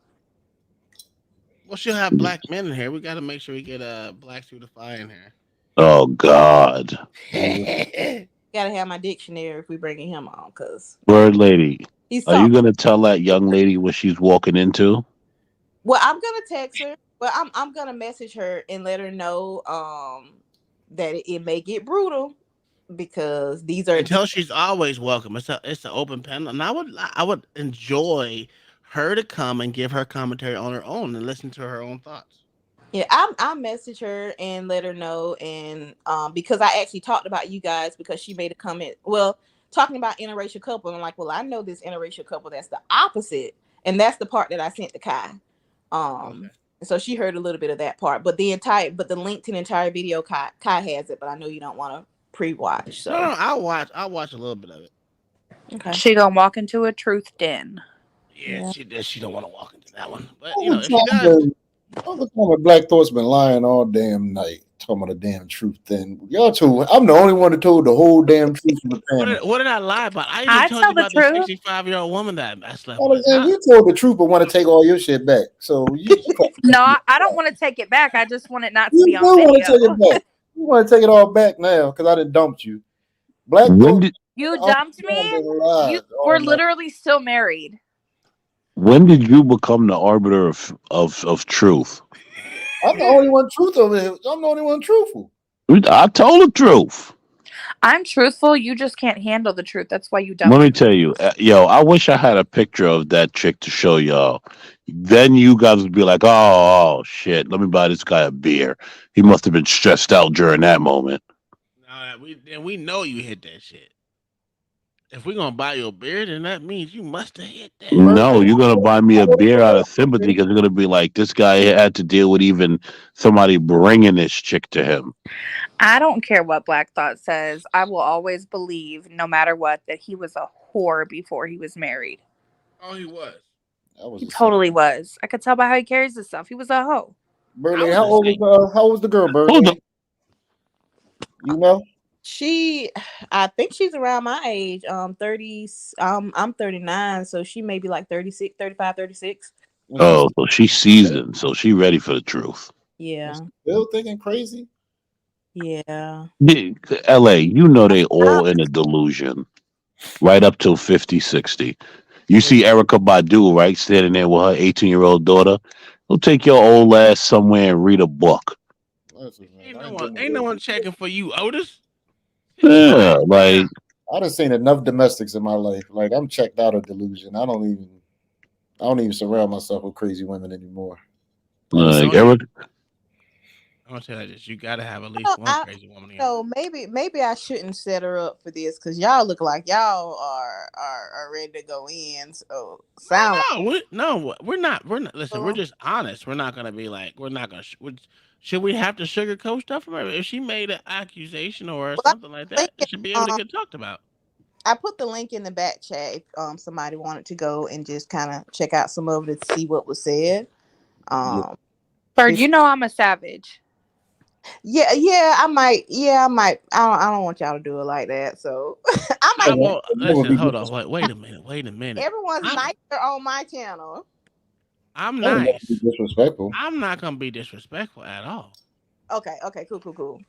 Well, she'll have Black men in here. We gotta make sure we get Black Suitify in here. Oh God. Gotta have my dictionary if we bringing him on, because Bird Lady, he's are you gonna tell that young lady what she's walking into? Well, I'm gonna text her, but I'm gonna message her and let her know that it may get brutal, because these are. Until she's always welcome. It's an open panel, and I would enjoy her to come and give her commentary on her own and listen to her own thoughts. Yeah, I'll message her and let her know, and because I actually talked about you guys, because she made a comment. Well, talking about interracial couple, and I'm like, well, I know this interracial couple that's the opposite, and that's the part that I sent to Kai. So she heard a little bit of that part, but the link to the entire video, Kai has it, but I know you don't want to pre-watch. So No, I'll watch a little bit of it. okay. She gonna walk into a truth den. Yeah, she don't want to walk into that one, but All you know, the if she does, time Black Thought's been lying all damn night, talking about the damn truth. Then y'all told I'm the only one that told the whole damn truth from the panel. what did I lie about? I even I told tell you the about the truth. 65-year-old woman that I slept And with. you told the truth, but want to take all your shit back. So you No, I don't want to take it back. I just want it not to do be on want to video. take it back. You want to take it all back now because I done dumped you. Black When Thought. did You dumped me. We're literally still married. when did you become the arbiter of truth? I'm the only one truth over here. I'm the only one truthful. I told the truth. I'm truthful. You just can't handle the truth. That's why you Let dumped me me. tell you, yo, I wish I had a picture of that chick to show y'all. Then you guys would be like, oh shit, let me buy this guy a beer. He must have been stressed out during that moment. We know you hit that shit. If we're gonna buy you a beer, then that means you must have hit that. No, you're gonna buy me a beer out of sympathy because you're gonna be like, this guy had to deal with even somebody bringing this chick to him. I don't care what Black Thought says. I will always believe, no matter what, that he was a whore before he was married. Oh, he was. He totally was. I could tell by how he carries himself. He was a hoe. Burley, how old was the girl, Burley? You know? I think she's around my age. 30. I'm 39, so she may be like 36, 35, 36. Oh, so she's seasoned, so she ready for the truth. Yeah. Still thinking crazy? Yeah. LA, you know they all in a delusion. Right up till 50, 60. You see Erica Badu, right, standing there with her 18-year-old daughter. Go take your old ass somewhere and read a book. Ain't no one checking for you, Otis. Yeah, like I done seen enough domestics in my life. Like I'm checked out of delusion. I don't even surround myself with crazy women anymore. Erica. I'm gonna tell you this: you gotta have at least one crazy woman. So maybe I shouldn't set her up for this because y'all look like y'all are ready to go in. So sound we're not. Listen, we're just honest. We're not gonna be like we're not gonna. Should we have to sugarcoat stuff from her? If she made an accusation or something like that, it should be able to get talked about. I put the link in the back chat if somebody wanted to go and just kind of check out some of it to see what was said. Bird, you know I'm a savage. Yeah, I might. I don't want y'all to do it like that. So I might. Listen, hold on. Wait a minute. Everyone's nicer on my channel. I'm nice. Disrespectful. I'm not gonna be disrespectful at all. Okay, cool.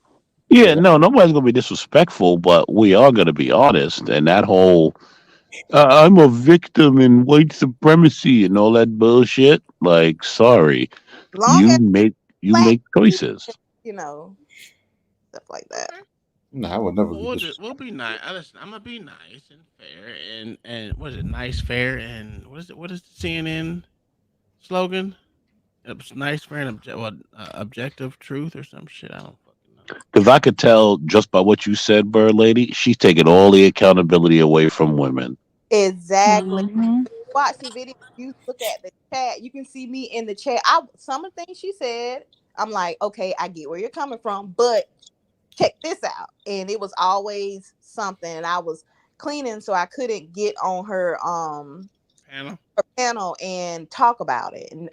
Yeah, no, nobody's gonna be disrespectful, but we are gonna be honest. And that whole I'm a victim in white supremacy and all that bullshit. Like, sorry, you make choices. You know, stuff like that. No, I would never. We'll be nice. Listen, I'm gonna be nice and fair and what is it? Nice, fair, and what is it? What is the CNN slogan? It's nice, fair, and objective truth or some shit. I don't fucking know. Because I could tell just by what you said, Bird Lady, she's taking all the accountability away from women. Exactly. Watch the video. You look at the chat. You can see me in the chat. Some of the things she said, I'm like, okay, I get where you're coming from, but check this out. And it was always something. And I was cleaning, so I couldn't get on her panel and talk about it. And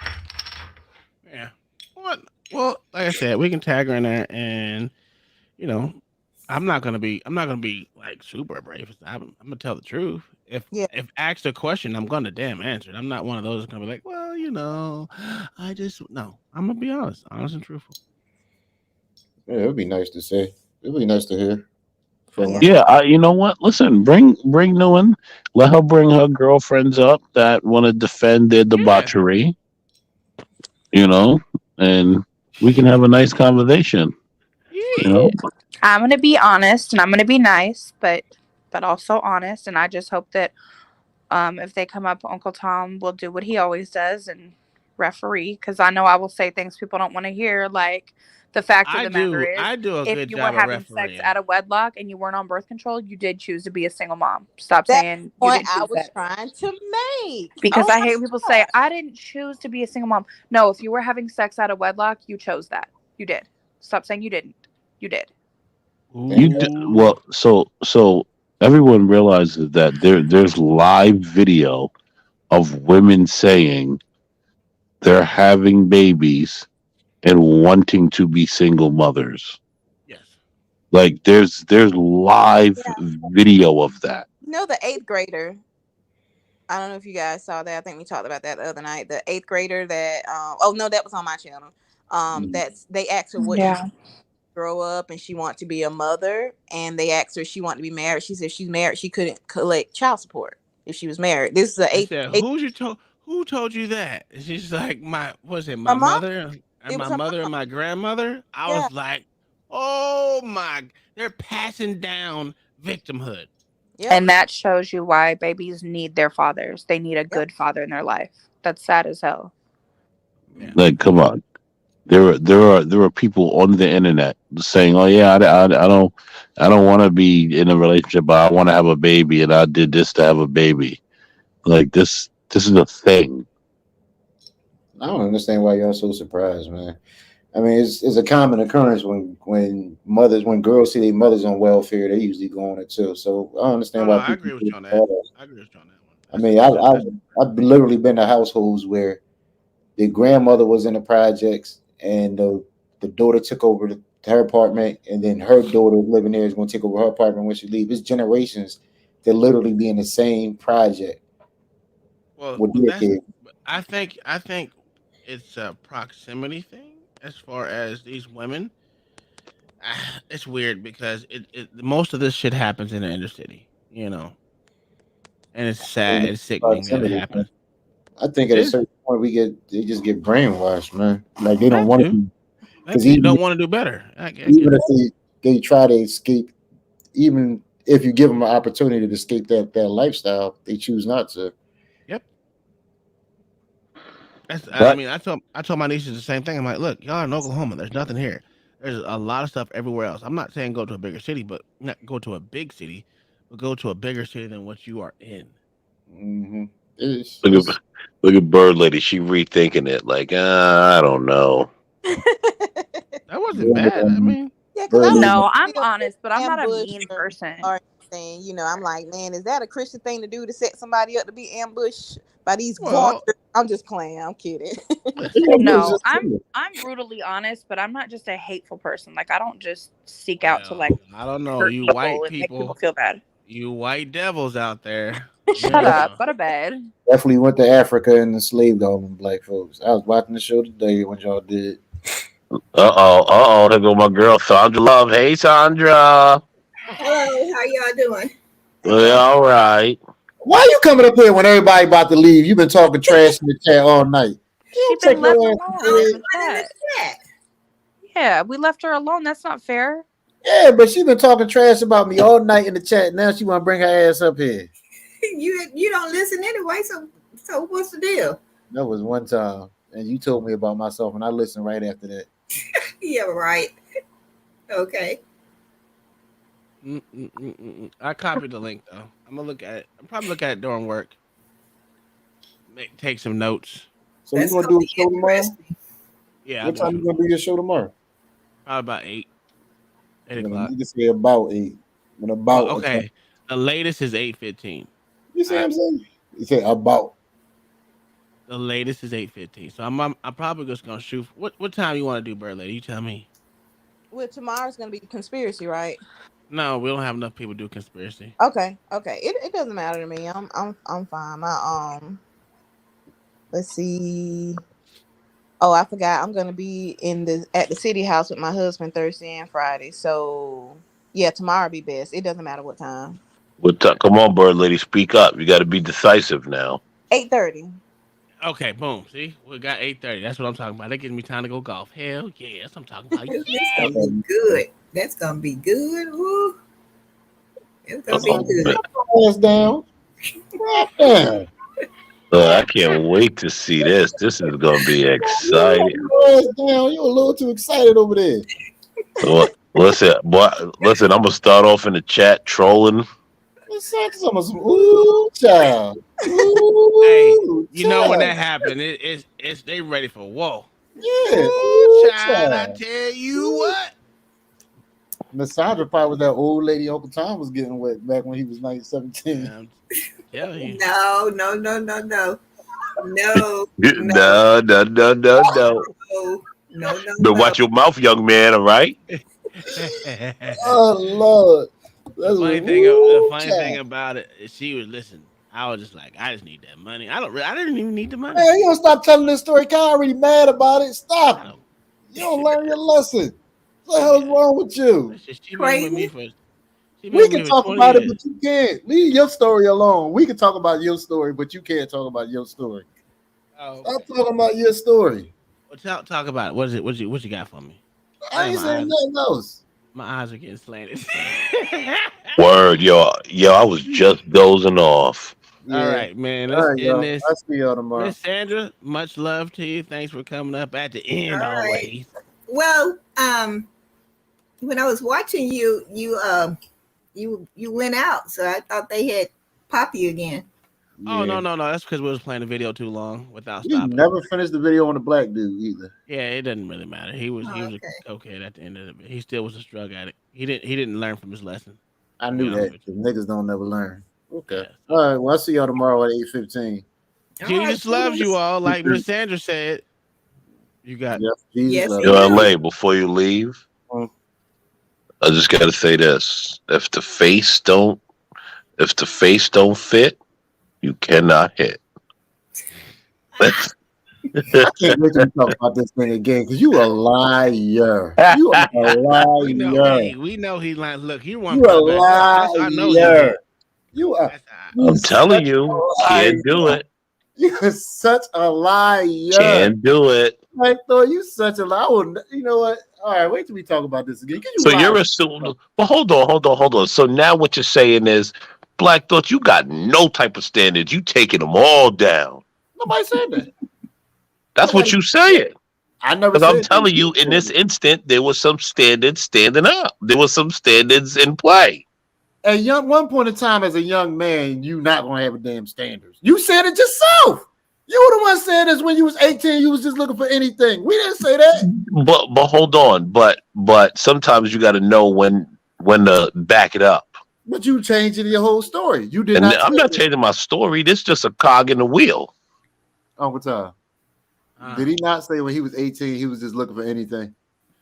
yeah. Well, like I said, we can tag her in there, and you know, I'm not gonna be like super brave. I'm gonna tell the truth. If asked a question, I'm gonna damn answer it. I'm not one of those that's gonna be like, well, you know, I'm gonna be honest and truthful. Yeah, it'd be nice to say. It'd be nice to hear. Yeah, you know what? Listen, bring Nguyen. Let her bring her girlfriends up that want to defend their debauchery. You know, and we can have a nice conversation. You know, I'm gonna be honest and I'm gonna be nice, but also honest. And I just hope that if they come up, Uncle Tom will do what he always does and referee, because I know I will say things people don't want to hear, like the fact of the matter is, I do a if good you job were of having sex refereeing. out of wedlock and you weren't on birth control, you did choose to be a single mom. Stop saying you didn't choose I was that. trying to make. Because I hate people say, I didn't choose to be a single mom. No, if you were having sex out of wedlock, you chose that. You did. Stop saying you didn't. You did. Well, so everyone realizes that there's live video of women saying they're having babies and wanting to be single mothers. Yes. Like there's live video of that. You know, the 8th grader. I don't know if you guys saw that. I think we talked about that the other night. The 8th grader that oh no, that was on my channel. That's they asked her what she Yeah. grow up, and she wanted to be a mother, and they asked her if she wanted to be married. She said if she's married, she couldn't collect child support if she was married. This is the I eighth. said, eighth who told you that? And she's like, her my mom. mother and It my was her mother and mom. my grandmother? I Yeah. was like, oh my, they're passing down victimhood. Yep. And that shows you why babies need their fathers. They need a good father in their life. That's sad as hell. Yeah. Like, come on. There are people on the internet saying, "Oh yeah, I don't want to be in a relationship, but I want to have a baby, and I did this to have a baby." Like this is a thing. I don't understand why y'all so surprised, man. I mean, it's a common occurrence when girls see their mothers on welfare, they usually go on it too. So I don't understand No, why I people agree with get you on that. surprised. I agree with you on that one. I mean, I've literally been to households where the grandmother was in the projects and the daughter took over her apartment, and then her daughter living there is going to take over her apartment when she leaves. It's generations that literally be in the same project Well, with their kids. I think it's a proximity thing as far as these women. It's weird because most of this shit happens in the inner city, and it's sad, it's sickening that it happens. I think It at a is. certain point they just get brainwashed, man. Like they don't That want too. to, That because too. You don't want to do better. I get even it. if they try to escape, even if you give them an opportunity to escape that lifestyle, they choose not to. Yep. I But mean, I told my nieces the same thing. I'm like, look, y'all in Oklahoma. There's nothing here. There's a lot of stuff everywhere else. I'm not saying go to a bigger city, but not go to a big city, but go to a bigger city than what you are in. Mm-hmm. Look at Bird Lady. She rethinking it. Like, I don't know. That wasn't bad. I mean, Yeah, because I was No, I'm feel honest, but I'm not a ambushed mean person. or anything. You know, I'm like, man, is that a Christian thing to do to set somebody up to be ambushed by these well, vultures? I'm just playing. I'm kidding. No, I'm brutally honest, but I'm not just a hateful person. Like I don't just seek out to like I don't know. hurt You people white and make people people, feel bad. you white devils out there. Shut up. Go to bed. Definitely went to Africa and enslaved all them black folks. I was watching the show today when y'all did. There go my girl Sandra Love. Hey, Sandra. Hello, how y'all doing? Well, all right. Why you coming up here when everybody about to leave? You've been talking trash in the chat all night. She Take been left your ass alone to in bed. the chat. Yeah, we left her alone. That's not fair. Yeah, but she been talking trash about me all night in the chat. Now she want to bring her ass up here. You don't listen anyway, so what's the deal? That was one time, and you told me about myself, and I listened right after that. Yeah, right. Okay. I copied the link though. I'm gonna look at it. I'm probably look at it during work. Take some notes. So you gonna do a show tomorrow? Yeah. What time you gonna do your show tomorrow? Probably about 8 o'clock. You can say about 8. When about okay. The latest is 8:15. You see what I'm saying? You say about. The latest is 8:15. So I'm probably just gonna shoot. What time you want to do, Bird Lady? You tell me. Well, tomorrow's gonna be conspiracy, right? No, we don't have enough people do conspiracy. Okay. It doesn't matter to me. I'm fine. Let's see. Oh, I forgot. I'm gonna be at the city house with my husband Thursday and Friday. So yeah, tomorrow be best. It doesn't matter what time. Come on, Bird Lady, speak up. You got to be decisive now. 8:30. Okay, boom. See, we got 8:30. That's what I'm talking about. That gives me time to go golf. Hell yeah, that's what I'm talking about. That's gonna be good. That's gonna be good. Woo. It's gonna be good. Ass down. Down. I can't wait to see this. This is going to be exciting. Down. You're a little too excited over there. Listen, I'm going to start off in the chat trolling. Ooh, child. Ooh, hey, you know when that happened, it's they ready for whoa. Yeah. Ooh, child, I tell you what. Miss Sandra probably was that old lady Uncle Tom was getting with back when he was 17. Yeah, I'm telling you. No. No. No. But watch your mouth, young man. All right. Oh Lord. The funny thing about it is she was listening. I was just like, I just need that money. I didn't even need the money. Man, you don't stop telling this story. Kyle already mad about it. Stop. You don't learn your lesson. What the hell's wrong with you? She been with me for. We can talk about it, but you can't. Leave your story alone. We can talk about your story, but you can't talk about your story. Oh, Stop talking about your story. Well, talk about it. What is it? What you got for me? I ain't saying nothing else. My eyes are getting slanted. Word, yo, I was just dozing off. All right, man. All Let's right, end y'all. this. I'll see y'all tomorrow. Miss Sandra, much love to you. Thanks for coming up at the end All right. always. Well, when I was watching you went out, so I thought they had popped you again. Oh no, that's because we was playing the video too long without You stopping. never finished the video on the black dude either. Yeah, it doesn't really matter. He was a cokehead at the end of it. He still was a drug addict. He didn't learn from his lesson. I knew that. Niggas don't never learn. Okay. All right. Well, I'll see y'all tomorrow at 8:15. Jesus loves you all, like Miss Sandra said. You got Yes, Yo, LA, before you leave, I just gotta say this: if the face don't fit, you cannot hit. I can't wait to talk about this thing again because you a liar. You are a liar. We know he lying. Look, he You won. a liar. I know you did. You are. I'm telling you, can't do it. You're such a liar. Can't do it. Like, though, you such a liar. You know what? All right, wait till we talk about this again. So you're assuming. But hold on. So now what you're saying is, Black Thought, you got no type of standards. You taking them all down. Nobody said that. That's what you saying. I never. Because I'm telling you, in this instant, there was some standards standing up. There was some standards in play. At one point in time, as a young man, you not gonna have a damn standards. You said it yourself. You were the one saying this when you was 18. You was just looking for anything. We didn't say that. But hold on. But sometimes you got to know when to back it up. But you changing your whole story. You did And not. I'm not changing my story. This is just a cog in the wheel. Uncle Tom. Did he not say when he was 18 he was just looking for anything?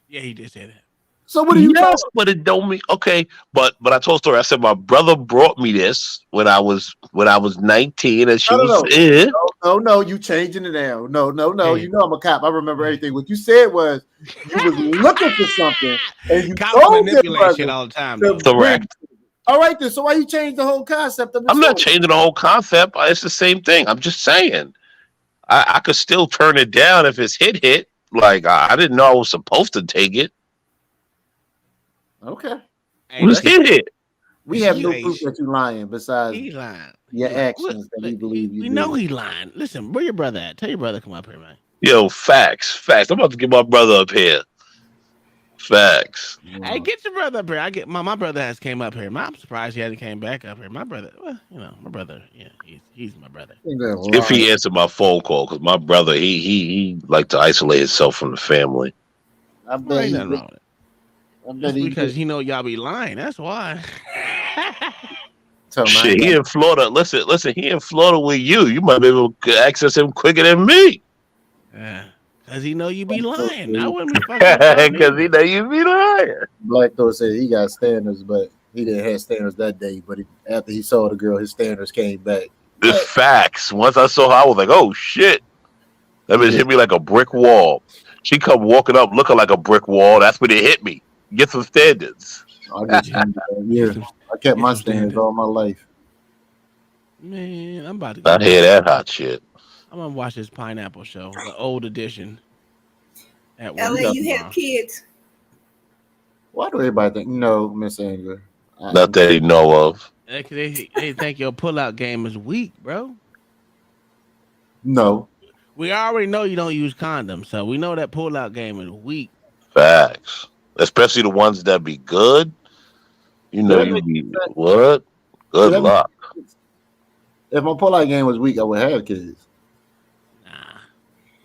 Yeah, he did say that. So what are you talking? But it don't mean okay. But I told a story. I said my brother brought me this when I was 19, and she was No, you changing it now. No. You know I'm a cop. I remember everything. What you said was you was looking for something, and you told manipulate shit all the time. Correct. All right, then. So why you change the whole concept of it? I'm not changing the whole concept. It's the same thing. I'm just saying. I could still turn it down if it's hit. Like I didn't know I was supposed to take it. Okay. Let's hit. We have no proof that you're lying besides He's lying. your actions that we believe you We do. know he lying. Listen, where your brother at? Tell your brother come up here, man. Yo, facts. I'm about to get my brother up here. Facts. Hey, get your brother up here. My brother has came up here. I'm surprised he hasn't came back up here. My brother, well, my brother, yeah, he's my brother. If he answered my phone call, because my brother, he like to isolate himself from the family. I bet ain't nothing wrong with it. That's because he know y'all be lying. That's why. Shit, he in Florida. Listen, he in Florida with you. You might be able to access him quicker than me. Yeah. Because he know you be lying. I wouldn't be fucking. Because he know you be lying. Black Thor said he got standards, but he didn't have standards that day. But after he saw the girl, his standards came back. It's facts. Once I saw her, I was like, oh shit. That bitch hit me like a brick wall. She come walking up looking like a brick wall. That's when it hit me. Get some standards. I kept my standards all my life. Man, I'm about to I hear that hot shit. I'm gonna watch this Pineapple Show, the old edition. At work. LA, you have kids. Why do everybody think no, Miss Andrew? Not that he know of. They think your pullout game is weak, bro. No. We already know you don't use condoms, so we know that pullout game is weak. Facts. Especially the ones that be good. You know you be what? Good luck. If my pullout game was weak, I would have kids.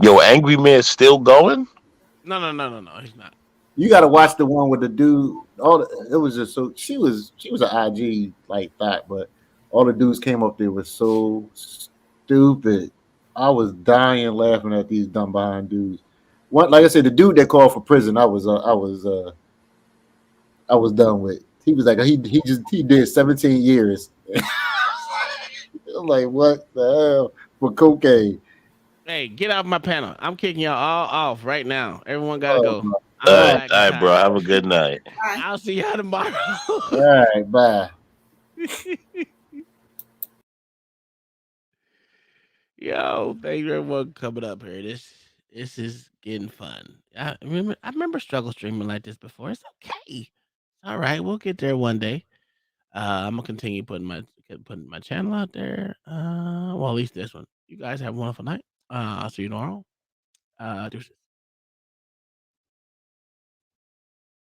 Yo, Angry Man still going? No, he's not. You got to watch the one with the dude it was just so she was an IG like that, but all the dudes came up there was so stupid. I was dying laughing at these dumb behind dudes. What, like I said, the dude that called for prison, I was done with. He was like he did 17 years. I'm like, what the hell for cocaine? Hey, get off my panel. I'm kicking y'all all off right now. Everyone gotta Oh, go. my I'm All God. black right, and bro. tired. Have a good night. I'll see y'all tomorrow. All right, bye. Yo, thank you everyone coming up here. This is getting fun. I remember struggle streaming like this before. It's okay. All right, we'll get there one day. I'm gonna continue putting my channel out there. Well, at least this one. You guys have a wonderful night. I'll see you tomorrow. Deuces.